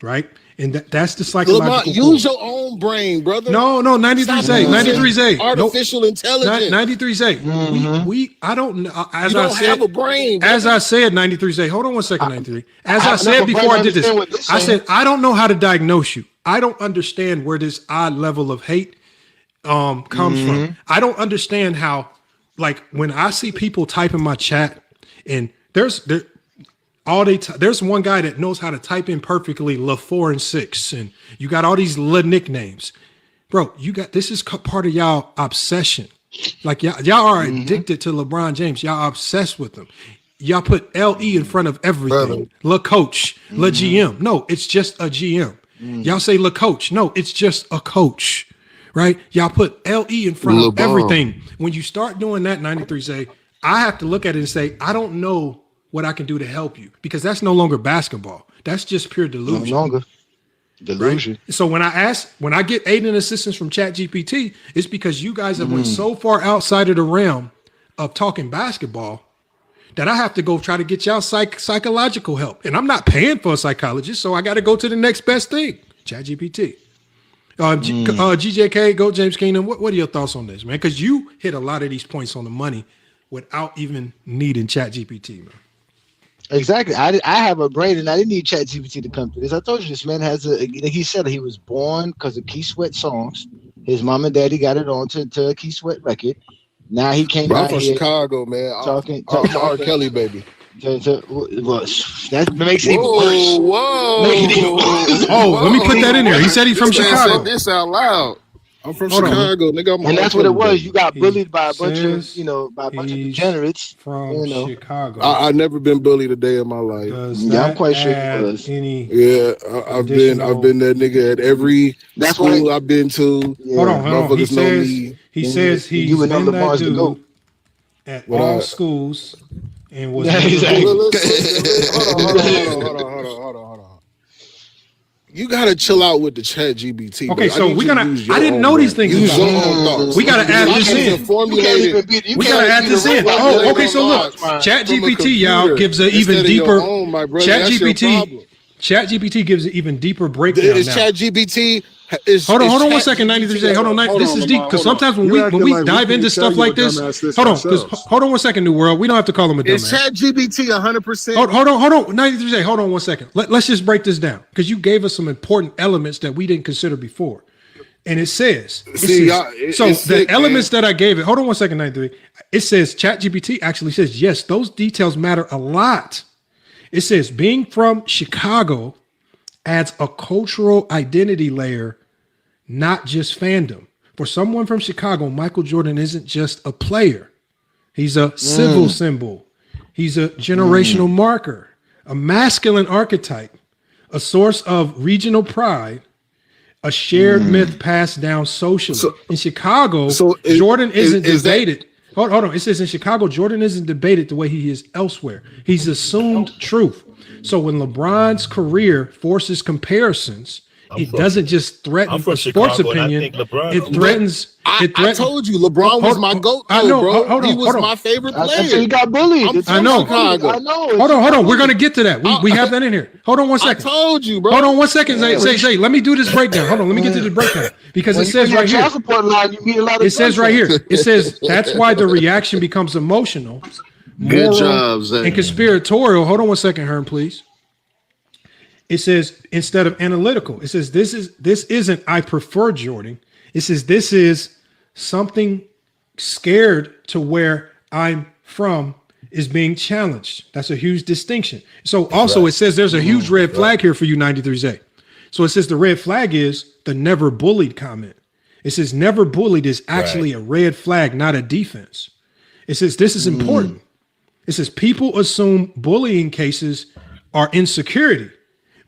right? And that's the psychological core. Use your own brain, brother. No, 93Z. Artificial intelligence. 93Z. I don't know. As you I don't said, have a brain. Brother. As I said, 93Z. Hold on one second, 93. As I said before I did this, I said I don't know how to diagnose you. I don't understand where this odd level of hate comes from. I don't understand how, like, when I see people type in my chat, and there's one guy that knows how to type in perfectly LA4 and 6, and you got all these little nicknames, bro. This is part of y'all obsession. Like y'all are addicted to LeBron James. Y'all obsessed with him. Y'all put LE in front of everything. La coach, la GM. No, it's just a GM. Y'all say la coach. No, it's just a coach, right? Y'all put LE in front of everything. When you start doing that, 93 say, I have to look at it and say, I don't know what I can do to help you, because that's no longer basketball. That's just pure delusion. No longer delusion. Right? So when I get aid and assistance from ChatGPT, it's because you guys have went so far outside of the realm of talking basketball that I have to go try to get y'all psychological help. And I'm not paying for a psychologist, so I got to go to the next best thing, ChatGPT. GJK, GOAT James Kingdom, what are your thoughts on this, man? Because you hit a lot of these points on the money without even needing ChatGPT, man. Exactly. I have a brain, and I didn't need ChatGPT to come through this. I told you this man has he said he was born because of Key Sweat songs. His mom and daddy got it on to a Key Sweat record. Now he came out from here Chicago, man. Talking R. Kelly, baby. That makes it even worse. Oh, let me put that in there. He said he's from Chicago. Said this out loud. I'm from Chicago, nigga. And that's what it was. You got bullied by a bunch of degenerates from Chicago. I never been bullied a day in my life. I'm quite sure he was. I've been that nigga at every school I've been to. Hold on. He says he's been that dude at all schools and was. Hold on. You gotta chill out with the ChatGPT. Okay, so I didn't know these things. Use your own thoughts. We gotta add this in. We gotta add this in. Oh, okay. So look, ChatGPT, y'all, gives an even deeper. ChatGPT gives an even deeper breakdown. Is ChatGPT? Hold on 1 second, 93. Hold on, this is deep, because sometimes when we dive into stuff like this, hold on 1 second, New World. We don't have to call him a dumbass. Is ChatGPT 100%? Hold on, 93. Hold on 1 second. Let's just break this down, because you gave us some important elements that we didn't consider before. And it says, the elements that I gave it. Hold on 1 second, 93. It says ChatGPT actually says yes, those details matter a lot. It says being from Chicago adds a cultural identity layer, not just fandom. For someone from Chicago, Michael Jordan isn't just a player. He's a civil symbol. He's a generational marker, a masculine archetype, a source of regional pride, a shared myth passed down socially. In Chicago, Jordan isn't debated. Hold on. It says in Chicago, Jordan isn't debated the way he is elsewhere. He's assumed truth. So when LeBron's career forces comparisons, it doesn't just threaten a sports opinion. It threatens. I told you, LeBron was my GOAT. I know. Bro. He was my favorite player. He got bullied. I know. Hold on. We're gonna get to that. We have that in here. Hold on 1 second. I told you, bro. Hold on 1 second. Zay, let me do this breakdown. Hold on. Let me get to the breakdown, because it says right here. It says right here. It says that's why the reaction becomes emotional. Good job, Zay. And conspiratorial. Hold on 1 second, Herm, please. It says instead of analytical, it says this isn't I prefer Jordan. It says this is something scared to where I'm from is being challenged. That's a huge distinction. So also it says there's a huge red flag here for you 93Z. So it says the red flag is the never bullied comment. It says never bullied is actually a red flag, not a defense. It says this is important. It says people assume bullying cases are insecurity,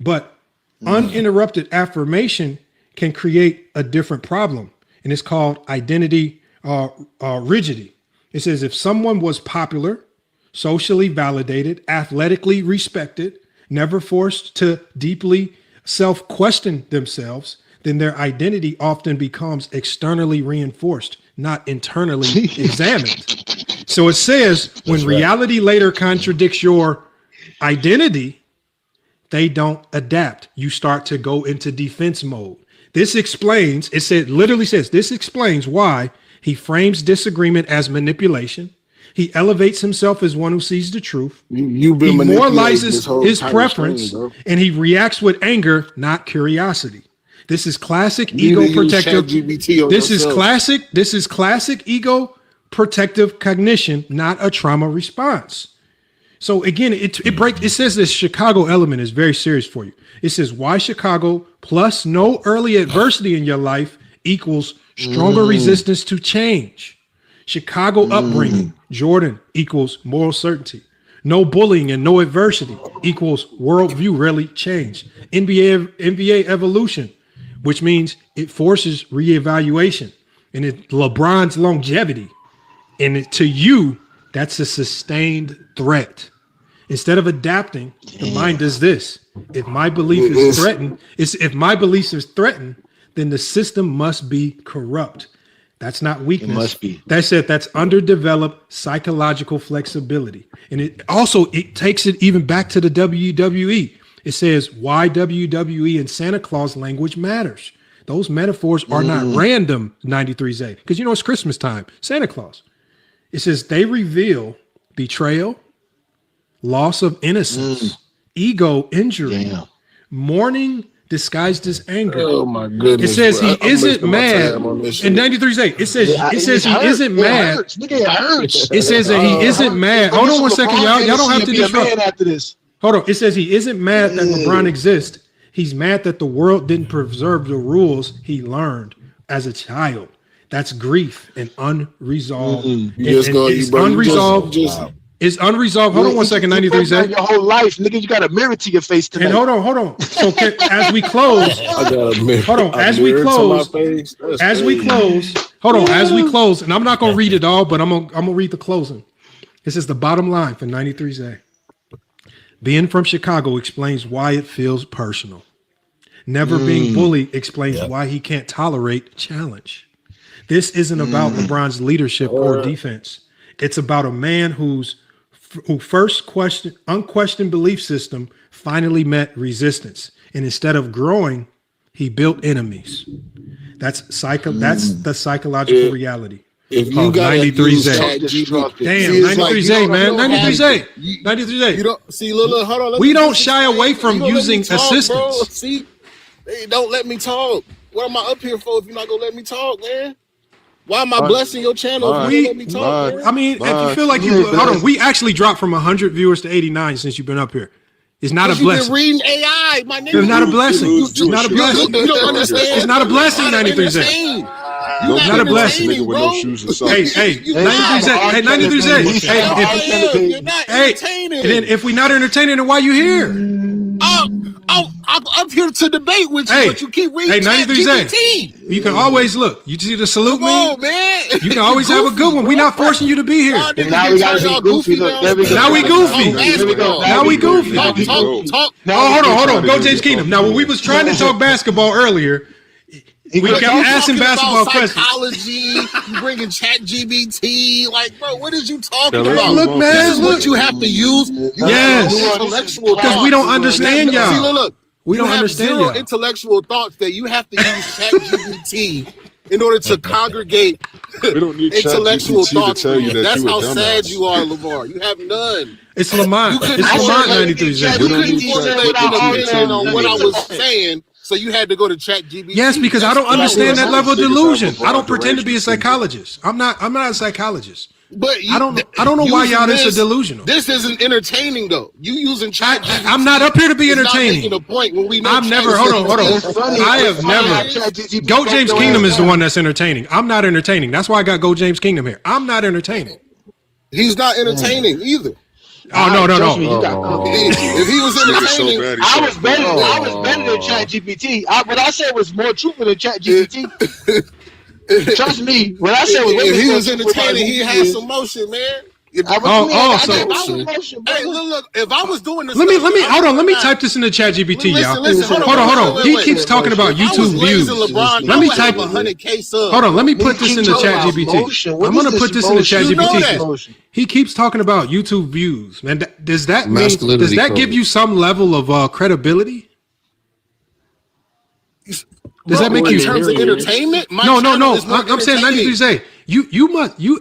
but uninterrupted affirmation can create a different problem. And it's called identity rigidity. It says if someone was popular, socially validated, athletically respected, never forced to deeply self-question themselves, then their identity often becomes externally reinforced, not internally examined. So it says when reality later contradicts your identity, they don't adapt. You start to go into defense mode. This explains, literally says, this explains why he frames disagreement as manipulation. He elevates himself as one who sees the truth. He moralizes his preference, and he reacts with anger, not curiosity. This is classic ego protective. This is classic ego protective cognition, not a trauma response. So again, it says this Chicago element is very serious for you. It says why Chicago plus no early adversity in your life equals stronger resistance to change. Chicago upbringing, Jordan equals moral certainty. No bullying and no adversity equals worldview rarely change. NBA evolution, which means it forces reevaluation. And LeBron's longevity. And to you, that's a sustained threat. Instead of adapting, the mind does this. If my belief is threatened, then the system must be corrupt. That's not weakness. It must be. That's it. That's underdeveloped psychological flexibility. And it takes it even back to the WWE. It says why WWE and Santa Claus language matters. Those metaphors are not random, 93Z, because it's Christmas time. Santa Claus. It says they reveal betrayal, loss of innocence, ego injury, mourning disguised as anger. Oh my goodness! It says he isn't mad. In 93's, it says he isn't mad. It says that he isn't mad. Hold on one second, y'all. Y'all don't have to disrupt. After this, hold on. It says he isn't mad that LeBron exists. He's mad that the world didn't preserve the rules he learned as a child. That's grief and unresolved. It's unresolved. It's unresolved. Hold on one second, 93Z. Your whole life, nigga, you got a mirror to your face tonight. And hold on. So as we close, as we close, and I'm not gonna read it all, but I'm gonna read the closing. This is the bottom line for 93Z. Being from Chicago explains why it feels personal. Never being bullied explains why he can't tolerate challenge. This isn't about LeBron's leadership or defense. It's about a man who first unquestioned belief system finally met resistance. And instead of growing, he built enemies. That's the psychological reality. If you got 93Z. Damn, 93Z, man. 93Z. You don't see, look, hold on. We don't shy away from using assistance. Bro. See, they don't let me talk. What am I up here for if you're not gonna let me talk, man? Why am I blessing your channel if you don't let me talk, man? I mean, if you feel like hold on, we actually dropped from 100 viewers to 89 since you've been up here. It's not a blessing. You've been reading AI, my nigga. It's not a blessing. It's not a blessing. You don't understand. It's not a blessing, 93Z. It's not a blessing. Hey, 93Z. You're not entertaining. And then if we're not entertaining, then why you here? I'm up here to debate with you, but you keep reading. Hey, 93Z. You can always look. You see the salute me? Oh man. You can always have a good one. We're not forcing you to be here. Now we got to be goofy. Now we goofy. Now we goofy. Talk. Oh, hold on. Go James Keenum. Now, when we was trying to talk basketball earlier, we kept asking basketball questions. Psychology, you bringing ChatGPT, like, bro, what is you talking about? Look, man, this is what you have to use. Intellectual because we don't understand y'all. See, look, we don't understand y'all. Intellectual thoughts that you have to use ChatGPT in order to congregate intellectual thoughts. To tell you that's how sad you are, Lamar. You have none. It's Lamont. It's Lamont 93Z. You couldn't formulate an opinion on what I was saying. So you had to go to ChatGPT. Yes, because I don't understand that level of delusion. I don't pretend to be a psychologist. I'm not a psychologist. But I don't know why y'all this is delusional. This isn't entertaining though. You using ChatGPT. I'm not up here to be entertaining. Making a point when we know I've never. Hold on. I have never. Go James Kingdom is the one that's entertaining. I'm not entertaining. That's why I got Go James Kingdom here. I'm not entertaining. He's not entertaining either. Oh no. If he was entertaining, I was better than ChatGPT. What I said was more truthful than ChatGPT. Trust me. What I said was if he was entertaining, he had some motion, man. Hey, look. If I was doing this, let me hold on. Let me type this into ChatGPT, y'all. Hold on. He keeps talking about YouTube views. Let me type. Hold on. Let me put this into ChatGPT. I'm gonna put this into ChatGPT. He keeps talking about YouTube views, man. Does that mean? Does that give you some level of credibility? Does that make you in terms of entertainment? No. I'm saying 93Z. You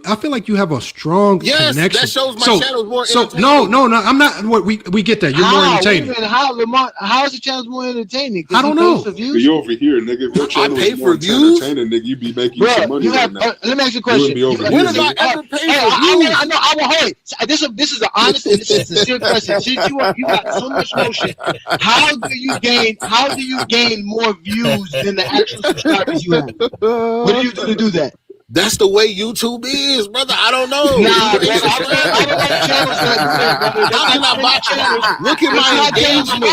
I feel like you have a strong connection. That shows my channel's more entertaining. No. I'm not. We get that. You're more entertaining. How is the channel more entertaining? I don't know. You over here, nigga. If your channel is more entertaining, nigga, you be making some money right now. Let me ask you a question. When have I ever paid for views? I know. I will hold it. This is an honest and this is a sincere question. Since you got so much motion, how do you gain more views than the actual subscribers you have? What do you do to do that? That's the way YouTube is, brother. I don't know. Nah, brother, I don't know channels that do that, brother. How can I buy channels? Look at my engagement.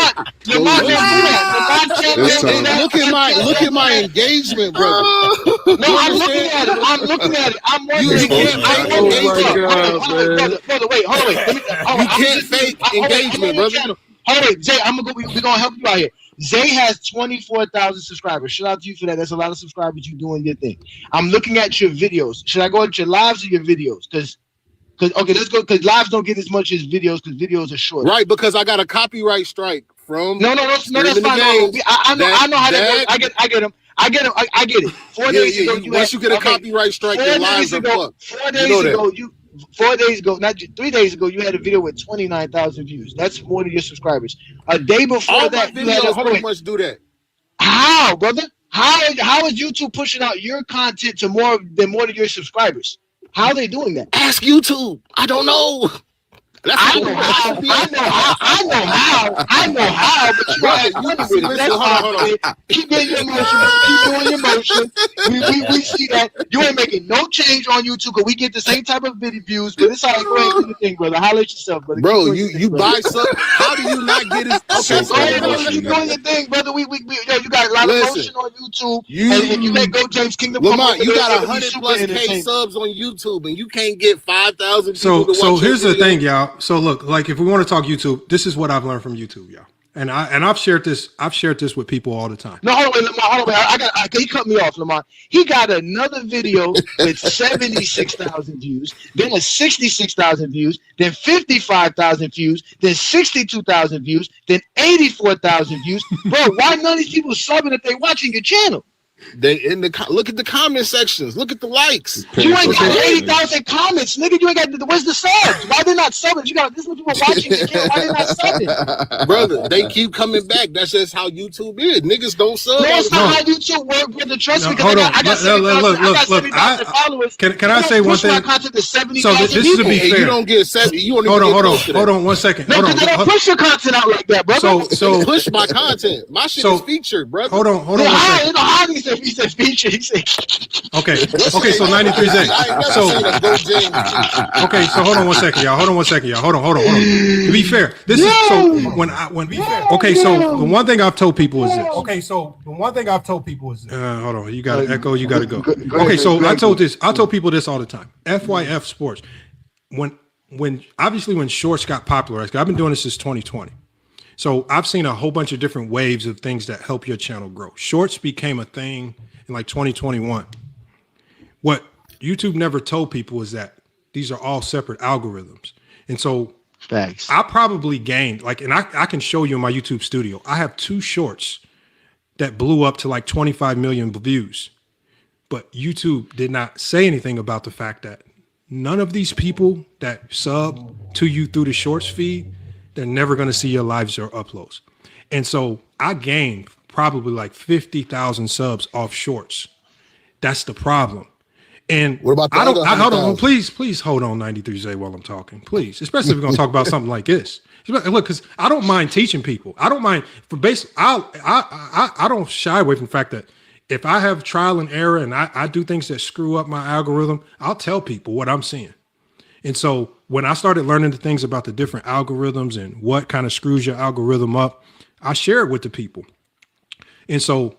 Look at my engagement, brother. No, I'm looking at it. I'm wondering. Brother, wait. You can't fake engagement, brother. Hold on, Zay. We're gonna help you out here. Zay has 24,000 subscribers. Shout out to you for that. That's a lot of subscribers. You doing your thing. I'm looking at your videos. Should I go at your lives or your videos? Because let's go. Because lives don't get as much as videos. Because videos are short. Right. Because I got a copyright strike from. No. That's fine. I know how that works. I get them. I get it. 4 days ago, once you get a copyright strike, your lives are fucked. 4 days ago, not 3 days ago, you had a video with 29,000 views. That's more than your subscribers. A day before all that, my videos pretty much do that. How, brother? How is YouTube pushing out your content to more than your subscribers? How are they doing that? Ask YouTube. I don't know. I know how, but you gotta keep getting your motion, keep doing your motion. We see that you ain't making no change on YouTube because we get the same type of video views, but it's all right. Go ahead and do the thing, brother. Holler at yourself, brother. Bro, you buy something. How do you not get it? Okay, go ahead and doing your thing, brother. You got a lot of motion on YouTube, and you let Go James Kingdom. Lamont, you got 100+ subs on YouTube, and you can't get 5,000 people to watch. So here's the thing, y'all. So look, like if we want to talk YouTube, this is what I've learned from YouTube, y'all. And I've shared this with people all the time. No, hold on, Lamont. He cut me off, Lamont. He got another video with 76,000 views, then a 66,000 views, then 55,000 views, then 62,000 views, then 84,000 views. Bro, why none of these people subbing if they watching your channel? They look at the comment sections. Look at the likes. You ain't got 80,000 comments, nigga. You ain't got. Where's the subs? Why they not subbing? You got this many people watching your channel. Why they not subbing? Brother, they keep coming back. That's just how YouTube is. Niggas don't sub. No, it's not how YouTube work, brother. Trust me, because I got 70,000 followers. Can I say one thing? So this is to be fair. You don't get 70. You don't hold on 1 second. No, because they don't push your content out like that, brother. So push my content. My shit is featured, brother. Hold on 1 second. He said feature. He said. Okay. So 93Z. So hold on 1 second, y'all. Hold on. To be fair, this is so so the one thing I've told people is this. Hold on. You got to echo. You got to go. Okay. So I told people this all the time. FYF Sports. When obviously when shorts got popularized, I've been doing this since 2020. So I've seen a whole bunch of different waves of things that help your channel grow. Shorts became a thing in like 2021. What YouTube never told people is that these are all separate algorithms. And so facts. I probably gained and I can show you in my YouTube studio. I have 2 shorts that blew up to like 25 million views. But YouTube did not say anything about the fact that none of these people that sub to you through the shorts feed, they're never going to see your lives or uploads. And so I gained probably like 50,000 subs off shorts. That's the problem. And what about hold on, please hold on 93Z while I'm talking, please. Especially if we're gonna talk about something like this. Look, because I don't mind teaching people. I don't mind for I don't shy away from the fact that if I have trial and error and I do things that screw up my algorithm, I'll tell people what I'm seeing. And so when I started learning the things about the different algorithms and what kind of screws your algorithm up, I share it with the people. And so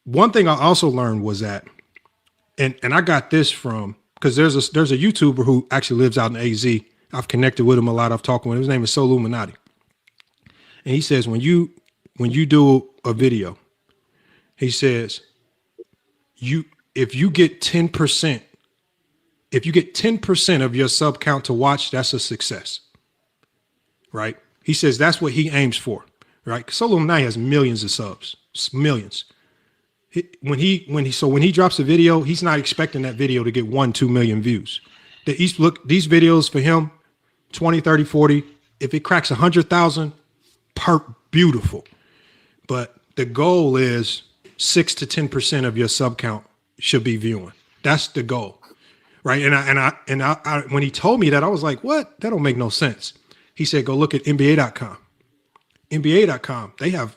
one thing I also learned was that, and I got this from, because there's a YouTuber who actually lives out in AZ. I've connected with him a lot. I've talked with him. His name is Soluminati. And he says, when you do a video, he says, if you get 10% of your sub count to watch, that's a success. Right? He says that's what he aims for. Right? Soluminati has millions of subs, millions. When he drops a video, he's not expecting that video to get 1-2 million views. These videos for him, 20, 30, 40, if it cracks 100,000, beautiful. But the goal is 6 to 10% of your sub count should be viewing. That's the goal. Right. And I when he told me that, I was like, what? That don't make no sense. He said, go look at NBA.com. NBA.com, they have,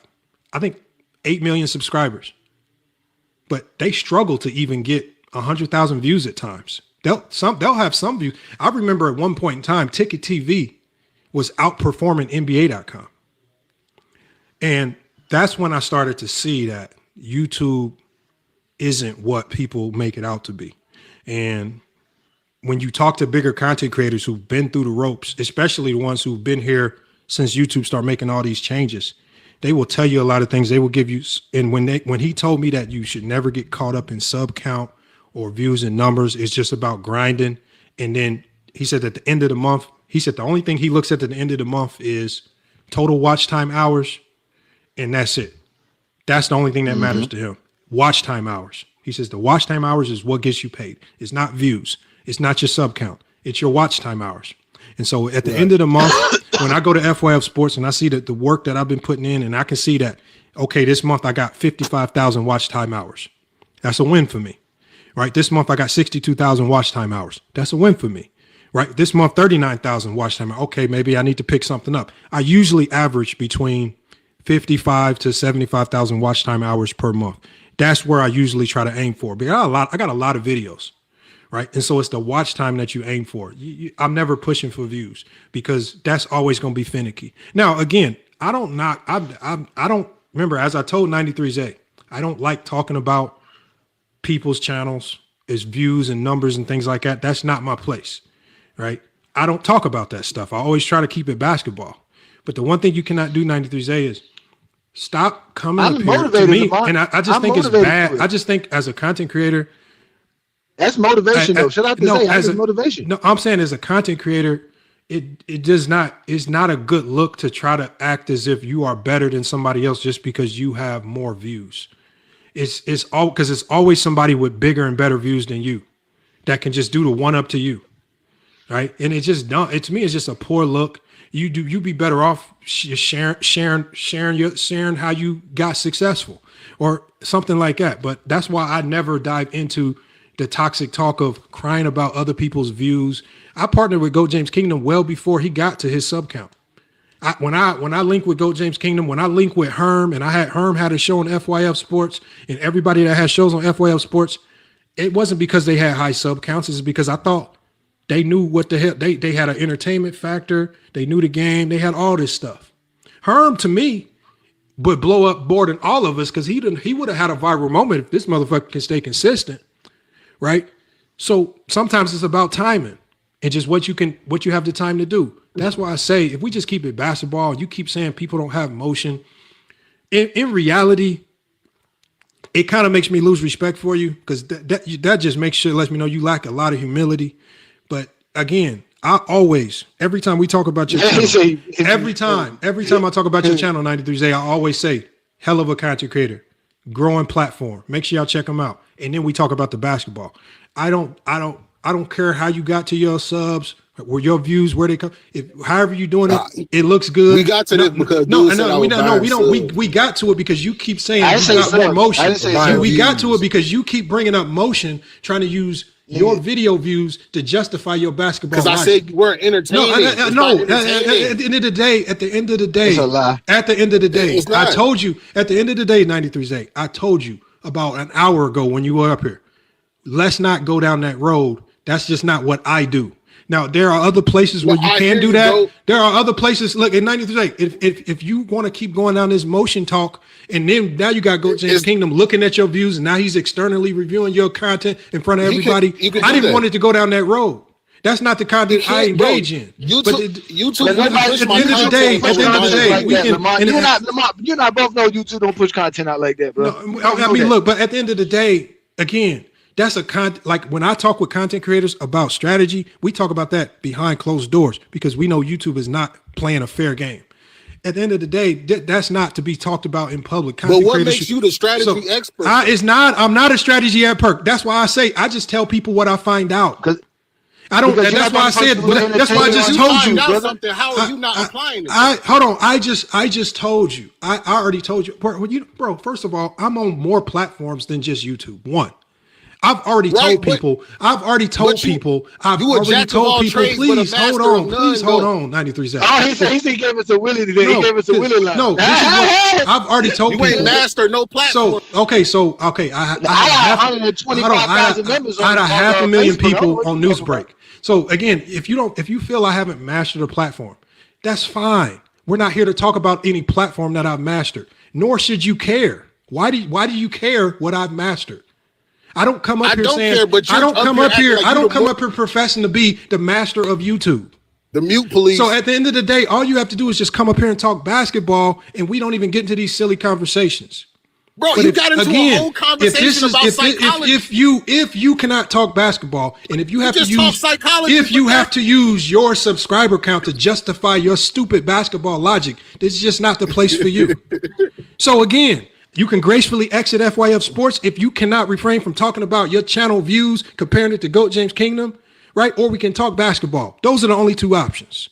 I think, 8 million subscribers. But they struggle to even get 100,000 views at times. They'll have some views. I remember at one point in time, Ticket TV was outperforming NBA.com. And that's when I started to see that YouTube isn't what people make it out to be. And when you talk to bigger content creators who've been through the ropes, especially the ones who've been here since YouTube started making all these changes, they will tell you a lot of things. They will give you, and when he told me that you should never get caught up in sub count or views and numbers, it's just about grinding. And then he said at the end of the month, he said the only thing he looks at the end of the month is total watch time hours, and that's it. That's the only thing that matters to him. Watch time hours. He says the watch time hours is what gets you paid. It's not views. It's not your sub count. It's your watch time hours. And so at the end of the month, when I go to FYF Sports and I see that the work that I've been putting in, and I can see that, okay, this month I got 55,000 watch time hours. That's a win for me, right? This month I got 62,000 watch time hours. That's a win for me, right? This month, 39,000 watch time. Okay, maybe I need to pick something up. I usually average between 55 to 75,000 watch time hours per month. That's where I usually try to aim for. But I got a lot of videos. Right. And so it's the watch time that you aim for. I'm never pushing for views because that's always going to be finicky. Now, again, I don't remember, as I told 93Z, I don't like talking about people's channels as views and numbers and things like that. That's not my place. Right. I don't talk about that stuff. I always try to keep it basketball. But the one thing you cannot do, 93Z, is stop coming up here to me. And I just think it's bad. I just think as a content creator, that's motivation, though. Should I say that's motivation? No, I'm saying as a content creator, it does not. It's not a good look to try to act as if you are better than somebody else just because you have more views. It's all because it's always somebody with bigger and better views than you that can just do the one up to you, right? And it's just done. To me, it's just a poor look. You be better off sharing how you got successful or something like that. But that's why I never dive into the toxic talk of crying about other people's views. I partnered with GOAT James Kingdom well before he got to his sub count. When I link with GOAT James Kingdom, when I link with Herm, and Herm had a show on FYF Sports, and everybody that has shows on FYF Sports, it wasn't because they had high sub counts. It's because I thought they knew what the hell. They had an entertainment factor. They knew the game. They had all this stuff. Herm, to me, would blow up more than all of us because he would have had a viral moment if this motherfucker can stay consistent. Right. So sometimes it's about timing and just what you have the time to do. That's why I say, if we just keep it basketball, you keep saying people don't have motion. In reality, it kind of makes me lose respect for you because that just lets me know you lack a lot of humility. But again, I always, every time we talk about your channel, every time I talk about your channel, 93Z, I always say, hell of a content creator, growing platform. Make sure y'all check them out. And then we talk about the basketball. I don't care how you got to your subs, or your views, where they come. However you doing it, it looks good. We got to this because we got to it because you keep saying you got more motion. We got to it because you keep bringing up motion, trying to use your video views to justify your basketball. Because I said you weren't entertaining. No. At the end of the day, it's a lie. At the end of the day, It's not. I told you. At the end of the day, 93's I told you about an hour ago when you were up here. Let's not go down that road. That's just not what I do. Now there are other places where you can do that. There are other places. Look, at 93's if you want to keep going down this motion talk, and then now you got GOAT James Kingdom looking at your views, and now he's externally reviewing your content in front of everybody. I didn't want it to go down that road. That's not the content I engage in. YouTube at the end of the day, you and I both know YouTube don't push content out like that, bro. No, I mean, look, but at the end of the day, again, that's like when I talk with content creators about strategy, we talk about that behind closed doors because we know YouTube is not playing a fair game. At the end of the day, that's not to be talked about in public. But what makes you the strategy expert? I'm not a strategy expert. That's why I say I just tell people what I find out. I don't. That's why I said. That's why I just told you. How are you not applying it? Hold on. I just told you. I already told you, bro. First of all, I'm on more platforms than just YouTube. One. I've already told people. Please hold on. 93's Oh, he said he gave us a Willie today. He gave us a Willie line. No, this is what I've already told people. You ain't mastered no platform. So okay. I had 125,000 members. I had 500,000 people on Newsbreak. So again, if you feel I haven't mastered a platform, that's fine. We're not here to talk about any platform that I've mastered. Nor should you care. Why do you care what I've mastered? I don't come up here saying I don't come up here professing to be the master of YouTube. The mute police. So at the end of the day, all you have to do is just come up here and talk basketball, and we don't even get into these silly conversations. Bro, you got into a whole conversation about psychology. If you cannot talk basketball, and if you have to use your subscriber count to justify your stupid basketball logic, this is just not the place for you. So again, you can gracefully exit FYF Sports if you cannot refrain from talking about your channel views, comparing it to GOAT James Kingdom, right? Or we can talk basketball. Those are the only two options.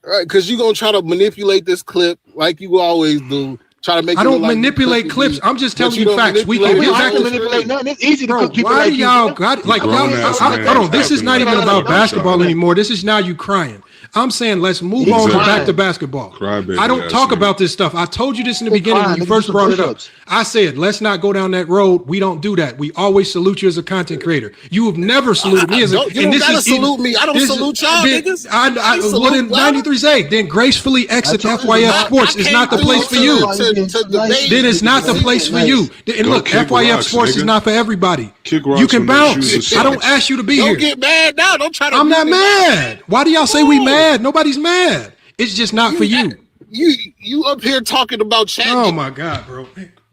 All right, because you're going to try to manipulate this clip like you always do. Try to make I don't manipulate clips. I'm just telling you facts. We can get back to manipulate nothing. It's easy to cook people why like do y'all you. got like y'all? Hold on. This is not even about basketball anymore. This is now you crying. I'm saying let's move on to back to basketball. I don't talk about this stuff. I told you this in the beginning when you first brought it up. I said, let's not go down that road. We don't do that. We always salute you as a content creator. You have never saluted me as a You don't gotta salute me. I don't salute y'all niggas. Well, then 93's then gracefully exit FYF Sports is not the place for you. Then it's not the place for you. And look, FYF Sports is not for everybody. You can bounce. I don't ask you to be here. Don't get mad now. Don't try to. I'm not mad. Why do y'all say we mad? Nobody's mad. It's just not for you. You up here talking about chat. Oh my God, bro.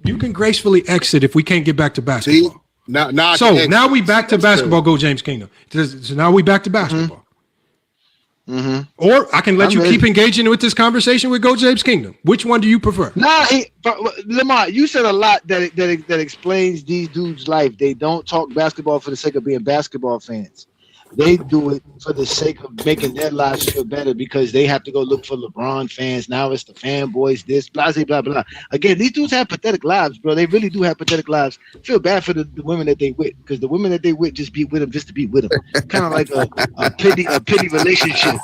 You can gracefully exit if we can't get back to basketball. See? Now we back to basketball, GOAT James Kingdom. So now we back to basketball. Mm-hmm. Or I can let you keep engaging with this conversation with GOAT James Kingdom. Which one do you prefer? Lamar, you said a lot that explains these dudes' life. They don't talk basketball for the sake of being basketball fans. They do it for the sake of making their lives feel better because they have to go look for LeBron fans. Now it's the fanboys, this, blah, blah, blah. Again, these dudes have pathetic lives, bro. They really do have pathetic lives. I feel bad for the women that they with because the women that they with just be with them just to be with them. Kind of like a pity relationship.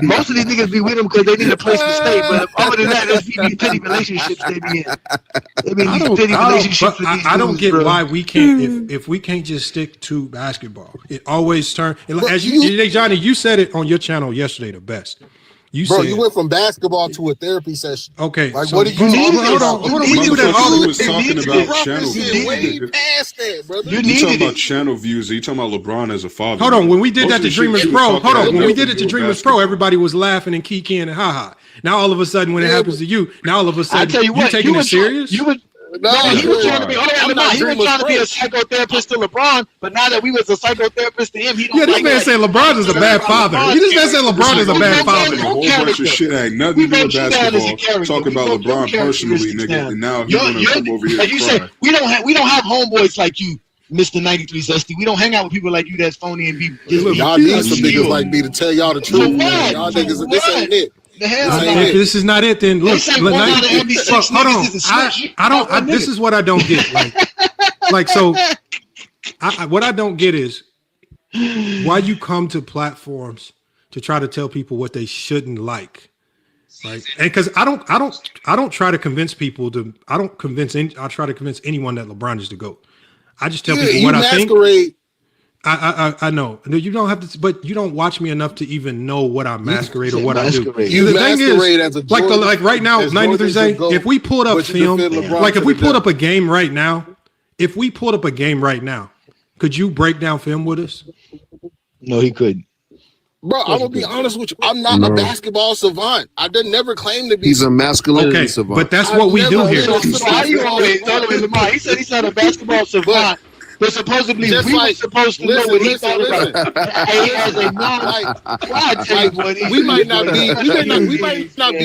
Most of these niggas be with them because they need a place to stay, but other than that, there's these pity relationships they be in. I don't get why we can't, if we can't just stick to basketball. It always turn as Johnny, you said it on your channel yesterday the best. You went from basketball to a therapy session. Okay, like so what did you need? Hold on. We do that all was talking about channel views. You talking about channel views. You talking about LeBron as a father? Hold on. When we did that to Dreamers Pro, when we did it to Dreamers Pro, everybody was laughing and kikiing and haha. Now all of a sudden, when it happens to you, now all of a sudden, you taking it serious? No, he was trying to be. He was trying to be a psychotherapist to LeBron, but now that we was a psychotherapist to him, he don't. Yeah, this man said LeBron is a bad father. He just man said LeBron is a bad father. A whole bunch of shit had nothing to do with basketball. Talking about LeBron personally, nigga, and now he wanna come over here. Like you said, we don't have homeboys like you, Mr. 93 Zesty. We don't hang out with people like you that's phony and be. Y'all need some niggas like me to tell y'all the truth. Y'all niggas, this ain't it. If this is not it, then look. Hold on. I don't. This is what I don't get. Like so. what I don't get is why you come to platforms to try to tell people what they shouldn't like, right? And because I don't try to convince people to. I try to convince anyone that LeBron is the GOAT. I just tell people what I think. I know. You don't have to, but you don't watch me enough to even know what I masquerade or what I do. You masquerade as a Jordan, like right now, 93 Zay, if we pulled up film, like if we pulled up a game right now, could you break down film with us? No, he couldn't. Bro, I'm gonna be honest with you. I'm not a basketball savant. I did never claim to be. He's a masculinity savant. But that's what we do here. Why you always telling him? He said he's not a basketball savant. But supposedly we were supposed to know what he thought about. He has a we might not be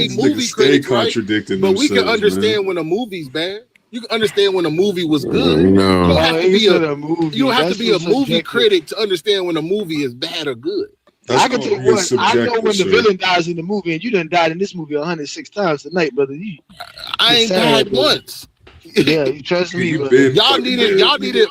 movie critics, right? But we can understand when a movie's bad. You can understand when a movie was good. No. You don't have to be a movie critic to understand when a movie is bad or good. I can tell you what, I know when the villain dies in the movie, and you done died in this movie 106 times tonight, brother. I ain't died once. Yeah, you trust me. Y'all needed machine.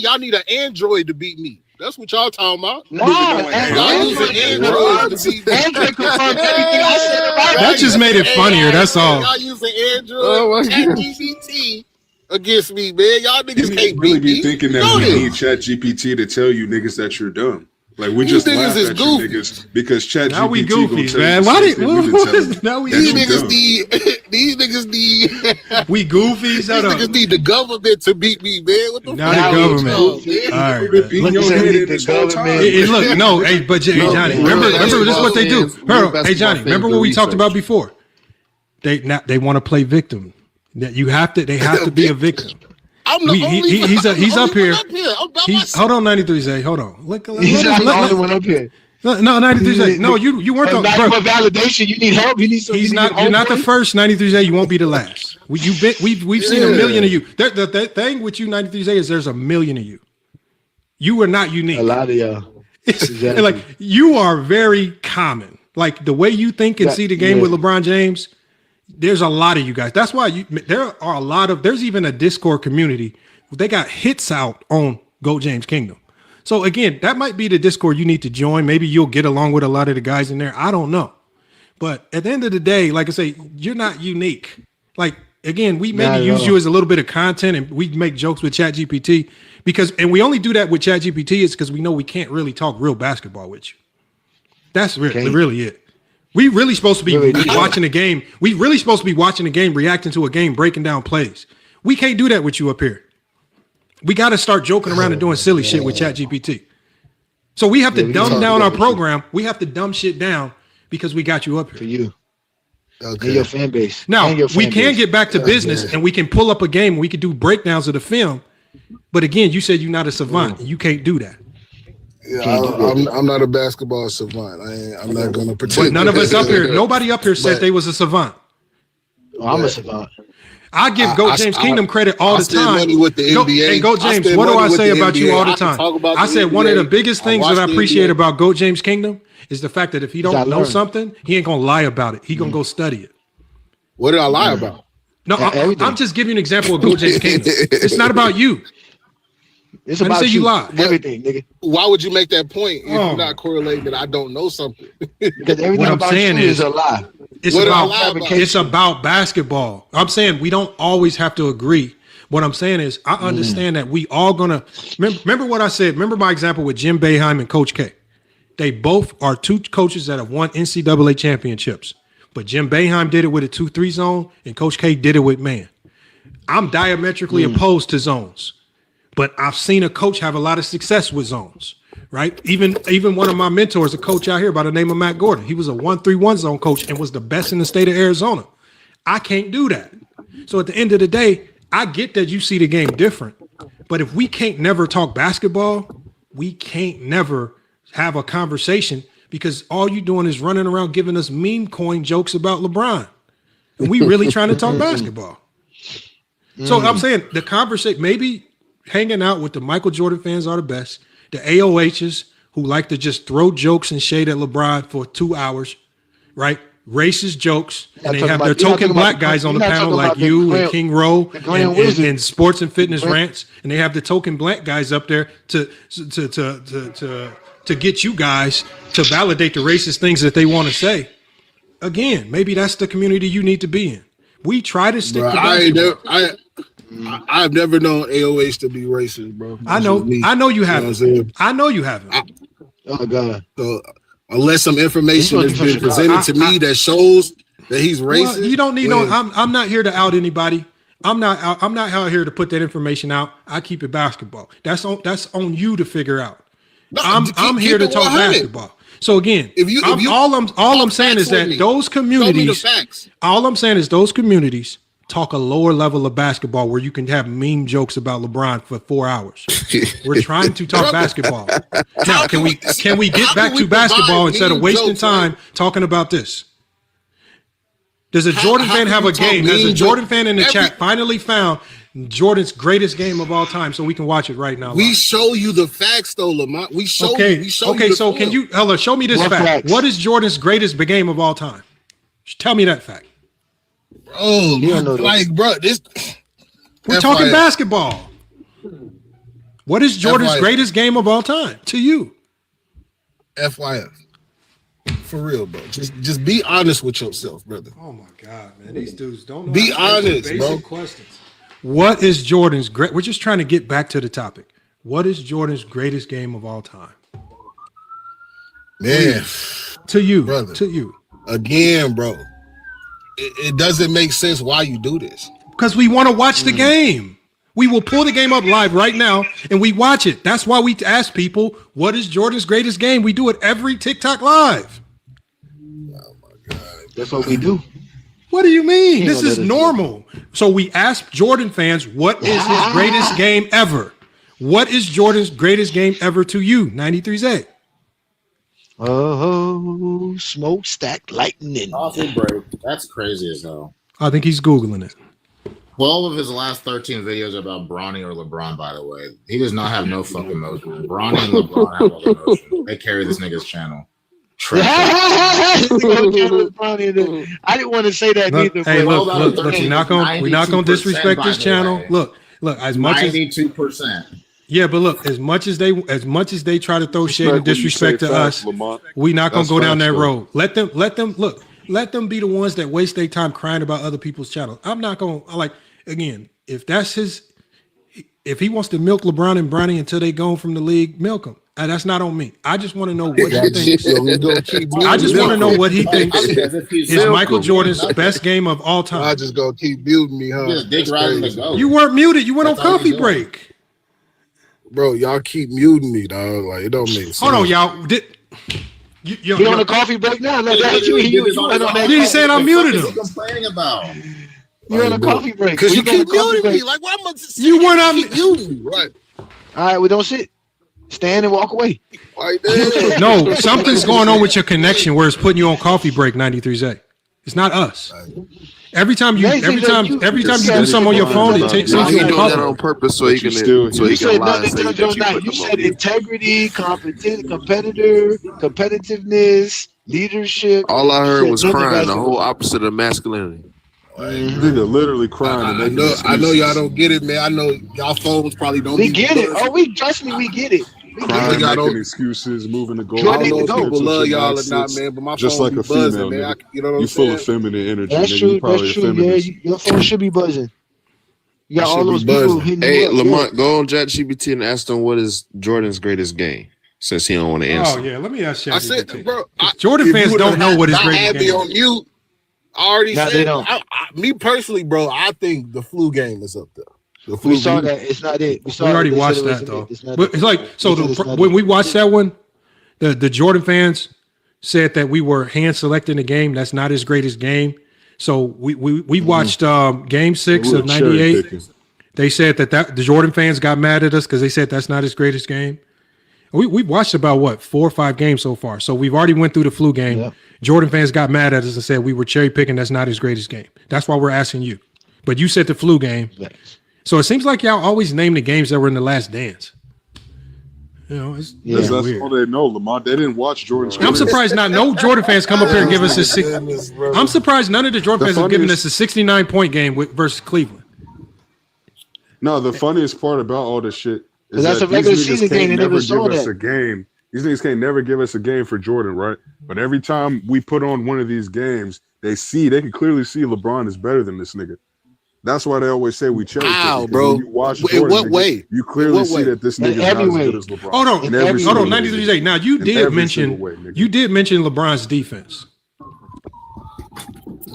Y'all need an android to beat me. That's what y'all talking about. Y'all using android to beat me. Android confirmed everything I said about That just made it funnier. That's all. Y'all using android ChatGPT against me, man. Y'all niggas can't really beat be me. thinking that we need ChatGPT to tell you niggas that you're dumb. Like we just laugh at you niggas because ChatGPT now we gonna goofies, tell man. you Why the same did thing now we These niggas need we goofies. These niggas need the government to beat me, man. What the Not fuck? the government. All right, look, no, hey, but hey, Johnny, remember this is what they do. Hey, Johnny, remember what we talked about before? They want to play victim. That they have to be a victim. I'm the He's up here. Hold on, 93 Zay. Hold on. He's not the only one up here. No, 93 Zay. No, you weren't the first. Validation. You need help. You need some. You're not the first, 93 Zay. You won't be the last. We've seen a million of you. The thing with you, 93 Zay, is there's a million of you. You are not unique. A lot of y'all. Exactly. Like you are very common. Like the way you think and see the game with LeBron James. There's a lot of you guys. That's why there's even a Discord community. They got hits out on GOAT James Kingdom. So again, that might be the Discord you need to join. Maybe you'll get along with a lot of the guys in there. I don't know. But at the end of the day, like I say, you're not unique. Like again, we maybe use you as a little bit of content and we make jokes with ChatGPT and we only do that with ChatGPT is because we know we can't really talk real basketball with you. That's really it. We really supposed to be watching a game. We really supposed to be watching a game, reacting to a game, breaking down plays. We can't do that with you up here. We got to start joking around and doing silly shit with ChatGPT. So we have to dumb down our program. We have to dumb shit down because we got you up here. For you. Okay. And your fan base. Now, we can get back to business and we can pull up a game. We can do breakdowns of the film. But again, you said you're not a savant. You can't do that. Yeah, I'm not a basketball savant. I'm not going to pretend. But none of us up here, nobody up here said they was a savant. I'm a savant. I give GOAT James Kingdom credit all the time. Money with the NBA. Hey, GOAT James, what do I say about you all the time? I said one of the biggest things that I appreciate about GOAT James Kingdom is the fact that if he don't know something, he ain't gonna lie about it. He gonna go study it. What did I lie about? No, I'm just giving you an example of GOAT James Kingdom. It's not about you. It's about you lie. Everything, nigga. Why would you make that point if you're not correlating that I don't know something? Because everything about you is a lie. It's about basketball. I'm saying we don't always have to agree. What I'm saying is I understand that we all gonna remember what I said. Remember my example with Jim Boeheim and Coach K. They both are two coaches that have won NCAA championships. But Jim Boeheim did it with a 2-3 zone, and Coach K did it with man. I'm diametrically opposed to zones. But I've seen a coach have a lot of success with zones, right? Even one of my mentors, a coach out here by the name of Matt Gordon, he was a 1-3-1 zone coach and was the best in the state of Arizona. I can't do that. So at the end of the day, I get that you see the game different. But if we can't never talk basketball, we can't never have a conversation because all you're doing is running around giving us meme coin jokes about LeBron. And we really trying to talk basketball. So I'm saying the conversation, maybe hanging out with the Michael Jordan fans are the best. The AOHs who like to just throw jokes and shade at LeBron for 2 hours, right? racist jokes, and they talking have about- their you're not token talking black about- guys on the you're not panel talking like about the you and Grand- King Rowe the Grand and Wizard. sports and fitness Grand- rants, and they have the token black guys up there to get you guys to validate the racist things that they want to say. Again, maybe that's the community you need to be in. We try to stick Bro, to basketball. I've never known AOH to be racist, bro. I know you You know what I'm haven't. saying? I know you haven't. Oh God. So unless some information He's has gonna been be from presented to me that shows that he's racist, Well, you don't need no. then- I'm not here to out anybody. I'm not out here to put that information out. I keep it basketball. That's on you to figure out. No, I'm here to keep it talk 100. basketball. So again, If all I'm saying is that those communities. facts. All I'm saying is those communities talk a lower level of basketball where you can have meme jokes about LeBron for 4 hours. We're trying to talk basketball. Now, can we get back to basketball instead of wasting time talking about this? Does a Jordan fan have a game? Has a Jordan fan in the chat finally found Jordan's greatest game of all time so we can watch it right now? We show you the facts, though, Lamont. We show Okay, you. We show okay. you the So film. can you, Ella, show me this What fact? facts? What is Jordan's greatest game of all time? Tell me that fact. Oh, bro, this. We're FYF. talking basketball. What is Jordan's FYF. greatest game of all time to you? FYF. For real, bro. Just be honest with yourself, brother. Oh my God, man. These dudes don't know Be how to answer honest, basic bro. questions. What is Jordan's great? We're just trying to get back to the topic. What is Jordan's greatest game of all time? Man, to you, brother. To you. Again, bro. It doesn't make sense why you do this. Because we want to watch the game. We will pull the game up live right now and we watch it. That's why we ask people, what is Jordan's greatest game? We do it every TikTok live. That's what we do. What do you mean? He This gonna is let us normal. So we ask Jordan fans, what is his greatest game ever? What is Jordan's greatest game ever to you? 93Z. Oh, smokestack lightning. Coffee break. That's crazy as hell. I think he's Googling it. 12 of his last 13 videos are about Bronny or LeBron, by the way. He does not have no fucking motion. Bronny and LeBron have all the motion. They carry this nigga's channel. I didn't want to say that Look, neither. hey, but- look, we're not gonna disrespect this channel. Look, as much as 92%. yeah, but look, as much as they try to throw shade and disrespect to us, we not gonna go down that road. Let them be the ones that waste their time crying about other people's channels. I'm not gonna again, if he wants to milk LeBron and Bronny until they go from the league, milk him. That's not on me. I just want to know what he thinks. I just want to know what he thinks is Michael Jordan's best game of all time. I just gonna keep muting me, huh? That's crazy. You weren't muted. You went on coffee break. Bro, y'all keep muting me, dog. Like, it don't make sense. Hold on, y'all. He on a coffee break now. Look, that's you. You went on that. He said I muted him. Complaining about. You're on a coffee break. Because you keep muting me. break. Like, why am I You weren't on. muting? Right. All right, we don't sit. Stand and walk away. Like that. No, something's going on with your connection where it's putting you on coffee break. 93Z. It's not us. Every time you do something on your phone, it takes He you doing on that coffee. on purpose so he can You lie said and nothing say to that Joe you Knight. put You them said on. integrity, competitor, competitiveness, leadership. All I heard Shit, was nothing crying, the basketball. whole opposite of masculinity. Nigga literally crying. I know y'all don't get it, man. I know y'all phones probably don't. We be get it. buzzing. Oh, we trust me. We get it. We get Crying, it. y'all making don't- excuses, moving the goal. I don't know if people love y'all or not, man. But my just phone like be a buzzing, female, man. nigga. You know what I'm You full saying? of feminine energy. That's nigga. true. You probably That's a true. Yeah, feminist. your phone should be buzzing. You got It all should be those people buzzing. hitting Hey, you up. Lamont, go on ChatGPT and ask them what is Jordan's greatest game, since he don't want to answer. Oh yeah, let me ask you. I said, bro. Jordan if fans you don't would've know what his not greatest had me game on is. mute. I already No, said. they don't. Me personally, bro. I think the flu game is up there. The flu We saw game. that. It's not it. We saw it. already They said watched it that wasn't though. it. It's not But it. it's like so They said it's not when it. we watched that one, the Jordan fans said that we were hand selecting the game. That's not his greatest game. So we watched game 6 of '98. They said that the Jordan fans got mad at us because they said that's not his greatest game. We watched about 4 or 5 games so far. So we've already went through the flu game. Yep. Jordan fans got mad at us and said we were cherry picking. That's not his greatest game. That's why we're asking you. But you said the flu game. So it seems like y'all always name the games that were in the Last Dance. You know, it's That's weird. all they know, Lamont. They didn't watch Jordan's career. I'm surprised not no Jordan fans come up here and give us a I'm surprised none of the Jordan fans have given us a 69-point game versus Cleveland. No, the funniest part about all this shit is that's that a regular these niggas season game. can't They never never saw give us that. a game. These niggas can't never give us a game for Jordan, right? But every time we put on one of these games, they can clearly see LeBron is better than this nigga. That's why they always say we cherry pick. Wow, Because bro. when you watch In Jordan, what nigga, way? You clearly see that this nigga is not as good as LeBron. Hold on, In every hold on, single 93 way. days. Now you In did every mention single way, nigga. you did mention LeBron's defense.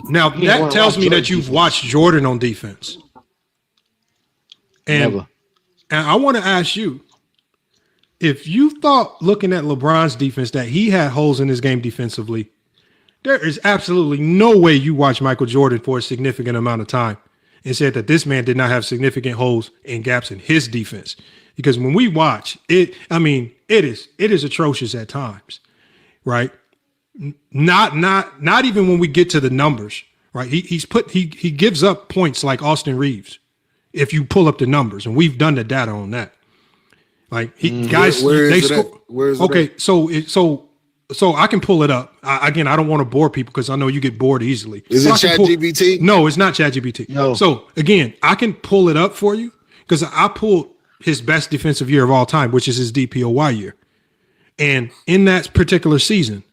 Now Yeah, that tells me that you've watched Jordan on defense. And I want to ask you, if you thought looking at LeBron's defense that he had holes in his game defensively, there is absolutely no way you watch Michael Jordan for a significant amount of time and said that this man did not have significant holes and gaps in his defense. Because when we watch it, I mean, it is atrocious at times, right? Not even when we get to the numbers, right? He gives up points like Austin Reeves if you pull up the numbers, and we've done the data on that. Like guys, Where they is it score. at? Where is it Okay, at? so I can pull it up. Again, I don't want to bore people because I know you get bored easily. Is So it I can pull- ChatGPT? No, it's not ChatGPT. No. So again, I can pull it up for you because I pulled his best defensive year of all time, which is his DPOY year. And in that particular season,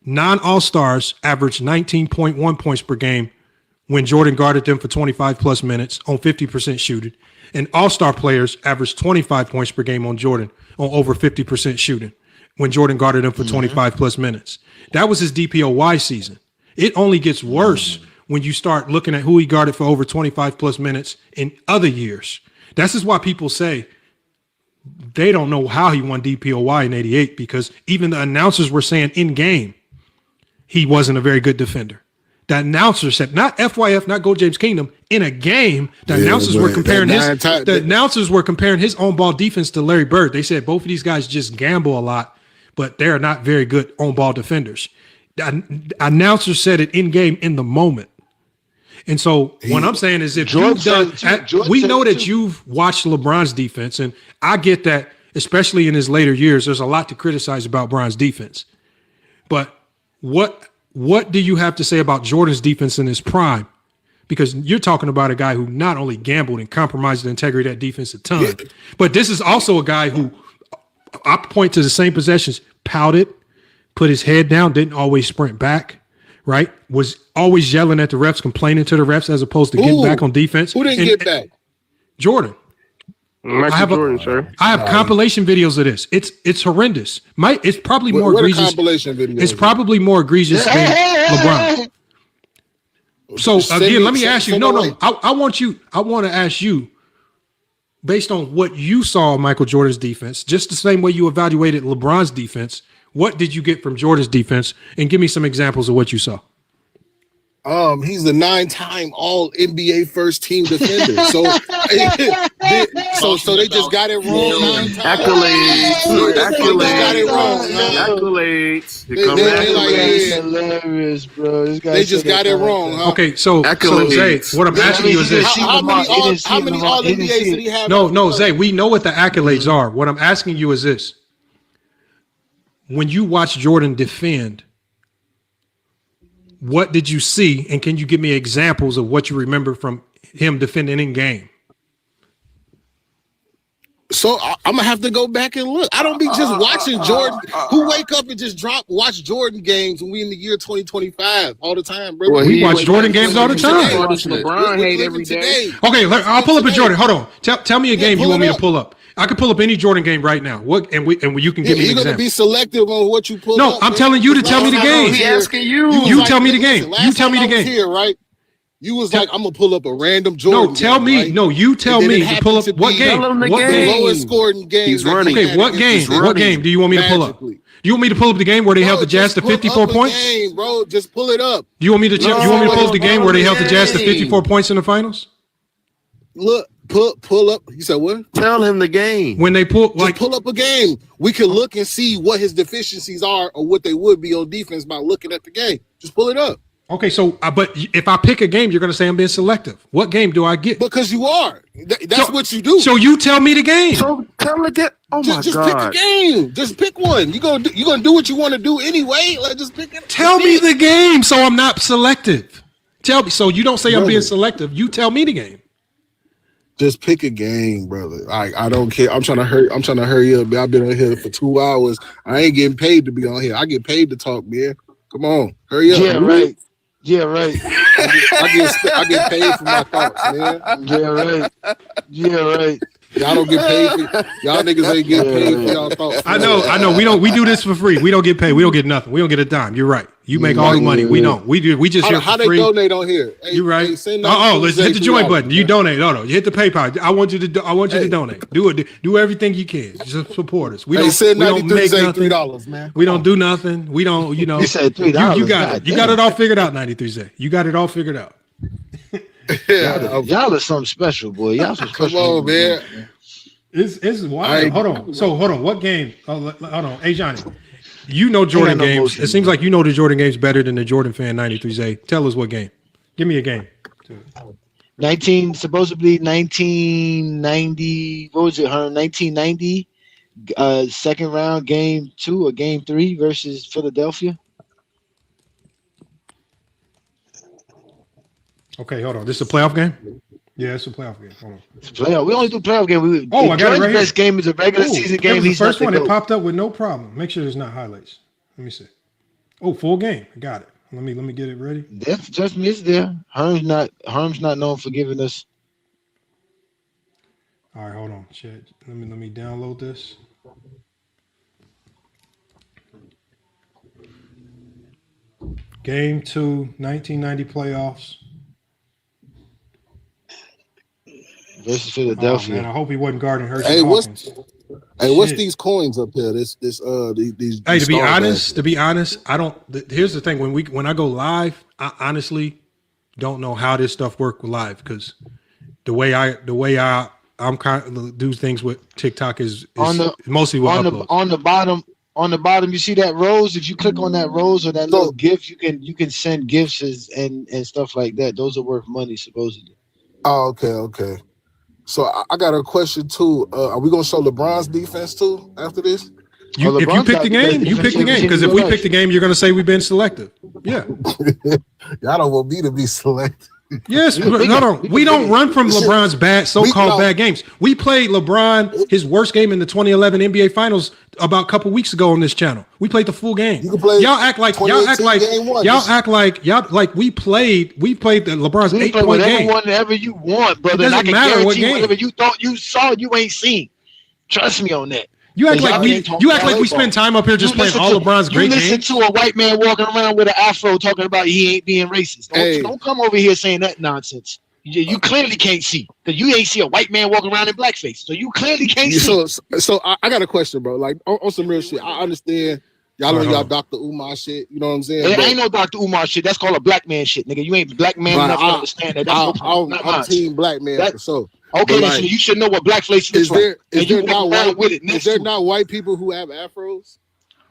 non-All-Stars averaged 19.1 points per game when Jordan guarded them for 25 plus minutes on 50% shooting. And All-Star players averaged 25 points per game on Jordan on over 50% shooting when Jordan guarded them for 25 plus minutes. That was his DPOY season. It only gets worse when you start looking at who he guarded for over 25 plus minutes in other years. This is why people say they don't know how he won DPOY in 88 because even the announcers were saying in game he wasn't a very good defender. The announcer said, not FYF, not Go James Kingdom, in a game, the announcers were comparing his own ball defense to Larry Bird. They said both of these guys just gamble a lot, but they're not very good on ball defenders. The announcer said it in game in the moment. And so what I'm saying is if you've done, we know that you've watched LeBron's defense, and I get that, especially in his later years, there's a lot to criticize about Bron's defense. But what do you have to say about Jordan's defense in his prime? Because you're talking about a guy who not only gambled and compromised the integrity of that defense a ton, but this is also a guy who, I point to the same possessions, pouted, put his head down, didn't always sprint back, right? Was always yelling at the refs, complaining to the refs as opposed to getting back on defense. Who didn't get back? Jordan. I have compilation videos of this. It's horrendous. It's probably more egregious. Compilation videos? It's probably more egregious than LeBron. So again, let me ask you. No. I want to ask you, based on what you saw of Michael Jordan's defense, just the same way you evaluated LeBron's defense, what did you get from Jordan's defense? And give me some examples of what you saw. He's the 9-time All NBA first team defender. So they just got it wrong. Accolades. Hilarious, bro. They just got it wrong. Huh? Okay, so Zay, what I'm asking you is this: how many All NBAs did he have? No, Zay, we know what the accolades are. What I'm asking you is this: when you watch Jordan defend, what did you see, and can you give me examples of what you remember from him defending in game? So I'm gonna have to go back and look. I don't be just watching Jordan. Who wake up and just watch Jordan games when we in the year 2025 all the time, bro? We watch Jordan games all the time. LeBron hate every day. Okay, I'll pull up a Jordan. Hold on. Tell me a game you want me to pull up. I can pull up any Jordan game right now. What and you can give me an You're example. gonna be selective on what you pull. No, up, I'm telling you to tell me the game. He asking you. You tell me the game. You tell me the game. Here, right? You was like, I'm gonna pull up a random Jordan. No, tell me. Right? No, you tell me to pull up what game. The lowest scoring game. He's running. Okay, what game? What game do you want me to pull up? You want me to pull up the game where they held the Jazz to 54 points? Game, bro, just pull it up. You want me to pull up the game where they held the Jazz to 54 points in the finals? Look, pull up. You said what? Tell him the game. When they pull pull up a game, we can look and see what his deficiencies are or what they would be on defense by looking at the game. Just pull it up. Okay, so but if I pick a game, you're going to say I'm being selective. What game do I get? Because you are. That's what you do. So you tell me the game. So tell me get. Oh my just God. pick a game. Just pick one. You gonna do what you want to do anyway. Like just pick it. Tell me the game, so I'm not selective. Tell me. So you don't say I'm being selective. You tell me the game. Just pick a game, brother. I don't care. I'm trying to hurry up. Man. I've been on here for 2 hours. I ain't getting paid to be on here. I get paid to talk, man. Come on, hurry up. Yeah, right. Yeah, right. I get paid for my thoughts, man. Yeah, right. Yeah, right. Y'all don't get paid for y'all niggas ain't getting paid for y'all thoughts. I know. We do this for free. We don't get paid. We don't get nothing. We don't get a dime. You're right. You make all the money. We don't. We just here how for free. they donate on here? Hey, You're right. Hey, let's hit the join button. You donate. No, you hit the PayPal. I want you to donate. Do it. Do everything you can. Just support us. We don't make nothing. $3, man. We don't do nothing. We don't. You know. You said $3. You got it. You got it all figured out. 93 Zay. You got it all figured out. Y'all are something special, boy. Y'all some special. Come on, man. It's wild. Hold on. What game? Hold on. Hey, Johnny. You know Jordan games. It seems like you know the Jordan games better than the Jordan fan 93 Zay. Tell us what game. Give me a game. Supposedly 1990. What was it, Herm? 1990. Second round, game 2 or game 3 versus Philadelphia. Okay, hold on. This is a playoff game? Yeah, it's a playoff game. Hold on. It's a playoff. We only do playoff game. I got it right here. Best game is a regular season game. He's the first one that popped up with no problem. Make sure there's not highlights. Let me see. Oh, full game. I got it. Let me get it ready. That's just missed there. Herm's not known for giving us. All right, hold on. Chat. Let me download this. Game 2, 1990 playoffs. Versus Philadelphia. Oh, man, I hope he wasn't guarding Hershey. Hey, Hawkins. what's these coins up here? These. Hey, to be honest, I don't. Here's the thing: when I go live, I honestly don't know how this stuff works live because the way I'm kind of do things with TikTok is mostly with uploads. On the bottom, you see that rose. If you click on that rose or that little gift, you can send gifts and stuff like that. Those are worth money supposedly. Oh, okay. So I got a question too. Are we gonna show LeBron's defense too after this? If you pick the game, you pick the game. Because if we pick the game, you're gonna say we've been selective. Yeah. Y'all don't want me to be selective. Yes, no. We don't run from LeBron's so-called bad games. We played LeBron his worst game in the 2011 NBA Finals about a couple weeks ago on this channel. We played the full game. Y'all act like we played the LeBron's 8-point game. Whatever you want, brother. It doesn't matter what game. Whatever you thought you saw, you ain't seen. Trust me on that. You act like we spend time up here just playing all LeBron's great games. You listen to a white man walking around with an afro talking about he ain't being racist. Don't come over here saying that nonsense. You clearly can't see because you ain't see a white man walking around in blackface. So you clearly can't see. So I got a question, bro. Like on some real shit. I understand y'all on y'all Dr. Umar shit. You know what I'm saying? There ain't no Dr. Umar shit. That's called a black man shit, nigga. You ain't black man enough to understand that. That's I'm team black man for sure. Okay, so you should know what blackface looks like. Is there not white people who have afros?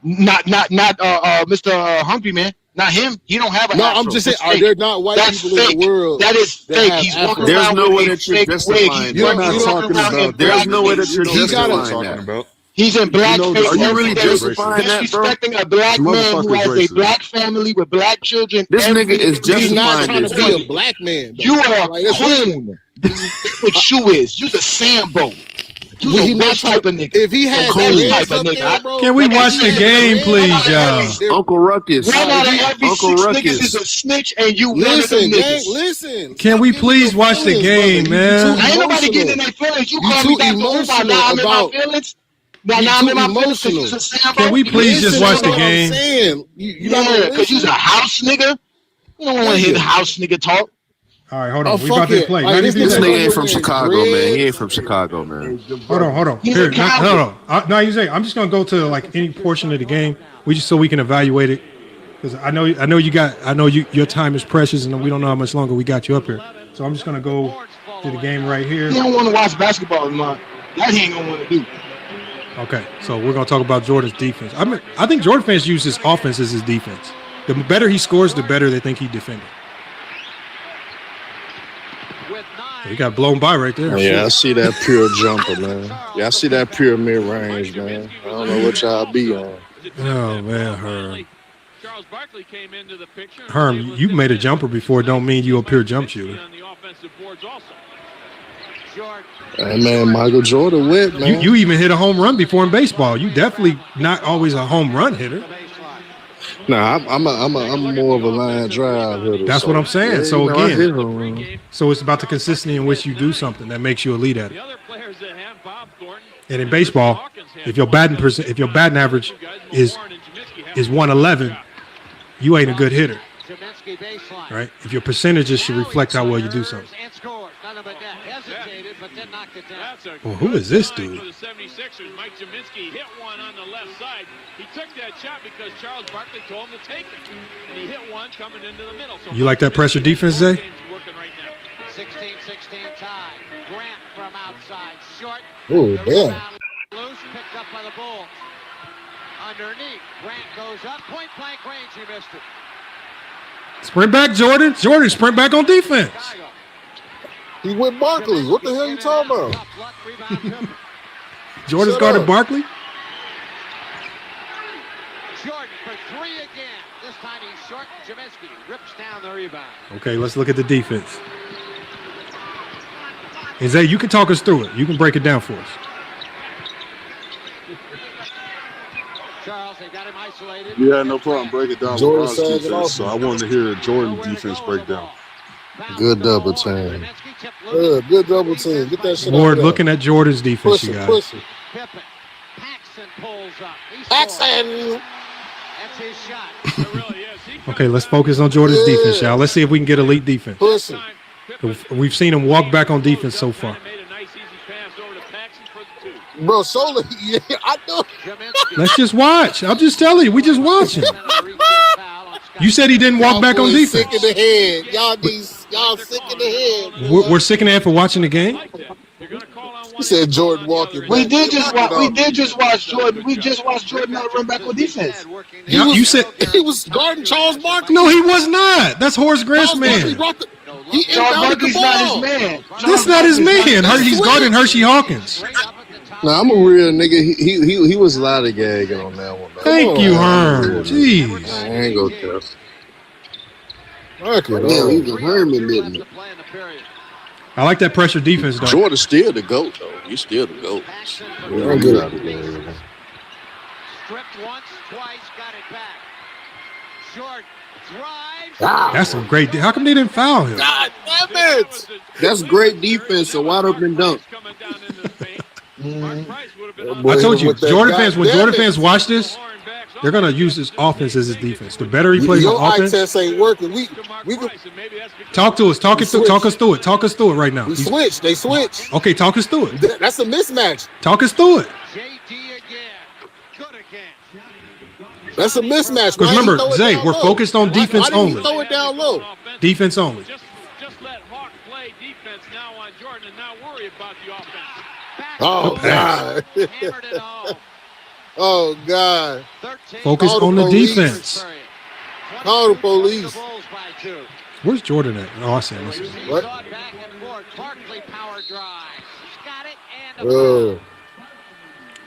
Not Mr. Humphrey, man. Not him. He don't have an afro. I'm just saying, are there not white people in the world? That is fake. He's walking around with a fake wig. You're not talking about. There's no way that you're justifying that. He's in blackface. Are you really justifying that, bro? Disrespecting a black man who has a black family with black children. This nigga is justifying this. He's not trying to be a black man. You are a coon. That's what you is. You's a Sambo. You's that type of nigga. If he had that type of nigga, can we watch the game, please, y'all? Uncle Ruckus. One out of every Uncle 6 niggas is a snitch, and you listen. Listen. Can we please watch the game, man? Ain't nobody getting in their feelings. You call me Dr. Umar, now I'm in my feelings. Now I'm in my feelings because you's a Sambo. Can we please just watch the game? Yeah, because you's a house nigga. You don't want to hear the house nigga talk. All right, hold on. We about to play. This nigga ain't from Chicago, man. He ain't from Chicago, man. Hold on. Here, no, you say I'm just gonna go to like any portion of the game. So we can evaluate it because I know your time is precious and we don't know how much longer we got you up here. So I'm just gonna go to the game right here. He don't want to watch basketball, man. That he ain't gonna want to do. Okay, so we're gonna talk about Jordan's defense. I think Jordan fans use his offense as his defense. The better he scores, the better they think he defended. He got blown by right there. Yeah, I see that pure jumper, man. Yeah, I see that pure mid range, man. I don't know what y'all be on. Oh man, Herm, you made a jumper before. Don't mean you a pure jump shooter. Hey man, Michael Jordan went, man. You even hit a home run before in baseball. You definitely not always a home run hitter. Nah, I'm more of a line drive hitter. That's what I'm saying. Yeah, so I hit again, home. so it's about the consistency in which you do something that makes you elite at it. And in baseball, if your batting average is 111, you ain't a good hitter, right? If your percentages should reflect how well you do something. Well, who is this dude? You like that pressure defense, Zay? 16-16 tie. Grant from outside, short. Oh, yeah. Loose, picked up by the Bulls. Underneath, Grant goes up, point blank range, he missed it. Sprint back, Jordan. Jordan, sprint back on defense. He went Barkley. What the hell you talking about? Jordan's guarded Barkley. Jordan for three again. This time he's short. Jaminski rips down the rebound. Okay, let's look at the defense. And Zay, you can talk us through it. You can break it down for us. Charles, they got him isolated. Yeah, no problem. Break it down. Jordan LeBron's says it defense. also. So I wanted to hear Jordan defense breakdown. Good double team. Good double team. Get that shit Ward out there. looking at Jordan's defense, Push you it, guys. push it. Pippen. Paxson pulls up. Paxson! That's his shot. Okay, let's focus on Jordan's defense, y'all. Let's see if we can get elite defense. Push it. We've seen him walk back on defense so far. Bro, Sola, yeah, I know. Let's just watch. I'm just telling you, we just watching. You said he didn't walk back on boys defense. Sick in the head. Y'all sick in the head. We're sick in the head for watching the game. You said Jordan walking. We did just watch Jordan. We just watched Jordan not run back on defense. You said he was guarding Charles Barkley. no, he was not. That's Horace Grant's man. Charles Barkley's not his man. That's not his man. He's guarding Hershey Hawkins. Nah, I'm a real nigga. He was a lot of gagging on that one. Though. Thank you, Herm. Jeez. I ain't gonna tell. Yeah, he's a Herman, didn't he? I like that pressure defense, though. Jordan's still the GOAT, though. He's still the GOAT. I'm good out of there. Stripped once, twice, got it back. Short drives. That's some great. How come they didn't foul him? God damn it! That's great defense, a wide open dunk. I told you, Jordan fans, when Jordan fans watch this, they're gonna use his offense as his defense. The better he plays Your on eye offense, test ain't working. We talk to us. Talk us through it right now. we switched. They switched. Okay, talk us through it. That's a mismatch. Talk us through it. JD again. Good again. That's a mismatch. Because Why remember, he throw it Zay, down we're low? focused on defense Why did he only. throw it down low? Defense only. Just let Hawk play defense now on Jordan and not worry about the offense. Oh God. Hammered it home. Oh God. 13. Focus Call the on the police. defense. Call the police. The Bulls by 2. Where's Jordan at? Oh, I see him. What? Back and forth. Barkley power drive. He's got it and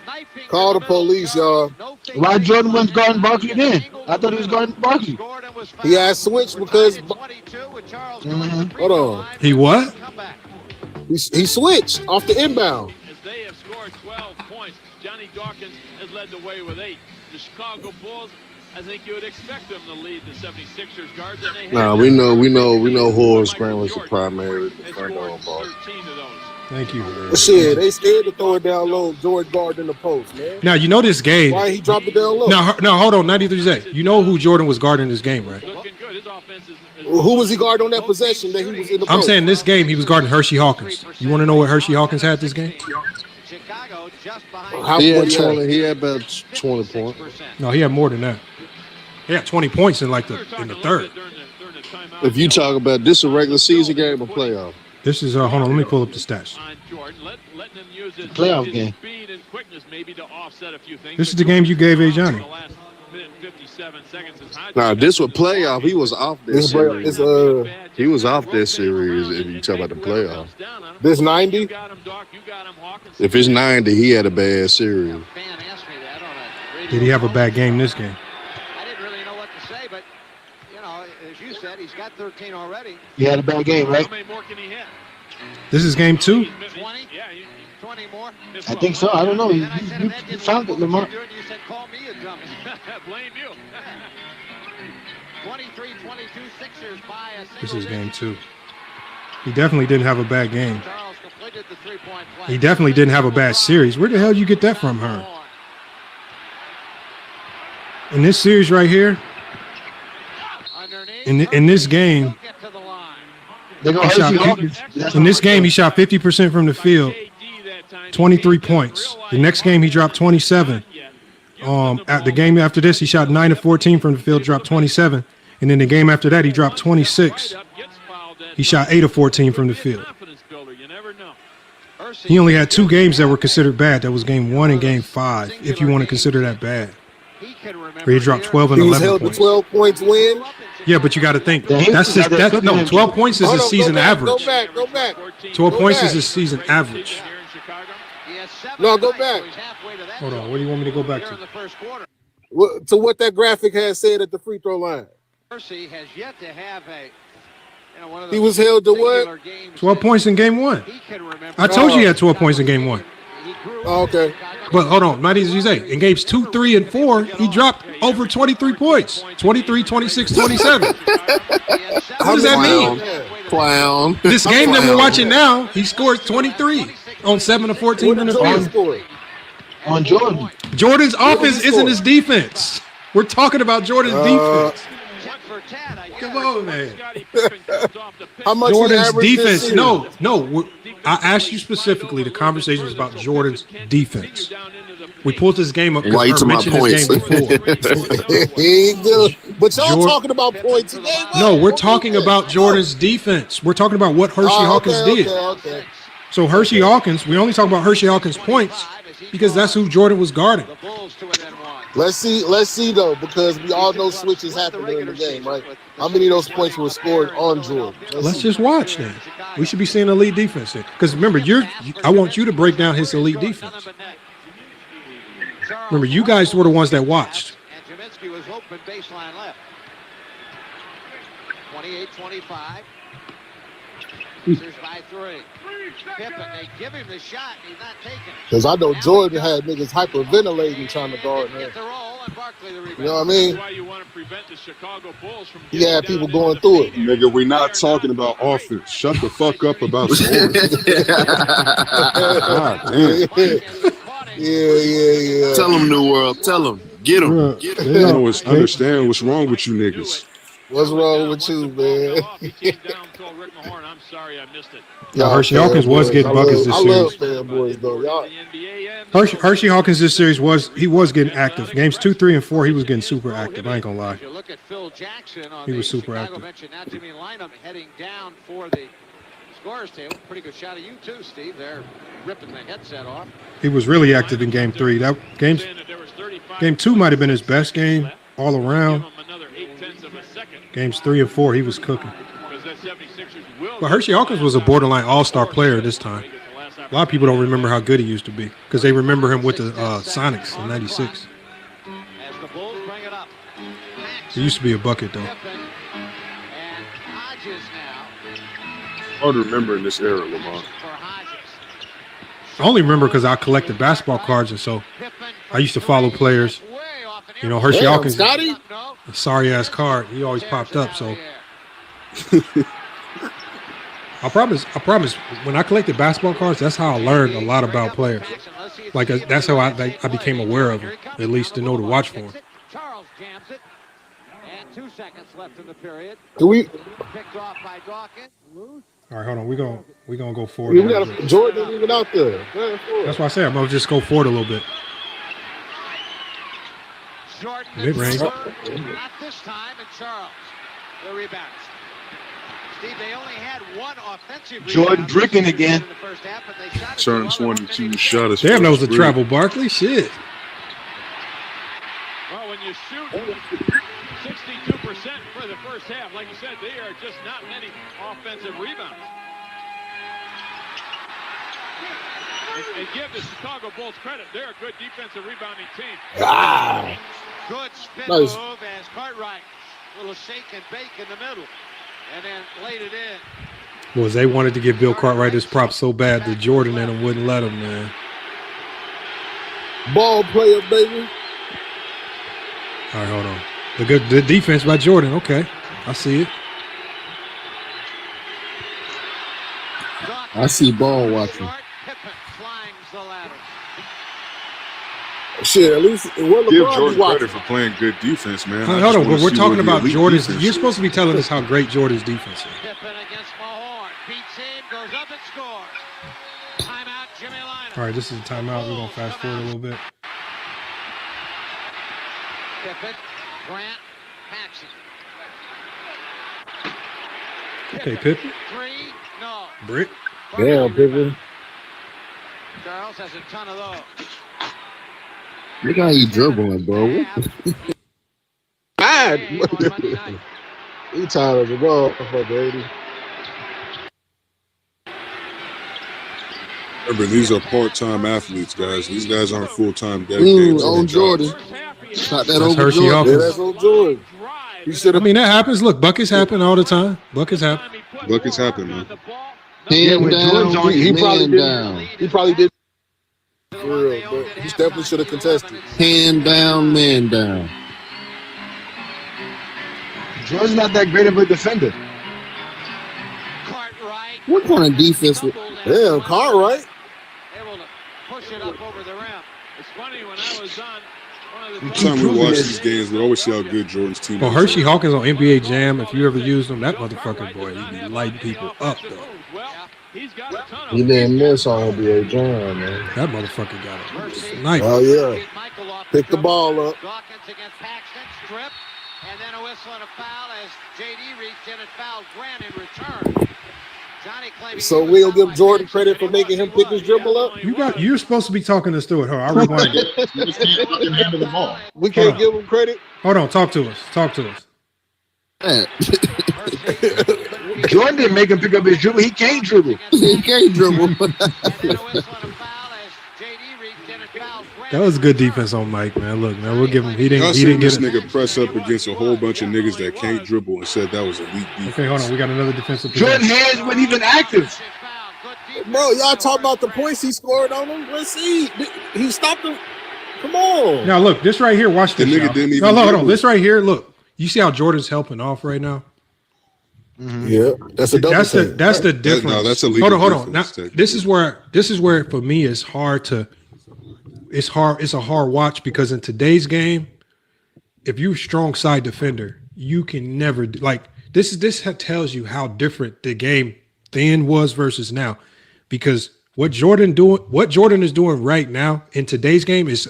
knifing Call the police, y'all. Why Jordan was guarding Barkley then? I thought he was guarding Barkley. He had switched because. Hold on. He what? He switched off the inbound. As they have scored 12 points, Johnny Dawkins has led the way with 8. The Chicago Bulls, I think you would expect them to lead the 76ers guards. And they Nah, we know Horace Grant was the primary defender on ball. 13 of those. Thank you. Shit, they scared to throw it down low. Jordan guard in the post, man. Now you know this game. Why he dropped it down low? Now hold on, 93Z. You know who Jordan was guarding this game, right? Who was he guarding on that possession that he was in the post? I'm saying this game he was guarding Hershey Hawkins. You want to know what Hershey Hawkins had this game? Chicago just behind. He had about 20 points. No, he had more than that. He had 20 points in the third. If you talk about this a regular season game or playoff? This is hold on, let me pull up the stats. Playoff game. This is the game you gave A. Johnny. within 57 seconds. Now, this was playoff. He was off this series. He was off this series if you talk about the playoff. This 90? If it's 90, he had a bad series. Did he have a bad game this game? I didn't really know what to say, but, you know, as you said, he's got 13 already. He had a bad game, right? How many more can he hit? This is game 2. 20? Yeah, 20 more. I think so. I don't know. You found it, Lamar. You said, call me a dummy. Blame you. 23, 22, Sixers by a single. This is game 2. He definitely didn't have a bad game. Charles completed the three-point play. He definitely didn't have a bad series. Where the hell did you get that from, Herm? In this series right here, in this game, in this game he shot 50% from the field, 23 points. The next game he dropped 27. At the game after this, he shot 9 of 14 from the field, dropped 27. And then the game after that, he dropped 26. He shot 8 of 14 from the field. He only had 2 games that were considered bad. That was game 1 and game 5, if you want to consider that bad. Where he dropped 12 and 11 held points. the 12 points win. Yeah, but you got to think. That's just, no, 12 points is his season average. Go back. 12 points is his season average. No, go back. Hold on. What do you want me to go back to? To what that graphic has said at the free throw line. Percy has yet to have a, one of He was held to what? 12 points in game 1. I told you he had 12 points in game 1. Oh, okay. But hold on, not easy to say. In games 2, 3, and 4, he dropped over 23 points. 23, 26, 27. What does that mean? Clown. This game that we're watching now, he scores 23 on 7 of 14 in the field. On Jordan. Jordan's offense isn't his defense. We're talking about Jordan's defense. Come on, man. How much Jordan's defense. No. I asked you specifically. The conversation was about Jordan's defense. We pulled this game up Why you because I talking mentioned about this game before. But y'all talking about points today? No, we're talking about Jordan's defense. We're talking about what Hershey Hawkins did. Okay. So Hershey Hawkins, we only talk about Hershey Hawkins' points because that's who Jordan was guarding. Let's see though, because we all know switches happen during the game, right? How many of those points were scored on Jordan? Let's just watch then. We should be seeing elite defense there. Because remember, I want you to break down his elite defense. Remember, you guys were the ones that watched. And Jaminski was open baseline left. 28-25. Sixers by 3. Pippen, they give him the shot. He's not taking it. Because I know Jordan had niggas hyperventilating trying to guard him. You know what I mean? He had people going through it. Nigga, we not talking about offense. Shut the fuck up about scoring. God damn. Yeah. Tell him, New World. Tell him. Get him. They don't understand what's wrong with you niggas. What's wrong with you, man? I'm sorry I missed it. Yeah, Hershey Hawkins was getting buckets this series. I love fanboys though. Y'all. Hershey Hawkins this series was getting active. Games 2, 3, and 4, he was getting super active. I ain't gonna lie. Look at Phil Jackson on he was the super Chicago active. bench, and now Jimmy Lynam heading down for the scorer's table. Pretty good shot of you too, Steve. They're ripping the headset off. He was really active in game 3. Game 2 might have been his best game all around. Games 3 and 4, he was cooking. But Hershey Hawkins was a borderline all-star player this time. A lot of people don't remember how good he used to be because they remember him with the Sonics in '96. He used to be a bucket, though. Hard to remember in this era, Lamar. I only remember because I collected basketball cards, and so I used to follow players. You know, Hershey Hawkins, a sorry-ass card. He always popped up, so. I promise. When I collected basketball cards, that's how I learned a lot about players. Like that's how I became aware of them, at least to know to watch for them. Charles jams it, and 2 seconds left in the period. Do we? Picked off by Dawkins. All right, hold on. We gonna go forward. We got Jordan even out there. That's why I say I'm gonna just go forward a little bit. Jordan Mid-range. not this time, and Charles the rebounds. Steve, they only had one offensive Jordan drinking again. in the first half, but they shot Turn 22, shot us. Damn, that was a travel Barkley. Shit. when you shoot 62% for the first half, like you said, there are just not many offensive rebounds. And give the Chicago Bulls credit. They're a good defensive rebounding team. Ah. Good spin Nice. move as Cartwright. Little shake and bake in the middle. And then laid it in. Was they wanted to give Bill Cartwright his props so bad that Jordan and him wouldn't let him, man. Ball player, baby. All right, hold on. The defense by Jordan. Okay, I see it. I see ball watching. Shit, at least what Give LeBron Jordan be watching. credit for playing good defense, man. Hold on, but we're talking about Jordan's. You're supposed to be telling us how great Jordan's defense is. Pippen against Mahorn. Beats him, goes up and scores. Timeout, Jimmy Lina. All right, this is a timeout. We're going to fast forward a little bit. Pippen, Grant, Paxson. Okay, Pippen. Three, no. Brick. Damn, Pippen. Charles has a ton of those. Look how you dribbling, bro. Bad. He tired of the ball, baby. Remember, these are part-time athletes, guys. These guys aren't full-time dedicated. On Jordan. Not that That's over Hershey Jordan. Hawkins. Yeah, that's on Jordan. He should I have. mean, that happens. Look, buckets happen all the time. Buckets happen. Buckets happen, man. Hand down, he probably did. down. He probably did. For real, but he definitely should have contested. Hand down, man down. Jordan's not that great of a defender. Cartwright. What kind of defense? Damn, Cartwright. Able to push it up over the rim. It's funny, when I was on one of the Every time we watch these games, we always see how good Jordan's team Well, is. Hershey Hawkins on NBA Jam, if you ever used him, that motherfucker, boy, he be lighting people up, though. he's got a ton He didn't miss on NBA Jam, man. That motherfucker got it. Sniper. Oh yeah. Pick the ball up. Dawkins against Paxton, strip, and then a whistle and a foul as JD reached in and fouled Grant in return. Johnny claiming So we'll give Jordan credit for making him pick his dribble up. You're supposed to be talking us through it. Hold on, I'll rewind it. We can't give him credit. Hold on, talk to us. Talk to us. Jordan didn't make him pick up his dribble. He can't dribble. He can't dribble. That was good defense on Mike, man. Look, man, we'll give him. He Y'all didn't seen this get it. nigga press up against a whole bunch of niggas that can't dribble and said that was a weak defense. Okay, hold on. We got another defensive. Jordan hands weren't even active. Bro, y'all talk about the points he scored on him. Let's see. He stopped him. Come on. Now look, this right here. Watch this. The nigga y'all. didn't even No, hold on. dribble. This right here. Look, you see how Jordan's helping off right now. Yeah, that's a double. That's the difference. No, that's a legal hold on. Now, difference, this is where for me it's hard to. It's hard. It's a hard watch because in today's game, if you're a strong side defender, you can never like this. This tells you how different the game then was versus now, because what Jordan is doing right now in today's game is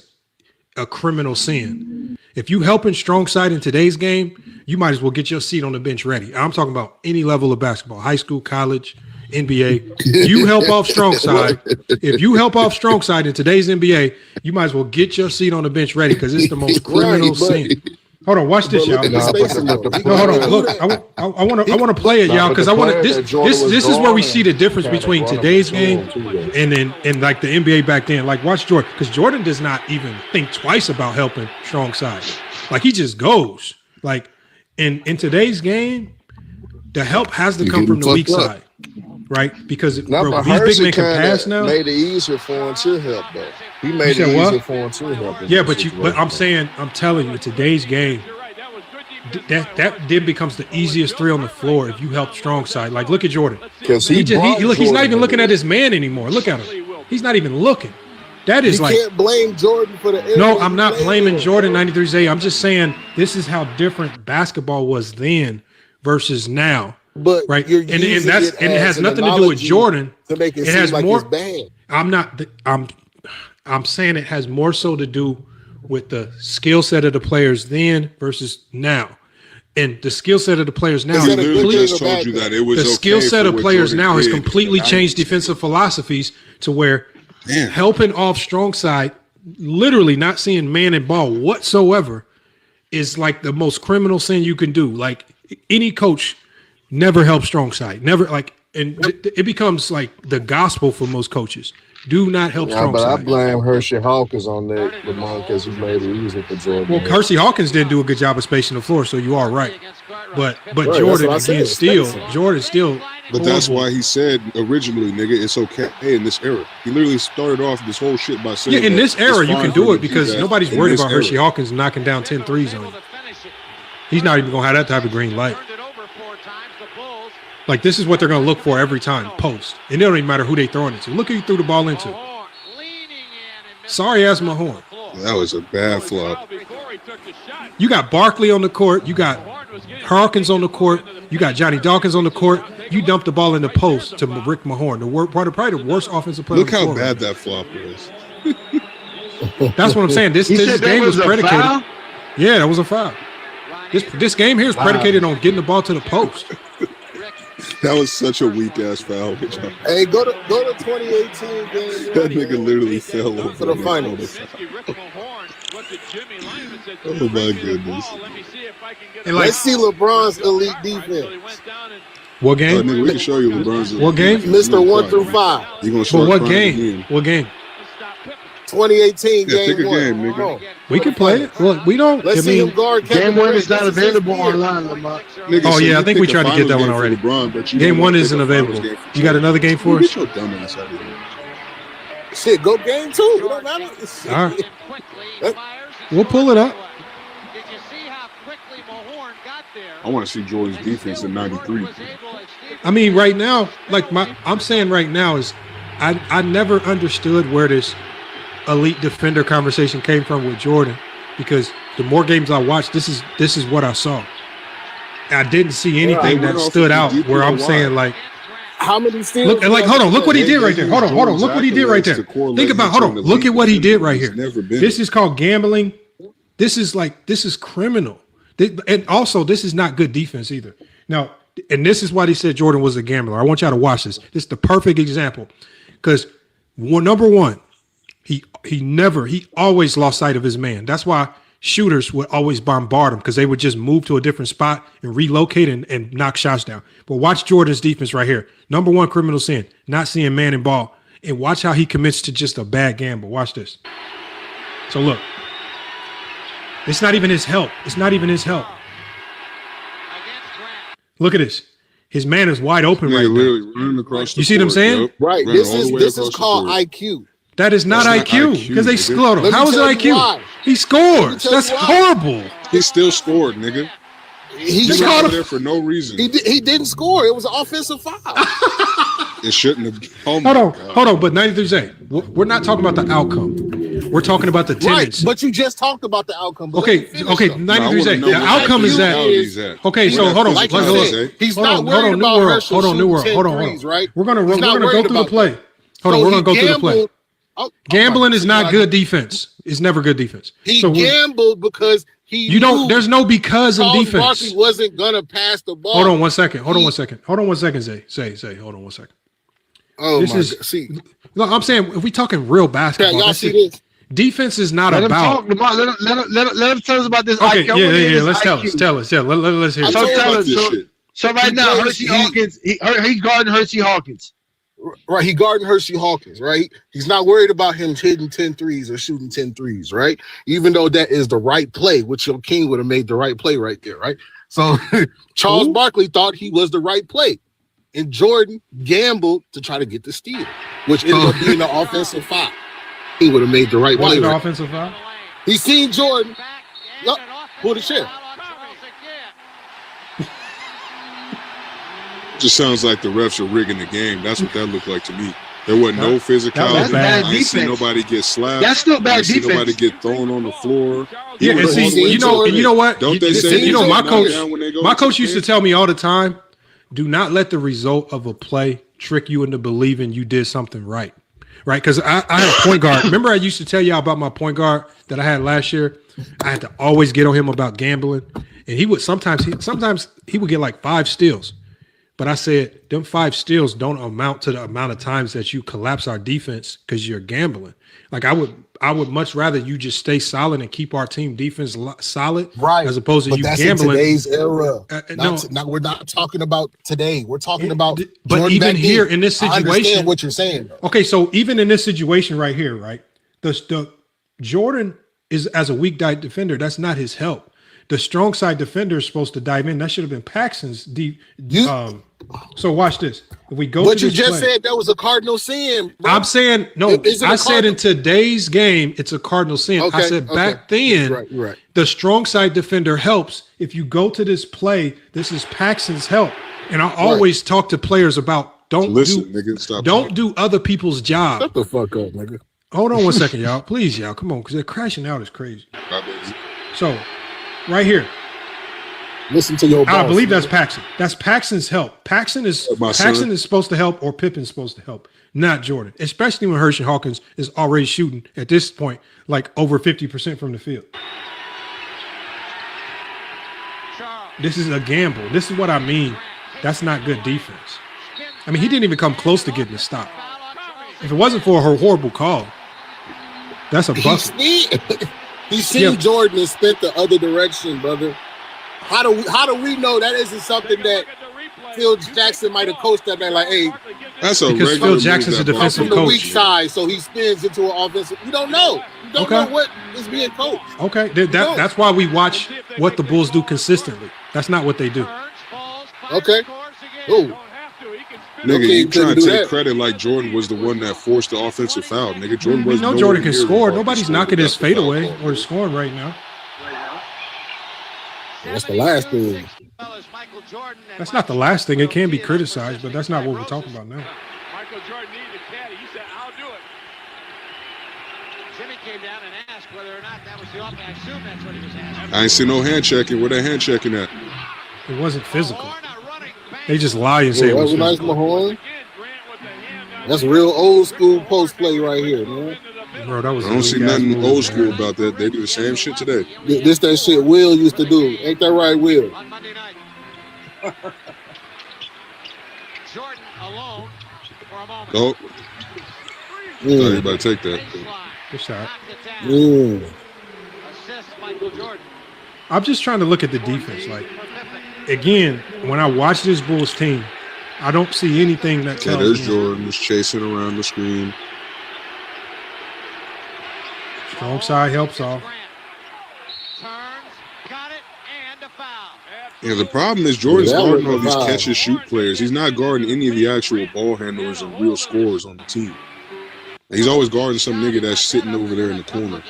a criminal sin. If you helping strong side in today's game, you might as well get your seat on the bench ready. I'm talking about any level of basketball, high school, college, NBA. You help off strong side. If you help off strong side in today's NBA, you might as well get your seat on the bench ready because it's the most criminal sin. Hold on, watch this, y'all. Look at the spacing, though. No, hold on. Look, I want to play it, y'all, because I want to. This is where we see the difference between today's game and like the NBA back then. Like, watch Jordan, because Jordan does not even think twice about helping strong side. Like, he just goes. Like, in today's game, the help has to come from the weak side, right? Because bro, these big men can pass now. Made it easier for him to help, though. He made it easier for him to help. Yeah, but I'm telling you, in today's game, that then becomes the easiest three on the floor if you help strong side. Like, look at Jordan. Because He's not even looking at his man anymore. Look at him. He's not even looking. That is you can't blame Jordan for the error. No, I'm not blaming Jordan 93Z. I'm just saying this is how different basketball was then versus now. But right, you're and using it it has as nothing an to do with analogy Jordan. to make it It seem has like more. it's bad. I'm saying it has more so to do with the skill set of the players then versus now. And the skill set of the players now, He literally just told you that it was the okay skill set for of what players Jordan now has did. completely changed defensive philosophies to where helping off strong side, literally not seeing man and ball whatsoever, is like the most criminal sin you can do. Like any coach never helps strong side. Never like, and it becomes like the gospel for most coaches. Do not help strong but side. I blame Hershey Hawkins on that, Lamont, because he made it easy for Jordan. Well, Hersey Hawkins didn't do a good job of spacing the floor, so you are right. But Right, Jordan that's what I again said, Jordan still. But that's horrible. why he said originally, nigga, it's okay in this era. He literally started off this whole shit by saying, Yeah, in that this era, it's you fine can for him do it to because that nobody's in worried this about era. Hershey Hawkins knocking down 10 threes on you. He's not even going to have that type of green light. Like, this is what they're going to look for every time, post. And it don't even matter who they throwing it to. Look who you threw the ball into. Sorry ass Mahorn. That was a bad flop. You got Barkley on the court. You got Hawkins on the court. You got Johnny Dawkins on the court. You dumped the ball in the post to Rick Mahorn, probably the worst offensive player. Look how bad that flop was. That's what I'm saying. This game was predicated. Foul? Yeah, that was a foul. This game here is predicated on getting the ball to the post. That was such a weak ass foul. Hey, go to 2018 game. That nigga literally fell over For the finals. Oh my goodness. And like, Let's see LeBron's elite defense. What game? Nigga, we can show you LeBron's. What game? Mr. 1 through 5. You gonna But start what crying game? again. What game? 2018 Yeah, game pick a 1. game, nigga. Come on. We can play it. Well, we don't. Let's see him guard Kevin Game 1 Durant. is not This his available year. online, Lamont. Nigga, Oh so yeah, you I think we pick a tried to get that finals one game for already. LeBron, but you Game don't 1 wanna isn't pick a finals available. game for You got Jordan. another game for You us? get your dumb ass out of here. Shit, go game 2. It don't matter. All right. We'll pull it up. I want to see Jordan's defense in '93. I mean, right now, like I'm saying right now is, I never understood where this elite defender conversation came from with Jordan, because the more games I watched, this is what I saw. I didn't see anything that stood out where I'm saying like, how many steals? look, and like, hold on, look what he did right there. Hold on, look what he did right there. Think about, hold on, look at what he did right here. This is called gambling. This is criminal. And also, this is not good defense either. Now, and this is why they said Jordan was a gambler. I want y'all to watch this. This is the perfect example, because number one, he always lost sight of his man. That's why shooters would always bombard him, because they would just move to a different spot and relocate and knock shots down. But watch Jordan's defense right here. Number one criminal sin, not seeing man and ball. And watch how he commits to just a bad gamble. Watch this. So look. It's not even his help. It's not even his help. Look at this. His man is wide open right now. Running across the You see what I'm court, saying? yep. Right. Running This all the way is across the called court. IQ. That is not That's not IQ, IQ, because they nigga. scored him. Let me How is it tell you IQ? why. He scores. tell That's you why. horrible. He still scored, nigga. He He shot got him. there for no reason. He didn't score. It was an offensive foul. It shouldn't have. Oh my God. Hold on. But 93 we're not talking about the outcome. We're talking about the Right, tendency. but you just talked about the outcome. But Okay, let me finish, okay, though. 93 know the what outcome is that. mentality he's at. Okay, so Where hold on. that Like Look, you look, said, he's hold not on, worried New about World. Herschel Hold on, New shooting World. 10 Hold on. threes, right? We're gonna He's not go worried through the about play. that. Hold on, So we're he gonna go through the play. gambled- Oh, Gambling my is not God. good defense. It's never good defense. He So gambled because he you don't. knew There's no because in Charles defense. Barkley wasn't gonna pass the ball. Hold on 1 second. Hold on 1 second. Zay. Say. Hold on 1 second. Oh This my is- God. See, Look, I'm saying if we talking real basketball, y'all that's see it. this? Defense is not Let him about. talk, Lamont. Let him tell us about this Okay, IQ. I wanna hear yeah. this Let's IQ. tell us. Yeah, let's hear. I it. So told tell about us. this shit. So right now, Because Hershey Hawkins, he's guarding Hershey Hawkins. Right, he guarding Hershey Hawkins, right? He's not worried about him hitting 10 threes or shooting 10 threes, right? Even though that is the right play, which your king would have made the right play right there, right? So Charles Barkley thought he was the right play. And Jordan gambled to try to get the steal, which ended up being the offensive foul. He would have made the right Was play. it an Right? offensive foul? He seen Jordan. Yup, pull the chair. Just sounds like the refs are rigging the game. That's what that looked like to me. There wasn't no That's physicality. bad I ain't see defense. nobody get slapped. That's still I bad ain't see defense. nobody get thrown on the floor. Yeah, and see, you know what? Don't they You- say you know, they my knock coach, down when they go my into coach the used to bench? tell me all the time, do not let the result of a play trick you into believing you did something right. Right? Because I had a point guard. Remember I used to tell y'all about my point guard that I had last year? I had to always get on him about gambling. And he would sometimes he would get like 5 steals. But I said them 5 steals don't amount to the amount of times that you collapse our defense because you're gambling. Like I would much rather you just stay solid and keep our team defense solid, right? As opposed to but you that's gambling. In today's era. No, we're not talking about today. We're talking about. But Jordan even here then. in this I situation, understand what you're saying. Though. Okay, so even in this situation right here, right? The Jordan is as a weak side defender. That's not his help. The strong side defender is supposed to dive in. That should have been Paxton's deep. So watch this. If we go, But to you this just play, said that was a cardinal sin. Bro. I'm saying no. I said in today's game, it's a cardinal sin. Okay, I said back then, right. The strong side defender helps. If you go to this play, this is Paxton's help. And I always talk to players about don't do other people's job. Shut the fuck up, nigga. Hold on one second, y'all. Please, y'all. Come on, because they're crashing out is crazy. So, right here. Listen to your boss. I believe that's Paxton. That's Paxton's help. Paxton is supposed to help, or Pippen's supposed to help, not Jordan. Especially when Hershey Hawkins is already shooting at this point like over 50% from the field. This is a gamble. This is what I mean. That's not good defense. I mean, he didn't even come close to getting the stop. If it wasn't for her horrible call, that's a bucket. He seen Jordan and spent the other direction, brother. How do we know that isn't something that Phil Jackson might have coached that man? Like, hey, that's a because Phil Jackson's a defensive from the coach. weak side, so he spins into an offensive. You don't know. You don't know what is being coached. Okay, that's why we watch what the Bulls do consistently. That's not what they do. Okay. Oh. Nigga, you trying to take credit like Jordan was the one that forced the offensive foul. Nigga, Jordan was. We know Jordan can score. Nobody's knocking his fadeaway or scoring right now. That's the last thing. That's not the last thing. It can be criticized, but that's not what we're talking about now. Michael Jordan needed a caddy. He said, "I'll do it." Jimmy came down and asked whether or not that was the offense. I assume that's what he was asking. I ain't seen no hand checking. Where that hand checking at? It wasn't physical. They just lie and say it was nice, physical. Mahorn. That's real old school post play right here, man. Bro, that was I don't see nothing old school about that. They do the same shit today. This that shit Will used to do. Ain't that right, Will? On Monday night. Jordan alone for a moment. Oh. Everybody take that. Good shot. Assist Michael Jordan. I'm just trying to look at the defense. Like, again, when I watch this Bulls team, I don't see anything that tells there's me. Jordan just chasing around the screen. Strong side helps off. Yeah, the problem is Jordan's guarding all these catch and shoot players. He's not guarding any of the actual ball handlers and real scorers on the team. He's always guarding some nigga that's sitting over there in the corner.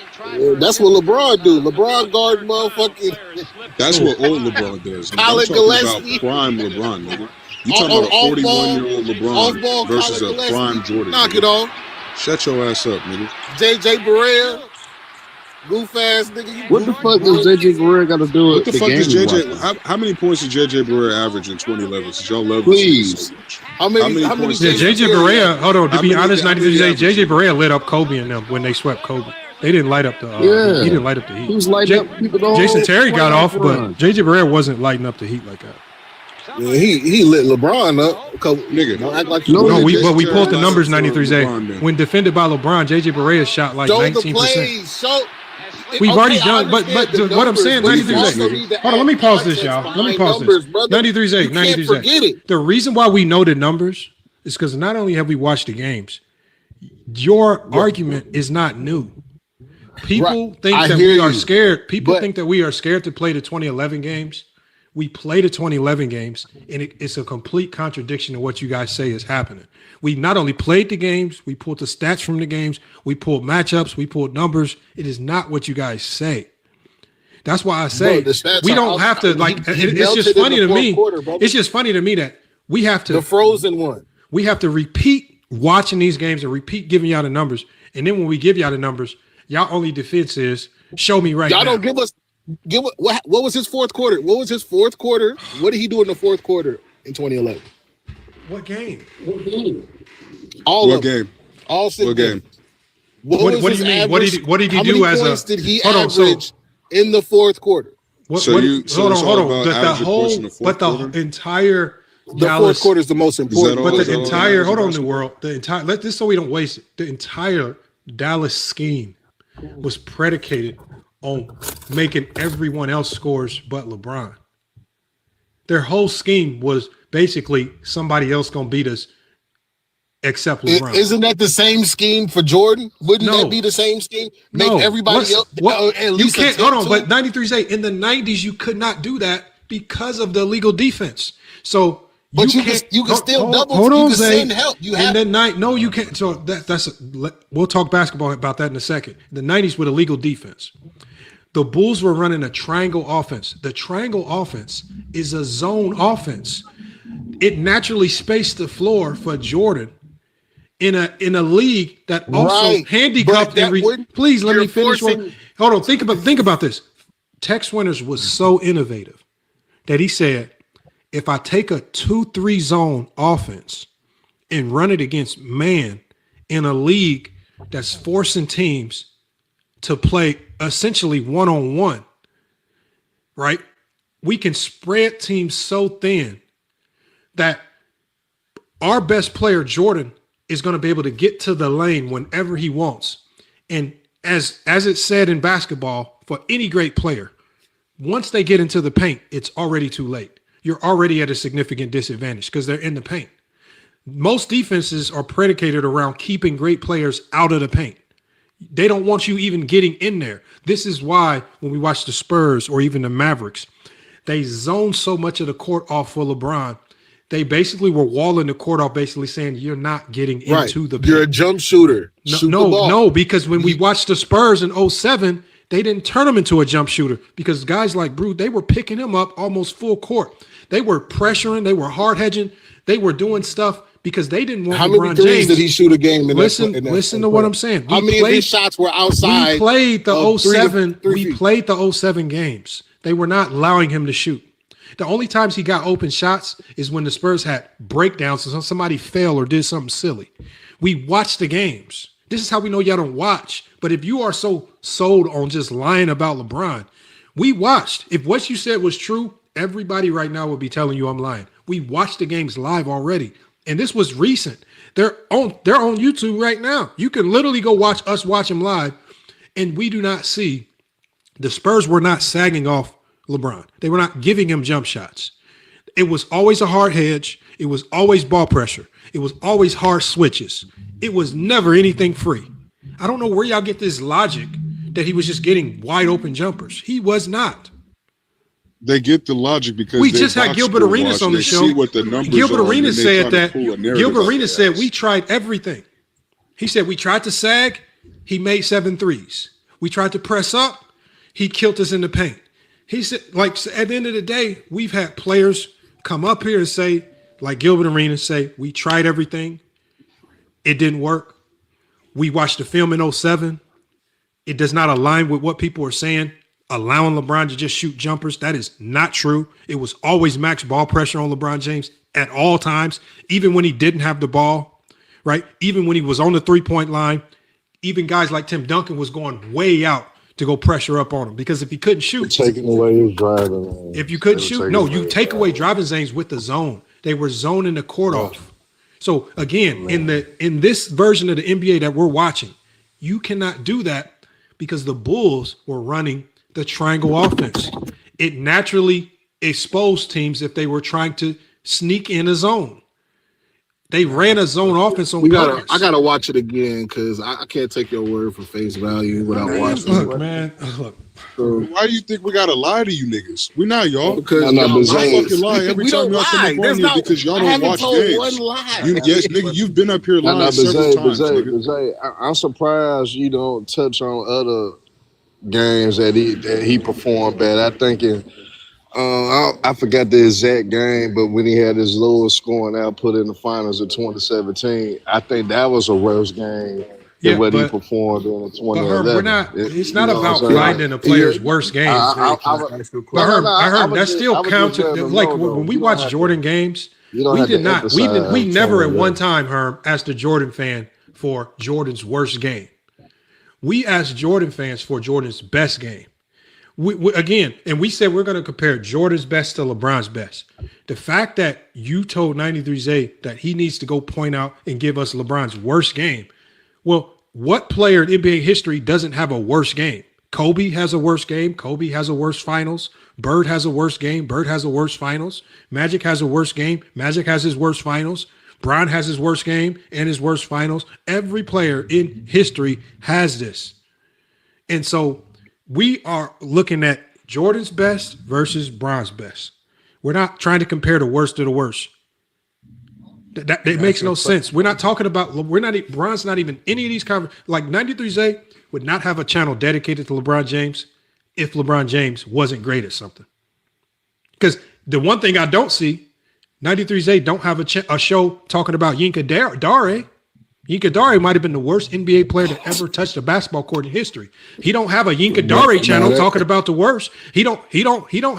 That's what LeBron do. LeBron guard motherfucking. That's what old LeBron does. I'm Colin talking Gillespie. about prime LeBron, nigga. You talking about a 41-year-old LeBron versus a prime Jordan. Knock it off. Shut your ass up, nigga. JJ Barea. Goof ass nigga. What the fuck does JJ Barea got to do with What the fuck is JJ? How many points did JJ Barea average in 2011? Since y'all love Please. How many points? Yeah, JJ Barea. Hold on. To be honest, 93 days. JJ Barea lit up Kobe and them when they swept Kobe. They didn't light up the. He didn't light up the heat. He was lighting up people. Jason Terry got off, but JJ Barea wasn't lighting up the heat like that. Yeah, he lit LeBron up. Nigga, don't act like No, we pulled the numbers 93 when defended by LeBron. JJ Barea shot like 19%. We've already done, but what I'm saying, 93 Hold on, let me pause this, y'all. Let me pause this. 93 The reason why we know the numbers is because not only have we watched the games, your argument is not new. People think that we are scared. People think that we are scared to play the 2011 games. We play the 2011 games, and it's a complete contradiction to what you guys say is happening. We not only played the games, we pulled the stats from the games, we pulled matchups, we pulled numbers. It is not what you guys say. That's why I say we don't have to like. It's just funny to me. It's just funny to me that we have to. The frozen one. We have to repeat watching these games and repeat giving y'all the numbers, and then when we give y'all the numbers, y'all only defense is show me right now. Y'all don't give us. What was his fourth quarter? What was his fourth quarter? What did he do in the fourth quarter in 2011? What game? All what of game? All 6 what game? What do you mean? What did he do as points a? Did he hold on, average in the fourth quarter? Hold on. The entire The fourth quarter is the most important. But the entire hold on, New World. The entire let this so we don't waste it. The entire Dallas scheme was predicated on making everyone else scores but LeBron. Their whole scheme was basically somebody else gonna beat us except LeBron. Isn't that the same scheme for Jordan? Wouldn't that be the same scheme? Make everybody else at least you can't hold on, but 93's 8 in the 90s you could not do that because of the illegal defense. So but you can still double. Hold on, you can Zay. send help. You in have the night. No, you can't. So we'll talk basketball about that in a second. The 90s with illegal defense. The Bulls were running a triangle offense. The triangle offense is a zone offense. It naturally spaced the floor for Jordan in a league that also handicapped please let me finish. Hold on, think about this. Tex Winters was so innovative that he said, if I take a 2-3 zone offense and run it against man in a league that's forcing teams to play essentially one-on-one, right? We can spread teams so thin that our best player, Jordan, is going to be able to get to the lane whenever he wants. And as it's said in basketball, for any great player, once they get into the paint, it's already too late. You're already at a significant disadvantage because they're in the paint. Most defenses are predicated around keeping great players out of the paint. They don't want you even getting in there. This is why when we watch the Spurs or even the Mavericks, they zone so much of the court off for LeBron. They basically were walling the court off, basically saying you're not getting into the paint. You're a jump shooter. No, because when we watched the Spurs in 2007, they didn't turn him into a jump shooter because guys like Brew, they were picking him up almost full court. They were pressuring, they were hard hedging, they were doing stuff because they didn't want How LeBron many threes James. did he shoot a game? Listen to what I'm saying. How many of his shots were outside? We played the 07. We feet. played the 07 games. They were not allowing him to shoot. The only times he got open shots is when the Spurs had breakdowns and somebody fell or did something silly. We watched the games. This is how we know y'all don't watch. But if you are so sold on just lying about LeBron, we watched. If what you said was true, everybody right now would be telling you I'm lying. We watched the games live already. And this was recent. They're on YouTube right now. You can literally go watch them live. And we do not see the Spurs were not sagging off LeBron. They were not giving him jump shots. It was always a hard hedge. It was always ball pressure. It was always hard switches. It was never anything free. I don't know where y'all get this logic that he was just getting wide open jumpers. He was not. They get the logic because we just had Gilbert Arenas on the show. See what the numbers Gilbert Arenas said that. Gilbert Arenas said we tried everything. He said we tried to sag. He made 7 threes. We tried to press up. He killed us in the paint. He said, like, at the end of the day, we've had players come up here and say, like Gilbert Arenas say, we tried everything. It didn't work. We watched the film in 07. It does not align with what people are saying, allowing LeBron to just shoot jumpers. That is not true. It was always max ball pressure on LeBron James at all times, even when he didn't have the ball, right? Even when he was on the three-point line, even guys like Tim Duncan was going way out to go pressure up on him because if he couldn't shoot, taking away his driving. If you couldn't shoot, no, you take away driving lanes with the zone. They were zoning the court off. So again, in this version of the NBA that we're watching, you cannot do that because the Bulls were running the triangle offense. It naturally exposed teams if they were trying to sneak in a zone. They ran a zone offense on purpose. I gotta watch it again because I can't take your word for face value without watching it. Look. Why do you think we gotta lie to you niggas? We not, y'all. Because y'all fucking lie every time y'all come up on here because y'all don't watch games. Yes, nigga, you've been up here lying several times. I'm surprised you don't touch on other games that he performed bad. I think I forgot the exact game, but when he had his lowest scoring output in the finals of 2017, I think that was a worse game than what he performed in 2011. It's not about finding a player's worst game. That still counts. Like when we watch Jordan games, we never at one time, Herm, asked a Jordan fan for Jordan's worst game. We asked Jordan fans for Jordan's best game. Again, and we said we're going to compare Jordan's best to LeBron's best. The fact that you told 93Z that he needs to go point out and give us LeBron's worst game. Well, what player in NBA history doesn't have a worst game? Kobe has a worst game. Kobe has a worst finals. Bird has a worst game. Bird has a worst finals. Magic has a worst game. Magic has his worst finals. Bron has his worst game and his worst finals. Every player in history has this. And so we are looking at Jordan's best versus Bron's best. We're not trying to compare the worst to the worst. That makes no sense. We're not talking about, Bron's not even any of these conversations. Like 93Z would not have a channel dedicated to LeBron James if LeBron James wasn't great at something. Because the one thing I don't see, 93Z don't have a show talking about Yinka Dare. Yinka Dare might have been the worst NBA player to ever touch the basketball court in history. He don't have a Yinka Dare channel talking about the worst. He don't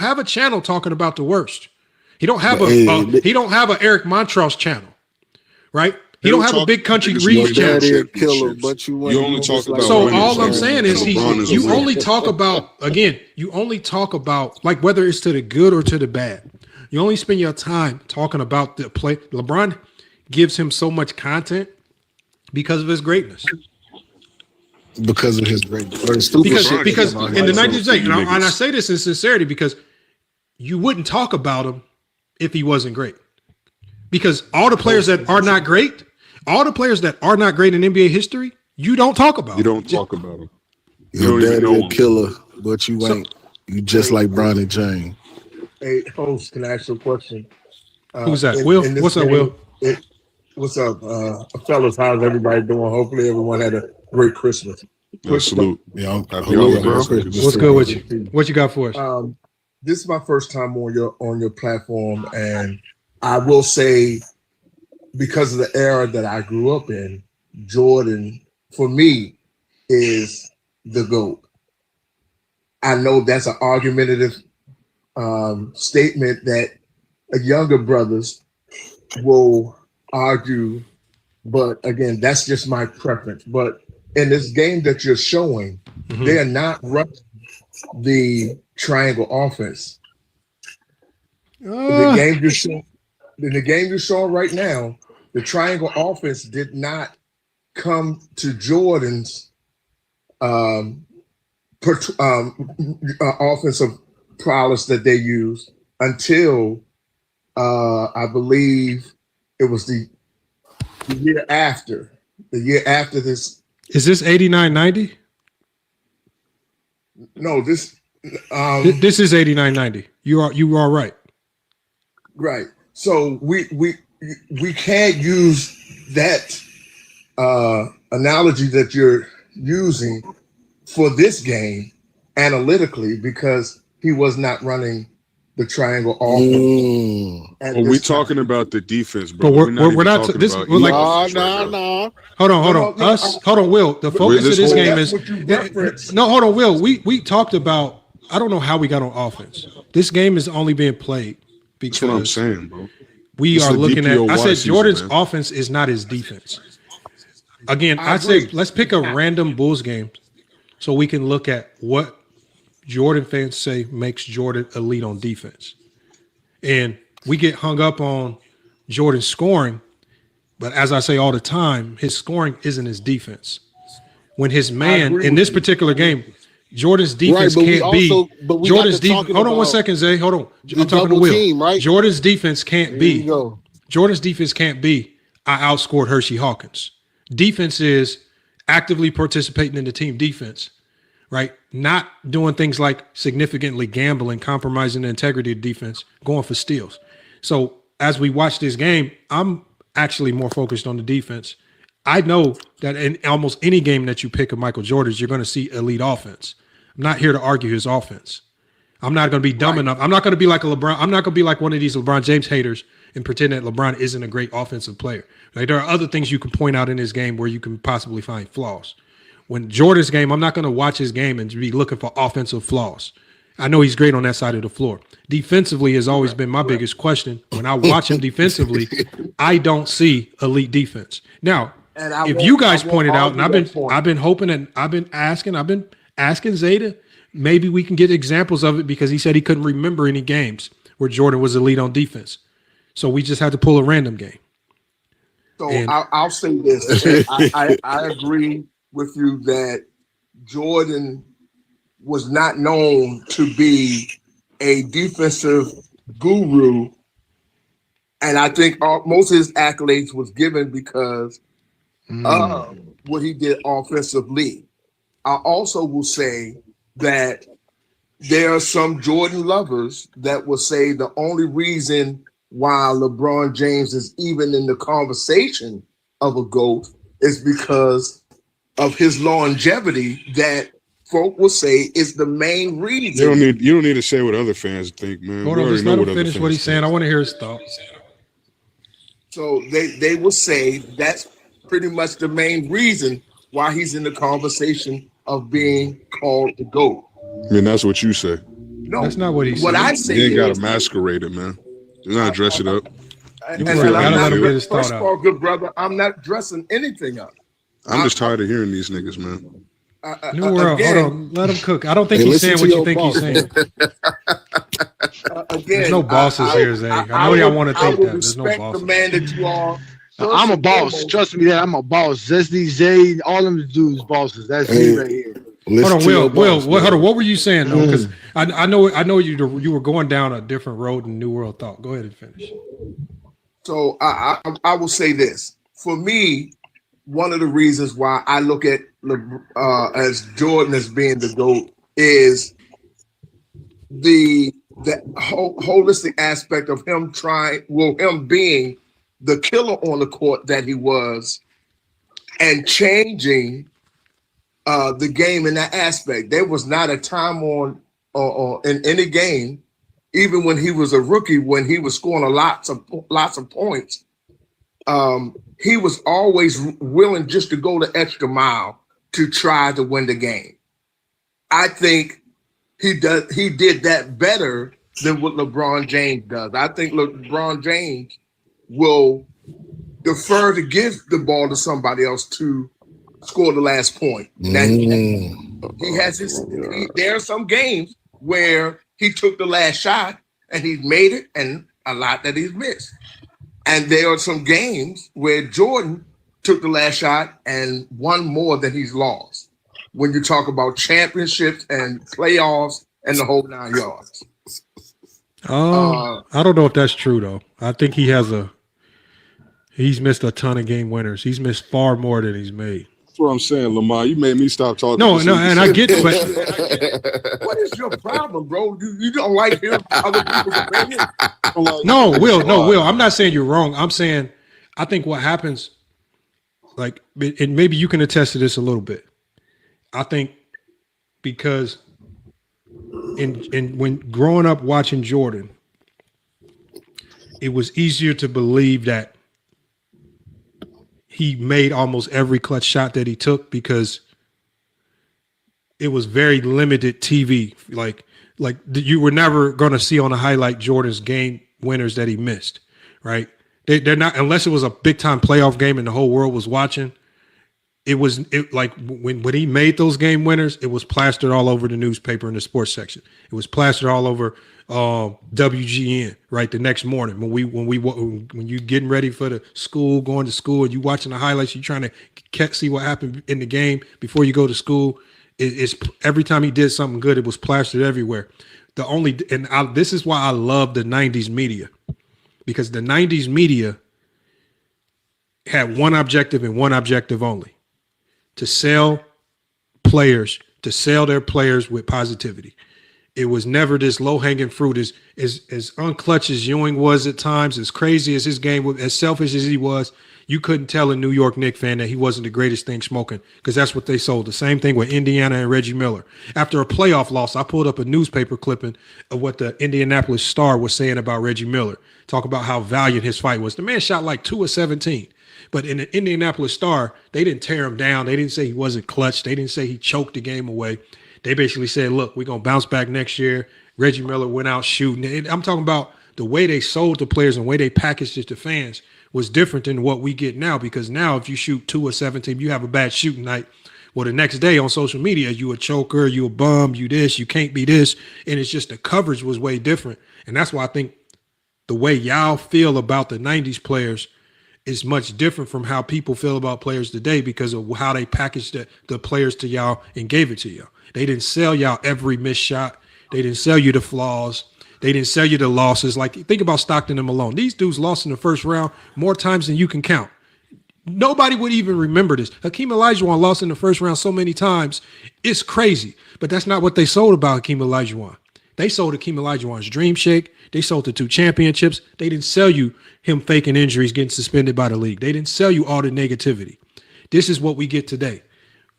have a channel talking about the worst. He don't have a Eric Montross channel, right? He don't have a Big Country Reeves channel. Killer, but you only talk about. So all I'm saying is you only talk about like whether it's to the good or to the bad. You only spend your time talking about the play. LeBron gives him so much content because of his greatness. Because of his greatness. Because in the 90s, and I say this in sincerity because you wouldn't talk about him if he wasn't great. Because all the players that are not great, in NBA history, you don't talk about. You don't talk about them. Your daddy a killer, but you ain't. You just like Bronny James. Hey, host, can I ask you a question? Who's that? Will? What's up, Will? What's up, fellas? How's everybody doing? Hopefully, everyone had a great Christmas. Salute. Yeah, what's good with you? What you got for us? This is my first time on your platform, and I will say, because of the era that I grew up in, Jordan, for me, is the GOAT. I know that's an argumentative statement that younger brothers will argue, but again, that's just my preference. But in this game that you're showing, they are not running the triangle offense. In the game you're showing right now, the triangle offense did not come to Jordan's offensive prowess that they used until I believe it was the year after. The year after this. Is this 89-90? No, this is 89-90. You are right. Right. So we can't use that analogy that you're using for this game analytically because he was not running the triangle offense. Well, we're talking about the defense, bro. But we're not talking about no. Hold on, Will. The focus of this game is hold on, Will. We talked about. I don't know how we got on offense. This game is only being played because that's what I'm saying, bro. We are looking at. I said Jordan's offense is not his defense. Again, I said let's pick a random Bulls game so we can look at what Jordan fans say makes Jordan elite on defense. And we get hung up on Jordan's scoring, but as I say all the time, his scoring isn't his defense. When his man in this particular game, Jordan's defense can't be Jordan's defense. Hold on 1 second, Zay. Hold on. I'm talking to Will. Team, right? Jordan's defense can't be. Jordan's defense can't be. I outscored Hershey Hawkins. Defense is actively participating in the team defense, right? Not doing things like significantly gambling, compromising the integrity of defense, going for steals. So as we watch this game, I'm actually more focused on the defense. I know that in almost any game that you pick of Michael Jordan's, you're going to see elite offense. I'm not here to argue his offense. I'm not going to be dumb enough. I'm not going to be like a LeBron. I'm not going to be like one of these LeBron James haters and pretend that LeBron isn't a great offensive player. Like, there are other things you can point out in his game where you can possibly find flaws. When Jordan's game, I'm not going to watch his game and be looking for offensive flaws. I know he's great on that side of the floor. Defensively has always been my biggest question. When I watch him defensively, I don't see elite defense. Now, if you guys pointed out, and I've been hoping and I've been asking Zay to maybe we can get examples of it because he said he couldn't remember any games where Jordan was elite on defense. So we just had to pull a random game. So And- I'll say this. I agree with you that Jordan was not known to be a defensive guru. And I think most of his accolades was given because of what he did offensively. I also will say that there are some Jordan lovers that will say the only reason why LeBron James is even in the conversation of a GOAT is because of his longevity that folk will say is the main reason. You don't need to say what other fans think, man. Hold on, just let him finish what he's saying. I want to hear his thoughts. So they will say that's pretty much the main reason why he's in the conversation of being called the GOAT. I mean, that's what you say. No, that's not what he said. What I say You ain't got is, to masquerade it, man. You gotta dress it up. and I'm not, first of all, good brother, I'm not dressing anything up. I'm just tired of hearing these niggas, man. New World, again, hold on, let him cook. I don't think Hey, he's listen saying to what you your think he's boss. saying. Again, There's no bosses here, Zay. I know y'all want to think will that. There's no respect bosses. the man that you are. I'm a boss. Trust me that I'm a boss. Zesty Zay, all them dudes bosses. That's me right here. Hold on, Will. Hold on. What were you saying though? Because I know you were going down a different road than New World thought. Go ahead and finish. So I will say this. For me, one of the reasons why I look at as Jordan as being the GOAT is the holistic aspect of him him being the killer on the court that he was and changing the game in that aspect. There was not a time in any game, even when he was a rookie, when he was scoring lots of points. He was always willing just to go the extra mile to try to win the game. I think he did that better than what LeBron James does. I think LeBron James will defer to give the ball to somebody else to score the last point. He has there are some games where he took the last shot and he's made it, and a lot that he's missed. And there are some games where Jordan took the last shot and won more than he's lost. When you talk about championships and playoffs and the whole 9 yards. I don't know if that's true though. I think he's missed a ton of game winners. He's missed far more than he's made. That's what I'm saying, Lamar. You made me stop talking. No, and I get it, but what is your problem, bro? You don't like hearing other people's opinions? No, Will. I'm not saying you're wrong. I'm saying I think what happens, like, and maybe you can attest to this a little bit. I think because when growing up watching Jordan, it was easier to believe that he made almost every clutch shot that he took because it was very limited TV. Like you were never going to see on a highlight Jordan's game winners that he missed, right? They're not, unless it was a big time playoff game and the whole world was watching. It like when he made those game winners, it was plastered all over the newspaper in the sports section. It was plastered all over WGN, right? The next morning when you getting ready for the school, going to school, and you watching the highlights, you trying to see what happened in the game before you go to school. It's every time he did something good, it was plastered everywhere. This is why I love the 90s media, because the 90s media had one objective and one objective only: to sell their players with positivity. It was never this low-hanging fruit. As unclutch as Ewing was at times, as crazy as his game was, as selfish as he was, you couldn't tell a New York Knicks fan that he wasn't the greatest thing smoking, because that's what they sold. The same thing with Indiana and Reggie Miller. After a playoff loss, I pulled up a newspaper clipping of what the Indianapolis Star was saying about Reggie Miller. Talk about how valiant his fight was. The man shot like 2 of 17. But in the Indianapolis Star, they didn't tear him down. They didn't say he wasn't clutch. They didn't say he choked the game away. They basically said, look, we're going to bounce back next year. Reggie Miller went out shooting. I'm talking about the way they sold the players and the way they packaged it to fans was different than what we get now, because now if you shoot 2 or 17, you have a bad shooting night. Well, the next day on social media, you a choker, you a bum, you this, you can't be this. And it's just the coverage was way different. And that's why I think the way y'all feel about the 90s players is much different from how people feel about players today because of how they packaged the players to y'all and gave it to y'all. They didn't sell y'all every missed shot. They didn't sell you the flaws. They didn't sell you the losses. Like, think about Stockton and Malone. These dudes lost in the first round more times than you can count. Nobody would even remember this. Hakeem Olajuwon lost in the first round so many times. It's crazy. But that's not what they sold about Hakeem Olajuwon. They sold Hakeem Olajuwon's dream shake. They sold the 2 championships. They didn't sell you him faking injuries, getting suspended by the league. They didn't sell you all the negativity. This is what we get today.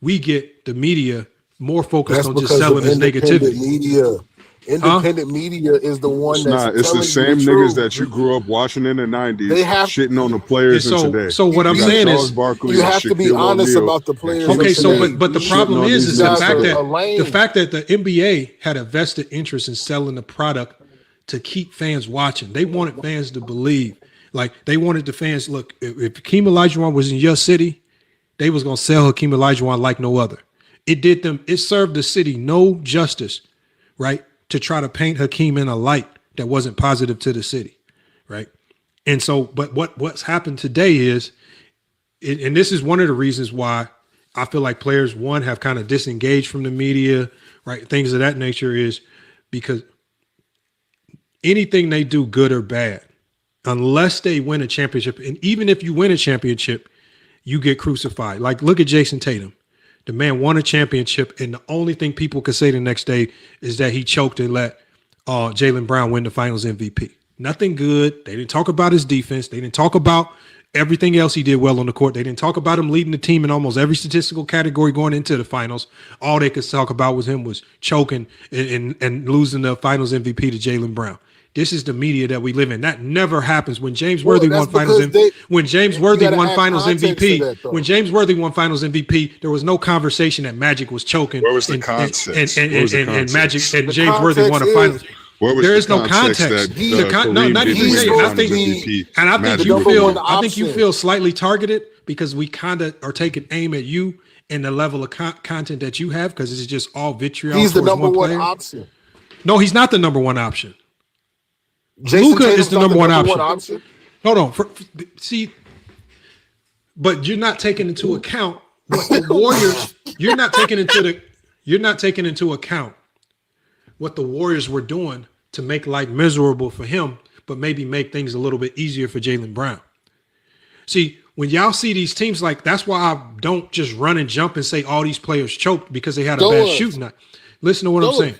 We get the media more focused on just selling us negativity. Independent media is the one it's the same niggas that you grew up watching in the 90s shitting on the players today. So what I'm saying is you have to be honest about the players. Okay, so but the problem is the fact that the NBA had a vested interest in selling the product to keep fans watching. They wanted fans to believe. Like, they wanted the fans, look, if Hakeem Olajuwon was in your city, they was gonna sell Hakeem Olajuwon like no other. It served the city no justice, right? To try to paint Hakeem in a light that wasn't positive to the city, right? And so, but what's happened today is, and this is one of the reasons why I feel like players, one, have kind of disengaged from the media, right? Things of that nature is because anything they do, good or bad, unless they win a championship, and even if you win a championship, you get crucified. Like, look at Jason Tatum. The man won a championship, and the only thing people could say the next day is that he choked and let Jaylen Brown win the Finals MVP. Nothing good. They didn't talk about his defense. They didn't talk about everything else he did well on the court. They didn't talk about him leading the team in almost every statistical category going into the finals. All they could talk about was him was choking and losing the Finals MVP to Jaylen Brown. This is the media that we live in. That never happens. When James Worthy won Finals MVP, when James Worthy won Finals MVP, there was no conversation that Magic was choking. Where was the context? And Magic and James Worthy won a Finals. There is no context. Not even saying. I think you feel slightly targeted because we kind of are taking aim at you and the level of content that you have because it's just all vitriol. He's the number one option. No, he's not the number one option. Luka is the number one option. Hold on. See, but you're not taking into account what the Warriors. You're not taking into account what the Warriors were doing to make life miserable for him, but maybe make things a little bit easier for Jaylen Brown. See, when y'all see these teams, like, that's why I don't just run and jump and say all these players choked because they had a bad shooting night. Listen to what I'm saying.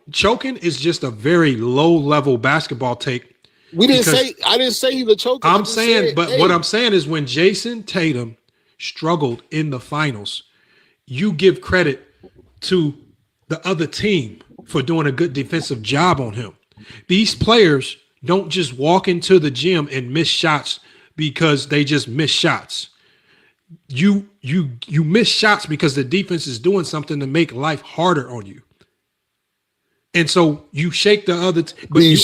Choking is just a very low level basketball take. I didn't say he was choking. What I'm saying is when Jason Tatum struggled in the finals, you give credit to the other team for doing a good defensive job on him. These players don't just walk into the gym and miss shots because they just miss shots. You miss shots because the defense is doing something to make life harder on you. And so you shake the other, but you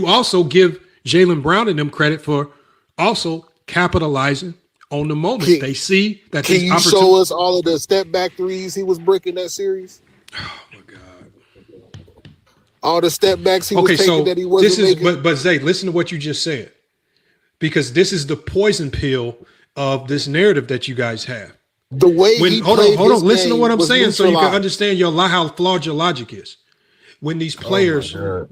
also give Jaylen Brown and them credit for also capitalizing on the moment. They see that. Can you show us all of the step back threes he was breaking that series? Oh my God! All the step backs he was taking that he wasn't making. But Zay, listen to what you just said, because this is the poison pill of this narrative that you guys have. The way hold on, listen to what I'm saying, so you can understand how flawed your logic is. When these players are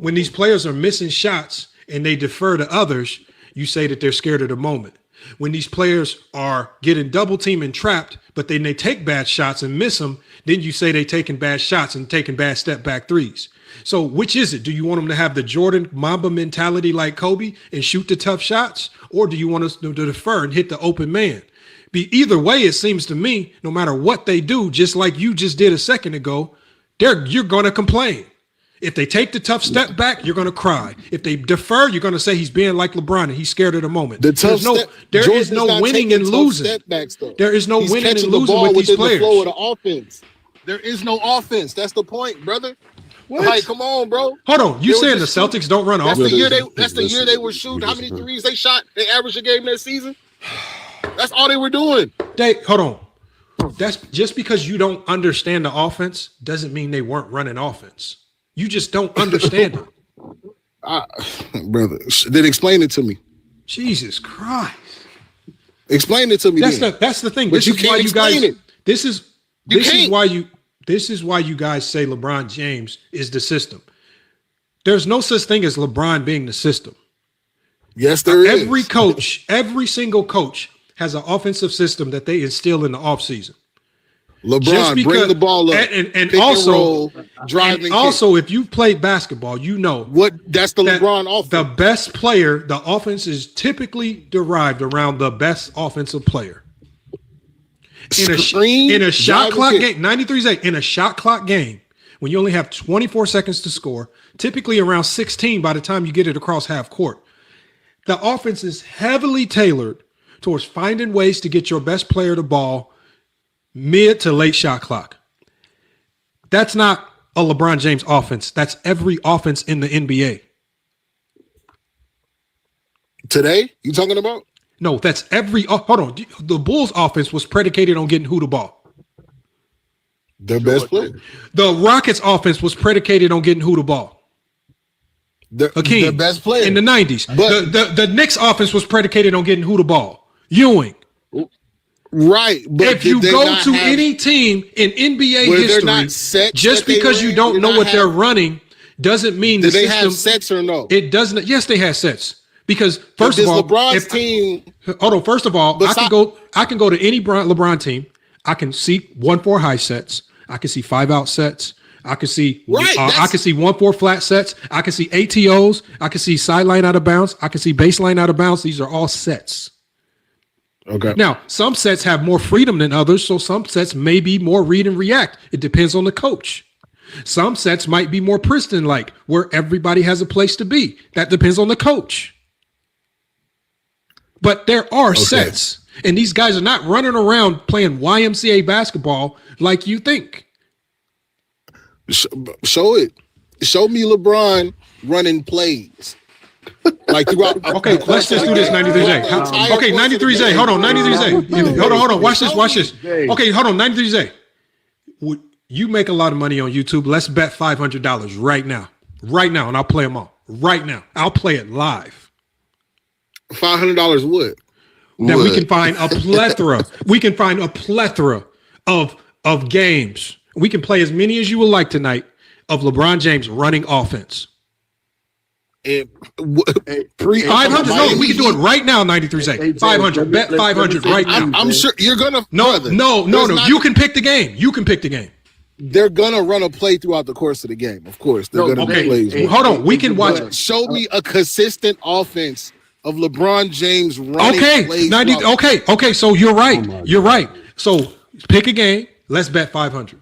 missing shots and they defer to others, you say that they're scared of the moment. When these players are getting double teamed and trapped, but then they take bad shots and miss them, then you say they're taking bad shots and taking bad step back threes. So which is it? Do you want them to have the Jordan Mamba mentality like Kobe and shoot the tough shots? Or do you want us to defer and hit the open man? Either way, it seems to me, no matter what they do, just like you just did a second ago, you're going to complain. If they take the tough step back, you're going to cry. If they defer, you're going to say he's being like LeBron and he's scared of the moment. There is no winning and losing. There is no winning and losing with these players. The flow of the offense. There is no offense. That's the point, brother. What? Like, come on, bro. Hold on. You saying the Celtics don't run offense? That's the year they were shooting. How many threes they shot? They averaged a game that season. That's all they were doing. Hold on. That's just because you don't understand the offense doesn't mean they weren't running offense. You just don't understand it. Brother, then explain it to me. Jesus Christ. Explain it to me. That's the thing. But This you is can't why you guys. explain it. This is why you guys say LeBron James is the system. There's no such thing as LeBron being the system. Yes, there is. Every coach, every single coach has an offensive system that they instill in the offseason. LeBron, bring the ball up, and pick also, and roll, drive and also, if you've played basketball, you know that's the LeBron offense. The best player, the offense is typically derived around the best offensive player. In a shot clock game, 93-8, in a shot clock game, when you only have 24 seconds to score, typically around 16 by the time you get it across half court, the offense is heavily tailored towards finding ways to get your best player the ball mid to late shot clock. That's not a LeBron James offense. That's every offense in the NBA. Today, you talking about? No, that's every. Hold on. The Bulls' offense was predicated on getting who the ball? Their best player. The Rockets' offense was predicated on getting who the ball? Hakeem, their best player in the 90s. But the Knicks' offense was predicated on getting who the ball? Ewing. Right. But if you go to any team in NBA history, just because you don't know what they're running doesn't mean they have sets or no? It doesn't. Yes, they have sets. Because first of all, LeBron's team. Hold on. First of all, I can go to any LeBron team. I can see 1-4 high sets. I can see 5-out sets. I can see I can see 1-4 flat sets. I can see ATOs. I can see sideline out of bounds. I can see baseline out of bounds. These are all sets. Okay. Now, some sets have more freedom than others, so some sets may be more read and react. It depends on the coach. Some sets might be more Princeton-like, where everybody has a place to be. That depends on the coach. But there are sets, and these guys are not running around playing YMCA basketball like you think. Show it. Show me LeBron running plays. Like throughout. Okay, let's just do this 93J. Okay, 93J. Hold on, 93J. Hold on. Watch this. Okay, hold on, 93J. You make a lot of money on YouTube. Let's bet $500 right now. Right now, and I'll play them all. Right now. I'll play it live. $500 what? That we can find a plethora. We can find a plethora of games. We can play as many as you would like tonight of LeBron James running offense. 500. No, we can do it right now. 93 500. Bet 500 right now. I'm sure you're gonna. No. You can pick the game. You can pick the game. They're gonna run a play throughout the course of the game. Of course, they're gonna be plays. Hold on. We can watch it. Show me a consistent offense of LeBron James running. Okay, 90. Okay. So you're right. You're right. So pick a game. Let's bet 500.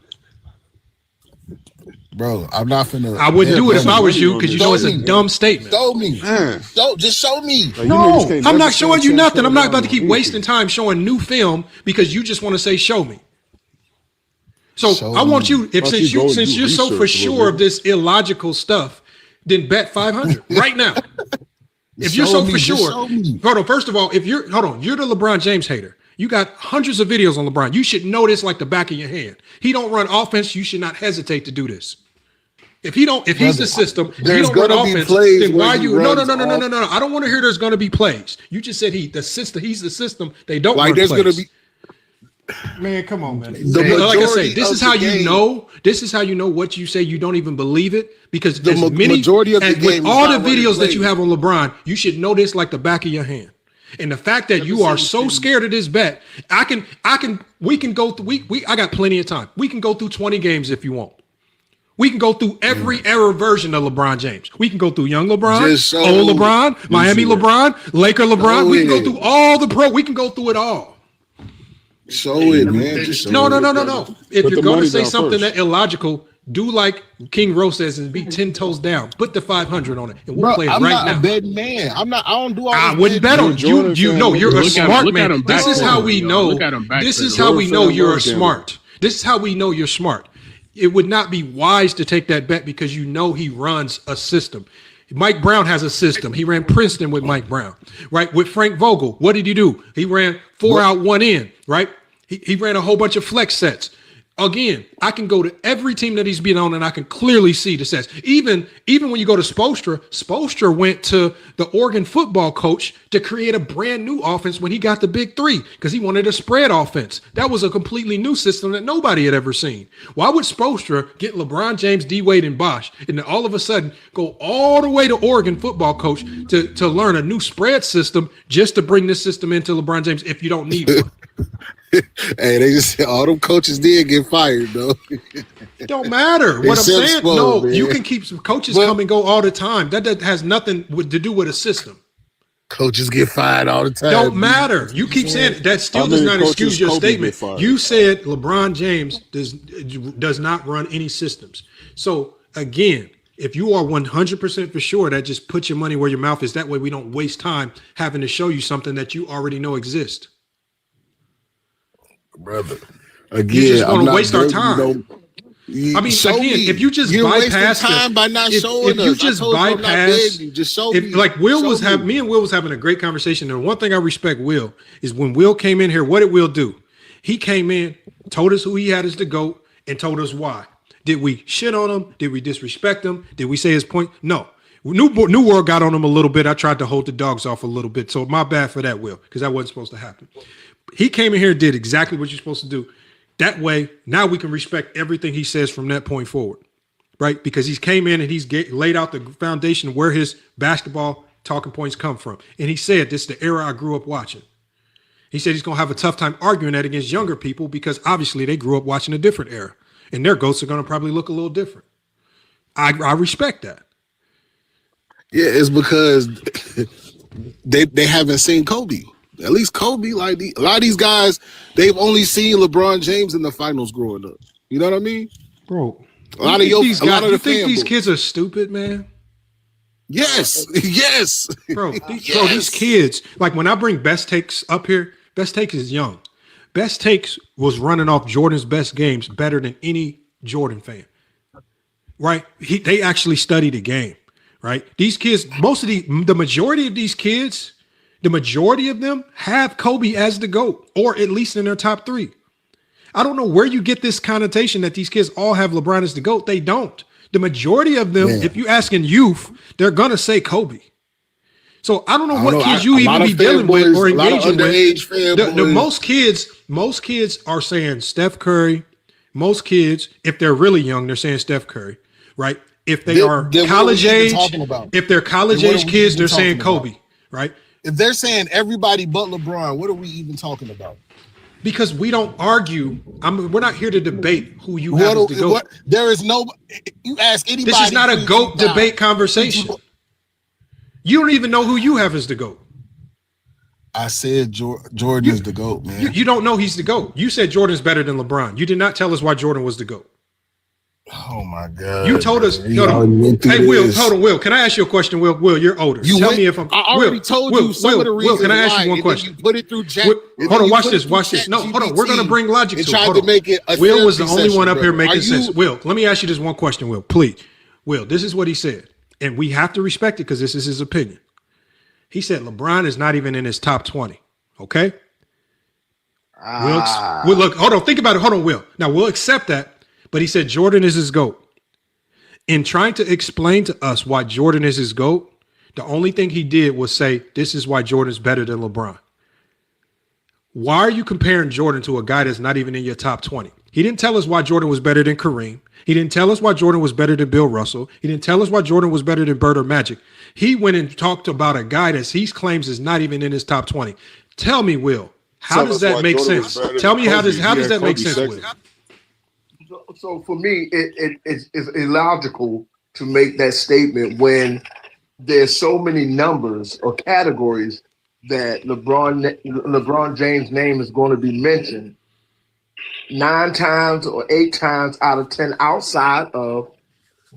Bro, I'm not finna. I wouldn't do it if I was you, because you know it's a dumb statement. Show me. Just show me. No, I'm not showing you nothing. I'm not about to keep wasting time showing new film because you just want to say show me. So I want you, since you're so for sure of this illogical stuff, then bet 500 right now. If you're so for sure, hold on. First of all, you're the LeBron James hater. You got hundreds of videos on LeBron. You should know this like the back of your hand. He don't run offense. You should not hesitate to do this. If he's the system, he don't run offense, then why are you? No. I don't want to hear there's going to be plays. You just said he's the system. They don't run plays. Gonna be. Man, come on, man. Like I say, this is how you know. This is how you know what you say. You don't even believe it because the majority of the game, with all the videos that you have on LeBron, you should know this like the back of your hand. And the fact that you are so scared of this bet, we can go through. I got plenty of time. We can go through 20 games if you want. We can go through every era version of LeBron James. We can go through young LeBron, old LeBron, Miami LeBron, Laker LeBron. We can go through all the pro. We can go through it all. Show it, man. No. If you're going to say something that illogical, do like King Rose says and be 10 toes down. Put the 500 on it, and we'll play it right now. I'm not a betting man. I don't do all that. I wouldn't bet on you. You're a smart man. This is how we know. This is how we know you're smart. This is how we know you're smart. It would not be wise to take that bet because you know he runs a system. Mike Brown has a system. He ran Princeton with Mike Brown, right? With Frank Vogel, what did he do? He ran 4 out, 1 in, right? He ran a whole bunch of flex sets. Again, I can go to every team that he's been on and I can clearly see the sets. Even when you go to Spoelstra went to the Oregon football coach to create a brand new offense when he got the big three because he wanted a spread offense. That was a completely new system that nobody had ever seen. Why would Spoelstra get LeBron James, D. Wade, and Bosh and then all of a sudden go all the way to Oregon football coach to learn a new spread system just to bring this system into LeBron James if you don't need one? Hey, they just said all them coaches did get fired, though. It don't matter. What I'm saying, no, man. You can keep some coaches come and go all the time. That has nothing to do with a system. Coaches get fired all the time. Don't matter. You keep saying it. That still does not excuse your statement. You said LeBron James does not run any systems. So again, if you are 100% for sure, that just put your money where your mouth is. That way we don't waste time having to show you something that you already know exists. Brother, again, you just want to waste our time. I mean, again, if you just bypass time by not showing if you just bypass, just show me. Like Will was having, me and Will was having a great conversation. And one thing I respect Will is when Will came in here, what did Will do? He came in, told us who he had as the GOAT, and told us why. Did we shit on him? Did we disrespect him? Did we say his point? No. New World got on him a little bit. I tried to hold the dogs off a little bit. So my bad for that, Will, because that wasn't supposed to happen. He came in here and did exactly what you're supposed to do. That way, now we can respect everything he says from that point forward, right? Because he's came in and he's laid out the foundation where his basketball talking points come from. And he said, this is the era I grew up watching. He said he's going to have a tough time arguing that against younger people because obviously they grew up watching a different era. And their GOATs are going to probably look a little different. I respect that. Yeah, it's because they haven't seen Kobe. At least Kobe, like a lot of these guys, they've only seen LeBron James in the finals growing up. You know what I mean, bro? A lot of you think these kids are stupid, man? Yes, yes, bro. These kids, like when I bring Best Takes up here, Best Takes is young. Best Takes was running off Jordan's best games better than any Jordan fan, right? They actually study the game, right? These kids, the majority of these kids. The majority of them have Kobe as the GOAT, or at least in their top three. I don't know where you get this connotation that these kids all have LeBron as the GOAT. They don't. The majority of them, if you ask in youth, they're going to say Kobe. So I don't know what kids you even be dealing with or engaging with. The most kids are saying Steph Curry. Most kids, if they're really young, they're saying Steph Curry, right? If they are college age, if they're college age kids, they're saying Kobe, right? If they're saying everybody but LeBron, what are we even talking about? Because we don't argue. We're not here to debate who you have as the GOAT. There is no. You ask anybody. This is not a GOAT debate conversation. You don't even know who you have as the GOAT. I said Jordan is the GOAT, man. You don't know he's the GOAT. You said Jordan's better than LeBron. You did not tell us why Jordan was the GOAT. Oh my God! You told us. Hey, Will, hold on, Will. Can I ask you a question, Will? Will, you're older. Tell me if I'm. I already told you some of the reasons. Will, can I ask you one question? You put it through Jack. Hold on, watch this. Watch this. No, hold on. We're gonna bring logic to it. Will was the only one up here making sense. Will, let me ask you this one question, Will. Please, Will. This is what he said, and we have to respect it because this is his opinion. He said LeBron is not even in his top 20. Okay. Will, look. Hold on. Think about it. Hold on, Will. Now we'll accept that. But he said Jordan is his GOAT. In trying to explain to us why Jordan is his GOAT, the only thing he did was say, this is why Jordan is better than LeBron. Why are you comparing Jordan to a guy that's not even in your top 20? He didn't tell us why Jordan was better than Kareem. He didn't tell us why Jordan was better than Bill Russell. He didn't tell us why Jordan was better than Bird or Magic. He went and talked about a guy that he claims is not even in his top 20. Tell me, Will, how does that make sense? Tell me how does that make sense, Will? So for me, it's illogical to make that statement when there's so many numbers or categories that LeBron James' name is going to be mentioned 9 times or 8 times out of 10 outside of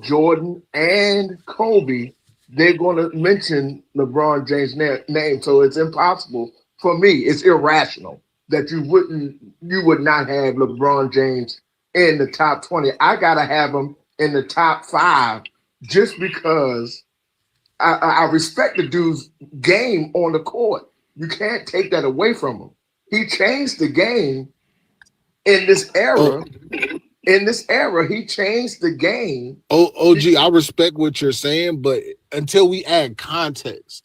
Jordan and Kobe. They're going to mention LeBron James' name. So it's impossible for me. It's irrational that you would not have LeBron James in the top 20. I gotta have him in the top 5 just because I respect the dude's game on the court. You can't take that away from him. He changed the game in this era. In this era, he changed the game. OG, I respect what you're saying, but until we add context,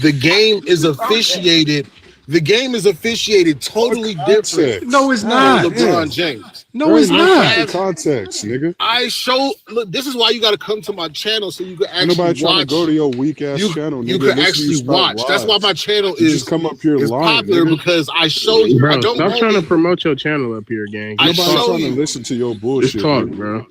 the game is officiated. The game is officiated totally different. No, it's not. LeBron James. No, it's not. Context, nigga. Look, this is why you got to come to my channel so you can actually Nobody trying to watch. go to your weak ass channel. You nigga. can actually watch. That's why my channel is just come up here lying, popular nigga. because I show you. Bro, I don't stop know trying to it. promote your channel up here, gang. Nobody trying you. to listen to your bullshit. Just talk, nigga. bro.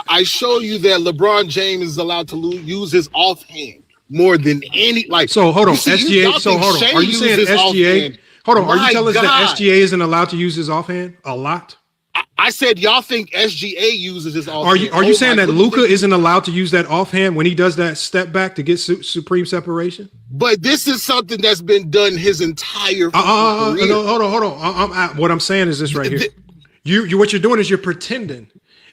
I show you that LeBron James is allowed to use his offhand more than any. Like, So hold on, you see, SGA. y'all So think hold on. Shea Are you saying uses SGA? offhand. Hold on. Are you My telling us that God. SGA isn't allowed to use his offhand a lot? I said y'all think SGA uses his offhand. Are you saying that Luka isn't allowed to use that offhand when he does that step back to get supreme separation? But this is something that's been done his entire career. No, hold on. What I'm saying is this right here. You what you're doing is you're pretending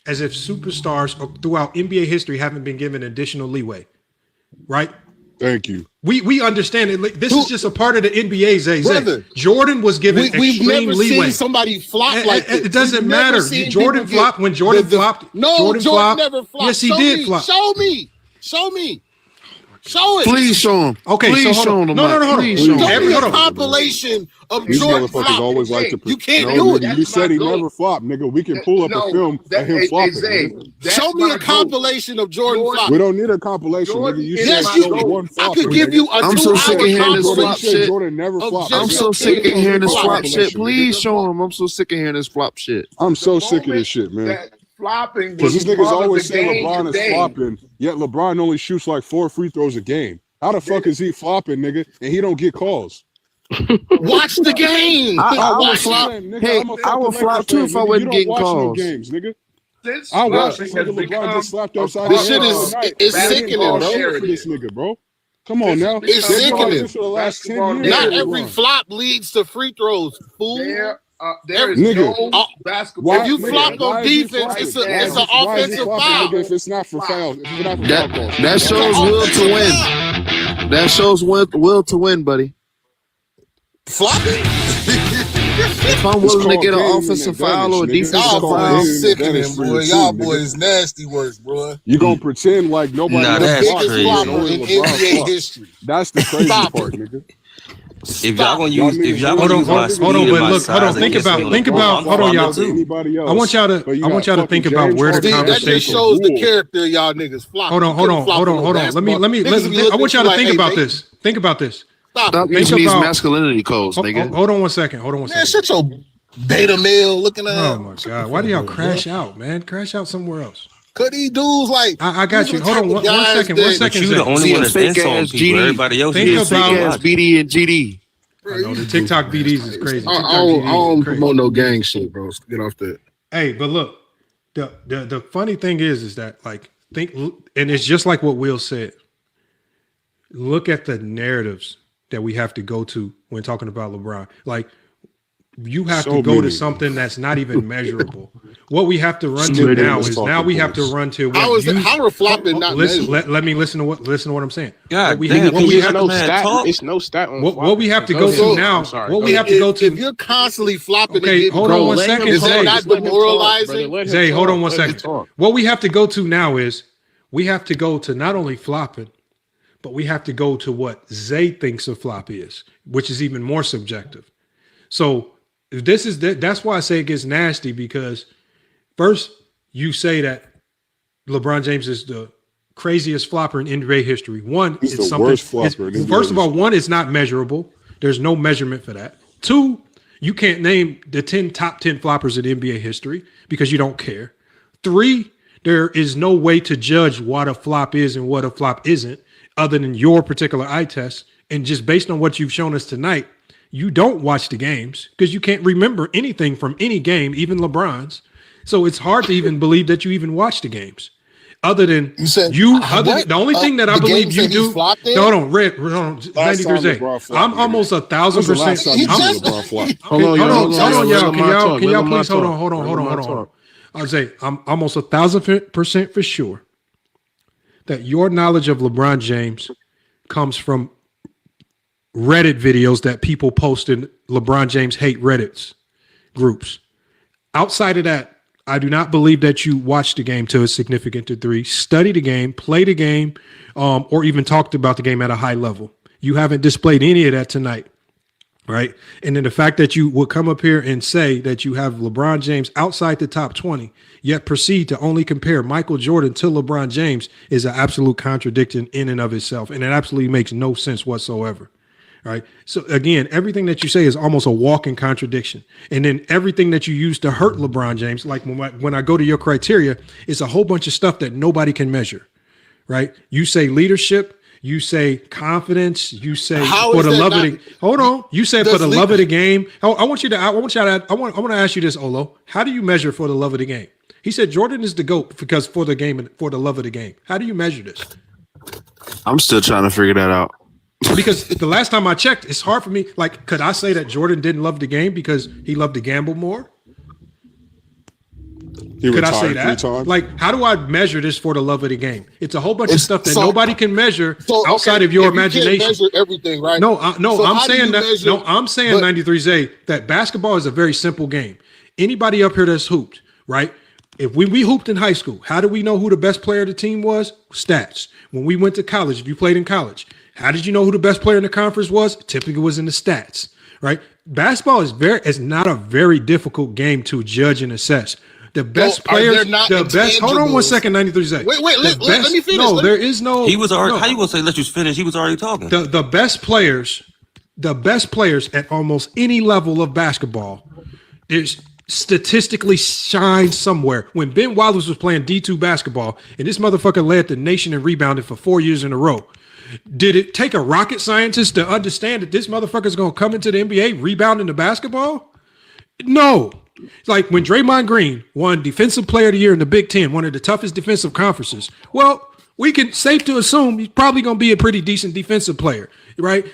as if superstars throughout NBA history haven't been given additional leeway, right? Thank you. We understand it. This is just a part of the NBA, Zay. Brother, Jordan was given we've extreme never leeway. seen somebody flop like this. It doesn't We've never matter. seen Jordan people get flopped when Jordan flopped. No, Jordan flopped. never flopped. Yes, he Show did me. flop. Show me. Show me. Show it. Please show him. Okay, Please so show him. hold on. Please Show show me him. a compilation of These Jordan motherfuckers flop. always like to. You can't no, do nigga, it. you said he never flopped, nigga. We can pull up a film of him flopping. nigga. Show me a compilation of Jordan flop. We don't need a compilation, nigga. You Yes, said you. one flop. I could give you a I'm so sick of hearing this flop shit. Jordan never flopped. I'm so sick of hearing this flop shit. Please show him. I'm so sick of hearing this flop shit. I'm so sick of this shit, man. Flopping Because these niggas always say game LeBron is flopping, yet LeBron only shoots like 4 free throws a game. How the fuck is he flopping, nigga, and he don't get calls? Watch the game. I would Watch flop. it. Nigga, Hey, I'm a I would fucking flop Lakers too fan, if I nigga. wasn't You getting don't watch no calls. games, nigga. Since I watched flopping this nigga has LeBron become get slapped upside This the head shit the is other night. it's And they sickening, didn't call bro. shit for this nigga, bro. Come on now. It's They've been like sickening. this for the last 10 years. Not with every LeBron. flop leads to free throws, fool. there is Nigga. no basketball. If you nigga, flop why on is he defense, flopping? it's Why an is he offensive flopping, foul. nigga, if it's not for fouls? If it's not for foul calls. That shows will to win. That shows will to win, buddy. Flopping? If I'm willing to get an offensive foul or a defensive Y'all foul, boys sickening, boy. Y'all boys nasty work, bro. You gonna pretend like nobody Nah, else that's flopped, crazy. nigga, Flopper only in LeBron NBA flopped. history. That's the crazy Stop part, it. nigga. If y'all gonna use, if y'all Hold gonna on, use my speed hold on, and but my look, size hold on. Think against me about, on think the about. ball, Hold on, I'm y'all. flopping too. Anybody else. I want y'all But to. you I want got y'all to think fucking about James where the Harden. See, that just conversation. shows the Wool. character of y'all niggas flop. Hold on, hold on, hold on, hold on. Let me I want y'all to think about this. Think about this. Stop Think using these about- masculinity codes, nigga. Hold on one second. Hold on one Man, second. shut your beta male looking at. Oh my god! Why do y'all crash out, man? Crash out somewhere else. Cause these dudes like I got these you. are the Hold on type of one guys second. that- One But second. you the Zay. only one that's fake insulting ass people. GD. Everybody else Think is about- Fake saying ass BD and GD. I know the TikTok BDs is crazy. I TikTok don't BDs is crazy. promote no gang shit, bro. Get off that. Hey, but look, the funny thing is that like think, and it's just like what Will said. Look at the narratives that we have to go to when talking about LeBron. Like you have So to go many. to something that's not even measurable. What we have to run So to many now of us is talking now we have to points. run to what How is it? you- How are flopping not listen. measured? Let me listen to what I'm saying. God What we damn, have- what can we you have let to- the man talk? It's no stat on what we have to flopping. go ahead. to now. I'm sorry. What we Go have ahead. to go to. If you're constantly flopping, Okay, and getting hold on gold, one let him second, is Zay. that not Let him talk, demoralizing? brother. Let him Zay, hold talk. on one Let him second. talk. What we have to go to now is we have to go to not only flopping, but we have to go to what Zay thinks a flop is, which is even more subjective. So this is that's why I say it gets nasty, because first you say that LeBron James is the craziest flopper in NBA history. One, He's it's the something. worst flopper in NBA First of all, one, it's not measurable. There's no measurement for that. Two, you can't name the top 10 floppers in NBA history because you don't care. Three, there is no way to judge what a flop is and what a flop isn't other than your particular eye test. And just based on what you've shown us tonight, you don't watch the games because you can't remember anything from any game, even LeBron's. So it's hard to even believe that you even watch the games. Other than the only thing that I believe you do. No, hold on, Red. Hold on, 93 Zay. I'm almost 1,000%. Hold on, y'all. Can y'all Let please him hold on. talk. I'll say I'm almost 1,000% for sure that your knowledge of LeBron James comes from Reddit videos that people post in LeBron James hate Reddits groups. Outside of that, I do not believe that you watched the game to a significant degree, study the game, play the game, or even talked about the game at a high level. You haven't displayed any of that tonight, right? And then the fact that you would come up here and say that you have LeBron James outside the top 20, yet proceed to only compare Michael Jordan to LeBron James is an absolute contradiction in and of itself. And it absolutely makes no sense whatsoever. Right. So again, everything that you say is almost a walking contradiction. And then everything that you use to hurt LeBron James, like when I go to your criteria, it's a whole bunch of stuff that nobody can measure. Right. You say leadership, you say confidence, you say for the love of the hold on. You say for the love of the game. I want to ask you this, Olo. How do you measure for the love of the game? He said Jordan is the GOAT because for the game and for the love of the game. How do you measure this? I'm still trying to figure that out. Because the last time I checked, it's hard for me. Like, could I say that Jordan didn't love the game because he loved to gamble more? Could I say that? Like, how do I measure this for the love of the game? It's a whole bunch of stuff that nobody can measure outside of your imagination. You can't measure everything, right? I'm saying that. I'm saying 93Z that basketball is a very simple game. Anybody up here that's hooped, right? If we hooped in high school, how do we know who the best player of the team was? Stats. When we went to college, if you played in college, how did you know who the best player in the conference was? Typically was in the stats, right? Basketball is not a very difficult game to judge and assess. The best players, hold on 1 second, 93Z. Wait, let me finish. No, there is no. He was already. How you gonna say let you finish? He was already talking. The best players at almost any level of basketball is statistically shine somewhere. When Ben Wallace was playing D2 basketball, and this motherfucker led the nation in rebounding for 4 years in a row. Did it take a rocket scientist to understand that this motherfucker is going to come into the NBA rebounding the basketball? No. It's like when Draymond Green won Defensive Player of the Year in the Big Ten, one of the toughest defensive conferences. Well, we can safe to assume he's probably going to be a pretty decent defensive player, right?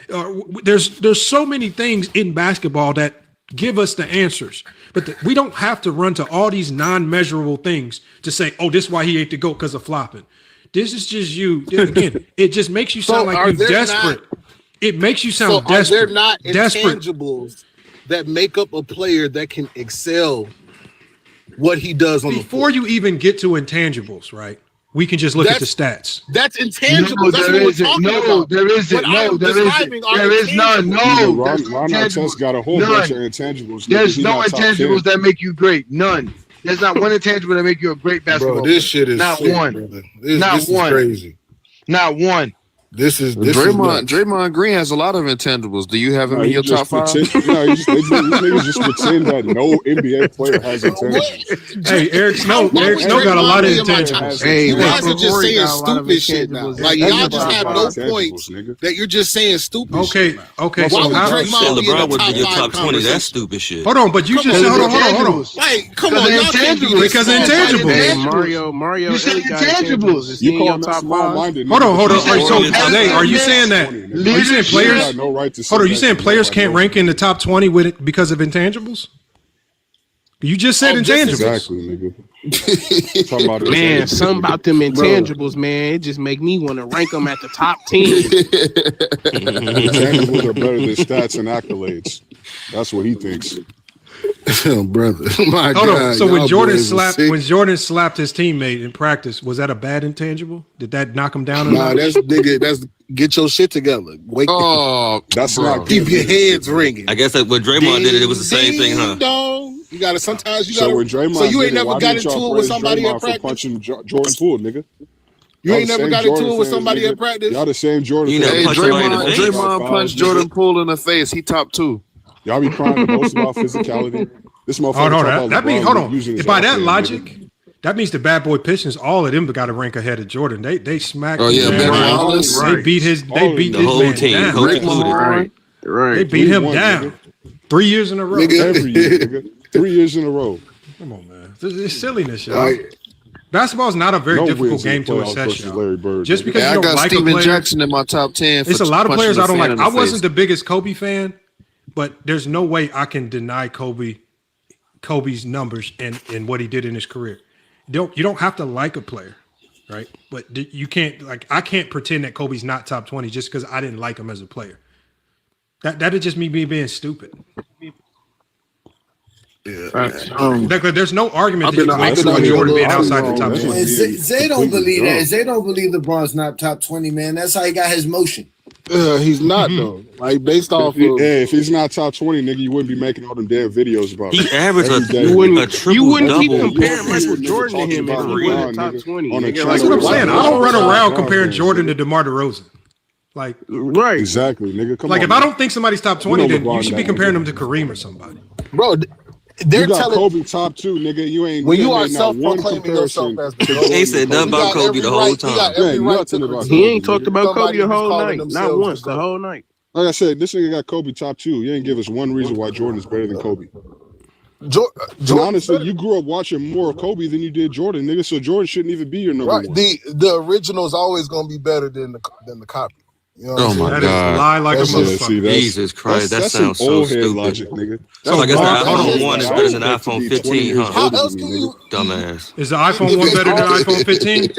There's so many things in basketball that give us the answers, but we don't have to run to all these non-measurable things to say, oh, this is why he ate the GOAT because of flopping. This is just you. Again, it just makes you sound like you're desperate. It makes you sound desperate. Are there not intangibles that make up a player that can excel what he does on the floor? Before you even get to intangibles, right? We can just look at the stats. That's intangible. That's what we're talking about. There isn't. There is none. No. Ron Artest got a whole bunch of intangibles. There's no intangibles that make you great. None. There's not one intangible that make you a great basketball player. This shit is not sick, one. Brother. Not this one. Is crazy. Not one. This is Draymond Green has a lot of intangibles. Do you have him in your top 5? These niggas just pretend that no NBA player has intangibles. Hey, Eric Snow got a lot of intangibles. Hey, you guys are just saying stupid shit now. Like y'all just have no points that you're just saying stupid shit. Okay. So LeBron would be your top 20. That's stupid shit. Hold on, but you just hold on. Like, come on, y'all can't be because intangibles. Hey, Mario, you said intangibles. You call top 5? Hold on. Hey, are you saying that? Are you saying players? Hold on, you saying players can't rank in the top 20 with it because of intangibles? You just said intangibles. Exactly, nigga. Man, something about them intangibles, man. It just make me want to rank them at the top 10. Intangibles are better than stats and accolades. That's what he thinks. Oh, brother. My Hold God, on. So when Jordan slapped his teammate in practice, was that a bad intangible? Did that knock him down? Nah, that's get your shit together. That's not keep your heads ringing. I guess that when Draymond did it was the same thing, huh? Dong. You gotta sometimes you gotta. So when Draymond so you ain't never got into it with somebody at practice. Punching Jordan Poole, nigga. You ain't never got into it with somebody at practice. Y'all the same Jordan. Hey, Draymond punched Jordan Poole in the face. He top 2. Y'all be crying the most about physicality. This motherfucker. That means hold on. If by that logic, that means the bad boy Pistons, all of them got to rank ahead of Jordan. They smacked. Oh yeah, Ben Wallace. They beat his. They beat the whole team. Right. They beat him down 3 years in a row. Every year, nigga. 3 years in a row. Come on, man. This silliness, y'all. Basketball is not a very difficult game to assess, y'all. Just because you don't like a player. Steven Jackson in my top 10. It's a lot of players I don't like. I wasn't the biggest Kobe fan, but there's no way I can deny Kobe's numbers and what he did in his career. You don't have to like a player, right? But you can't I can't pretend that Kobe's not top 20 just because I didn't like him as a player. That'd just me being stupid. There's no argument that you can make That's about why Jordan being I'm outside the wrong. top That's 20. why Zay don't believe that. Zay don't believe LeBron's not top 20, man. That's how he got his motion. He's not though. Like based off of if he's not top 20, nigga, you wouldn't be making all them damn videos about He it. averaged Every day. a triple You wouldn't keep double. comparing Michael Jordan to him if he wasn't top 20. On a Nigga, That's what I'm saying. I don't run around comparing Jordan to DeMar DeRozan. Like, right. Exactly, nigga. Come like on, if I don't think somebody's top 20, then LeBron you should be that comparing nigga. them to Kareem or somebody. bro. You got Kobe top 2, nigga. You ain't. When you ain't are made not one self-proclaiming yourself comparison as the to GOAT, Jordan He said nothing Kobe. about Kobe the whole time. He got every Yeah, right nothing to about critique He ain't talked about somebody Kobe the who's whole calling night. Not themselves once. the The GOAT. whole night. Like I said, this nigga got Kobe top 2. You ain't give us one reason why Jordan is better than Kobe. And honestly, you grew up watching more Kobe than you did Jordan, nigga. So Jordan shouldn't even be your number Right. one. The original is always going to be better than the copy. You know what I'm saying? That is a lie like a motherfucker. Jesus Christ, that sounds so old head stupid. logic, nigga. So I guess the iPhone 1 is better than the Expect to iPhone be 20 15, years huh? older than me, nigga. Dumbass. Is the iPhone 1 better than the iPhone 15?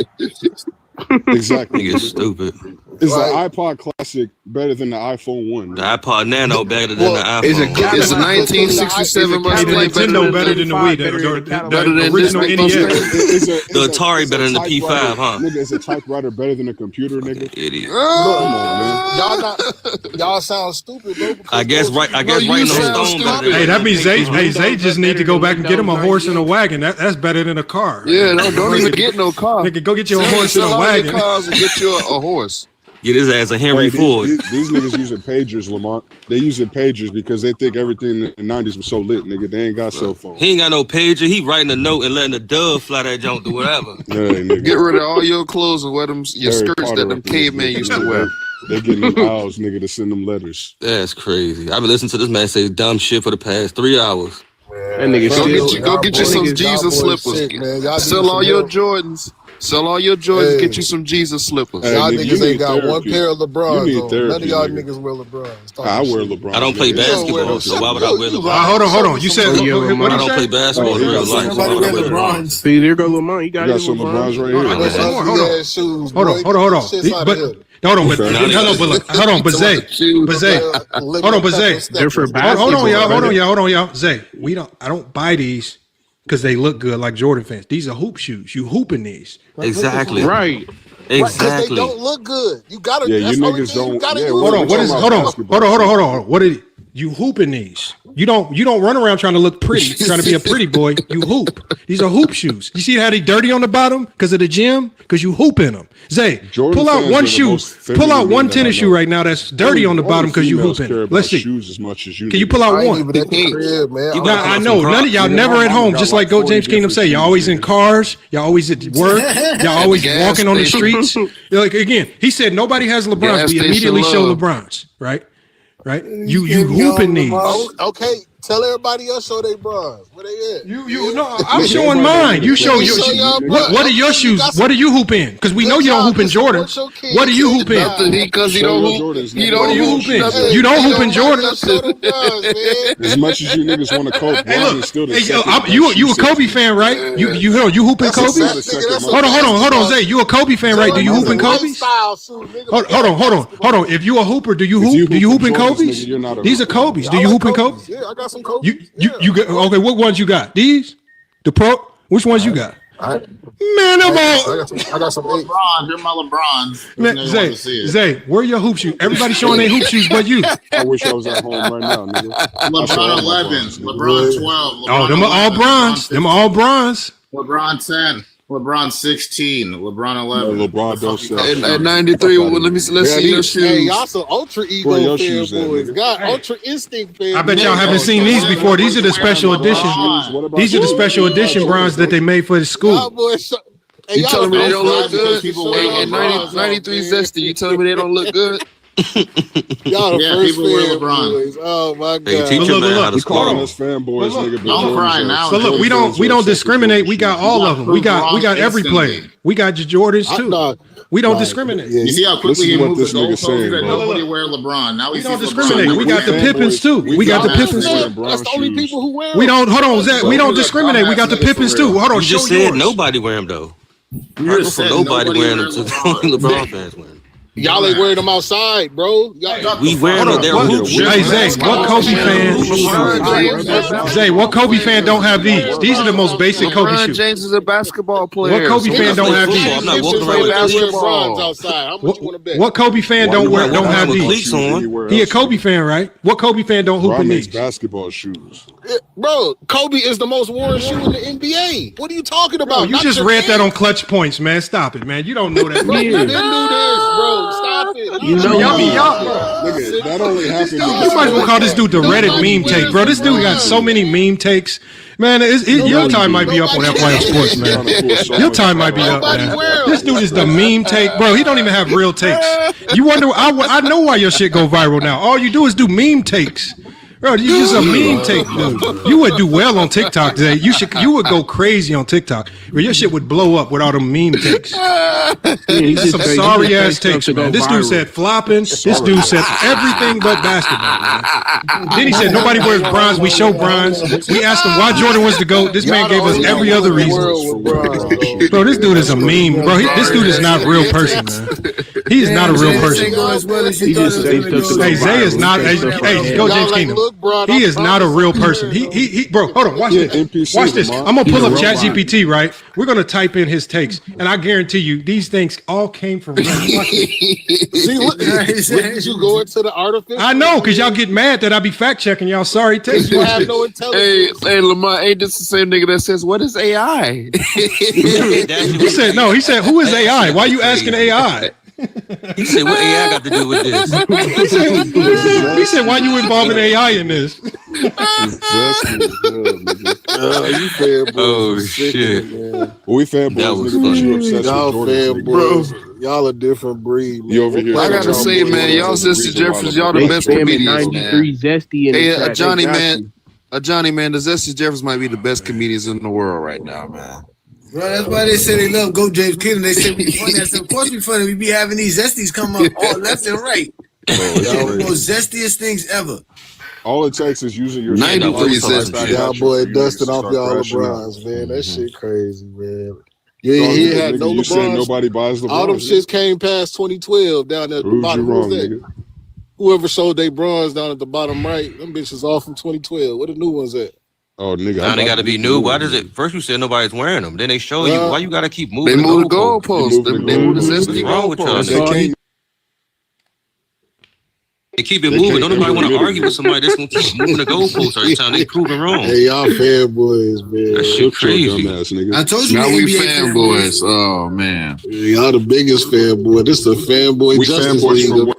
Exactly. Nigga stupid. Is the iPod Classic better than the iPhone 1? The iPod Nano better than the iPhone. Is it 1967 Mustang Nintendo better than the Wii? The original NES. The Atari better than the P5, huh? Nigga, is a typewriter better than a computer, nigga? Idiot. Come on, man. Y'all sound stupid, bro. I guess writing on stone better than Hey, that means Zay just need to go back and get him a horse and a wagon. That's better than a car. Yeah, don't even get no car. Nigga, go get you a horse and a Sell all your wagon. cars and get you a horse. Get his ass a Henry Ford. These niggas using pagers, Lamont. They using pagers because they think everything in the 90s was so lit, nigga. They ain't got cell phones. He ain't got no pager. He writing a note and letting a dove fly that junk to whatever. Hey, nigga. Get rid of all your clothes and wear them your Harry skirts Potter that them up in this cavemen bitch, used to nigga. wear. They getting them owls, nigga, to send them letters. That's crazy. I've been listening to this man say dumb shit for the past 3 hours. That nigga Go get you some Jesus slippers. Sell all your Jordans. Sell all your Jordans. Get you some Jesus slippers. Y'all nigga, niggas you ain't need got one therapy. pair of LeBrons. You need on. therapy, None of y'all nigga. niggas wear LeBrons. I wear LeBron. I don't play nigga. basketball, so why would I wear LeBron? Hold on. You said Yeah, what I did you don't say? play basketball in real life. So why would I wear LeBron? See, there go Lamont. You got, You got his some LeBrons right here. Hold on. Hold But Zay. Different Hold on, basketball. y'all. Zay, I don't buy these because they look good like Jordan fans. These are hoop shoes. You hooping these. Exactly. Right. Because they Exactly. don't look good. You gotta. Yeah, that's you the only niggas thing you don't. gotta Yeah, use. Hold on. What is you hooping these? You don't run around trying to look pretty, trying to be a pretty boy. You hoop. These are hoop shoes. You see how they dirty on the bottom because of the gym? Because you hoop in them. Zay, Jordan pull out fans one are the shoe. most Pull feminine out one men that I tennis shoe know. right now that's dirty on the bottom because you females hooping. care about Let's see. shoes as much as you. Can you niggas. pull out I ain't one? even at the crib, man. Nah, I know none of y'all Nigga, never my at mama home. got Just like like Go 40 James Kingdom different say, y'all shoes, always in nigga. cars. Y'all always at work. Y'all always Gas walking on the station. streets. Like again, he said nobody has LeBrons. Gas We station immediately show love. LeBrons. Right. You hooping these. Oh, okay, tell everybody else show they bras. Where they at? You know, I'm showing mine. You show your what are your shoes? What do you hoop in? Because we know you don't hoop in Jordans. What do you hoop in? Nothing because he Show don't your hoop. Jordans, He nigga. don't What do you hoop hoop in? nothing. You don't He hoop in Jordans. Show them bras, man. As much as you niggas want to cope, Bron is still the second best You a shoe Kobe safety. fan, right? You hooping That's a Kobe? fact, nigga. That's a Hold on, Zay. You a Kobe fan, right? Do you hoop in Kobe's? lifestyle shoe, nigga. Hold on. If you a hooper, do you hoop? Do you hoop in Jordans, Kobe's? nigga, you're not a These are hooper. Kobe's. Do you hoop in Kobe's? Yeah, I got some Kobe. You got okay? What ones you got? These? The pro? Which ones you got? Man, I'm all. I got some eight. LeBron, you're my LeBron. Man, Zay, where your hoop shoes? Everybody showing their hoop shoes, but you. I wish I was at home right now, nigga. LeBron 11, LeBron 12. Oh, them are all bronze. Them are all bronze. LeBron 10. LeBron 16, LeBron 11. No, LeBron don't sell. At 93, well, let's see your shoes. Hey, y'all some ultra ego Where your shoes at, fanboys. nigga? Got ultra instinct fans. I bet y'all haven't seen these before. These are the special edition. These are the special edition bronze that they made for the Y'all school. boys. Hey, You telling me they don't look good? People wear Hey, at LeBrons 93 Zesty, you telling me they don't look good? Y'all the Yeah, first people wear fanboys. Oh my god. Hey, teach your man how to You calling score. us fanboys, nigga? but Don't Jordans cry are- now. So look, we don't discriminate. We got all of them. We got every Instantly. player. We got your Jordans too. We don't discriminate. Yeah, You see how quickly Listen he to what moved this the nigga goalpost? saying, That bro. nobody wear LeBron. Now We he don't sees discriminate. LeBron. We got the Pippins too. We got the Pippins too. that's the only people who wear. We don't hold on, Zach. We don't discriminate. We got the Pippins too. Hold on, You show just said yours. nobody wear them though. You just said Nobody wearing them. wear To LeBron fans wearing. Y'all ain't wearing them outside, bro. We wearing them. They're hoop shoes. Hey, Zay, what Kobe fan? Zay, what Kobe fan don't have these? These are the most basic Kobe LeBron shoes. James is a basketball player. What Kobe fan don't have these? I'm not walking around with Bronze outside. How much you want to bet? What Kobe fan don't have these? He a Kobe fan, right? What Kobe fan don't hoop in these? Basketball shoes. Bro, Kobe is the most worn shoe in the NBA. What are you talking about? Bro, you just read that on Clutch Points, man. Stop it, man. You don't know that. Bro, you didn't do this, bro. Stop it. You know y'all. Nigga, that only happened. You might as well call this dude the Reddit meme take, bro. This dude got so many meme takes. Man, your time might be up on FYF Sports, man. Your time might be up, man. This dude is the meme take, bro. He don't even have real takes. You wonder? I know why your shit go viral now. All you do is do meme takes. Bro, you just a meme take, dude. You would do well on TikTok today. You would go crazy on TikTok. But your shit would blow up with all them meme takes. These some sorry ass takes, man. This dude said flopping. This dude said everything but basketball, man. Then he said nobody wears bronze. We show bronze. We asked him why Jordan was the GOAT. This man gave us every other reason. Bro, this dude is a meme, bro. This dude is not a real person, man. He is not a real person. Hey, Zay is not. Hey, go James Keenum. He is not a real person. He bro, hold on, watch this. Watch this. I'm gonna pull up ChatGPT, right? We're gonna type in his takes, and I guarantee you, these things all came from him. See, look, did you go into the artificial? I know, because y'all get mad that I be fact checking y'all sorry takes. You have no intelligence. Hey, Lamar, ain't this the same nigga that says, "What is AI?" He said, no. He said, who is AI? Why are you asking AI? He said, "What AI got to do with this?" He said, "Why you involving AI in this?" You fanboys. Oh shit! We fanboys, nigga. You obsessed Y'all with Jordan, fanboys. Y'all a different breed. Man. You over here. I gotta say, man, y'all Zesty Jeffers, y'all the best comedians, man. Hey, Johnny, man, the Zesty Jeffers might be the best comedians in the world right now, man. Bro, that's why they say they love Go James Keenum. They say we funny. I said, of course we funny. We be having these zesties come up all left and right. The most zestiest things ever. All it takes is using your 93 zesty. Y'all boy dusting off y'all LeBrons, man. That shit crazy, man. Yeah, he had no You said LeBrons. nobody buys LeBron. All them shits came past 2012 down at the bottom. Wrong, Who's that? nigga. Whoever sold their bronze down at the bottom right, them bitches all from 2012. Where the new ones at? Oh, nigga. Now they got to be new. Why does it? First you said nobody's wearing them. Then they show you. Why you got to keep moving? They moved the goalposts. goalposts. They moved the What's Zesty wrong with y'all? goalposts. They keep it moving. Don't nobody want to argue with somebody that's gonna keep moving the goalposts every time. They proving wrong. Hey, y'all fanboys, man. That shit crazy. I told you Now we we NBA fanboys. Oh man. Yeah, y'all the biggest fanboy. This is the fanboy We justice fanboys league. for what?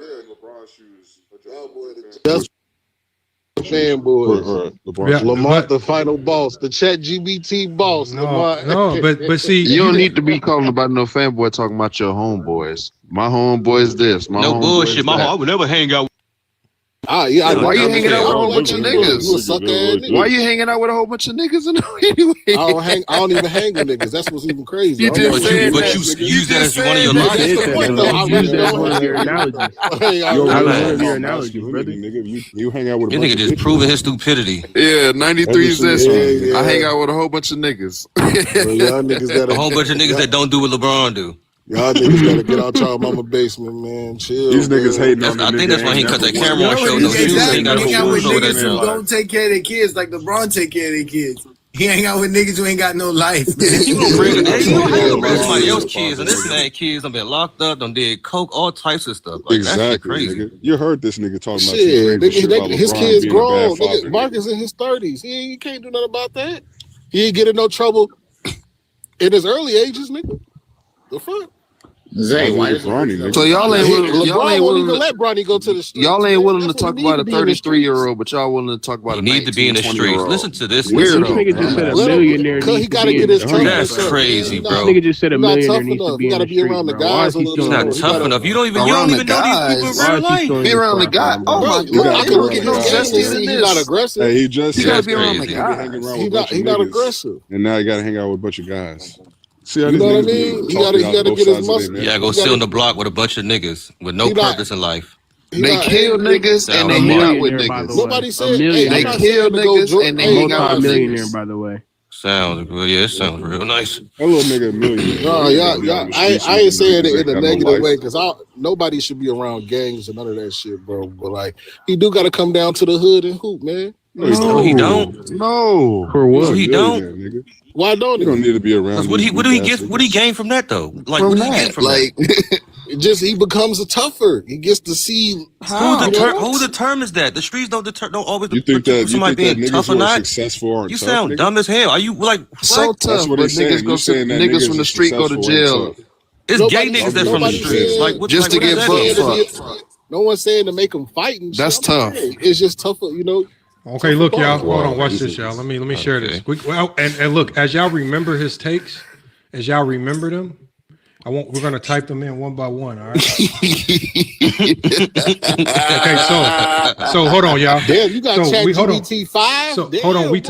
Just fanboys. Yeah, Lamar, but- the final boss, the ChatGPT boss. Lamar. No, but see, You don't need to be calling about no fanboy talking about your homeboys. My homeboys this. My No homeboys bullshit. that. I would never hang out. Ah, yeah. Why you hanging out with a whole bunch of niggas? You a sucker ass nigga. Why you hanging out with a whole bunch of niggas anyway? I don't even hang with niggas. That's what's even crazy. You just said But that. you use that as one of your That's logics. the point, though. I really don't one of your hang. analogies. Hey, I Yo, really I don't like hang. your analogy, brother. Nigga, you hang out with a Your bunch nigga of just bitches. proving his stupidity. Yeah, 93 Every Zesty. single day. I hang out with a whole bunch of niggas. Bro, y'all niggas A gotta, whole bunch of niggas that don't do what LeBron do. y'all niggas gotta get out y'all mama basement, man. Chill. These niggas man. hating on I the think nigga that's why he ain't cut that never camera won. on show no shoes. He got a hang out whole with show niggas that who man. don't take care of their kids like LeBron take care of their kids. He hang out with niggas who ain't got no life, man. You gonna bring somebody else's kids and this man kids done been locked up, done did coke, all types of stuff. Like that shit Exactly, crazy. nigga. You heard this nigga talking about some Shit, crazy shit about his LeBron kids being a grown. bad father. Nigga, Mark is in his 30s. He can't do nothing about that. He ain't get in no trouble in his early ages, nigga. The fuck? Zay, why is Bronny, nigga. So y'all ain't willing. Y'all LeBron ain't won't willing. even let Bronny go to the streets. Y'all ain't man. willing to That's what talk he need about a to be in the 33-year-old, but y'all willing to talk about You a need to be in the 19, streets. 20-year-old. Listen to this. This Weirdo. nigga just said a Let him- millionaire Cause he needs to gotta be get in his the tough street. That's enough. crazy, He bro. not- Nigga just said a he not millionaire tough needs to enough. be He in gotta the be street, around the bro. Why guys is a he little still He's in not more. his He tough gotta- enough. You don't even Around know the these people in guys. Why real is he life. still in Be his around the prime guy. time, Oh bro? my Bro, god, I he can don't get get no no games. zesties in He's not this. aggressive. Hey, he just Yeah, said that's that crazy. he be hanging around with a bunch He of not niggas, aggressive. and now he got to hang out with a bunch of guys. See how You these know what I niggas be mean? He talking gotta out both get his sides of muscle. their Yeah, neck. go He sit gotta- on the block with a bunch of niggas with no He not- purpose in life. He They not- kill niggas and they A hang out with millionaire, by the niggas. way. Nobody A said. Hey, millionaire. I'm They not kill saying to go niggas drug. and they Hey, hang out with Multi-millionaire, niggas. by the way. Sounds good. Yeah, it sounds real nice. That little nigga a millionaire. No, y'all, I ain't saying it in a negative way because nobody should be around gangs and none of that shit, bro. But like, he do got to come down to the hood and hoop, man. No, he don't. No. For what? He don't. Nigga. Why don't You don't need to be around. What do he get? What do he gain from that though? Like, from what do he that? get from Like, it just he becomes a tougher. He gets to see who determines that? The streets don't always You think that somebody being niggas tough who or are not. successful aren't You tough, sound nigga? dumb as hell. Are you like so what? tough? what But he's saying. niggas You're saying that niggas from niggas the is street go to successful and jail. tough. It's gay niggas that's from the Nobody streets. said- Like what? just like, to what get does that mean? fucked. No one's saying to make them fight and shit. That's I'm tough. saying It's just tougher, you know. Okay, look, y'all. Wow. Hold on, watch this, y'all. Let me share this. And look, as y'all remember his takes, as y'all remember them, we're gonna type them in one by one. All right. Okay, so hold on, y'all. Damn, you got ChatGPT 5. So hold on, we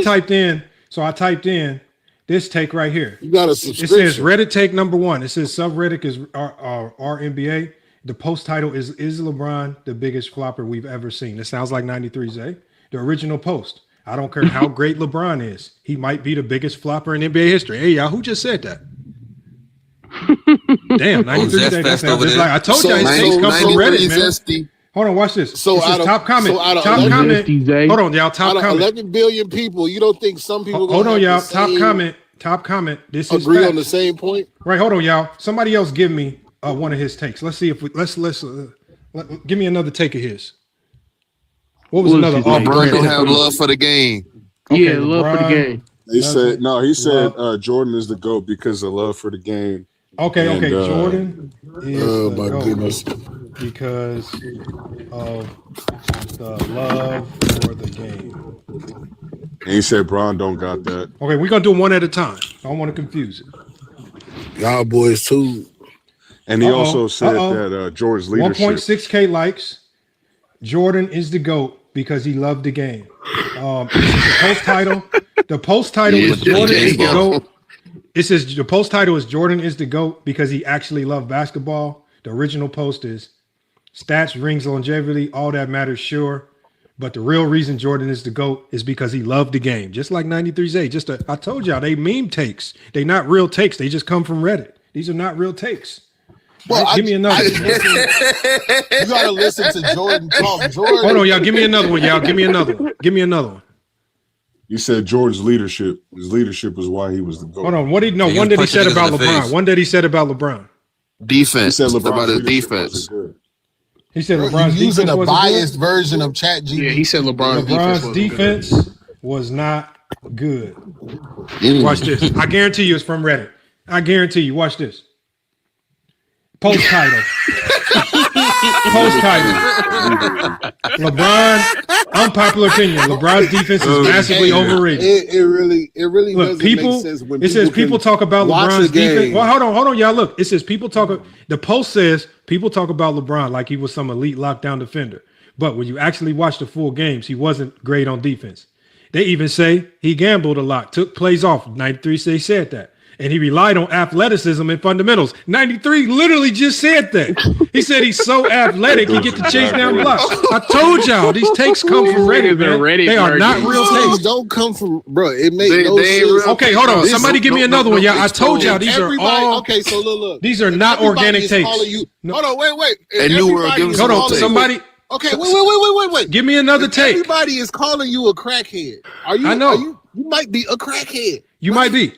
typed in. So I typed in this take right here. You got a It subscription. says Reddit take number one. It says subreddit is our NBA. The post title is LeBron the biggest flopper we've ever seen? It sounds like 93's, eh? The original post. I don't care how great LeBron is. He might be the biggest flopper in NBA history. Hey, y'all, who just said that? Damn, 93 Zay. That sounds just like I told y'all his takes come from Reddit, man. Zesty. Hold on, watch this. So This is out of- top comment. so out of Top 11 comment. Hold on, y'all. Top Out of comment. 11 billion people, you don't think some people Hold gonna on, have y'all. the Top same- comment. Top comment. This is agree on facts. the same point? Right, hold on, y'all. Somebody else give me one of his takes. Let's see if we give me another take of his. What was another? LeBron don't have love for the game. Yeah, love for the game. He said Jordan is the GOAT because of love for the game. Okay, And, Jordan is the my GOAT goodness. because of the love for the game. And he said Bron don't got that. Okay, we're gonna do one at a time. I don't want to confuse it. Y'all boys too. And he also said that Jordan's leadership. 1.6K likes. Jordan is the GOAT because he loved the game. This is the post title. The post title is Jordan is the GOAT. It says the post title is Jordan is the GOAT because he actually loved basketball. The original post is stats, rings, longevity, all that matters, sure. But the real reason Jordan is the GOAT is because he loved the game. Just like 93's A. I told y'all, they meme takes. They not real takes. They just come from Reddit. These are not real takes. Well, Right? Give me another. You gotta listen to Jordan talk. Jordan. Hold on, y'all. Give me another one, y'all. Give me another one. Give me another one. You said Jordan's leadership. His leadership is why he was the GOAT. Hold on. One did he said about LeBron? One did he said about LeBron? Defense. He said about his LeBron's defense. He said Bro, LeBron's you using defense a wasn't biased good? version of ChatGPT. Yeah, he said LeBron's defense was not good. Watch this. I guarantee you it's from Reddit. I guarantee you. Watch this. Post title. Post title. LeBron, unpopular opinion. LeBron's defense is massively overrated. It really Look, doesn't people. make sense when It says people talk about watch LeBron's a game. defense. Well, hold on, y'all. Look, it says people talk. The post says people talk about LeBron like he was some elite lockdown defender, but when you actually watch the full games, he wasn't great on defense. They even say he gambled a lot, took plays off. 93 they said that. And he relied on athleticism and fundamentals. 93 literally just said that. He said he's so athletic, he get to chase down blocks. I told y'all, these takes come from Reddit, man. They are not real These takes. don't come from, bro. It makes They no ain't sense. real. Okay, hold on. This Somebody is- give me another one. Yeah, I told y'all these are Everybody- all. Okay, so look. These are If not everybody organic is takes. calling you- No. Hold on, wait. If And New World everybody gives is Hold on, calling you- somebody. Okay, wait. Give me another If take. Everybody is calling you a crackhead. Are you? I know. You might be a crackhead. You might be.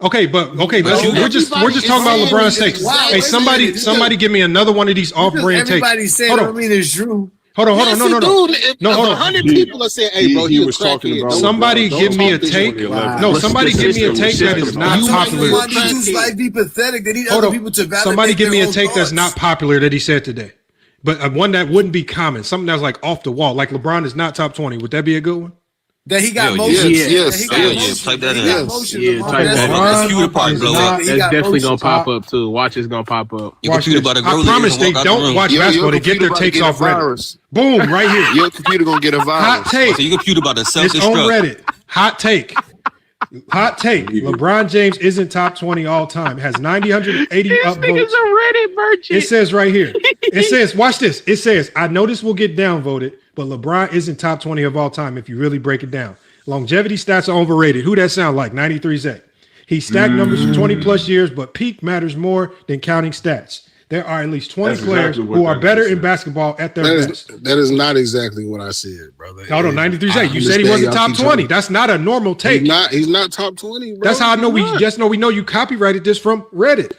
Okay, but we're just talking about LeBron's takes. Wow, Hey, wait a minute. somebody give me another one of these off-brand takes. Everybody said Hold it on. don't mean it's true. Hold on. Yes, No. Dude, if No, hold on. 100 people are saying, "Hey, bro, he he was a talking crackhead." about Don't- Somebody don't give me a talk this take. way. No, somebody give me a take that is not You popular. might These dudes' life be pathetic. They need Hold other on. people to validate Somebody give me their a own take that's thoughts. not popular that he said today, but one that wouldn't be common. Something that's like off the wall. Like LeBron is not top 20. Would that be a good one? That he got Yeah, motion. yes, That he got yeah, motion. type that He in. got Yes. motion. Yeah, LeBron. type That's- that in. That computer part is blow not- up. He That's got definitely motion. gonna pop up too. Watch it's gonna pop up. Your Watch computer this. about to grow I promise they walk out the don't room. watch Your basketball. They get computer their about to takes get a off Reddit. virus. Boom, right here. Your computer gonna get a virus. Hot take. So your computer about to It's on self-destruct. Reddit. Hot take. Hot take. LeBron James isn't top 20 all time. Has 980 This upvotes. nigga's a Reddit merchant. It says right here. It says, watch this. It says, I know this will get downvoted, but LeBron isn't top 20 of all time if you really break it down. Longevity stats are overrated. Who that sound like? 93 Zay. He stacked numbers for 20 plus years, but peak matters more than counting stats. There are at least 20 players who are better in basketball at their best. That is not exactly what I said, brother. Hold on, 93 Zay. You said he wasn't top 20. That's not a normal take. He's not top 20, bro. That's how I know we know you copyrighted this from Reddit.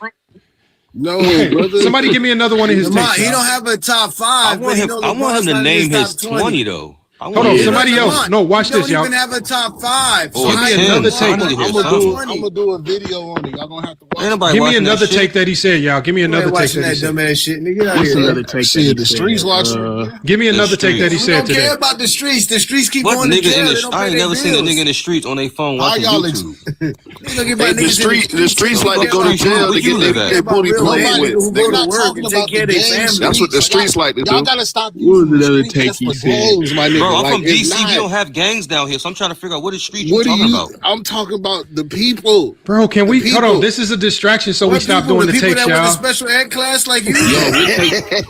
No, brother. Somebody give me another one of his takes. He don't have a top 5. I want him to name his 20 though. Hold on, somebody else. No, watch this, y'all. Don't even have a top 5. Give me another take. I'm gonna do a video on it. Y'all gonna have to watch. Give me another take that he said, y'all. Give me another take that he said. Dumbass shit. Nigga, get out of here. Another take. Shit, the streets watching. Give me another take that he said today. today. Don't care about the streets. The streets keep What going to nigga jail. in the? I ain't never seen a nigga in the streets on their phone watching YouTube. The streets like to go to jail to get their booty played with. They're not talking about the games. That's what the streets like to do. Y'all gotta stop using the streets for games, my nigga. Bro, I'm from DC. We don't have gangs down here, so I'm trying to figure out what street you What are talking you? about. I'm talking about the people. Bro, can we hold on? This is a distraction, so we stop doing the takes, People that went to y'all. special ed class like you.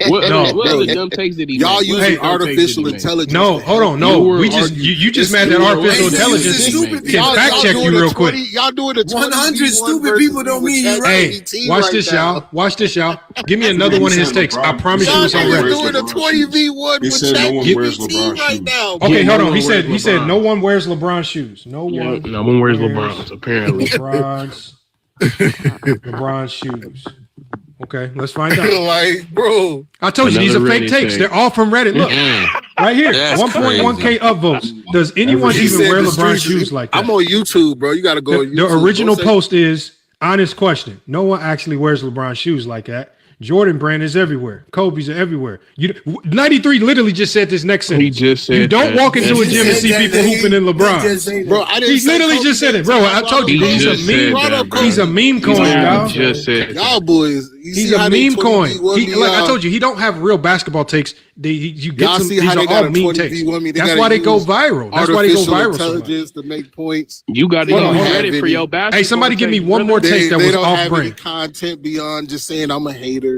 What other dumb takes did he make? Y'all using artificial intelligence. No, hold on, no. We just you just mad that artificial intelligence can fact check you real quick. Y'all doing it. 100 stupid people don't mean you right. Hey, watch this, y'all. Watch this, y'all. Give me another one of his takes. I promise you it's on Y'all record. doing a 20v1 with ChatGPT right now. Okay, hold on. He said no one wears LeBron shoes. No one wears LeBron's, apparently. LeBron shoes. Okay, let's find out. Like, bro. I told you these are fake takes. They're all from Reddit. Look, right here. 1.1K upvotes. Does anyone even wear LeBron shoes like that? I'm on YouTube, bro. You got to go on YouTube. The original post is honest question. No one actually wears LeBron shoes like that. Jordan brand is everywhere. Kobe's are everywhere. 93 literally just said this next sentence. He just said you don't walk into a gym and see people hooping in LeBron. Bro, He literally just said it. Bro, I told you he's a meme. He's a meme coin, y'all. Just said y'all boys. He's a meme coin. Like I told you, he don't have real basketball takes. You get some. These are all meme takes. That's why they go viral. That's why they go viral. Intelligence to make points. You got to use Reddit for your basketball. Hey, somebody give me one more take that was off brand. Content beyond just saying I'm a hater.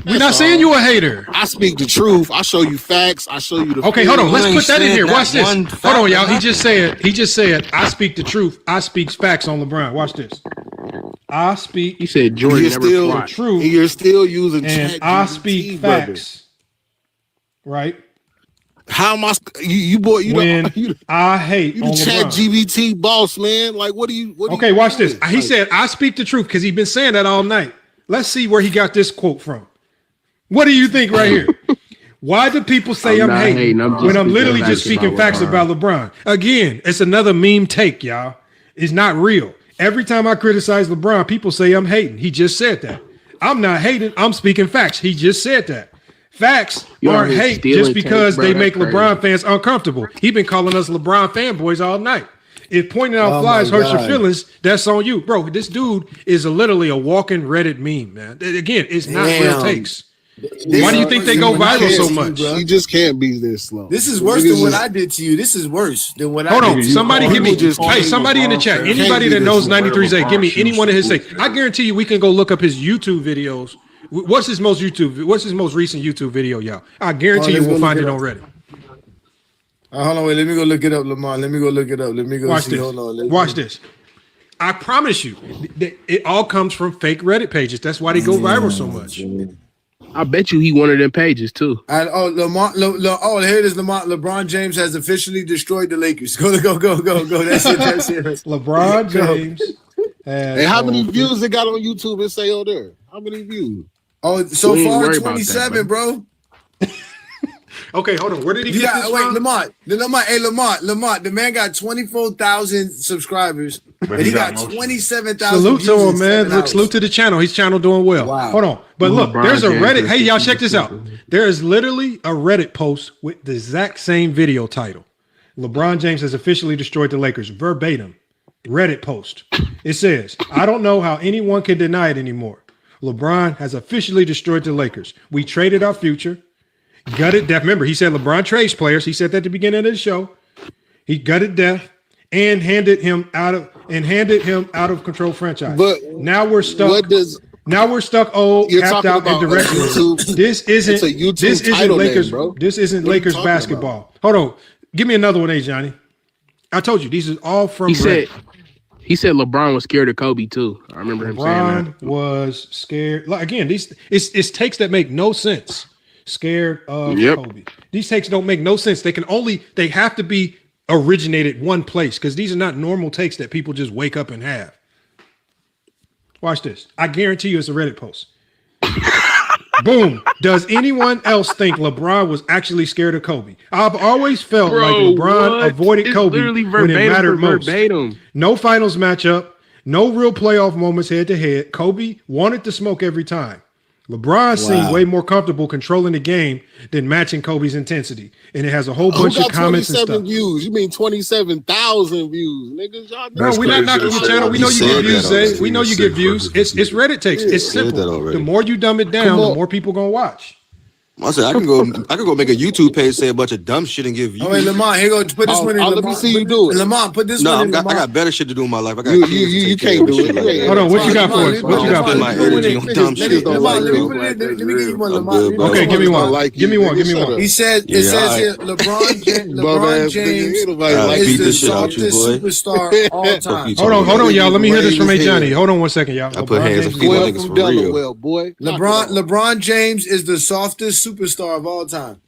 We're not saying you a hater. I speak the truth. I show you facts. I show you the. Okay, hold on. Let's put that in here. Watch this. Hold on, y'all. He just said. I speak the truth. I speak facts on LeBron. Watch this. I speak. He said Jordan never fought. Truth. You're still using and I speak facts. Right. How am I? You boy. I hate you the Chat GBT boss, man. Like, what do you? Okay, watch this. He said, "I speak the truth" because he's been saying that all night. Let's see where he got this quote from. What do you think right here? Why do people say I'm hating when I'm literally just speaking facts about LeBron? Again, it's another meme take, y'all. It's not real. Every time I criticize LeBron, people say I'm hating. He just said that. I'm not hating. I'm speaking facts. He just said that. Facts aren't hate just because they make LeBron fans uncomfortable. He's been calling us LeBron fanboys all night. If pointing out flies hurts your feelings, that's on you. Bro, this dude is literally a walking Reddit meme, man. Again, it's not real takes. Why do you think they go viral so much? You just can't be this slow. This is worse than what I did to you. This is worse than what I did. Hold on. Somebody give me somebody in the chat. Anybody that knows 93Zay, give me any one of his takes. I guarantee you we can go look up his YouTube videos. What's his most recent YouTube video, y'all? I guarantee you we'll find it on Reddit. Hold on, wait. Let me go look it up, Lamont. Let me go look it up. Let me go Watch see. this. Hold on. Watch this. I promise you, it all comes from fake Reddit pages. That's why they go viral so much. I bet you he one of them pages too. Lamont. Here it is. Lamont. LeBron James has officially destroyed the Lakers. Go. That's it. LeBron James. Hey, how many views they got on YouTube and say on there? How many views? Oh, so far 27, bro. Okay, hold on. Where did he get this from? Lamont. Hey, Lamont. The man got 24,000 subscribers, and he got 27,000. Salute to him, man. Look, salute to the channel. His channel doing well. Wow. Hold on. But look, there's a Reddit. Hey, y'all, check this out. There is literally a Reddit post with the exact same video title. LeBron James has officially destroyed the Lakers. Verbatim. Reddit post. It says, I don't know how anyone can deny it anymore. LeBron has officially destroyed the Lakers. We traded our future. Gutted death. Remember, he said LeBron trades players. He said that at the beginning of the show. He gutted death and handed him out of control franchise. But now we're stuck. Now we're stuck old, tapped out, and directionless. This isn't Lakers, bro. This isn't Lakers basketball. Hold on. Give me another one, Johnny. I told you these are all from. He said LeBron was scared of Kobe too. I remember him saying that. LeBron was scared. Like again, it's takes that make no sense. Scared of Kobe. These takes don't make no sense. They have to be originated one place because these are not normal takes that people just wake up and have. Watch this. I guarantee you it's a Reddit post. Boom. Does anyone else think LeBron was actually scared of Kobe? I've always felt like LeBron avoided Kobe when it mattered most. No finals matchup, no real playoff moments head to head. Kobe wanted to smoke every time. LeBron seemed way more comfortable controlling the game than matching Kobe's intensity. And it has a whole bunch of comments and stuff. Views? You mean 27,000 views, niggas? No, we're not knocking your channel. We know you get views, Zay. We know you get views. It's Reddit takes. It's simple. The more you dumb it down, the more people gonna watch. I said I can go make a YouTube page, say a bunch of dumb shit and give views. Oh wait, Lamont, here go put this one in. Let me see you do it. Lamont, put this one in. I got better shit to do in my life. I got you can't do it. Hold on, what you got for us? What you got for my energy on dumb shit? Let me give you one, Lamont. Okay, give me one. Give me one. He said it says here LeBron James is the softest superstar all time. Hold on, y'all. Let me hear this from A. Johnny. Hold on 1 second, y'all. I put hands on people niggas for real. Boy. LeBron James is the softest superstar of all time.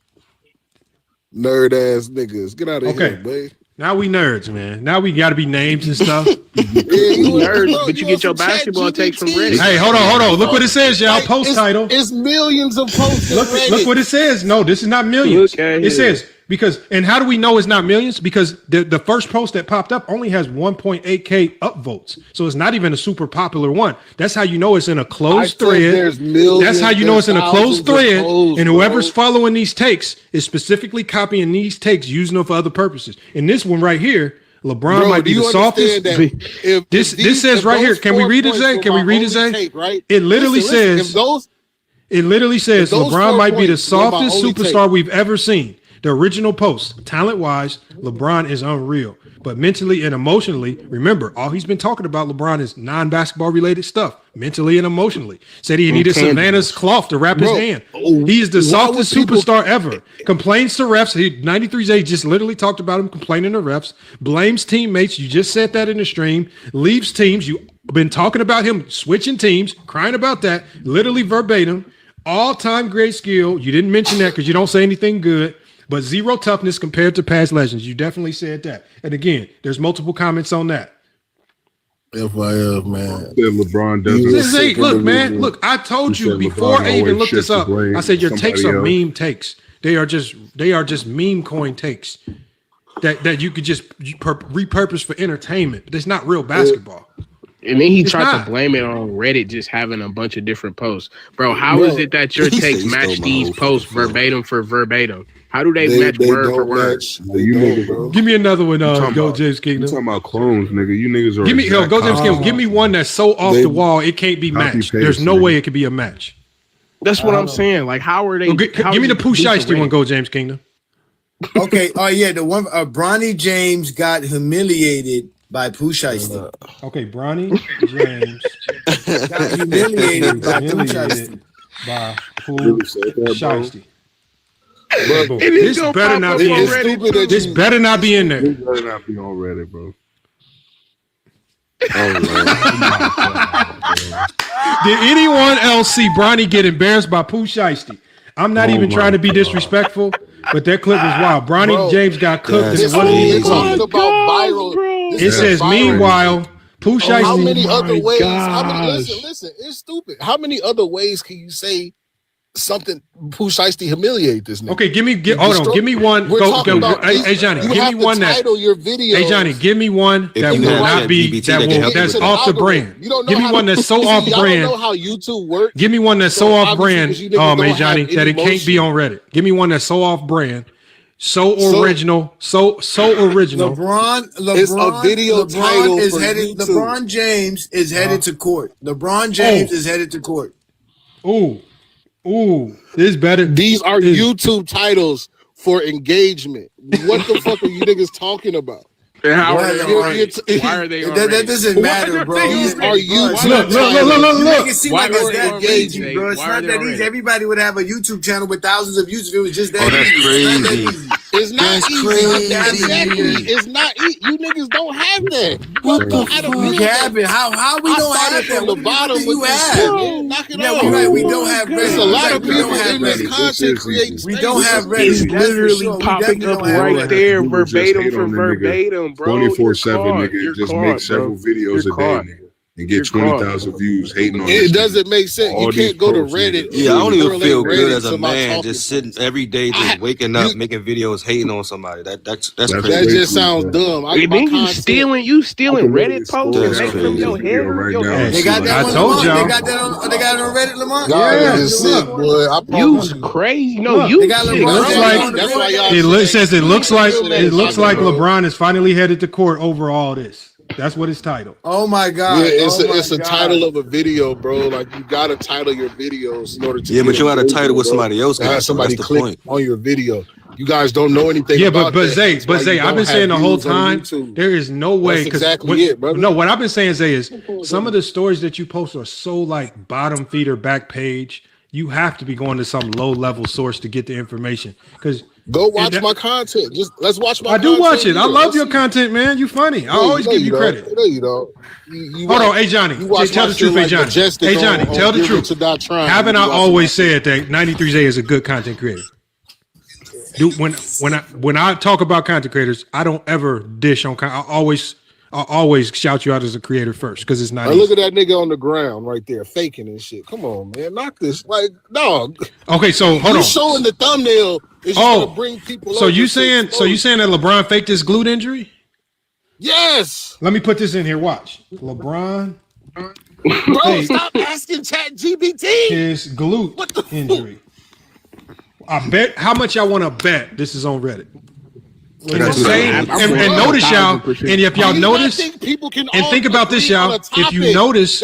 Nerd ass niggas, get out of here, boy. Now we nerds, man. Now we got to be names and stuff. Nerds, but you get your basketball takes from Reddit. Hey, hold on. Look what it says, y'all. Post title. It's millions of posts. Look what it says. No, this is not millions. It says because, and how do we know it's not millions? Because the first post that popped up only has 1.8K upvotes. So it's not even a super popular one. That's how you know it's in a closed thread. That's how you know it's in a closed thread. And whoever's following these takes is specifically copying these takes, using them for other purposes. In this one right here, LeBron might be the softest. This says right here. Can we read it, Zay? Can we read it, Zay? It literally says. It literally says LeBron might be the softest superstar we've ever seen. The original post, talent-wise, LeBron is unreal. But mentally and emotionally, remember, all he's been talking about LeBron is non-basketball related stuff. Mentally and emotionally. Said he needed Savannah's cloth to wrap his hand. He is the softest superstar ever. Complains to refs. 93J just literally talked about him complaining to refs. Blames teammates. You just said that in the stream. Leaves teams. You've been talking about him switching teams, crying about that. Literally verbatim. All-time great skill. You didn't mention that because you don't say anything good. But zero toughness compared to past legends. You definitely said that. And again, there's multiple comments on that. FYF, man. LeBron doesn't. Look, man. Look, I told you before I even looked this up. I said your takes are meme takes. They are just meme coin takes that you could just repurpose for entertainment. But it's not real basketball. And then he tried to blame it on Reddit just having a bunch of different posts. Bro, how is it that your takes match these posts verbatim for verbatim? How do they match word for word? Give me another one, Go James Kingdom. You talking about clones, nigga. You niggas are. Give me Go James Kingdom. Give me one that's so off the wall it can't be matched. There's no way it could be a match. That's what I'm saying. Like, how are they? Give me the Pooh Shiesty one, Go James Kingdom. Okay. Oh yeah, the one Bronny James got humiliated by Pooh Shiesty. Okay, Bronny James got humiliated by Pooh Shiesty. This better not be in Reddit. This better not be in there. This better not be on Reddit, bro. Did anyone else see Bronny get embarrassed by Pooh Shiesty? I'm not even trying to be disrespectful, but that clip was wild. Bronny James got cooked. And it wasn't even close. It says, meanwhile, Pooh Shiesty. How many other ways? Listen, it's stupid. How many other ways can you say something Pooh Shiesty humiliate this nigga? Okay, give me one. Hey Johnny, give me one that. Hey Johnny, give me one that will not be that's off the brand. Give me one that's so off brand. Know how YouTube works. Give me one that's so off brand. Hey Johnny, that it can't be on Reddit. Give me one that's so off brand. So original, so original. LeBron it's a video title is headed. YouTube. LeBron James is headed to court. LeBron James is headed to court. Ooh, this better. These are YouTube titles for engagement. What the fuck are you niggas talking about? How are they? That doesn't matter, bro. These are YouTube titles. You make it seem like it's that engaging, bro. It's not that easy. Everybody would have a YouTube channel with thousands of views if it was just that easy. That's crazy. It's not That's easy. crazy. Exactly. It's not easy. You niggas don't have that. What the fuck happened? How we don't have that? From the bottom you with this have? shit, man. Knock it off. We're right. We don't have Reddit. There's a lot of We people don't have in this Reddit. content creating. We don't have Reddit. It's That's for literally sure. We popping definitely up don't have right Reddit. there, People just verbatim hate for on the nigga verbatim, bro. 24/7, You're nigga. caught. Just You're make caught, several bro. videos You're a day, caught. nigga. And get You're 20,000 views hating on It this doesn't nigga. make sense. You All these can't go to posts, Reddit. nigga. Yeah, I don't even correlate feel good Reddit as a to my man talking just sitting every day, just waking up, making videos, hating on somebody. That's That crazy. just sounds dumb. And then you stealing Reddit posts and That's make them your crazy. header. Your Hey, They got that I one, told Lamont. y'all. They got that on. They got it on Reddit, Lamont. Y'all Yeah. is sick, boy. I You promise you. crazy? No, Look, you they got sick, It looks bro. like That's why y'all it says it looks like bro. LeBron is finally headed to court over all this. That's what it's titled. Oh my God! Yeah, it's Oh a my title God. of a video, bro. Like you gotta title your videos in order to Yeah, but get you got a engagement, title with bro. somebody else. To have That's somebody the click point. on your video. You guys don't know anything. Yeah, about but that. Zay, That's why you I've don't been saying have the whole views on time YouTube. there is no way. That's exactly it, brother. No, what I've been saying, Zay, is some of the stories that you post are so like bottom feeder, back page. You have to be going to some low level source to get the information. Because Go watch my content. Just let's watch my. I do watch content it. I here. love Let's your see. content, man. You funny. I No, always give you don't. credit. No, you don't. You Hold watch- on, hey Johnny. you watch Tell my the truth, shit hey like Johnny. Majestic Hey Johnny, on tell the Give It truth. to Die Trying. Haven't You I watch always said that 93J is a good content creator? Dude, when I talk about content creators, I don't ever dish on. I always shout you out as a creator first because it's not. Now look easy. at that nigga on the ground right there, faking and shit. Come on, man, knock this. Like, dog. Okay, so hold you on. showing the thumbnail is just gonna bring people. So over you to saying expose. that LeBron faked his glute injury? Yes. Let me put this in here. Watch LeBron. Bro, faked stop asking Chat GPT. his glute injury. I bet. How much y'all want to bet this is on Reddit? In the same, and notice y'all, and if y'all notice, and think about this, y'all. If you notice,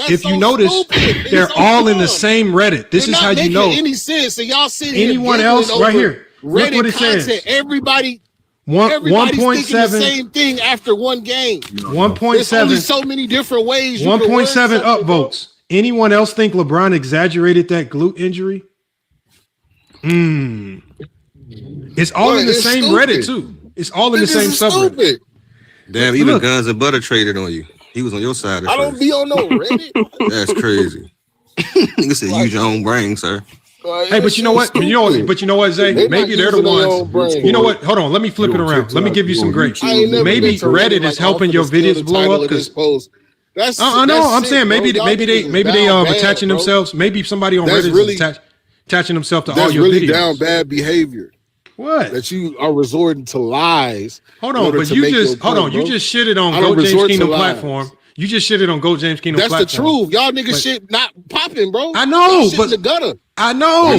they're all in the same Reddit. This is how you know. Any sense? So y'all sitting here Anyone giggling else over right here? Look Reddit what it content. says. Everybody's 1.7. thinking the same thing after one game. 1.7. There's only so many different ways. 1.7 upvotes. Anyone else think LeBron exaggerated that glute injury? It's all in the same Reddit too. It's all in the same subreddit. Damn, even Guns and Butter traded on you. He was on your side. I don't be on no Reddit. That's crazy. Nigga said use your own brain, sir. Hey, but you know what? But you know what, Zay? Maybe they're the ones. You know what? Hold on. Let me flip it around. Let me give you some grace. Maybe Reddit is helping your videos blow up because. No, I'm saying maybe they attaching themselves. Maybe somebody on Reddit is attaching themselves to all your really videos. Down bad behavior. What? That you are resorting to lies. Hold on, but you just you just shitted on Go James Kingdom platform. You just shitted on Go James Kingdom platform. That's the truth. Y'all niggas shit not popping, bro. I know, but in the gutter. I know,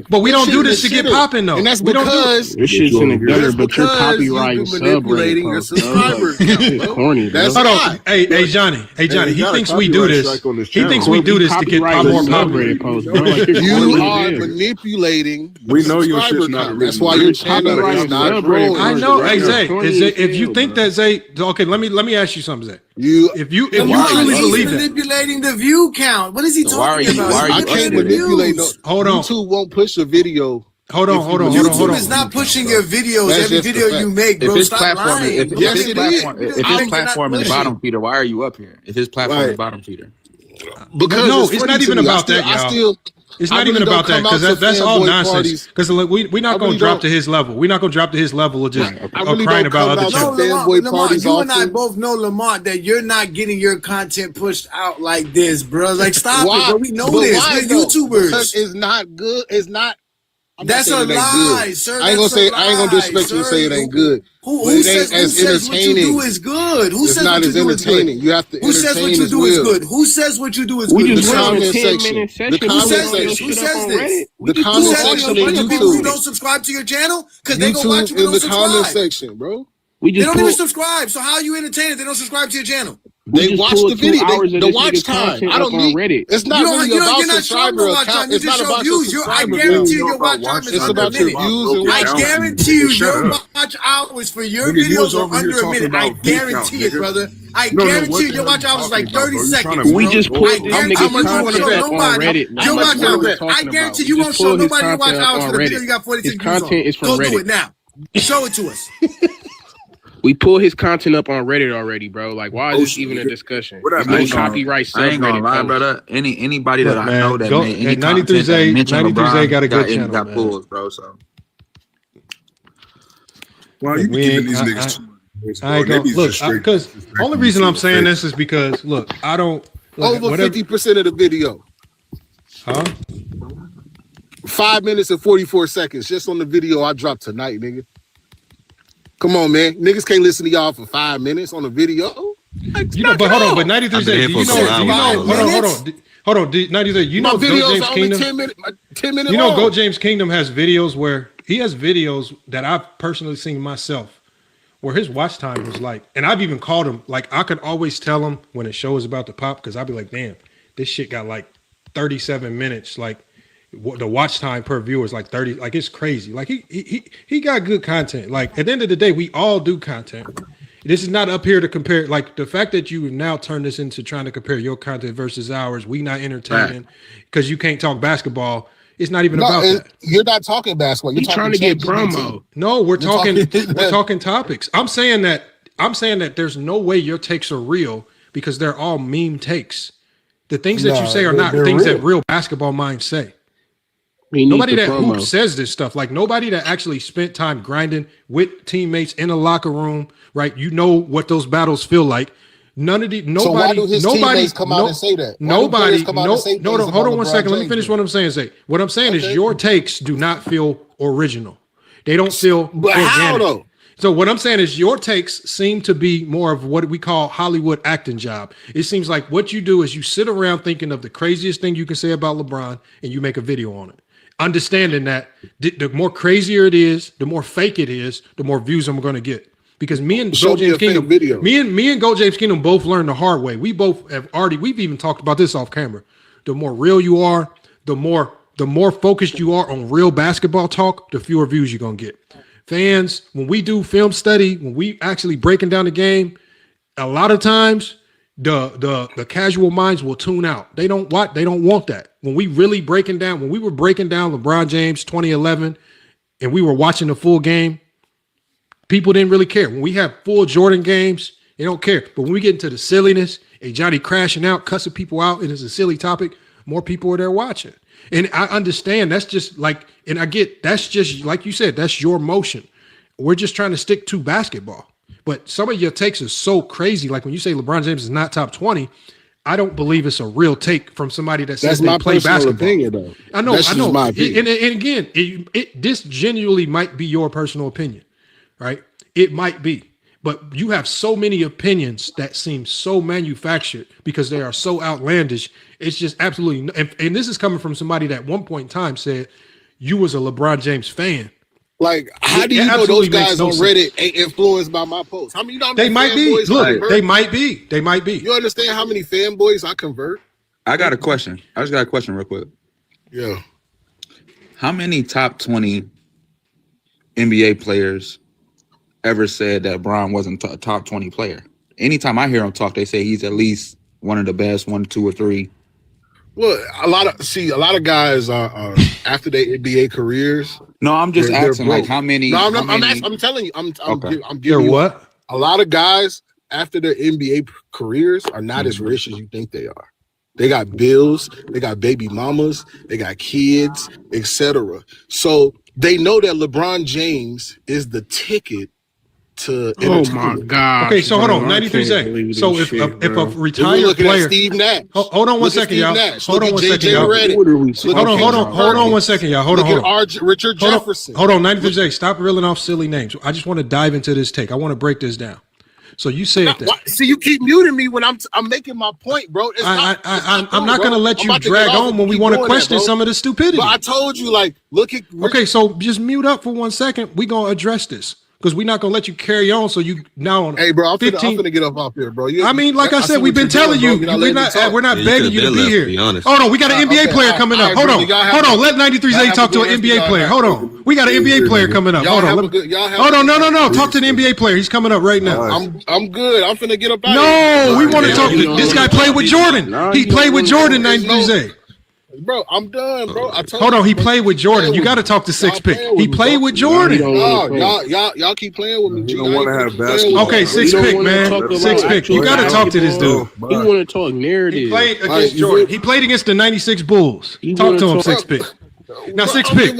but we don't do this to get popping though. And that's we because this shit's in the gutter, but you're copyrighting manipulating your subscribers. It's corny. That's hold on. Hey, Johnny. He thinks we do this. He thinks we do this to get more popular. You are manipulating. We know your shit's not. That's why your channel is not growing. I know, hey Zay. If you think that Zay, okay, let me ask you something, Zay. If you truly believe that, manipulating the view count. What is he talking about? I can't manipulate. Hold on. YouTube won't push a video. Hold on. YouTube is not pushing your videos. Every video you make, bro. Stop lying. If his platform is bottom feeder, why are you up here? If his platform is bottom feeder, because it's not even about that, y'all. It's not even about that because that's all nonsense. Because we're not going to drop to his level. We're not going to drop to his level of just crying about other channels. Lamont, you and I both know, Lamont, that you're not getting your content pushed out like this, bro. Like, stop it, bro. We know this. We're YouTubers. Because it's not good. It's not. That's a lie, sir. I ain't gonna disrespect you and say it ain't good. Who says what you do is good? Who says what you do is good? You have to. Who says what you do is good? Who says what you do is good? We just The went on a comment 10-minute section. The session. comment Who says this? The comment section A in bunch of people who YouTube. don't subscribe to your channel because they go watch you YouTube and in don't the comment subscribe. section, bro. We They just don't even pulled, subscribe. So how are you entertained if they don't subscribe to your channel? They watch the video. The watch nigga's time. content I don't up on need. Reddit. It's not really about subscriber account. It's not about your views. I subscriber guarantee you count. your watch time is It's under a about your minute. views and I watch guarantee you your watch hours for your videos are under a minute. I guarantee it, brother. I guarantee you your watch hours is like 30 seconds. We just pulled this nigga's content up on Reddit. Your watch hours. I guarantee you won't show nobody your watch hours for the video you got 46 views on. His content is from Go Reddit. do it now. Show it to us. We pull his content up on Reddit already, bro. Like, why is this even a discussion? What up, No man? copyright I ain't gonna subreddit lie, post. brother. Anybody that Look, I man, know that go- made any at content 93Z that mentioned 93Z LeBron got a good channel, got man. pulls, bro. So Why Look, you be we giving ain't- these I- niggas I- too much, I ain't bro? gonna They be look just straight because disrespecting only reason you I'm to saying the this is because look, I don't look, Over whatever, 50% of the video. huh? 5 minutes and 44 seconds just on the video I dropped tonight, nigga. Come on, man. Niggas can't listen to y'all for 5 minutes on a video. Like, You know, but hold on, but 93 I've been here do for you a know? couple Do you know? hours, Hold on, hold on. 93 you my know, Goat videos James are only Kingdom. 10 minutes You know, long. Goat James Kingdom has videos where he has videos that I've personally seen myself, where his watch time was like, and I've even called him. Like I could always tell him when a show is about to pop because I'd be like, damn, this shit got like 37 minutes. Like the watch time per viewer is like 30. Like it's crazy. Like he got good content. Like at the end of the day, we all do content. This is not up here to compare. Like the fact that you now turn this into trying to compare your content versus ours, we not entertaining because you can't talk basketball. It's not even about that. You're not talking basketball. You're He's talking trying to get ChatGPT. promo. No, we're talking talking- we're talking topics. I'm saying that there's no way your takes are real because they're all meme takes. The things that you say are not they're things real. that real basketball minds say. He needs Nobody the that promo. hoop says this stuff. Like nobody that actually spent time grinding with teammates in a locker room, right? You know what those battles feel like. None of the nobody, So why do his nobody teammates come out and say that? Why do Nobody, players come out and say no, things hold about on one LeBron second. Let me James, finish man? what I'm saying. What I'm saying is Okay. your takes do not feel original. They don't feel But organic. how though? So what I'm saying is your takes seem to be more of what we call Hollywood acting job. It seems like what you do is you sit around thinking of the craziest thing you can say about LeBron and you make a video on it. Understanding that the more crazier it is, the more fake it is, the more views I'm going to get. Because me and Show Goat me a James fake Kingdom, video. me and Goat James Kingdom both learned the hard way. We both have we've even talked about this off camera. The more real you are, the more focused you are on real basketball talk, the fewer views you're gonna get. Fans, when we do film study, when we actually breaking down the game, a lot of times the casual minds will tune out. They don't want that. When we really breaking down, when we were breaking down LeBron James 2011 and we were watching the full game, people didn't really care. When we have full Jordan games, they don't care. But when we get into the silliness, a Johnny crashing out, cussing people out, and it's a silly topic, more people are there watching. And I understand that's just like, and I get that's just like you said, that's your motion. We're just trying to stick to basketball. But some of your takes are so crazy. Like when you say LeBron James is not top 20, I don't believe it's a real take from somebody that says That's they my play personal basketball. opinion, though. I know, That's I just know. my opinion. And again, this genuinely might be your personal opinion, right? It might be. But you have so many opinions that seem so manufactured because they are so outlandish. It's just absolutely, and this is coming from somebody that at one point in time said you was a LeBron James fan. Like, how do It you know absolutely those guys makes no on sense. Reddit ain't influenced by my posts? How many? You know how many They might be. fanboys I Look, convert? they might be. They might be. You understand how many fanboys I convert? I got a question. I just got a question real quick. Yeah. How many top 20 NBA players ever said that Bron wasn't a top 20 player? Anytime I hear him talk, they say he's at least one of the best, 1, 2, or 3. Well, a lot of guys are after their NBA careers. No, I'm just they're asking, like, broke. how many? No, how many- I'm telling you, I'm Okay. giving They're you what? a lot of guys after their NBA careers are not as rich as you think they are. They got bills, they got baby mamas, they got kids, etc. So they know that LeBron James is the ticket to Oh my entertainment. God. Okay, so hold on, bro, I 93 can't seconds. believe So this if shit, a bro. We're retired looking at player, Steve Nash. hold on one Look at second, Steve y'all. Nash. Hold Look on at one JJ second, y'all. Redick. What are we Look at Hold on Kendrick one second, y'all. Hold Look on. at Richard Hold on, Jefferson. hold on, 93 Stop reeling off silly names. I just want to dive into this take. I want to break this down. So you said that. Why- See, you keep muting me when I'm making my point, bro. It's I'm cool, not going to bro. let I'm you about to drag get off on if when you we keep want to doing that, question bro. some of the stupidity. But I told you, like, look at Okay, so just mute up for 1 second. We're going to address this because we're not going to let you carry on. So you now on Hey, bro, I'm 15. finna get up off here, bro. I mean, like I see said, we've what been you're telling doing, you. bro. You're We're not letting me not talk. begging you to be here. be honest. Hold on, we got an NBA okay, player all coming right, up. Hold brother, on, y'all have hold a- on. Let 93 y'all Z have talk a to good an rest of NBA y'all player. night. Hold on, we got an NBA player coming up. Y'all Hold on. have a Let- good- y'all have Hold a on, good no. night. Talk to the NBA player. He's coming up right now. I'm good. I'm finna get up out of here. No, we want to Yeah, talk. you know, This guy played with Jordan. no, He you played know, with Jordan. 93 Z. Bro, I'm done, bro. I told Hold you, on, he bro. played with Jordan. You got to talk to Six Pick. He played with Jordan. Y'all keep playing with me. He don't want to have basketball. Okay, Six Pick, man. Six Pick. You got to talk to this dude. He want to talk narrative. He played against Jordan. He played against the '96 Bulls. Talk to him, Six Pick. Now, Six Pick.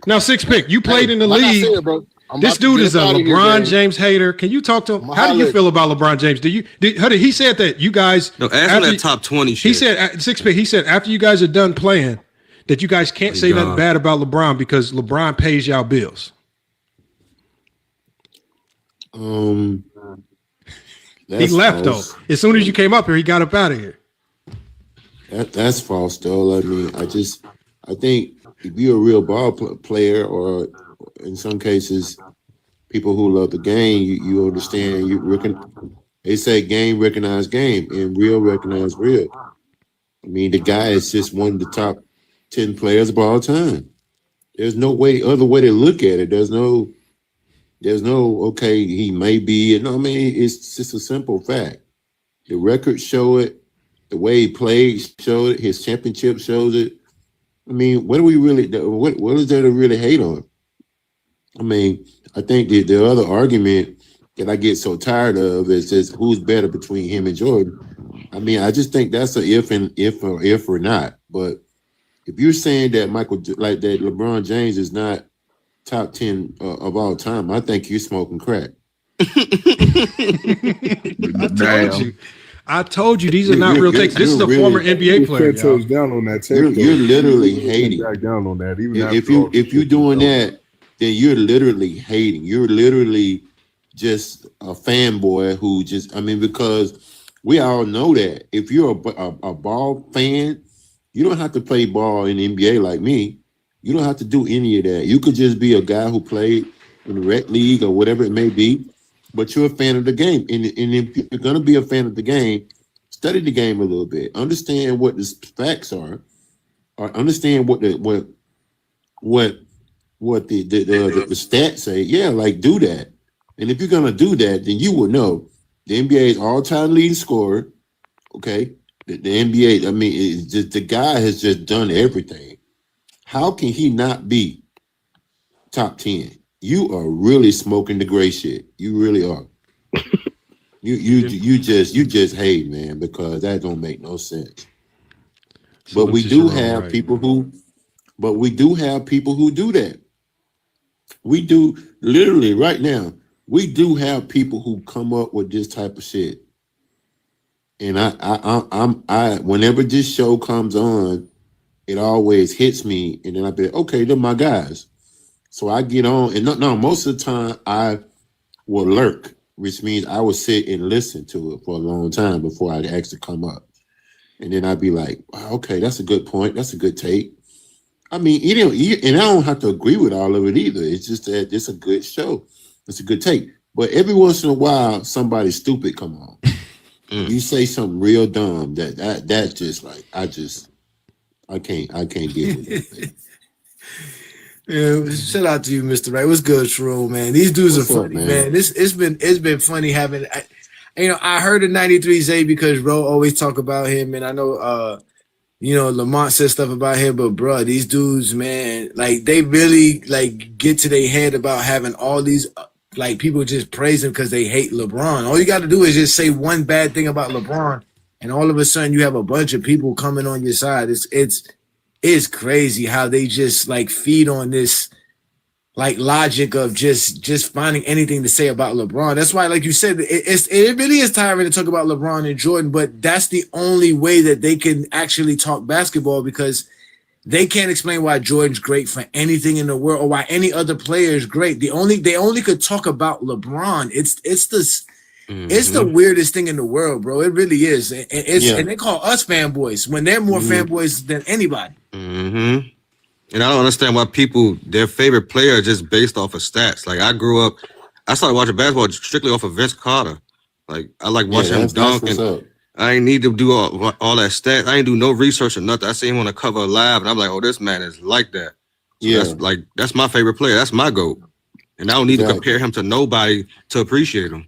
Now, Six Pick. You played in the league. This dude is a LeBron James hater. Can you talk to him? How do you feel about LeBron James? He said that you guys. No, ask him that top 20 shit. He said, Six Pick, he said after you guys are done playing, that you guys can't say nothing bad about LeBron because LeBron pays y'all bills. He left false. though. As soon as you came up here, he got up out of here. That's false, though. I mean, I think if you're a real ball player, or in some cases, people who love the game, you understand. They say game recognize game, and real recognize real. I mean, the guy is just one of the top 10 players of all time. There's no other way to look at it. There's no okay, he may be. No, I mean, it's just a simple fact. The records show it. The way he played showed it. His championship shows it. I mean, what is there to really hate on? I mean, I think the other argument that I get so tired of is just who's better between him and Jordan. I mean, I just think that's a if or not. But if you're saying that that LeBron James is not top 10 of all time, I think you're smoking crack. I told you these are not real takes. This is a former NBA player. Down on that take, you're literally hating. Back down on that. Even if you're doing that, then you're literally hating. You're literally just a fanboy who just. I mean, because we all know that if you're a ball fan, you don't have to play ball in the NBA like me. You don't have to do any of that. You could just be a guy who played in the rec league or whatever it may be. But you're a fan of the game. And if you're going to be a fan of the game, study the game a little bit. Understand what the facts are. Or understand what the stats say. Yeah, like do that. And if you're going to do that, then you will know the NBA's all-time leading scorer. Okay? The NBA, I mean, it's just, the guy has just done everything. How can he not be top 10? You are really smoking the gray shit. You really are. You just hate, man, because that don't make no sense. But we do have people who do that. We do literally right now. We do have people who come up with this type of shit. And I whenever this show comes on, it always hits me, and then I be like, okay, they're my guys. So I get on, and no, most of the time I will lurk, which means I will sit and listen to it for a long time before I actually come up. And then I'd be like, okay, that's a good point. That's a good take. I mean, and I don't have to agree with all of it either. It's just that it's a good show. It's a good take. But every once in a while, somebody stupid come on. You say something real dumb that's just like, I can't get with it. Yeah, shout out to you, Mr. Right. What's good, Sherrod, man? These dudes are funny, man. It's been funny having. I heard of 93 Zay because Ro always talk about him, and I know Lamont said stuff about him, but bro, these dudes, man, like they really like get to their head about having all these like people just praise him because they hate LeBron. All you got to do is just say one bad thing about LeBron, and all of a sudden you have a bunch of people coming on your side. It's crazy how they just like feed on this like logic of just finding anything to say about LeBron. That's why, like you said, it really is tiring to talk about LeBron and Jordan, but that's the only way that they can actually talk basketball because they can't explain why Jordan's great for anything in the world or why any other player is great. They only could talk about LeBron. It's the weirdest thing in the world, bro. It really is. And they call us fanboys when they're more fanboys than anybody. Mm-hmm. And I don't understand why their favorite player is just based off of stats. Like I started watching basketball strictly off of Vince Carter. Like I like watching him dunk, and I ain't need to do all that stats. I ain't do no research or nothing. I see him on the cover of Live, and I'm like, oh, this man is like that. So that's my favorite player. That's my GOAT. And I don't need to compare him to nobody to appreciate him.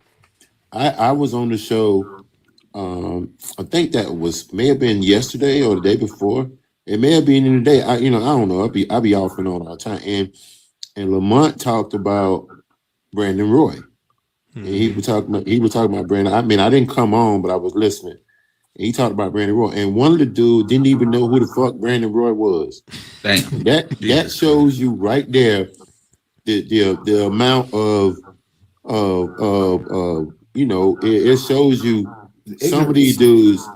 I was on the show. I think that may have been yesterday or the day before. It may have been in the day. I don't know. I be off and on all the time. And Lamont talked about Brandon Roy. And he was talking about Brandon. I mean, I didn't come on, but I was listening. And he talked about Brandon Roy. And one of the dudes didn't even know who the fuck Brandon Roy was. Damn. That shows you right there the amount of it shows you some of these dudes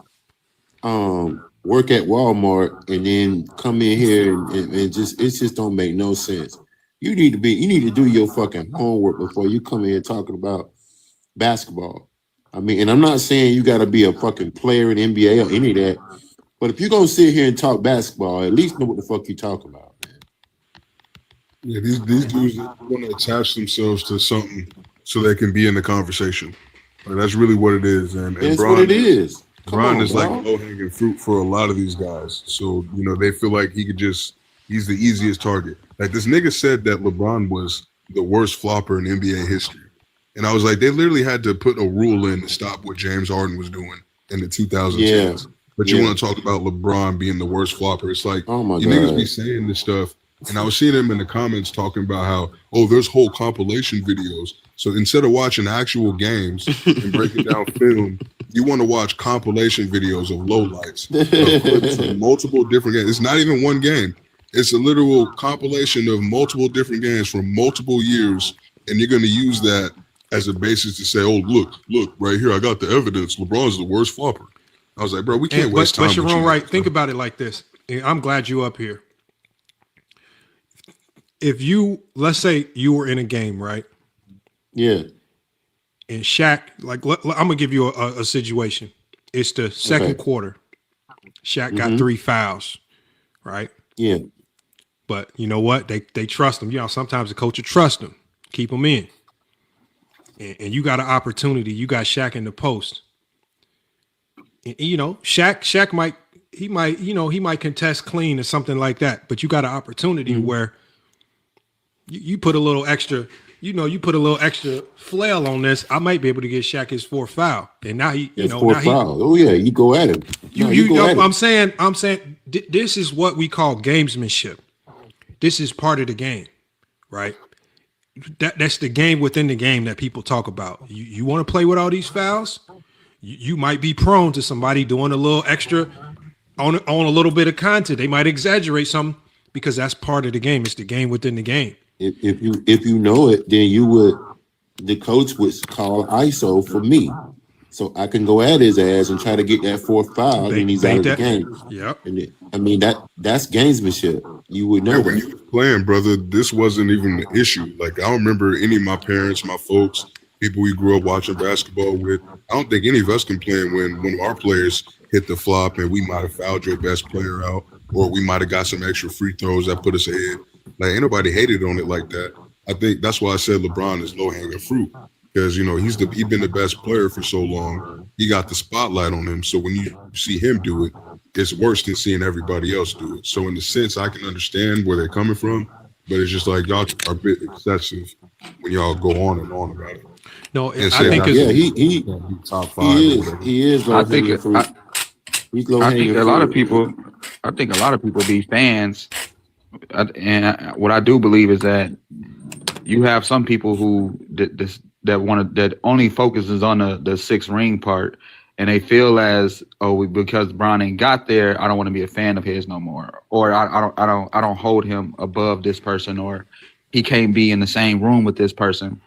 work at Walmart and then come in here and it just don't make no sense. You need to do your fucking homework before you come in talking about basketball. I mean, and I'm not saying you got to be a fucking player in the NBA or any of that, but if you're gonna sit here and talk basketball, at least know what the fuck you talking about, man. Yeah, these dudes want to attach themselves to something so they can be in the conversation. Like, that's really what it is, and That's Bron, what it is. Bron is bro. like low-hanging fruit for a lot of these guys. So they feel like he's the easiest target. Like this nigga said that LeBron was the worst flopper in NBA history. And I was like, they literally had to put a rule in to stop what James Harden was doing in the 2010s. Yeah. But you want to talk about LeBron being the worst flopper. It's like, Oh my you niggas God. be saying this stuff. And I was seeing them in the comments talking about how, there's whole compilation videos. So instead of watching actual games and breaking down film, you want to watch compilation videos of lowlights of clips from multiple different games. It's not even one game. It's a literal compilation of multiple different games from multiple years. And you're going to use that as a basis to say, oh, look, right here, I got the evidence. LeBron's the worst flopper. I was like, bro, we can't waste time. But with Sharon, you. right? Think about it like this. And I'm glad you up here. If let's say you were in a game, right? Yeah. And Shaq, I'm gonna give you a situation. It's the second quarter. Shaq got 3 fouls, right? Yeah. But you know what? They trust him. Sometimes the coach will trust him, keep him in. And you got an opportunity. You got Shaq in the post. And, Shaq might contest clean or something like that. But you got an opportunity where you put a little extra. You put a little extra flail on this. I might be able to get Shaq his 4th foul. And now foul. Oh yeah, you go at him. I'm saying this is what we call gamesmanship. This is part of the game, right? That's the game within the game that people talk about. You want to play with all these fouls? You might be prone to somebody doing a little extra on a little bit of content. They might exaggerate something because that's part of the game. It's the game within the game. If you know it, then the coach would call ISO for me. So I can go at his ass and try to get that 4th foul, and he's out of the game. Yep. And that's gamesmanship. You would know when you were playing, brother, this wasn't even an issue. Like, I don't remember any of my parents, my folks, people we grew up watching basketball with. I don't think any of us can play when one of our players hit the flop and we might have fouled your best player out, or we might have got some extra free throws that put us ahead. Like, ain't nobody hated on it like that. I think that's why I said LeBron is low-hanging fruit. Because, he's been the best player for so long. He got the spotlight on him. So when you see him do it, it's worse than seeing everybody else do it. So in the sense, I can understand where they're coming from, but it's just like y'all are a bit excessive when y'all go on and on about it. No, And I say, think he top 5. He is. I think a lot of people be fans, and what I do believe is that you have some people who that only focuses on the 6 ring part, and they feel as because Bron ain't got there, I don't want to be a fan of his no more, or I don't hold him above this person, or he can't be in the same room with this person.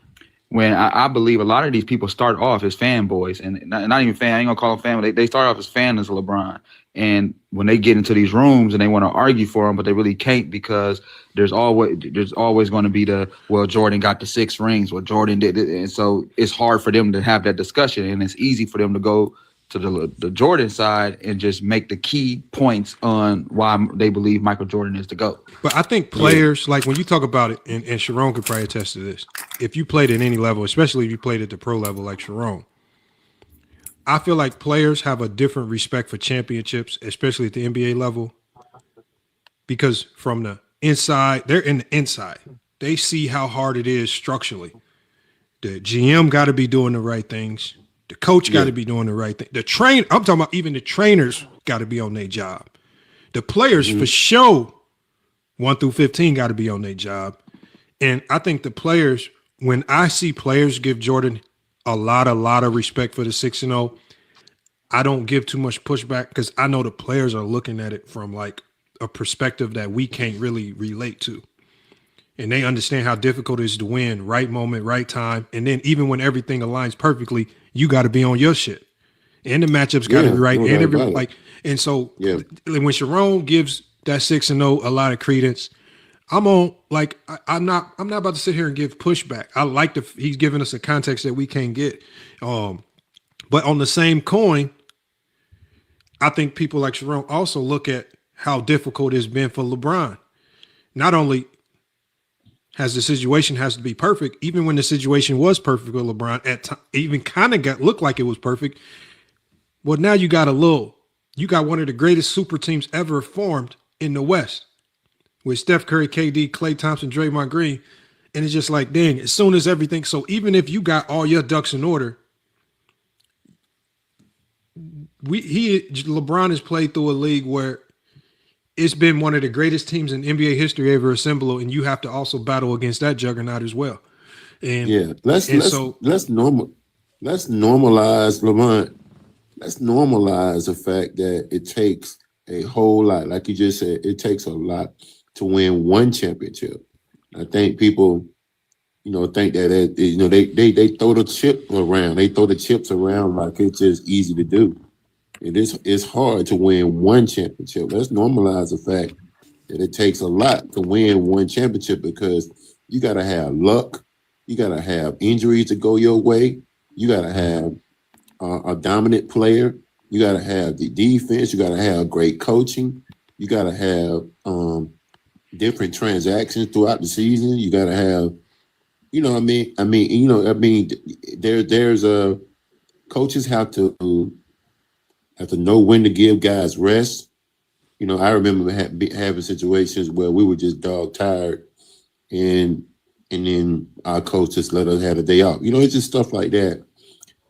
When I believe a lot of these people start off as fanboys, and not even fan. I ain't gonna call them family. They start off as fans of LeBron, and when they get into these rooms and they want to argue for him, but they really can't because there's always going to be Jordan got the 6 rings, Jordan did it, and so it's hard for them to have that discussion, and it's easy for them to go to the Jordan side and just make the key points on why they believe Michael Jordan is the GOAT. But I think players, like when you talk about it, and Sharon could probably attest to this, if you played at any level, especially if you played at the pro level like Sharon, I feel like players have a different respect for championships, especially at the NBA level, because from the inside, they're in the inside. They see how hard it is structurally. The GM got to be doing the right things. The coach got to be doing the right thing. I'm talking about even the trainers got to be on their job. The players for sure, 1 through 15, got to be on their job. And I think the players, when I see players give Jordan a lot of respect for the 6-0, I don't give too much pushback because I know the players are looking at it from like a perspective that we can't really relate to. And they understand how difficult it is to win, right moment, right time. And then even when everything aligns perfectly, you got to be on your shit. And the matchups got to be right. And so when Sharon gives that 6-0 a lot of credence, I'm on like I'm not about to sit here and give pushback. I like he's giving us a context that we can't get. But on the same coin, I think people like Sharon also look at how difficult it's been for LeBron. Not only has the situation has to be perfect, even when the situation was perfect with LeBron, at even kind of looked like it was perfect. Well, now you got one of the greatest super teams ever formed in the West with Steph Curry, KD, Klay Thompson, Draymond Green. And it's just like, dang, as soon as everything. So even if you got all your ducks in order, LeBron has played through a league where it's been one of the greatest teams in NBA history ever assembled, and you have to also battle against that juggernaut as well. And let's normalize, Lamont. Let's normalize the fact that it takes a whole lot, like you just said, it takes a lot to win one championship. I think people, think that they throw the chip around. They throw the chips around like it's just easy to do. It's hard to win one championship. Let's normalize the fact that it takes a lot to win one championship because you got to have luck. You got to have injuries to go your way. You got to have a dominant player. You got to have the defense. You got to have great coaching. You got to have different transactions throughout the season. You got to have, there's coaches have to know when to give guys rest. I remember having situations where we were just dog tired, and then our coach just let us have a day off. It's just stuff like that.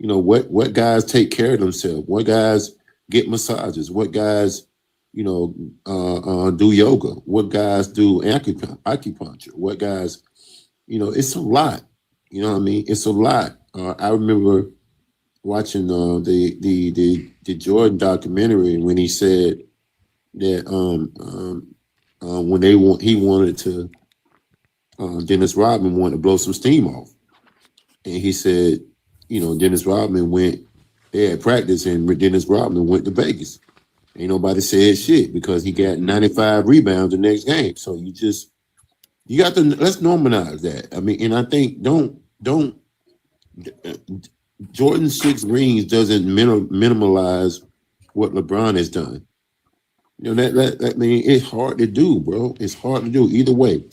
What guys take care of themselves? What guys get massages? What guys, do yoga? What guys do acupuncture? What guys, it's a lot. It's a lot. I remember watching the Jordan documentary when he said that when he wanted to Dennis Rodman wanted to blow some steam off, and he said, Dennis Rodman they had practice, and Dennis Rodman went to Vegas. Ain't nobody said shit because he got 95 rebounds the next game. So you got to let's normalize that. And I think don't Jordan's 6 rings doesn't minimalize what LeBron has done. It's hard to do, bro. It's hard to do either way.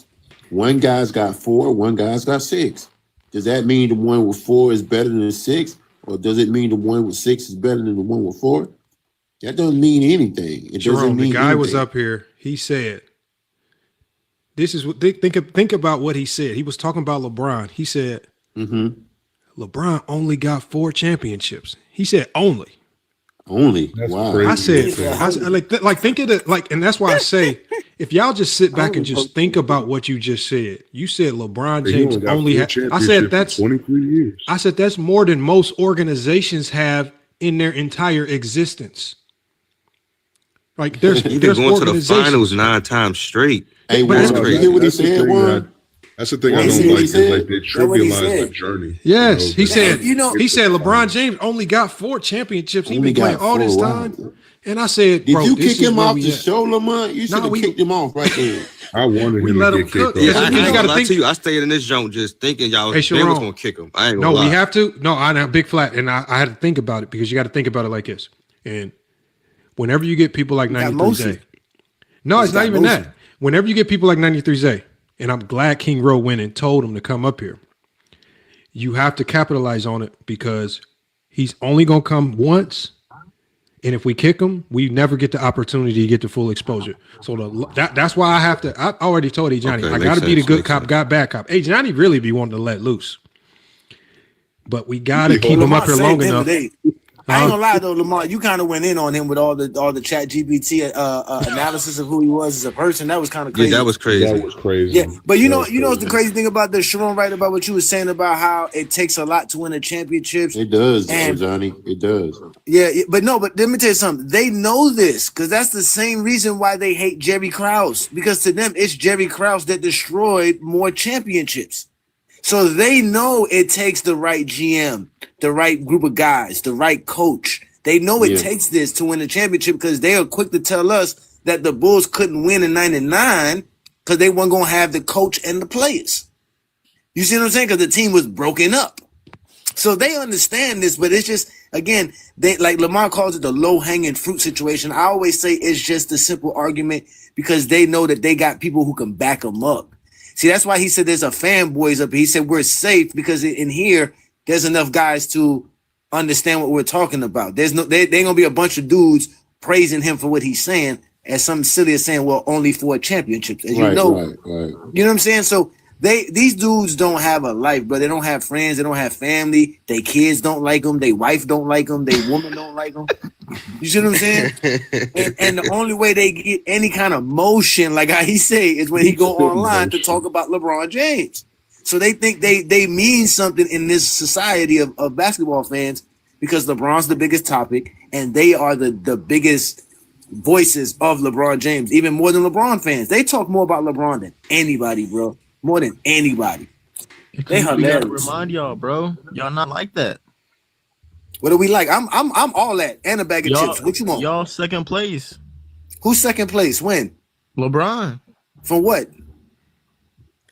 One guy's got 4, one guy's got 6. Does that mean the one with 4 is better than the 6? Or does it mean the one with 6 is better than the one with 4? That doesn't mean anything. Jerome, the guy was up here. He said, this is what think about what he said. He was talking about LeBron. He said, LeBron only got 4 championships. He said only. Wow. I said, think of it and that's why I say, if y'all just sit back and just think about what you just said. You said LeBron James only had. I said that's 23 years. I said that's more than most organizations have in their entire existence. Like there's going to the finals 9 times straight. Hey, that's crazy. You hear what he said, Juan? That's the thing I don't like is like they trivialize the journey. Yes, he said LeBron James only got 4 championships. He been playing all this time. And I said, did you kick him off the show, Lamont? You should have kicked him off right there. I wanted him to get kicked off. Yeah, I ain't gonna lie to you. I stayed in this joint just thinking y'all was gonna kick him. I ain't gonna lie. We have to. No, I know, big flat. And I had to think about it because you got to think about it like this. And whenever you get people like 93 no, it's not even that. Whenever you get people like 93 and I'm glad King Rowe went and told him to come up here, you have to capitalize on it because he's only going to come once. And if we kick him, we never get the opportunity to get the full exposure. So that's why I already told Johnny, I got to be the good cop, bad cop. Johnny really be wanting to let loose. But we got to keep him up here long enough. I ain't gonna lie though, Lamar, you kind of went in on him with all the chat GPT analysis of who he was as a person. That was kind of crazy. Yeah, that was crazy. That was crazy. Yeah, but you know what's the crazy thing about this, Sharon, right, about what you were saying about how it takes a lot to win a championship. It does, and, Johnny. It does. Yeah, but let me tell you something. They know this because that's the same reason why they hate Jerry Krause, because to them it's Jerry Krause that destroyed more championships. So they know it takes the right GM, the right group of guys, the right coach. They know it takes this to win a championship because they are quick to tell us that the Bulls couldn't win in '99 because they weren't going to have the coach and the players. You see what I'm saying? Because the team was broken up. So they understand this, but it's just, again, they like Lamar calls it the low-hanging fruit situation. I always say it's just a simple argument because they know that they got people who can back them up. See, that's why he said there's a fanboys up here. He said we're safe because in here there's enough guys to understand what we're talking about. There ain't gonna be a bunch of dudes praising him for what he's saying, as something silly as saying, well, only for a championship. As you know what I'm saying? So these dudes don't have a life, but they don't have friends, they don't have family, their kids don't like them, their wife don't like them, their woman don't like them. You see what I'm saying? and the only way they get any kind of motion, like how he say, is when he go online to talk about LeBron James. So they think they mean something in this society of basketball fans because LeBron's the biggest topic and they are the biggest voices of LeBron James, even more than LeBron fans. They talk more about LeBron than anybody, bro. More than anybody. They hilarious. Remind y'all, bro. Y'all not like that. What are we like? I'm all that and a bag of chips. What you want? Y'all second place. Who's second place? When? LeBron. For what?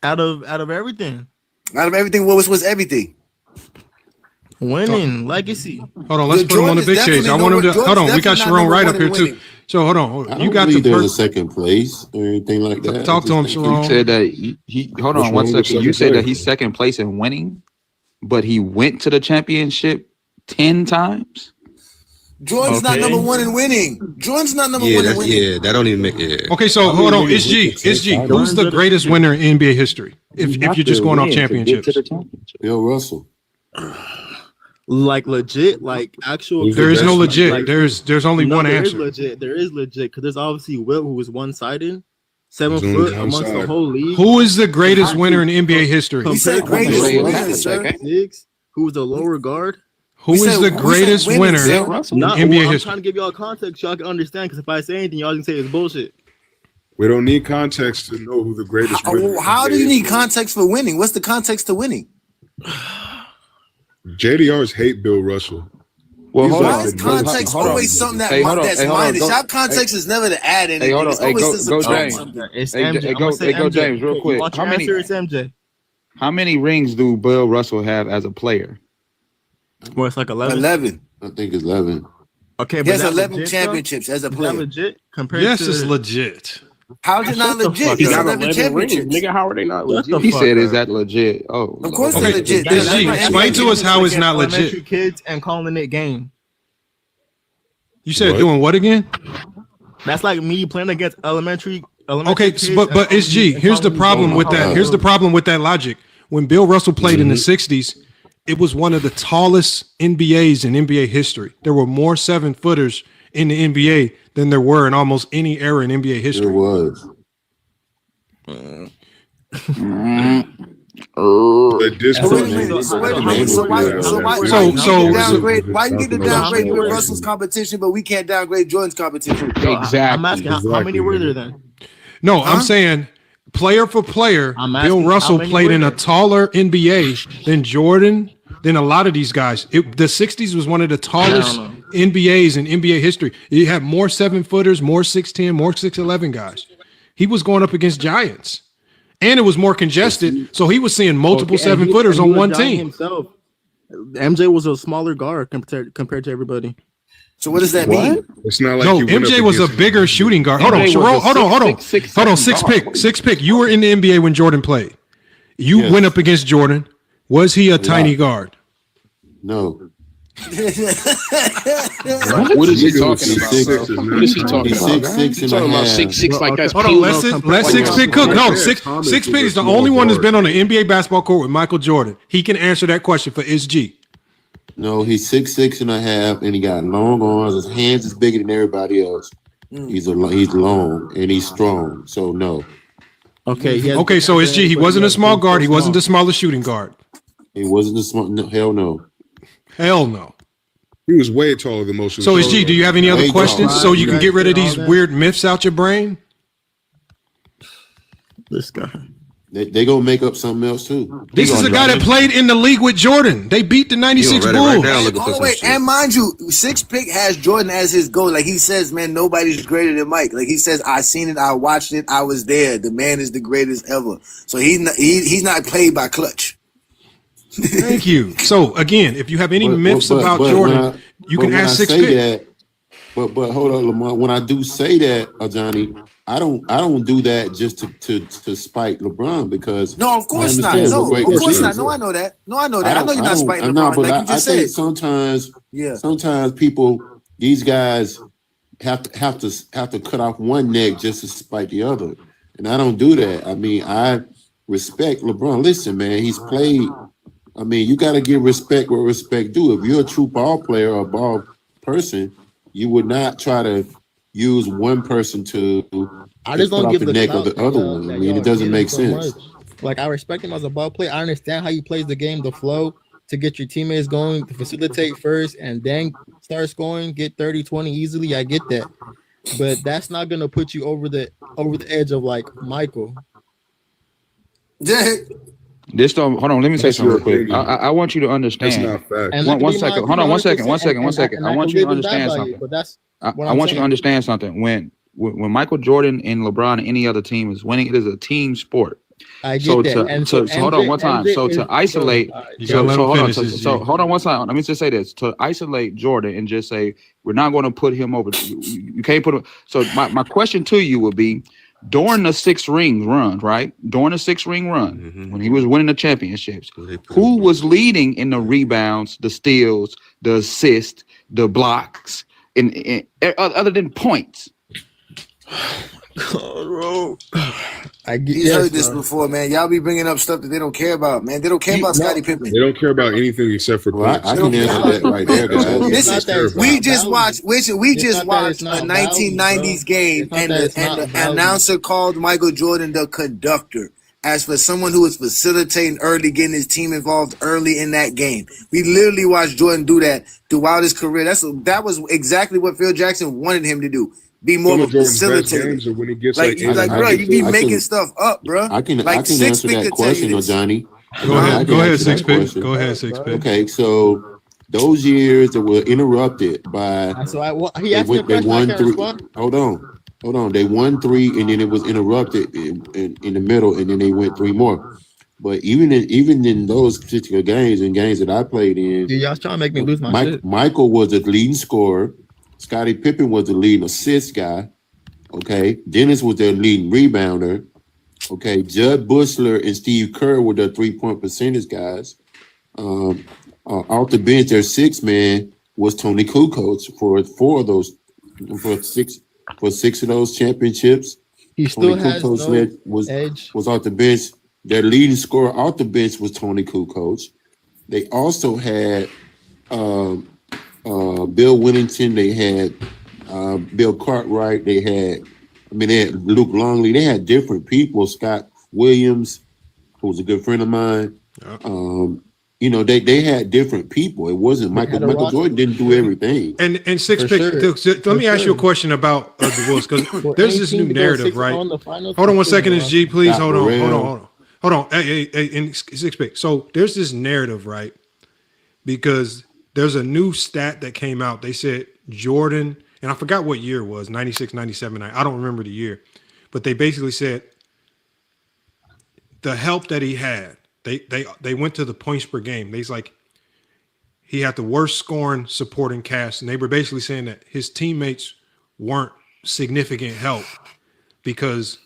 Out of everything. Out of everything, what was everything? Winning, legacy. Hold on, let's put him on the big stage. I want him to hold on. We got Sharon right up here too. So hold on. You got the there's a second place or anything like that. Talk to him, Sharon. You said that he hold on one second. You said that he's second place in winning, but he went to the championship 10 times. Jordan's not number one in winning. Jordan's not number one in winning. Yeah, that don't even make it. Okay, so hold on. It's G. Who's the greatest winner in NBA history? If you're just going off championships. Bill Russell. Like legit, like actual. There is no legit. Like, there's only one answer. There is legit because there's obviously Wilt, who was one-sided, 7 foot amongst the whole league. Who is the greatest winner in NBA history? He said greatest winner, sir. Who was a lower guard? Who is the greatest winner in NBA history? I'm trying to give y'all context so y'all can understand. Because if I say anything, y'all can say it's bullshit. We don't need context to know who the greatest winner is. How do you need context for winning? What's the context to winning? JDRs hate Bill Russell. Well, why is context always something that's minded? Y'all context is never to add anything. It's always to go James, real quick. How many rings do Bill Russell have as a player? Well, it's like 11. 11. I think it's 11. Okay, he has 11 championships as a player. Legit compared to it's legit. How is it not legit? He's 11 championships. Nigga, how are they not legit? He said, "Is that legit?" Oh, of course it's legit. Explain to us how it's not legit. Kids and calling it game. You said doing what again? That's like me playing against elementary. Okay, but it's G. Here's the problem with that. Here's the problem with that logic. When Bill Russell played in the 60s, it was one of the tallest NBAs in NBA history. There were more 7-footers in the NBA than there were in almost any era in NBA history. There was. Why you get to downgrade Bill Russell's competition, but we can't downgrade Jordan's competition? Exactly. I'm asking how many were there then? No, I'm saying player for player, Bill Russell played in a taller NBA than Jordan, than a lot of these guys. The 60s was one of the tallest NBAs in NBA history. You have more 7-footers, more 6'10", more 6'11" guys. He was going up against giants. And it was more congested, so he was seeing multiple 7-footers on one team. Himself. MJ was a smaller guard compared to everybody. So what does that mean? It's not like MJ was a bigger shooting guard. Hold on. Six pick. You were in the NBA when Jordan played. You went up against Jordan. Was he a tiny guard? No. What is he talking about? What is he talking about? 6'6" like that's. Hold on, let Six Pick cook. No, Six Pick is the only one that's been on the NBA basketball court with Michael Jordan. He can answer that question for SG. No, he's 6'6.5", and he got long arms. His hands is bigger than everybody else. He's long and he's strong. So no. Okay. Okay, so it's G. He wasn't a small guard. He wasn't the smallest shooting guard. He wasn't the small. No, hell no. Hell no. He was way taller than most. So is G. Do you have any other questions so you can get rid of these weird myths out your brain? This guy. They gonna make up something else too. This is a guy that played in the league with Jordan. They beat the '96 Bulls. And mind you, Six Pick has Jordan as his goal. Like he says, man, nobody's greater than Mike. Like he says, I seen it, I watched it, I was there. The man is the greatest ever. So he's not played by Clutch. Thank you. So again, if you have any myths about Jordan, you can ask Six Pick. But hold on, Lamar. When I do say that, Johnny, I don't do that just to spite LeBron because no, of course not. No, of course not. No, I know that. No, I know that. I know you're not spiting LeBron. But like you just I said. think sometimes people, these guys have to cut off one neck just to spite the other, and I don't do that. I mean, I respect LeBron. Listen, man, he's played. I mean, you got to give respect where respect due. If you're a true ball player or a ball person, you would not try to use one person to I just don't give the neck of the other one. I mean, it doesn't make sense. Like, I respect him as a ball player. I understand how he plays the game, the flow, to get your teammates going, to facilitate first, and then start scoring, get 30, 20 easily. I get that. But that's not going to put you over the edge of, like, Michael. This don't hold on. Let me say something real quick. I want you to understand. That's not fact. One second. Hold on. One second. I want you to understand something. I want you to understand something. When Michael Jordan and LeBron and any other team is winning, it is a team sport. I get that. So hold on one time. So to isolate, hold on one time. Let me just say this: to isolate Jordan and just say we're not going to put him over. You can't put him. So my question to you would be: during the 6 ring run, right? During the 6 ring run, when he was winning the championships, who was leading in the rebounds, the steals, the assists, the blocks, and other than points? God, bro. You heard this before, man. Y'all be bringing up stuff that they don't care about, man. They don't care about Scottie Pippen. They don't care about anything except for points. I can answer that right there, guys. We just watched a 1990s game, and the announcer called Michael Jordan the conductor. As for someone who was facilitating early, getting his team involved early in that game, we literally watched Jordan do that throughout his career. That was exactly what Phil Jackson wanted him to do. Be more of a facilitator. When he gets bro, you be making stuff up, bro. I can answer that question, Johnny. Go ahead, Six Pick. Go ahead, Six Pick. Okay, so those years that were interrupted by they won 3. Hold on. They won 3, and then it was interrupted in the middle, and then they went 3 more. But even in those particular games and games that I played in, dude, y'all trying to make me lose my shit. Michael was the leading scorer. Scottie Pippen was the leading assist guy. Okay. Dennis was their leading rebounder. Okay. Judd Bushler and Steve Kerr were their 3-point percentage guys. Off the bench, their 6th man was Tony Kukoc for 6 of those championships. He still has no edge. Was off the bench. Their leading scorer off the bench was Tony Kukoc. They also had Bill Whittington, they had Bill Cartwright, they had Luke Longley, they had different people. Scott Williams, who was a good friend of mine. They had different people. It wasn't Michael Jordan didn't do everything. And Six Pick. Sure. Let me ask you a question about the Bulls, because there's this new narrative, right? Hold on one second, G, please. Hold on. Hey, Six Pick. So there's this narrative, right? Because there's a new stat that came out. They said Jordan, and I forgot what year it was, 96, 97. I don't remember the year. But they basically said the help that he had, they went to the points per game. They's like, he had the worst scoring supporting cast. And they were basically saying that his teammates weren't significant help because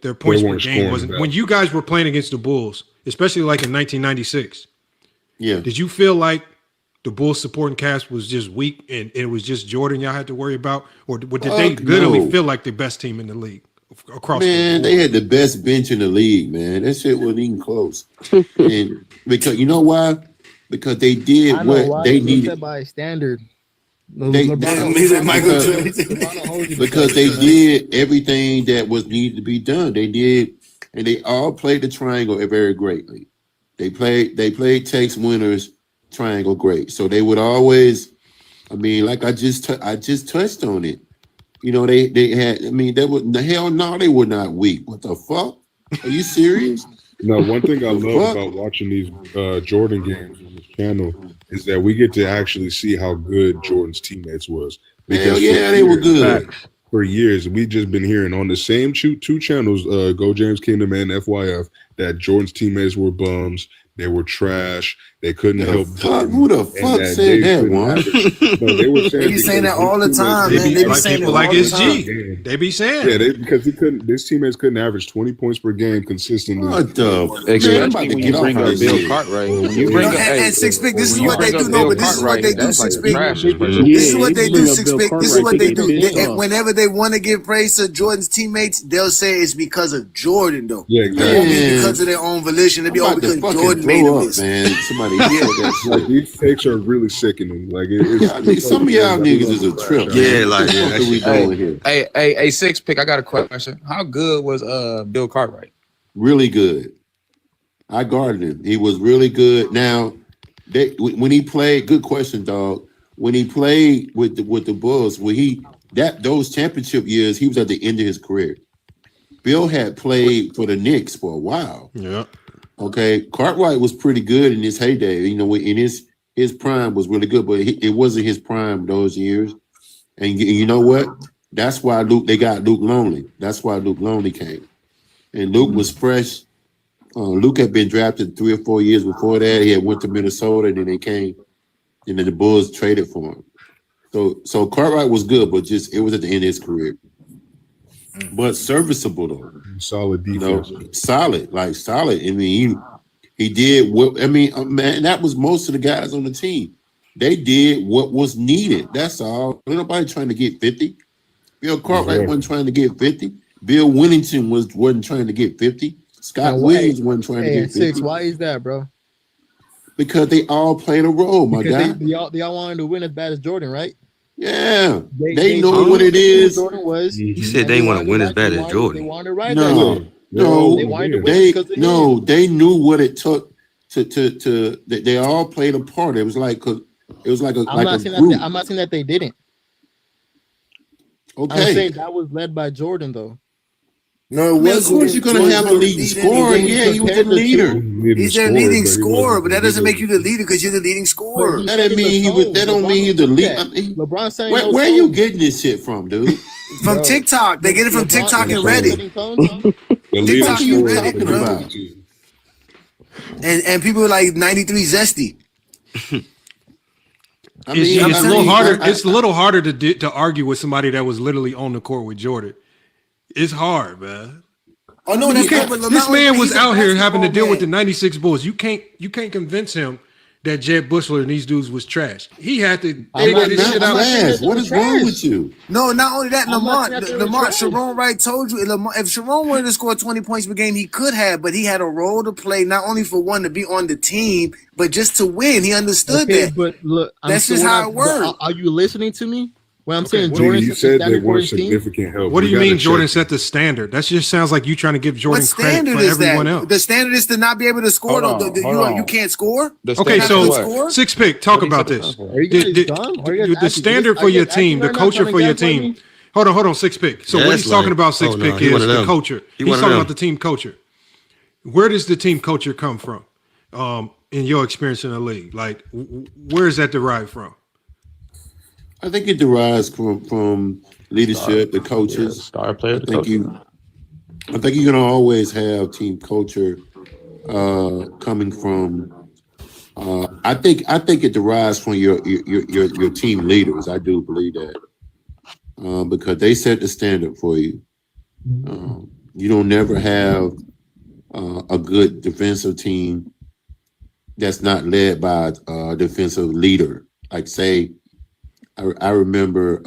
their points per game wasn't. When you guys were playing against the Bulls, especially like in 1996, did you feel like the Bulls supporting cast was just weak and it was just Jordan y'all had to worry about? Or did they literally feel like the best team in the league across the board? They had the best bench in the league, man. That shit wasn't even close. And because you know why? because they did I know what why they they needed. set by a standard. They, because they did everything that was needed to be done. They did, and they all played the triangle very greatly. They played Tex Winners triangle great. So they would always, I mean, like I just touched on it. You know, they had, I mean, they would, the hell no, they were not weak. What the fuck? Are you serious? No, one thing I love about watching these Jordan games on this channel is that we get to actually see how good Jordan's teammates was. Hell yeah, they were good. For years, we've just been hearing on the same two channels, Go James Kingdom and FYF, that Jordan's teammates were bums. They were trash. They couldn't help. Who the fuck said that, Juan? No, they were saying They be saying that all the time, man. They be saying it like all it's the G. time. They be saying. Yeah, because his teammates couldn't average 20 points per game consistently. What the? Especially when you bring up Bill Cartwright. When you bring up, And Six Pick, this is what they do. No, but this is what they do. Six Pick. Trash. This is what they do. Six Pick. This is what they do. Whenever they want to give praise to Jordan's teammates, they'll say it's because of Jordan, though. Yeah, It won't be because of their own volition. It'll be all because Jordan made them this. Man, somebody said that shit. Like, these takes are really sickening. Like some of y'all niggas is a trip. Yeah, like what are we doing here? Hey, Six Pick. I got a question. How good was Bill Cartwright? Really good. I guarded him. He was really good. Now, when he played, good question, dog. When he played with the Bulls, those championship years, he was at the end of his career. Bill had played for the Knicks for a while. Yeah. Okay, Cartwright was pretty good in his heyday. You know, in his prime was really good, but it wasn't his prime those years. And you know what? That's why they got Luke Longley. That's why Luke Longley came. And Luke was fresh. Luke had been drafted 3 or 4 years before that. He had went to Minnesota, and then they came, and then the Bulls traded for him. So Cartwright was good, but just it was at the end of his career. But serviceable though. Solid defense. You know, solid. I mean, he did what. I mean, man, that was most of the guys on the team. They did what was needed. That's all. Ain't nobody trying to get 50. Bill Cartwright wasn't trying to get 50. Bill Winnington wasn't trying to get 50. Scott Williams wasn't trying to get 50. Six, why is that, bro? Because they all played a role, my guy. They all wanted to win as bad as Jordan, right? Yeah, they know what it is. Jordan was. He said they want to win as bad as Jordan. They wanted to ride No, they knew what it took to. They all played a part. It was like a I'm not saying that they didn't. Okay, I'm saying that was led by Jordan, though. No, it wasn't. Of course, you're gonna have a leading scorer. Yeah, he was the leader. He's their leading scorer, but that doesn't make you the leader because you're the leading scorer. That didn't mean he was. That don't mean he's the leader. I mean, LeBron saying where are you getting this shit from, dude? From TikTok, they get it from TikTok and Reddit. TikTok and Reddit, bro. And people are like 93 zesty. It's a little harder. It's a little harder to argue with somebody that was literally on the court with Jordan. It's hard, man. Oh no, this man was out here having to deal with the '96 Bulls. You can't convince him that Jed Bushler and these dudes was trash. He had to figure this shit out. What is wrong with you? No, not only that, Lamont, Sharon Wright told you if Sharon wanted to score 20 points per game, he could have, but he had a role to play, not only for one to be on the team, but just to win. He understood that. But look, that's just how it works. Are you listening to me? Well, I'm saying Jordan. Jordan You said they weren't significant help. What do you mean Jordan set the standard? That just sounds like you trying to give Jordan credit for everyone else. The standard is to not be able to score. You can't score. Okay, so Six Pick, talk about this. The standard for your team, the culture for your team. Hold on, Six Pick. So what he's talking about, Six Pick, is the culture. He's talking about the team culture. Where does the team culture come from? In your experience in the league, like where is that derived from? I think it derives from leadership, the coaches. Star player, I think you're gonna always have team culture coming from. I think it derives from your team leaders. I do believe that because they set the standard for you. You don't never have a good defensive team that's not led by a defensive leader. Like say. I remember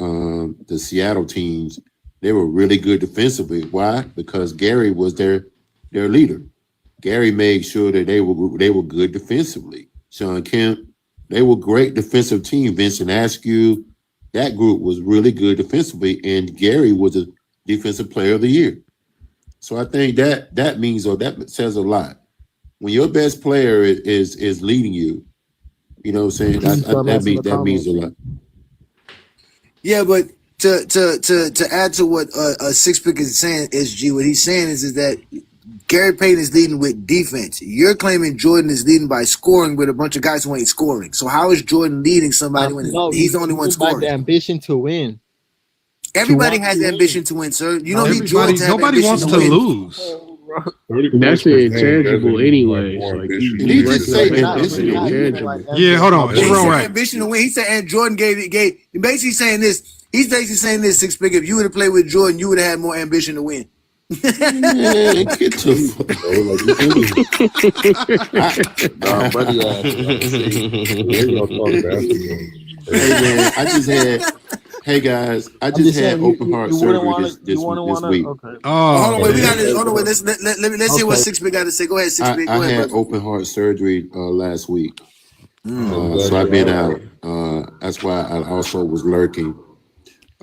the Seattle teams, they were really good defensively. Why? Because Gary was their leader. Gary made sure that they were good defensively. Sean Kemp. They were great defensive team. Vincent Askew, that group was really good defensively, and Gary was a defensive player of the year. So I think that means, or that says a lot. When your best player is leading you, you know what I'm saying? That means a lot. Yeah, but to add to what Six Pick is saying, SG, what he's saying is that Gary Payton is leading with defense. You're claiming Jordan is leading by scoring with a bunch of guys who ain't scoring. So how is Jordan leading somebody when he's the only one scoring? The ambition to win. Everybody has ambition to win, sir. You don't need Jordan to have nobody wants to lose. That's intangible anyways. Like, he just say ambition to win. Yeah, hold on. He You're said right. ambition to win. He said, and Jordan gave. Basically saying this. He's basically saying this, Six Pick. If you would have played with Jordan, you would have had more ambition to win. Man, get to Hey man, Hey guys, I just had open heart surgery this week. Okay. Hold on, wait. Let's hear what Six Pick got to say. Go ahead, Six Pick. I had open heart surgery last week, so I've been out. That's why I also was lurking.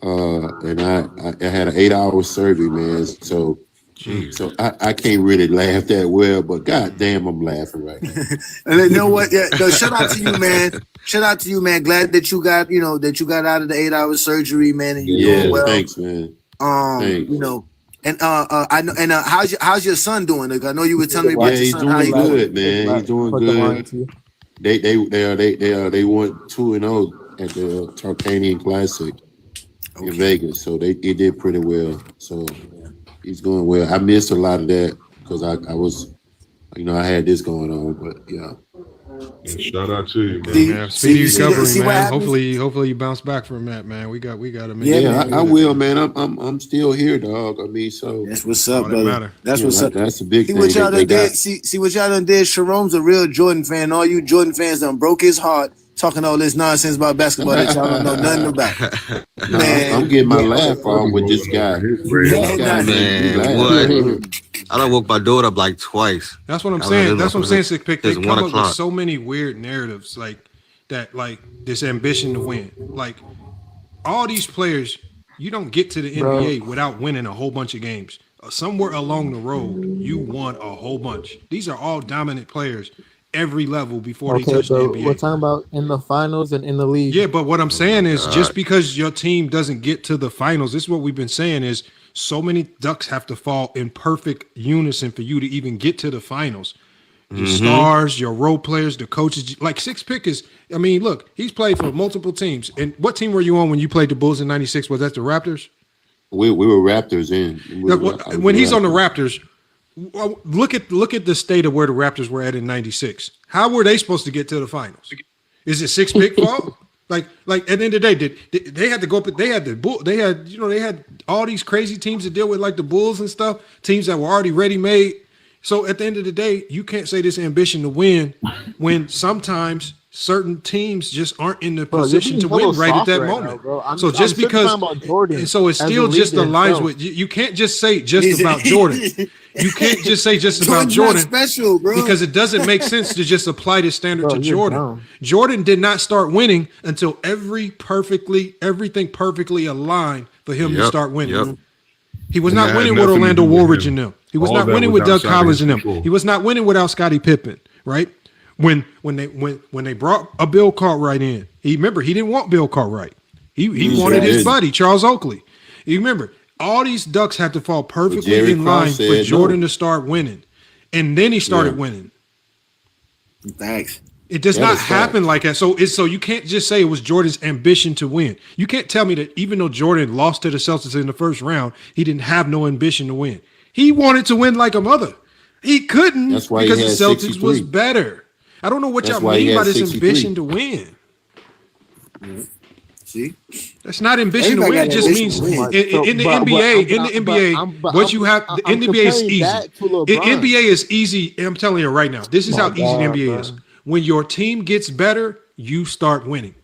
And I had an 8-hour surgery, man. So I can't really laugh that well, but goddamn, I'm laughing right now. And you know what? Yeah, no, shout out to you, man. Shout out to you, man. Glad that you got, out of the 8-hour surgery, man. And you're doing well. Thanks, man. Thanks. And I know. And how's your son doing? Like, I know you were telling me about your son. He's doing good, man. He's doing good. They won 2-0 at the Tarkanian Classic in Vegas, so they did pretty well. So he's going well. I missed a lot of that because I was, I had this going on, but yeah. Shout out to you, man. Speedy recovery, man. Hopefully you bounce back from that, man. We got to make it. Yeah, I will, man. I'm still here, dog. I mean, so that's what's up, brother. That's what's up. That's a big thing. What y'all done did. See what y'all done did. Sharon's a real Jordan fan. All you Jordan fans done broke his heart talking all this nonsense about basketball that y'all don't know nothing about. Man, I'm getting my laugh on with this guy. Man, I done woke my daughter up like twice. That's what I'm saying. That's what I'm saying. Sick Pick. They come up with so many weird narratives like that, like this ambition to win. Like all these players, you don't get to the NBA without winning a whole bunch of games. Somewhere along the road, you won a whole bunch. These are all dominant players every level before they touch the NBA. We're talking about in the finals and in the league. Yeah, but what I'm saying is just because your team doesn't get to the finals, this is what we've been saying is so many ducks have to fall in perfect unison for you to even get to the finals. Your stars, your role players, the coaches, like Six Pick is, I mean, look, he's played for multiple teams. And what team were you on when you played the Bulls in 96? Was that the Raptors? We were Raptors in. When he's on the Raptors, look at the state of where the Raptors were at in 96. How were they supposed to get to the finals? Is it Six Pick fault? Like at the end of the day, did they had to go up? They had all these crazy teams to deal with, like the Bulls and stuff, teams that were already ready made. So at the end of the day, you can't say this ambition to win when sometimes certain teams just aren't in the position to win right at that moment. So just because, and so it still just aligns with you. You can't just say just about Jordan. You can't just say just about Jordan, special, bro, because it doesn't make sense to just apply this standard to Jordan. Jordan did not start winning until everything perfectly aligned for him to start winning. He was not winning with Orlando Woolridge and them. He was not winning with Doug Collins and them. He was not winning without Scottie Pippen, right? When they brought a Bill Cartwright in, he didn't want Bill Cartwright. He wanted his buddy Charles Oakley. You remember, all these ducks had to fall perfectly in line for Jordan to start winning, and then he started winning. Thanks. It does not happen like that. So you can't just say it was Jordan's ambition to win. You can't tell me that even though Jordan lost to the Celtics in the first round, he didn't have no ambition to win. He wanted to win like a mother. He couldn't because the Celtics 63. Was better. I don't know what y'all mean by this 63. Ambition to win. See, that's not ambition to win. It just means in the NBA, what you have in the NBA is easy. NBA is easy. I'm telling you right now, this is how easy the NBA is. When your team gets better, you start winning.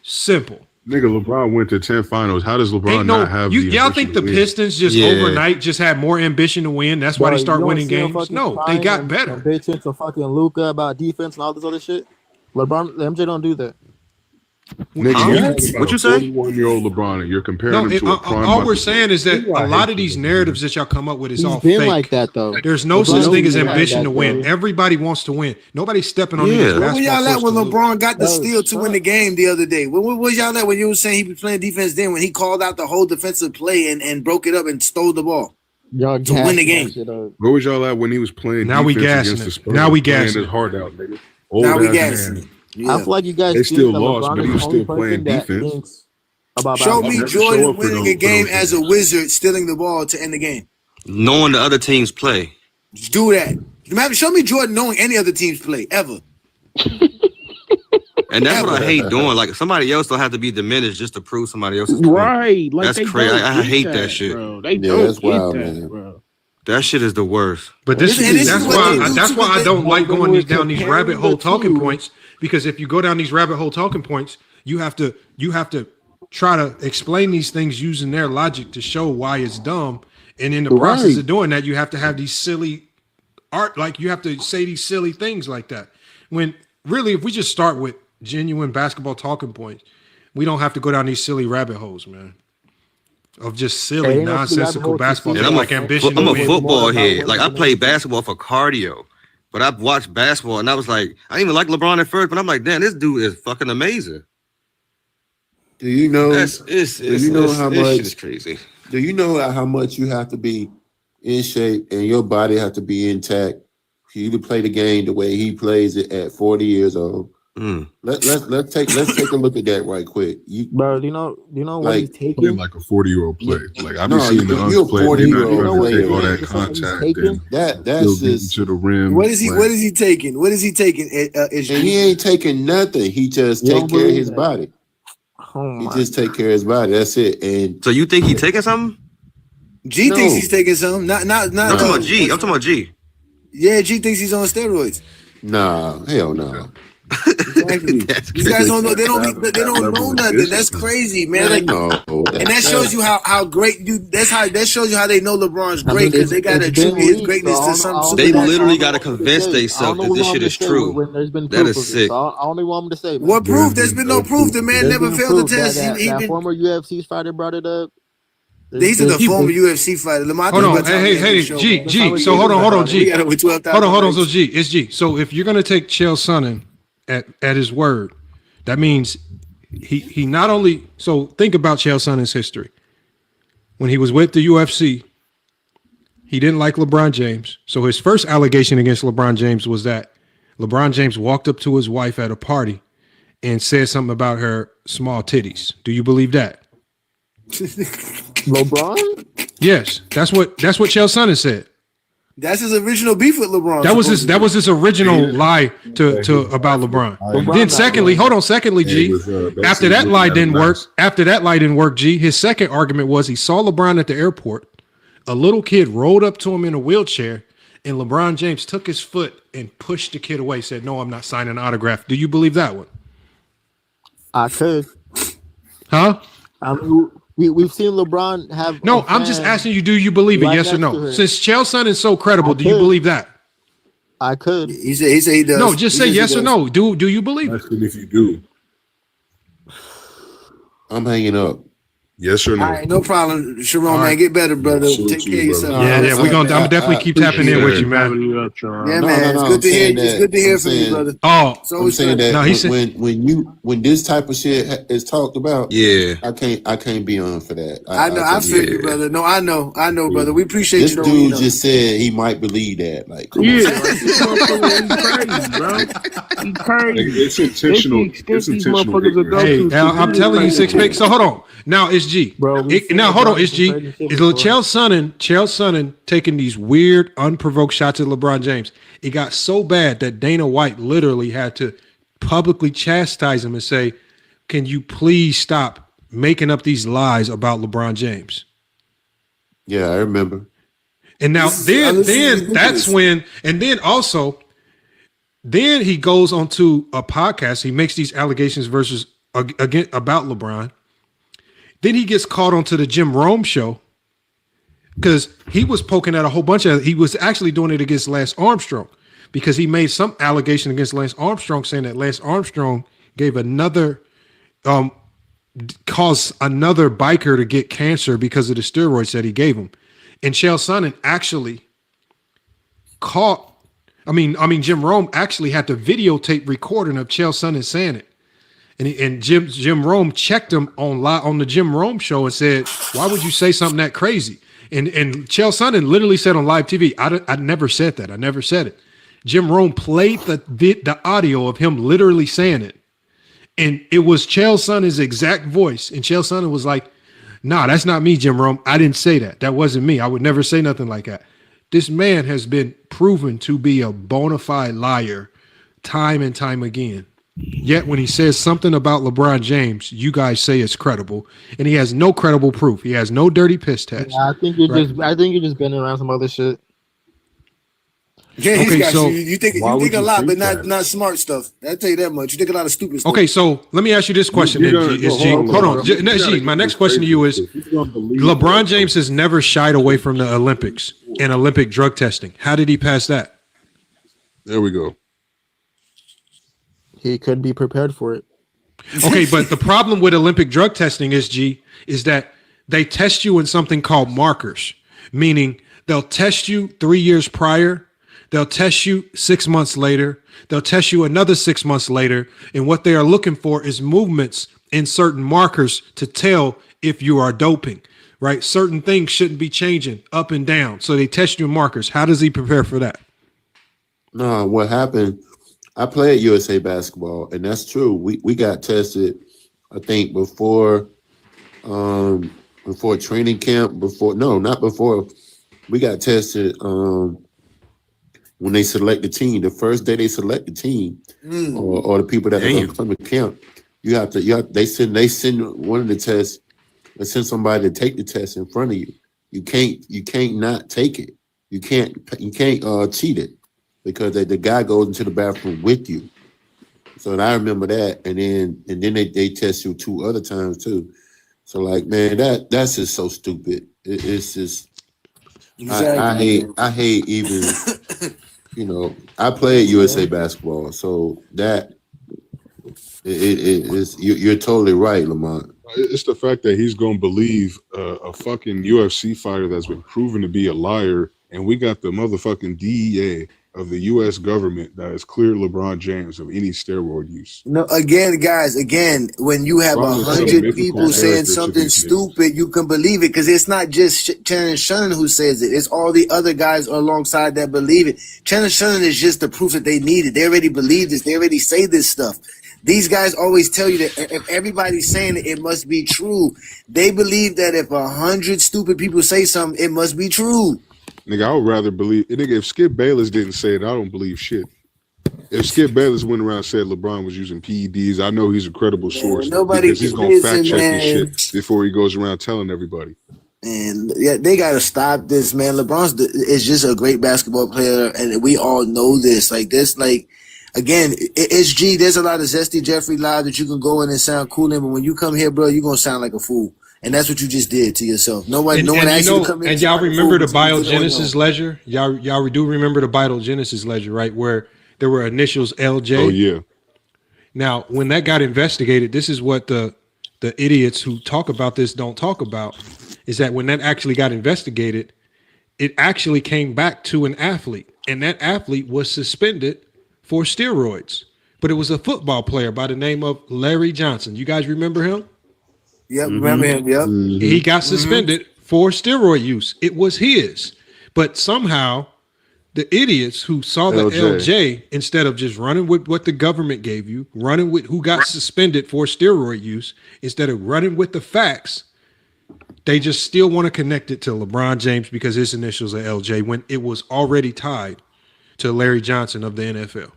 Simple. Nigga, LeBron went to 10 finals. How does LeBron not have y'all think the Pistons just overnight just had more ambition to win? That's why they start winning games? No, they got better. Bitching to fucking Luka about defense and all this other shit. MJ don't do that. Nigga, What you say? 41-year-old LeBron, and you're comparing him to a prime. All we're saying is that a lot of these narratives that y'all come up with is all been fake. like that though. There's no such thing as ambition to that, win. though. Everybody wants to win. Nobody's stepping on Yeah. these Where basketball y'all at courts when to lose. LeBron got the steal to win the game the other day? Where was y'all at when you were saying he was playing defense then when he called out the whole defensive play and broke it up and stole the ball Y'all to win the game? Where was y'all at when he was playing Now we defense gassing against the it. Spurs? Now we playing gassing his it. heart out, nigga. Now we Old ass gassing man. it. Yeah. I feel like you guys They think still that lost, LeBron but is he the was only still playing person that defense. thinks about Show basketball. me Never show Jordan up for winning those- a game for those as a wizard, stealing the ball to end the game. Knowing the other teams play. Do that. Show me Jordan knowing any other team's play ever. And that's what I hate doing. Like somebody else don't have to be diminished just to prove somebody else's point. Right. Like That's they crazy. don't I get hate that shit. Bro. They don't that's get wild, that, man. bro. That shit is the worst. But this And this that's is what why they do that's to why I the- don't like when going we're down these comparing rabbit hole the talking two- points, because if you go down these rabbit hole talking points, you have to try to explain these things using their logic to show why it's dumb. And in the process Right. of doing that, you have to have these silly art, like you have to say these silly things like that. When really, if we just start with genuine basketball talking points, we don't have to go down these silly rabbit holes, man. Of just Hey, silly, ain't no silly nonsensical rabbit hole to basketball. see And Things I'm like ambition. I'm to a win. football More about head. what Like you I know. play basketball for cardio. But I've watched basketball and I was like, I didn't even like LeBron at first, but I'm like, damn, this dude is fucking amazing. Do you know? This how much? shit is crazy. Do you know how much you have to be in shape and your body have to be intact for you to play the game the way he plays it at 40 years old? Let's take a look at that right quick. Bro, do you know what Like- he's taking? Playing like a 40-year-old play. Like I've been No, seeing the you're young play. They're not 40-year-old trying to take all player. that contact and That's still getting just, to the rim. What is he? Like, What is he taking? What is he taking? and he ain't taking nothing. He just You take don't care of believe his that? body. Oh He my just take care of his body. That's it. And So you think he taking something? G No. thinks he's taking some. Not. I'm talking about G. I'm talking about G. Yeah, G thinks he's on steroids. nah, hell no. Exactly. That's These guys don't know. They That don't know level of nothing. That's discipline. crazy, man. Like, No, and that shows you how great you. That shows you how they know LeBron's I great mean, because they got to it's been attribute his leaked, greatness so I to don't- some. I don't They know- super- literally I don't got to know what to convince say. I themselves don't know that what this you shit want is me to say true. when there's been That proof is of it. sick. So I don't even want him to say. Man. What proof? There's been no proof. The man There's never been failed the proof test. that He that been. former UFC fighter brought it up. He's a former UFC fighter. Lamar, Hold on, hey, G. So hold on, G. We got over 12,000 Hold on. likes. So G, it's G. So if you're gonna take Chael Sonnen at his word, that means he not only. So think about Chael Sonnen's history. When he was with the UFC, he didn't like LeBron James. So his first allegation against LeBron James was that LeBron James walked up to his wife at a party and said something about her small titties. Do you believe that? LeBron? Yes, that's what Chael Sonnen said. That's his original beef with LeBron. That was his original lie to about LeBron. Then secondly, G. After that lie didn't work, G. His second argument was he saw LeBron at the airport. A little kid rolled up to him in a wheelchair, and LeBron James took his foot and pushed the kid away. Said, "No, I'm not signing an autograph." Do you believe that one? I could. Huh? I mean, we've seen LeBron have. No, I'm just asking you. Do you believe it? right Yes or next to no? her. Since Chael Sonnen is so credible, I do you could. believe that? I could. He said he does. No, just say yes or no. Do you believe it? Asking if you do. I'm hanging up. Yes or no? All right, no problem, Sharon, All man. right. Get better, brother. Salute Take you, care of yourself. brother. Yeah, I'm definitely keep tapping in with you, man. Yeah, man. It's good to hear. It's good to hear from you, brother. Oh, It's I'm always saying good. that No, he said- when this type of shit is talked about, Yeah. I can't be on for that. I know. I feel you, brother. No, I know, brother. We appreciate This you. Though, dude know. just said he might believe that. Like, come Yeah, on. like, this motherfucker, he crazy, bro. He crazy. It's intentional. That's the It's extent these intentional. motherfuckers will go Hey, to. now I'm telling you, Six Pick. So hold on. Now it's G. Bro, we've seen Now hold on, LeBron it's G. do certain shit Is before. Chael Sonnen taking these weird, unprovoked shots at LeBron James? It got so bad that Dana White literally had to publicly chastise him and say, "Can you please stop making up these lies about LeBron James?" Yeah, I remember. And now then that's when, and then also, then he goes onto a podcast. He makes these allegations again about LeBron. Then he gets called onto the Jim Rome show because he was poking at a whole bunch of. He was actually doing it against Lance Armstrong, because he made some allegation against Lance Armstrong saying that Lance Armstrong gave another caused another biker to get cancer because of the steroids that he gave him. And Chael Sonnen actually Jim Rome actually had the videotape recording of Chael Sonnen saying it. And Jim Rome checked him on the Jim Rome show and said, "Why would you say something that crazy?" And Chael Sonnen literally said on live TV, "I never said that. I never said it." Jim Rome played the audio of him literally saying it, and it was Chael Sonnen's exact voice. And Chael Sonnen was like, "Nah, that's not me, Jim Rome. I didn't say that. That wasn't me. I would never say nothing like that." This man has been proven to be a bona fide liar time and time again. Yet when he says something about LeBron James, you guys say it's credible, and he has no credible proof. He has no dirty piss test. Yeah, I think you're just bending around some other shit. Yeah, Okay, got so you think a lot, but not smart stuff. I'll tell you that much. You think a lot of stupid stuff. Okay, so let me ask you this question. Hold on. G, my next question to you is, LeBron James has never shied away from the Olympics and Olympic drug testing. How did he pass that? There we go. He could be prepared for it. Okay, but the problem with Olympic drug testing is that they test you in something called markers, meaning they'll test you 3 years prior, they'll test you 6 months later, they'll test you another 6 months later, and what they are looking for is movements in certain markers to tell if you are doping, right? Certain things shouldn't be changing up and down, so they test you in markers. How does he prepare for that? No, what happened, I played USA basketball, and that's true. We got tested, I think, before training camp, not before. We got tested when they select the team. The first day they select the team, or the people that are going to come to camp, they send one of the tests. They send somebody to take the test in front of you. You can't not take it. You can't cheat it, because the guy goes into the bathroom with you. So I remember that, and then they test you 2 other times too. So like, man, that's just so stupid. It's just exactly. I hate even I played USA basketball, so that you're totally right, Lamont. It's the fact that he's gonna believe a fucking UFC fighter that's been proven to be a liar, and we got the motherfucking DEA of the U.S. government that has cleared LeBron James of any steroid use. No, guys, when you have 100 people saying something stupid, you can believe it, because it's not just Channing Shannon who says it. It's all the other guys alongside that believe it. Channing Shannon is just the proof that they need it. They already believe this. They already say this stuff. These guys always tell you that if everybody's saying it, it must be true. They believe that if 100 stupid people say something, it must be true. Nigga, I would rather believe. Nigga, if Skip Bayless didn't say it, I don't believe shit. If Skip Bayless went around and said LeBron was using PEDs, I know he's a credible source, because he's gonna fact check this shit before he goes around telling everybody. And yeah, they gotta stop this, man. LeBron is just a great basketball player, and we all know this. Again, it's G. There's a lot of zesty Jeffrey live that you can go in and sound cool in, but when you come here, bro, you're gonna sound like a fool. And that's what you just did to yourself. No one asked you to come in. And y'all remember the biogenesis ledger? Y'all do remember the biogenesis ledger, right? Where there were initials LJ. Oh yeah. Now, when that got investigated, this is what the idiots who talk about this don't talk about, is that when that actually got investigated, it actually came back to an athlete, and that athlete was suspended for steroids. But it was a football player by the name of Larry Johnson. You guys remember him? Yep, remember him, yep. He got suspended for steroid use. It was his. But somehow the idiots who saw the LJ, instead of just running with what the government gave you, running with who got suspended for steroid use, instead of running with the facts, they just still want to connect it to LeBron James because his initials are LJ when it was already tied to Larry Johnson of the NFL.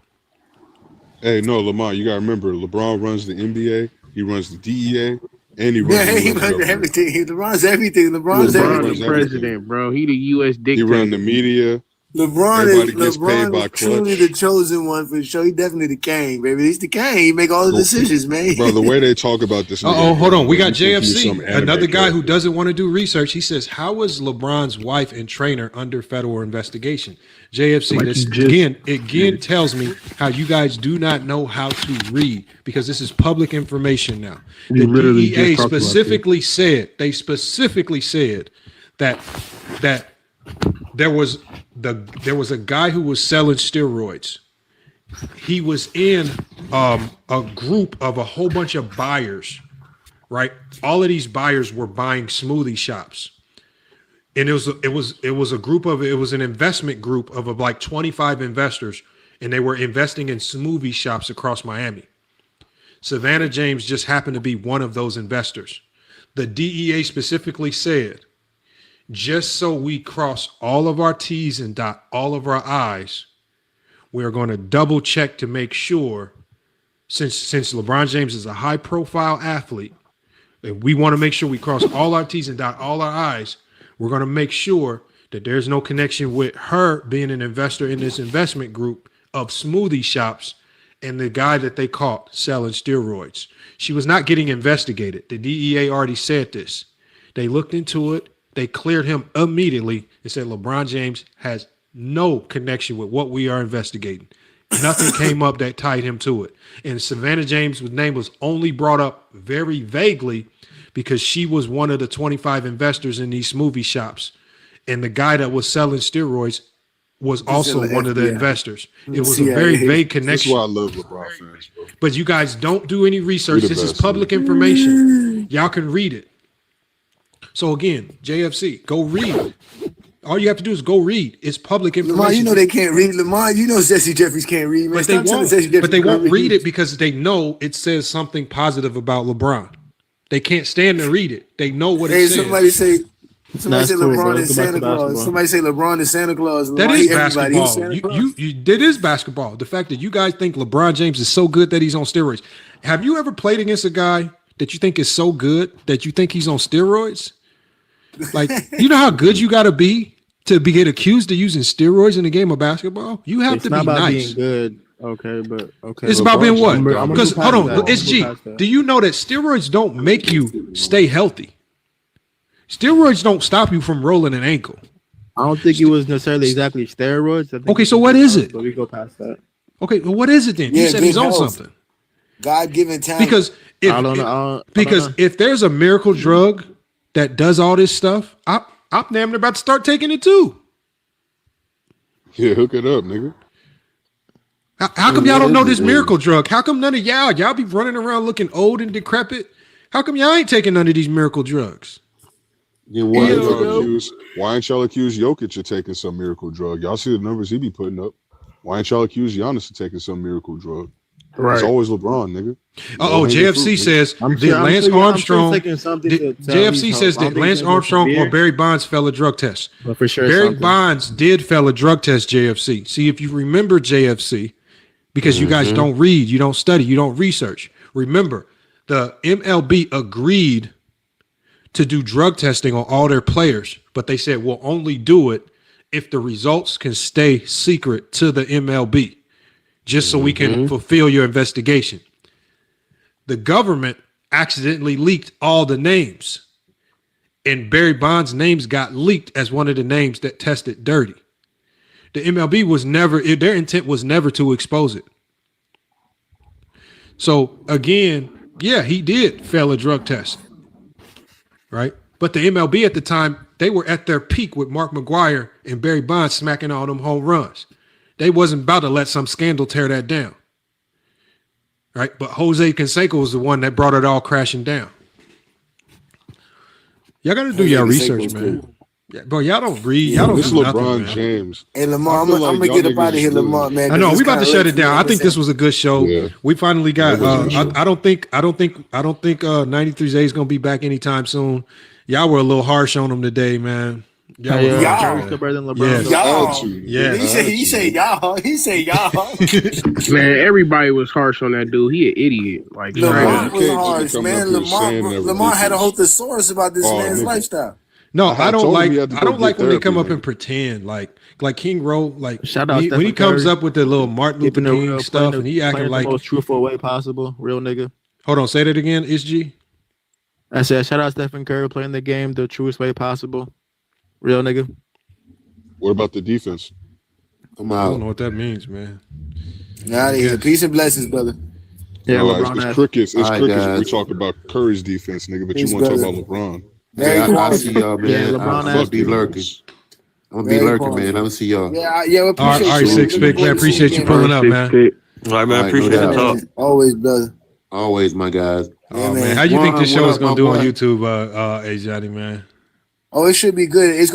Hey, no, Lamont, you got to remember, LeBron runs the NBA, he runs the DEA, and he runs everything. He runs everything. LeBron's the president, bro. He the U.S. dictator. He runs the media. LeBron is truly the chosen one for sure. He definitely the king, baby. He's the king. He make all the decisions, man. Bro, the way they talk about this. Hold on. We got you think he's some JFC, anime another guy who character. doesn't want to do research. He says, "How was LeBron's wife and trainer under federal investigation?" JFC, Like this you just- again tells me how you guys do not know how to read because this is public information now. The You literally DEA just talked about specifically said that there was a guy who was selling steroids. He was in a group of a whole bunch of buyers, right? All of these buyers were buying smoothie shops. And it was an investment group of like 25 investors, and they were investing in smoothie shops across Miami. Savannah James just happened to be one of those investors. The DEA specifically said, just so we cross all of our T's and dot all of our I's, we are going to double check to make sure, since LeBron James is a high profile athlete, and we want to make sure we cross all our T's and dot all our I's, we're going to make sure that there's no connection with her being an investor in this investment group of smoothie shops and the guy that they caught selling steroids. She was not getting investigated. The DEA already said this. They looked into it. They cleared him immediately and said LeBron James has no connection with what we are investigating. Nothing came up that tied him to it. And Savannah James' name was only brought up very vaguely because she was one of the 25 investors in these smoothie shops. And the guy that was selling steroids was also one of the investors. It was a very vague connection. That's why I love LeBron fans, bro. But you guys don't do any research. You're the This is best, public man. information. Y'all can read it. So again, JFC, go read. All you have to do is go read. It's public information. Lamar, you know they can't read. Lamar, you know Jesse Jeffries can't read, man. But they won't read it because they know it says something positive about LeBron. They can't stand to read it. They know what it says. Somebody say That's cool, LeBron bro. is Let's go back Santa to Claus. basketball. Somebody say LeBron is Santa Claus. That Lamar, is everybody, he's basketball. Santa Claus. That is basketball. The fact that you guys think LeBron James is so good that he's on steroids. Have you ever played against a guy that you think is so good that you think he's on steroids? Like, you know how good you got to be get accused of using steroids in the game of basketball? You have to not be about nice. being good. Okay, but okay. It's about being what? I'm gonna Because move hold past on, that. it's I'm G. gonna move past that. Do you know that steroids don't make you stay healthy? Steroids don't stop you from rolling an ankle. I don't think it was necessarily exactly steroids. I think Okay, so what is it? But we go past that. Okay, well, what is it then? You said he's on something. God-given talent. Because if there's a miracle drug that does all this stuff, I'm damn near about to start taking it too. Yeah, hook it up, nigga. How come y'all don't know this miracle drug? How come none of y'all be running around looking old and decrepit? How come y'all ain't taking none of these miracle drugs? Then why ain't y'all accuse Jokic of taking some miracle drug? Y'all see the numbers he be putting up. Why ain't y'all accuse Giannis of taking some miracle drug? Right. It's always LeBron, nigga. JFC says Lance Armstrong. JFC says that Lance Armstrong or Barry Bonds failed a drug test. But for sure, Barry Bonds did fail a drug test. JFC. See, if you remember JFC, because you guys don't read, you don't study, you don't research. Remember, the MLB agreed to do drug testing on all their players, but they said we'll only do it if the results can stay secret to the MLB, just so we can fulfill your investigation. The government accidentally leaked all the names, and Barry Bonds' names got leaked as one of the names that tested dirty. The MLB was never, their intent was never to expose it. So again, yeah, he did fail a drug test, right? But the MLB at the time, they were at their peak with Mark McGwire and Barry Bonds smacking all them home runs. They wasn't about to let some scandal tear that down, right? But Jose Canseco was the one that brought it all crashing down. Y'all got to do your research, man. Yeah, bro, y'all don't read. Y'all don't This do nothing, LeBron man. James. Hey, Lamar, I'm I feel gonna like get y'all up out of niggas here, is Lamar, man. I know This we about to kinda shut late it down. for me, I think this was a good show. Yeah. We finally got. Yeah. I don't think 93 is gonna be back anytime soon. Y'all were a little harsh on him today, man. Y'all, Hey, were y'all. harsh, still better than man. LeBron. Yes. Y'all. Yeah. He said y'all. He said y'all. Man, everybody was harsh on that dude. He an idiot. Like, straight Lamar up. was harsh, come man. up here saying that Lamar had a ridiculous. whole thesaurus about this Oh, man's nigga. lifestyle. No, I I don't told him like. he had to I go don't like get when they therapy, come up nigga. and pretend like like King Rowe, like Shout out when he Stephen comes Curry. up with the little Martin Luther Keeping it King real, stuff, and he acting playing like the most truthful way possible. Real nigga. Hold on, say that again, SG. I said, shout out Stephen Curry playing the game the truest way possible. Real nigga. What about the defense? I'm I don't out. know what that means, man. Nah, yeah. Peace and blessings, brother. Yeah, No, LeBron it's has- crickets. It's All right, crickets. guys. We talk about Curry's defense, nigga, but Peace, you want to talk brother. about LeBron. Very Yeah, I quiet. see y'all, man. Yeah, LeBron I'm gonna has- be lurking. I'm gonna be Very lurking, quiet. man. I'm gonna see y'all. Yeah, we All right, appreciate you. Six Pick, man. Appreciate you pulling up, man. All right, man. All right, Appreciate no the doubt. talk. Always, brother. Always, my guys. Oh man. man, how you think this show is gonna my do on boy. YouTube, A Johnny, man? Oh, it should be good. It's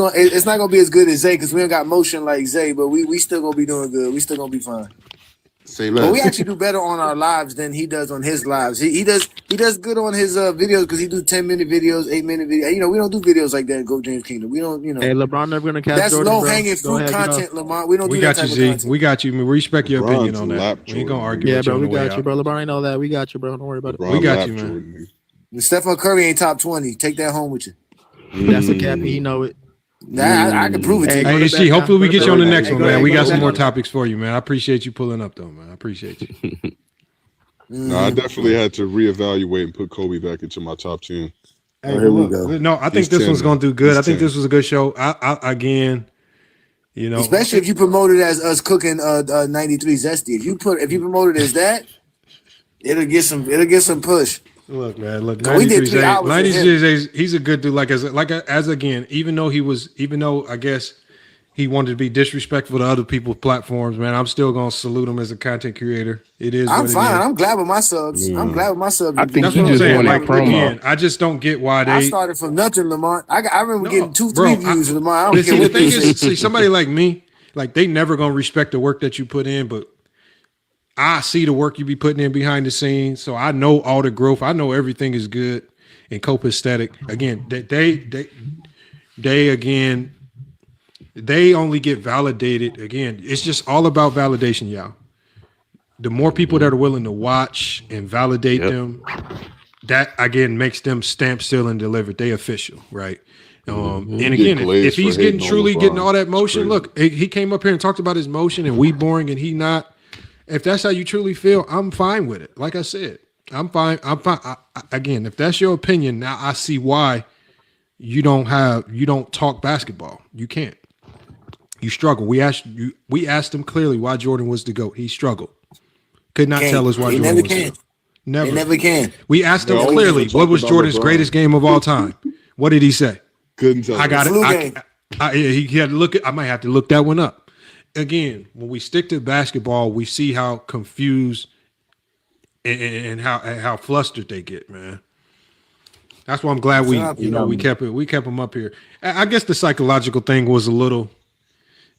not gonna be as good as Zay because we don't got motion like Zay, but we still gonna be doing good. We still gonna be fine. Say But less. we actually do better on our lives than he does on his lives. He does good on his videos because he do 10-minute videos, 8-minute videos. You know, we don't do videos like that in Go James Kingdom. We don't, you know. Hey, LeBron never gonna catch That's Jordan, low bro. hanging Go fruit ahead, get off. content, Lamont. We don't We do got that you, type Z. of content. We got you. We respect your opinion LeBron's on that. lap We ain't gonna argue Yeah, with you bro, on we the way got you, out. bro. LeBron ain't all that. We got you, bro. Don't worry about it. LeBron We got lap you, man. Jordan, nigga. Stephen Curry ain't top 20. Take that home with you. That's a cap. He know it. Nah, I can prove it to you. Hey, Hey, go to SG, bed, hopefully now. we Go get to you on the bed. next Hey, one, go man. ahead, We go got to some bed. more topics for you, man. I appreciate you pulling up, though, man. I appreciate you. No, I definitely had to reevaluate and put Kobe back into my top 10. Hey, here but we look, go. no, I think He's this 10 one's now. gonna do good. He's I think 10. this was a good show. I again, you know, Especially if you promote it as us cooking 93 Zesty. If you promote it as that, it'll get some push. look, man, look, We did 3 hours with 93 he's a good dude. As again, even though I guess he wanted to be disrespectful to other people's platforms, man, I'm still gonna salute him as a content creator. It is I'm what fine. it is. I'm glad with my subs. I'm glad with my subs. I think That's he what I'm just saying. wanted Like promo. again, I just don't get why I they. started from nothing, Lamont. I remember getting 2-3 bro, views, Lamont. I don't But care see, the what thing they is, say. see, somebody like me, like they never gonna respect the work that you put in, but I see the work you be putting in behind the scenes, so I know all the growth. I know everything is good and copacetic. Again, they only get validated. Again, it's just all about validation, y'all. The more people that are willing to watch and validate them, that again makes them stamp, seal, and delivered. They official, right? And Get again, glazed if he's for hating getting on truly LeBron. getting all that motion, Crazy. look, he came up here and talked about his motion, and we boring, and he not. If that's how you truly feel, I'm fine with it. Like I said, I'm fine. Again, if that's your opinion, now I see why you don't talk basketball. You can't. You struggle. We asked him clearly why Jordan was the GOAT. He struggled. Could not tell us why They Jordan never was can. the GOAT. Never. They never can. We asked him They always clearly talk what was about Jordan's LeBron. greatest game of all time. What did he say? Couldn't tell. I got Flu it. game. He had to look at. I might have to look that one up. Again, when we stick to basketball, we see how confused and how flustered they get, man. That's why I'm glad we kept him up here. I guess the psychological thing was a little,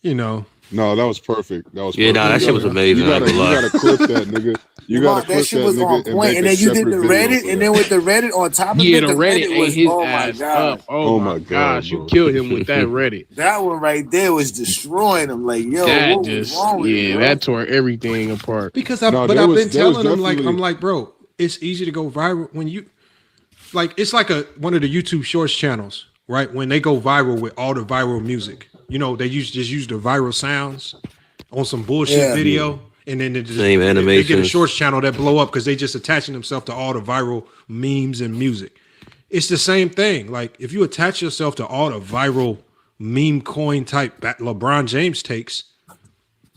No, that was perfect. That was Yeah, perfect. nah, that shit was amazing. You I ain't gonna lie. gotta clip that, nigga. You Lamont, gotta that clip shit that was on nigga and point. make And a then you did separate the video Reddit, for and that. then with the Reddit on top of Yeah, it, the Reddit ate was his oh my ass god. up. Oh my gosh, you killed him with that Reddit. That one right there was destroying him. Like, yo, That what was wrong with it, bro? that tore everything apart. because I've been telling him I'm like, bro, it's easy to go viral when you like. It's like one of the YouTube Shorts channels, right? When they go viral with all the viral music, they just use the viral sounds on some bullshit video. And then they get a animations. Shorts channel that blow up because they just attaching themselves to all the viral memes and music. It's the same thing. Like if you attach yourself to all the viral meme coin type LeBron James takes,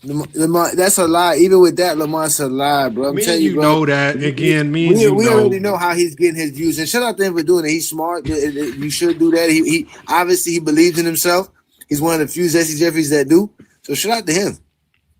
Lamont, that's a lie. Even with that, Lamont's a lie, bro. I'm telling you, bro. know that. Again, we already know how he's getting his views. And shout out to him for doing it. He's smart. You should do that. He obviously he believes in himself. He's one of the few Jesse Jeffries that do. So shout out to him.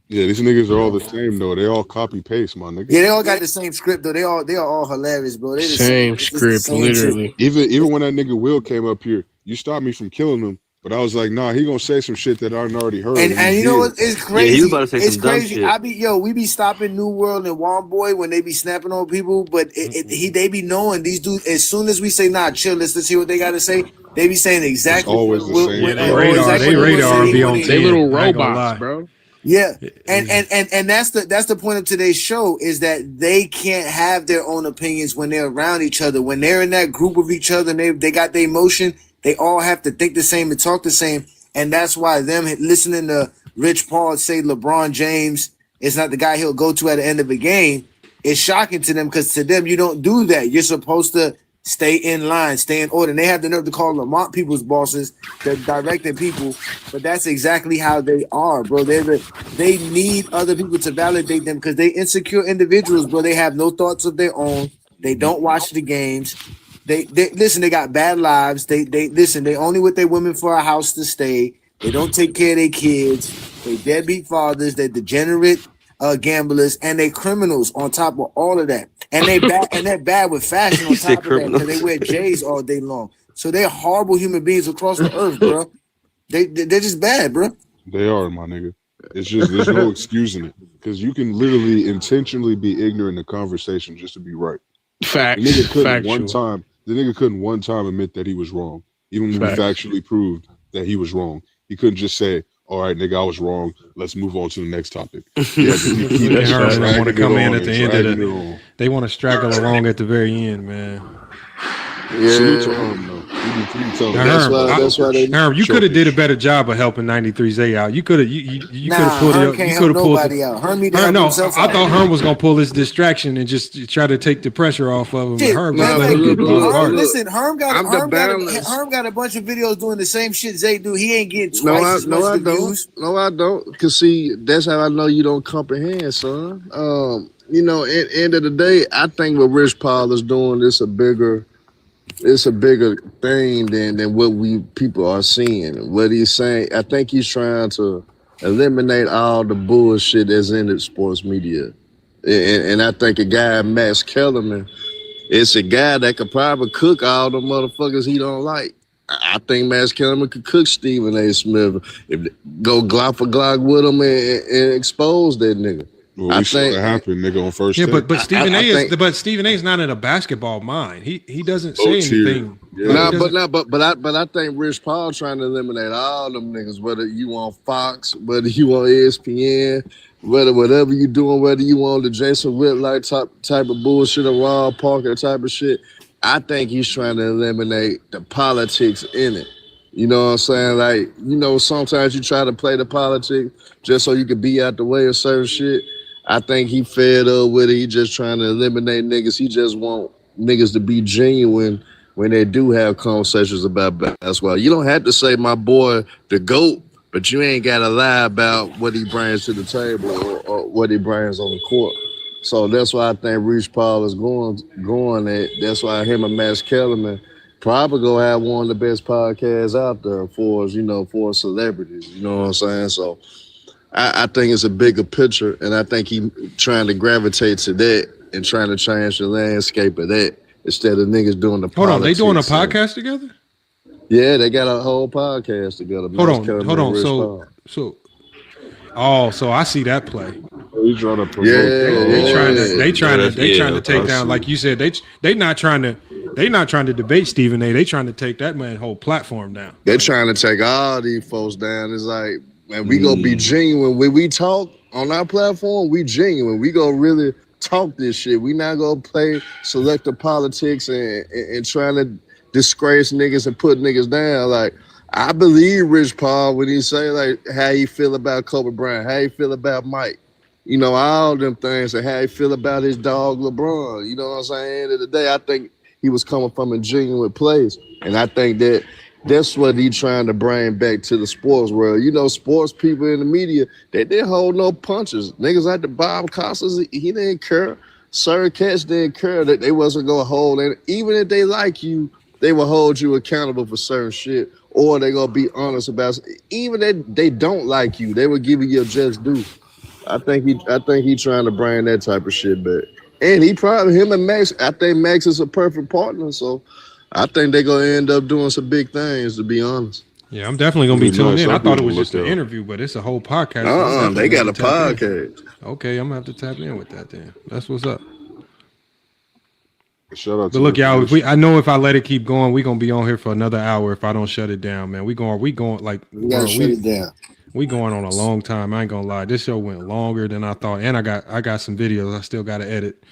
Yeah, these niggas are all the same though. They all copy paste, my nigga. Yeah, they all got the same script though. They are all hilarious, bro. They the Same it's the script, same literally. Even when that nigga Will came up here, you stopped me from killing him. But I was like, nah, he gonna say some shit that I already heard. And you know what? It's crazy. Yeah, he was about to say it's some dumb crazy. shit. We be stopping New World and Warm Boy when they be snapping on people, but they be knowing these dudes. As soon as we say, nah, chill, let's hear what they gotta say. They be saying exactly. It's always the same. They radar be on. They little robots, bro. Yeah, and that's the point of today's show is that they can't have their own opinions when they're around each other. When they're in that group of each other, and they got their emotion, they all have to think the same and talk the same. And that's why them listening to Rich Paul say LeBron James is not the guy he'll go to at the end of a game is shocking to them, because to them, you don't do that. You're supposed to stay in line, stay in order. And they have the nerve to call Lamont people's bosses, they're directing people, but that's exactly how they are, bro. They need other people to validate them because they insecure individuals, bro. They have no thoughts of their own. They don't watch the games. They listen, they got bad lives. They listen, they only with their women for a house to stay. They don't take care of their kids. They deadbeat fathers. They're degenerate gamblers, and they criminals on top of all of that. And they're bad with fashion on top of that because they wear J's all day long. So they're horrible human beings across the earth, bro. They're just bad, bro. They are, my nigga. It's just there's no excusing it, because you can literally intentionally be ignorant in conversation just to be right. Facts. The nigga couldn't one time admit that he was wrong, even when we factually proved that he was wrong. He couldn't just say, "All right, nigga, I was wrong. Let's move on to the next topic." They want to come in at the end of the. They want to straggle along at the very end, man. Yeah. Salute to Herm, though. That's why they. Herm, you could have did a better job of helping 93Z out. You could have. You could have pulled Herm it. can't You could have help pulled. nobody out. Herm need to help himself I out. thought Herm was gonna pull his distraction and just try to take the pressure off of him. Shit, Herm, man, just let him get bombarded. listen, Herm got a bunch of videos doing the same shit Zay do. He ain't getting twice as much views. No, I don't. Cause see, that's how I know you don't comprehend, son. You know, at the end of the day, I think what Rich Paul is doing is a bigger thing than what we people are seeing. What he's saying, I think he's trying to eliminate all the bullshit that's in the sports media. And I think a guy, Max Kellerman, it's a guy that could probably cook all the motherfuckers he don't like. I think Max Kellerman could cook Stephen A. Smith. Go Glock for Glock with him and expose that nigga. Well, we saw it happen, nigga, on first. Yeah, take. but Stephen A is not in a basketball mind. He doesn't say anything. Yeah. But I think Rich Paul trying to eliminate all them niggas, whether you on Fox, whether you on ESPN, whatever you doing, whether you on the Jason Whitlock type of bullshit or Rob Parker type of shit. I think he's trying to eliminate the politics in it. You know what I'm saying? Like, you know, sometimes you try to play the politics just so you can be out the way of certain shit. I think he fed up with it. He just trying to eliminate niggas. He just want niggas to be genuine when they do have conversations about basketball. You don't have to say my boy the GOAT, but you ain't got to lie about what he brings to the table or what he brings on the court. So that's why I think Rich Paul is going at. That's why him and Max Kellerman probably gonna have one of the best podcasts out there for us, you know, for celebrities. You know what I'm saying? So I think it's a bigger picture, and I think he trying to gravitate to that and trying to change the landscape of that instead of niggas doing the Hold on, they doing a politics podcast together? Yeah, they got a whole podcast together. Hold on. So I see that play. He's trying to promote. They trying to take down, like you said. They not trying to debate Stephen A. They trying to take that man whole platform down. They're trying to take all these folks down. It's like, man, we gonna be genuine when we talk on our platform. We genuine. We gonna really talk this shit. We not gonna play selective politics and trying to disgrace niggas and put niggas down. Like, I believe Rich Paul when he say like how he feel about Kobe Bryant, how he feel about Mike, you know, all them things, and how he feel about his dog LeBron. You know what I'm saying? At the end of the day, I think he was coming from a genuine place, and I think that's what he trying to bring back to the sports world. You know, sports people in the media, they didn't hold no punches. Niggas like the Bob Costas, he didn't care. Sir Catch didn't care that they wasn't gonna hold, and even if they like you, they will hold you accountable for certain shit, or they gonna be honest about it. Even if they don't like you, they will give you your just due. I think he trying to bring that type of shit back. And him and Max, I think Max is a perfect partner, so I think they're gonna end up doing some big things, to be honest. Yeah, I'm definitely gonna be tuned in. I thought it was just an interview, but it's a whole podcast. They got a podcast. Okay, I'm gonna have to tap in with that then. That's what's up. Shout out but look, y'all, I know if I let it keep going, we're gonna be on here for another hour if I don't shut it down, man. We going like we gotta shut it down. We going on a long time. I ain't gonna lie. This show went longer than I thought, and I got some videos I still gotta edit.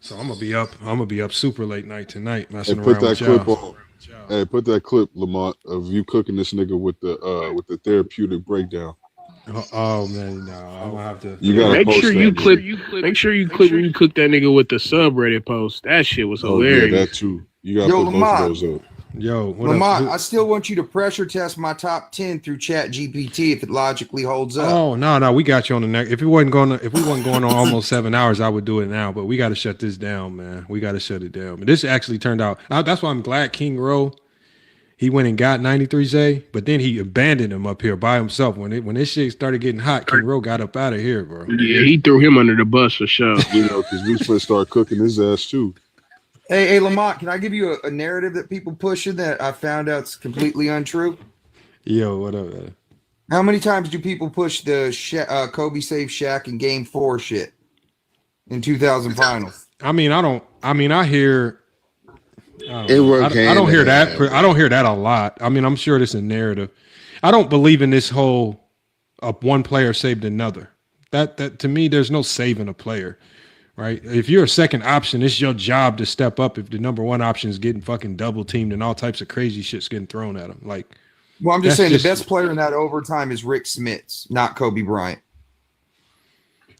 So I'm gonna be up super late night tonight messing around with y'all. Hey, put that clip, Lamont, of you cooking this nigga with the therapeutic breakdown. Oh man, no, I'm gonna have to. You gotta Make post sure that. you Man. clip. Make sure you clip when you cook that nigga with the subreddit post. That shit was Oh yeah, hilarious. that too. You gotta Yo, put both of Lamont. those up. Yo, what Lamont, up? I still want you to pressure test my top 10 through Chat GPT if it logically holds up. Oh no, we got you on the neck. If we wasn't going on almost 7 hours, I would do it now. But we got to shut this down, man. We got to shut it down. But this actually turned out. That's why I'm glad King Rowe. He went and got 93Z, but then he abandoned him up here by himself. When this shit started getting hot, King Rowe got up out of here, bro. Yeah, he threw him under the bus for sure. You know, because we supposed to start cooking his ass too. Hey, Lamont, can I give you a narrative that people pushing that I found out's completely untrue? Yo, what up, man? How many times do people push the Kobe saved Shaq in Game 4 shit in 2000 finals? I hear. I It don't hear that. I don't hear that a lot. I mean, I'm sure it's a narrative. I don't believe in this whole one player saved another. That to me, there's no saving a player, right? If you're a second option, it's your job to step up. If the number one option is getting fucking double teamed and all types of crazy shit's getting thrown at him, like. Well, I'm just saying the best player in that overtime is Rick Smits, not Kobe Bryant.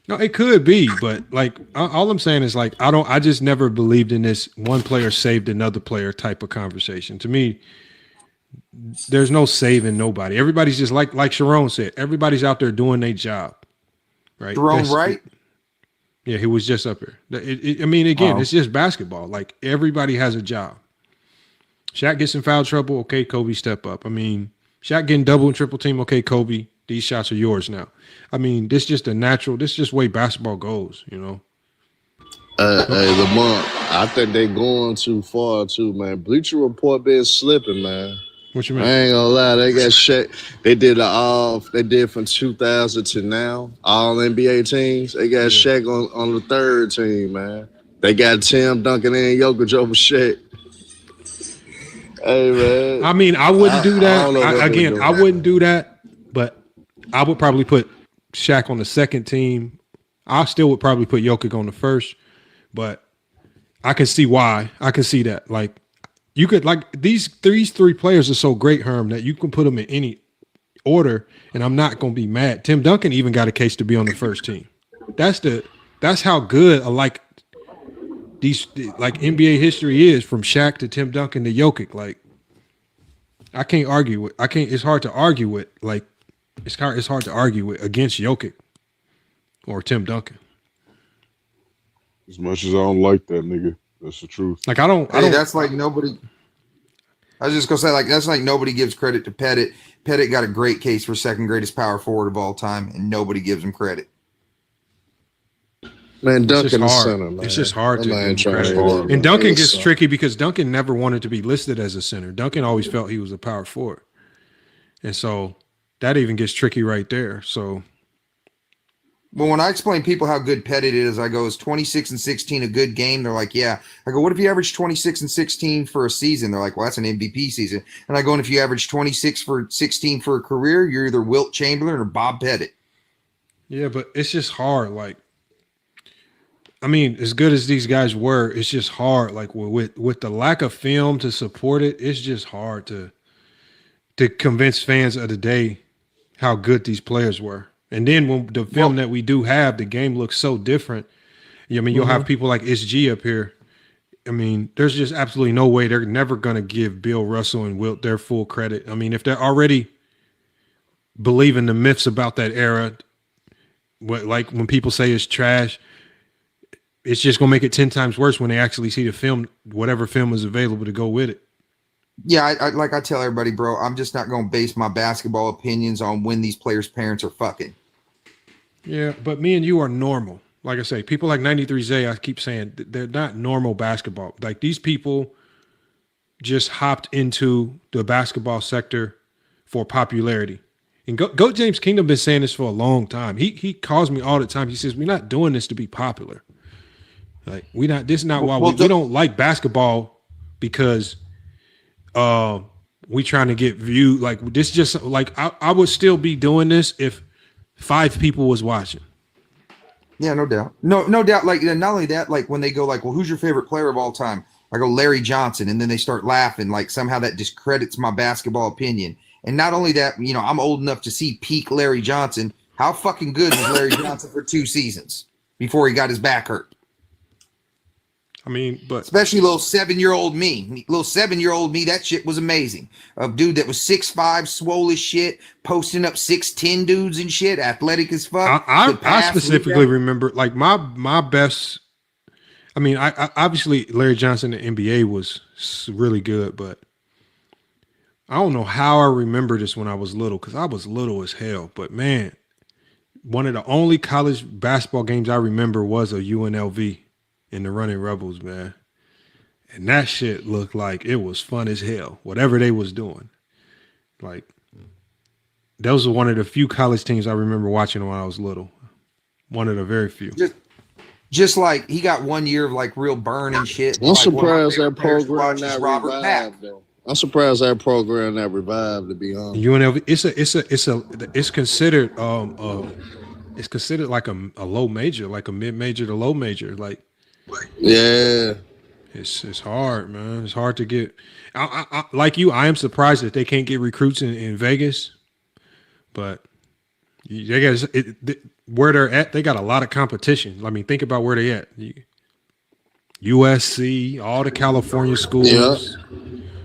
No, it could be, but like all I'm saying is like I just never believed in this one player saved another player type of conversation. To me, there's no saving nobody. Everybody's just like Sharon said, everybody's out there doing their job. Right? Sharon Wright? Yeah, he was just up here. It's just basketball. Like everybody has a job. Shaq gets in foul trouble, okay, Kobe step up. I mean, Shaq getting double and triple team, okay, Kobe, these shots are yours now. I mean, this is just way basketball goes, you know. Hey, Lamont, I think they going too far too, man. Bleacher Report been slipping, man. What you mean? I ain't gonna lie, they got Shaq. They did from 2000 to now, all NBA teams. They got Shaq on the third team, man. They got Tim Duncan and Jokic over Shaq. Hey, man. I mean, I wouldn't do that. I wouldn't do that, but I would probably put Shaq on the second team. I still would probably put Jokic on the first, but I can see why. I can see that. Like, you could, like, these three players are so great, Herm, that you can put them in any order, and I'm not going to be mad. Tim Duncan even got a case to be on the first team. That's how good these NBA history is, from Shaq to Tim Duncan to Jokic. Like, I can't argue with. It's hard to argue with. Like, it's hard to argue with against Jokic or Tim Duncan. As much as I don't like that nigga, that's the truth. Like, I don't. That's like nobody. I was just gonna say, like, that's like nobody gives credit to Pettit. Pettit got a great case for second greatest power forward of all time, and nobody gives him credit. Man, Duncan is center, man. It's just hard to give him credit. credit. And Duncan gets tricky because Duncan never wanted to be listed as a center. Duncan always felt he was a power forward. And so that even gets tricky right there. So, but when I explain people how good Pettit is, I go, is 26 and 16 a good game? They're like, yeah. I go, what if you average 26 and 16 for a season? They're like, well, that's an MVP season. And I go, and if you average 26 for 16 for a career, you're either Wilt Chamberlain or Bob Pettit. yeah, but it's just hard. Like, I mean, as good as these guys were, it's just hard. Like, with the lack of film to support it, it's just hard to convince fans of the day how good these players were. And then when the film that we do have, the game looks so different. I mean, you'll have people like SG up here. I mean, there's just absolutely no way they're never going to give Bill Russell and Wilt their full credit. I mean, if they're already believing the myths about that era, like when people say it's trash, it's just going to make it 10 times worse when they actually see the film, whatever film is available to go with it. Yeah, I tell everybody, bro, I'm just not going to base my basketball opinions on when these players' parents are fucking. Yeah, but me and you are normal. Like I say, people like 93Z, I keep saying, they're not normal basketball. Like, these people just hopped into the basketball sector for popularity. And GOAT James Kingdom been saying this for a long time. He calls me all the time. He says, we're not doing this to be popular. Like, this is not why we don't like basketball because we trying to get viewed. Like, this just, like, I would still be doing this if 5 people was watching. Yeah, no doubt. No doubt. Like, not only that, like when they go like, well, who's your favorite player of all time? I go Larry Johnson, and then they start laughing like somehow that discredits my basketball opinion. And not only that, you know, I'm old enough to see peak Larry Johnson. How fucking good was Larry Johnson for 2 seasons before he got his back hurt? I mean, but especially little 7-year-old me. Little 7-year-old me, that shit was amazing. A dude that was 6'5", swole as shit, posting up 6'10" dudes and shit, athletic as fuck. I specifically remember like my best. I mean, I obviously Larry Johnson in the NBA was really good, but I don't know how I remember this when I was little because I was little as hell. But man, one of the only college basketball games I remember was a UNLV in the Running Rebels, man. And that shit looked like it was fun as hell, whatever they was doing. Like, those were one of the few college teams I remember watching when I was little. One of the very few. Just like he got 1 year of like real burn and shit. I'm like surprised that program that not Robert Pack. revived though. I'm surprised that program not revived, to be honest. UNLV, it's considered it's considered like a low major, like a mid major to low major. Like, yeah, it's hard, man. It's hard to get. I like you. I am surprised that they can't get recruits in Vegas, but they got where they're at. They got a lot of competition. I mean, think about where they at. USC, all the California schools. Yeah.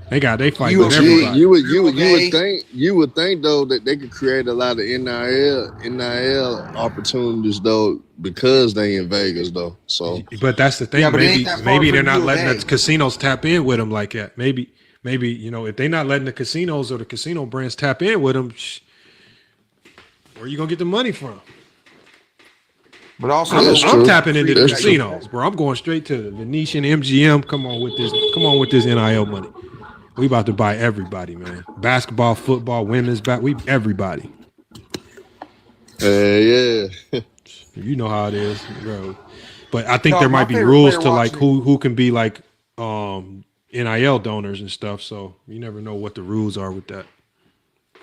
They fight with everybody. You would think though that they could create a lot of NIL opportunities though because they in Vegas though. So, but that's the thing. Yeah, maybe they're not letting the casinos tap in with them like that. Maybe you know if they're not letting the casinos or the casino brands tap in with them, where are you gonna get the money from? But also, I'm tapping into the casinos, bro. I'm going straight to the Venetian, MGM. Come on with this NIL money. We about to buy everybody, man. Basketball, football, women's everybody. Yeah. You know how it is, bro. But I think there might be rules to like who can be like NIL donors and stuff. So you never know what the rules are with that.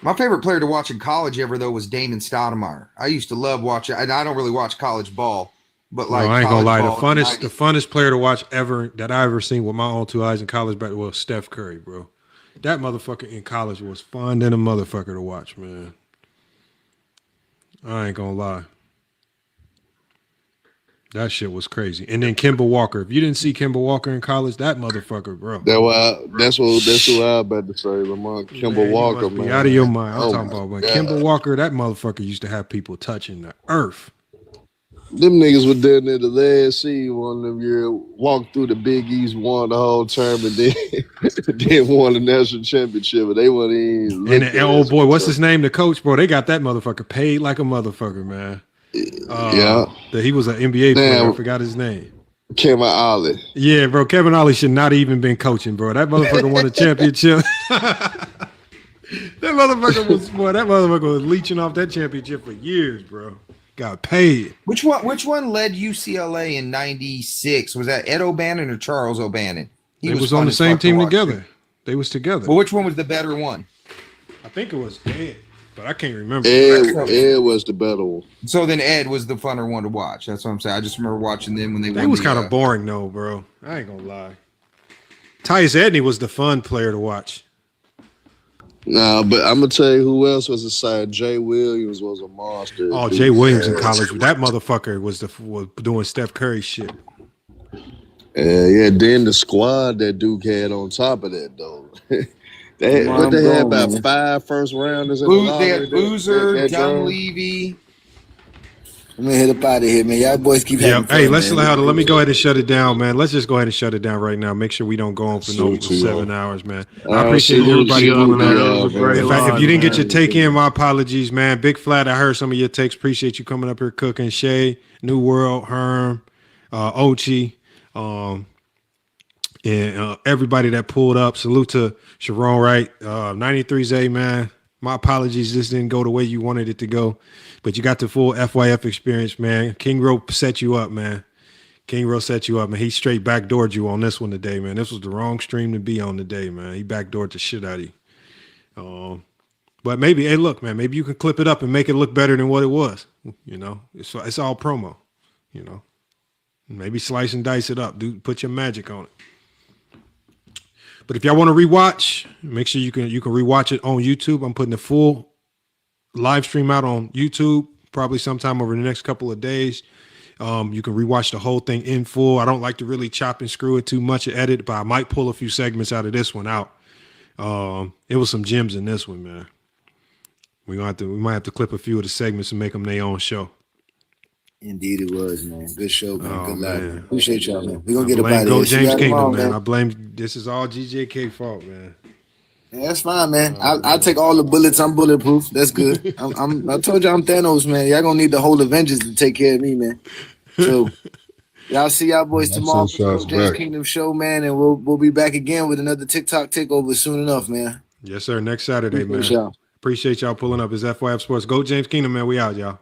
My favorite player to watch in college ever though was Damon Stoudemire. I used to love watching, and I don't really watch college ball, but like I ain't gonna lie, the ball, funnest player to watch ever that I ever seen with my own 2 eyes in college back was Steph Curry, bro. That motherfucker in college was fun than a motherfucker to watch, man. I ain't gonna lie. That shit was crazy. And then Kemba Walker. If you didn't see Kemba Walker in college, that motherfucker, bro. That's what I about to say, Lamont. Kemba Walker, man. Out of your mind. I'm talking about, man. Kemba Walker, that motherfucker used to have people touching the earth. Them niggas were down there the last season one of them years, walked through the Big East, won the whole tournament, then won the national championship, but they weren't even. And old boy, what's his name? The coach, bro. They got that motherfucker paid like a motherfucker, man. He was an NBA player. I forgot his name. Kevin Ollie. Yeah, bro. Kevin Ollie should not even been coaching, bro. That motherfucker won a championship. That motherfucker was leeching off that championship for years, bro. Got paid. Which one led UCLA in '96? Was that Ed O'Bannon or Charles O'Bannon? They was on the same team together. They was together. Well, which one was the better one? I think it was Ed, but I can't remember. Ed was the better one. So then Ed was the funner one to watch. That's what I'm saying. I just remember watching them when they won. They was kind of boring though, bro. I ain't gonna lie. Tyus Edney was the fun player to watch. Nah, but I'm gonna tell you who else was excited. Jay Williams was a monster. Oh, Jay Williams in college. That motherfucker was doing Steph Curry shit. Yeah. Then the squad that Duke had on top of that though. They had about 5 first rounders. They had Boozer, Dunleavy. I'm gonna hit up out of here, man. Y'all boys keep having fun. Hey, let me go ahead and shut it down, man. Let's just go ahead and shut it down right now. Make sure we don't go on for no 7 hours, man. I appreciate everybody coming out. In fact, if you didn't get your take in, my apologies, man. Big Flat, I heard some of your takes. Appreciate you coming up here cooking. Shay, New World, Herm, Ochi, and everybody that pulled up. Salute to Sharon Wright, 93Z, man. My apologies, this didn't go the way you wanted it to go. But you got the full FYF experience, man. King Rope set you up, man. King Rope set you up, man. He straight backdoored you on this one today, man. This was the wrong stream to be on today, man. He backdoored the shit out of you. But maybe, hey, look, man, maybe you can clip it up and make it look better than what it was. You know, it's all promo, you know. Maybe slice and dice it up. Dude, put your magic on it. But if y'all want to rewatch, make sure you can rewatch it on YouTube. I'm putting the full live stream out on YouTube probably sometime over the next couple of days. You can rewatch the whole thing in full. I don't like to really chop and screw it too much or edit, but I might pull a few segments out of this one out. It was some gems in this one, man. We might have to clip a few of the segments and make them their own show. Indeed, it was, man. Good show, man. Good Man. luck. Appreciate y'all, man. We're gonna get blame up out Go of here. James See y'all Kingdom, tomorrow, man. I blame this is all GJK fault, man. Yeah, that's fine, man. I'll take all the bullets. I'm bulletproof. That's good. I told you I'm Thanos, man. Y'all gonna need the whole Avengers to take care of me, man. So y'all see y'all boys tomorrow for the Go James Kingdom show, man, and we'll be back again with another TikTok takeover soon enough, man. Yes, sir. Next Saturday, man. Appreciate y'all. Appreciate y'all pulling up. It's FYF Sports. Go James Kingdom, man. We out, y'all.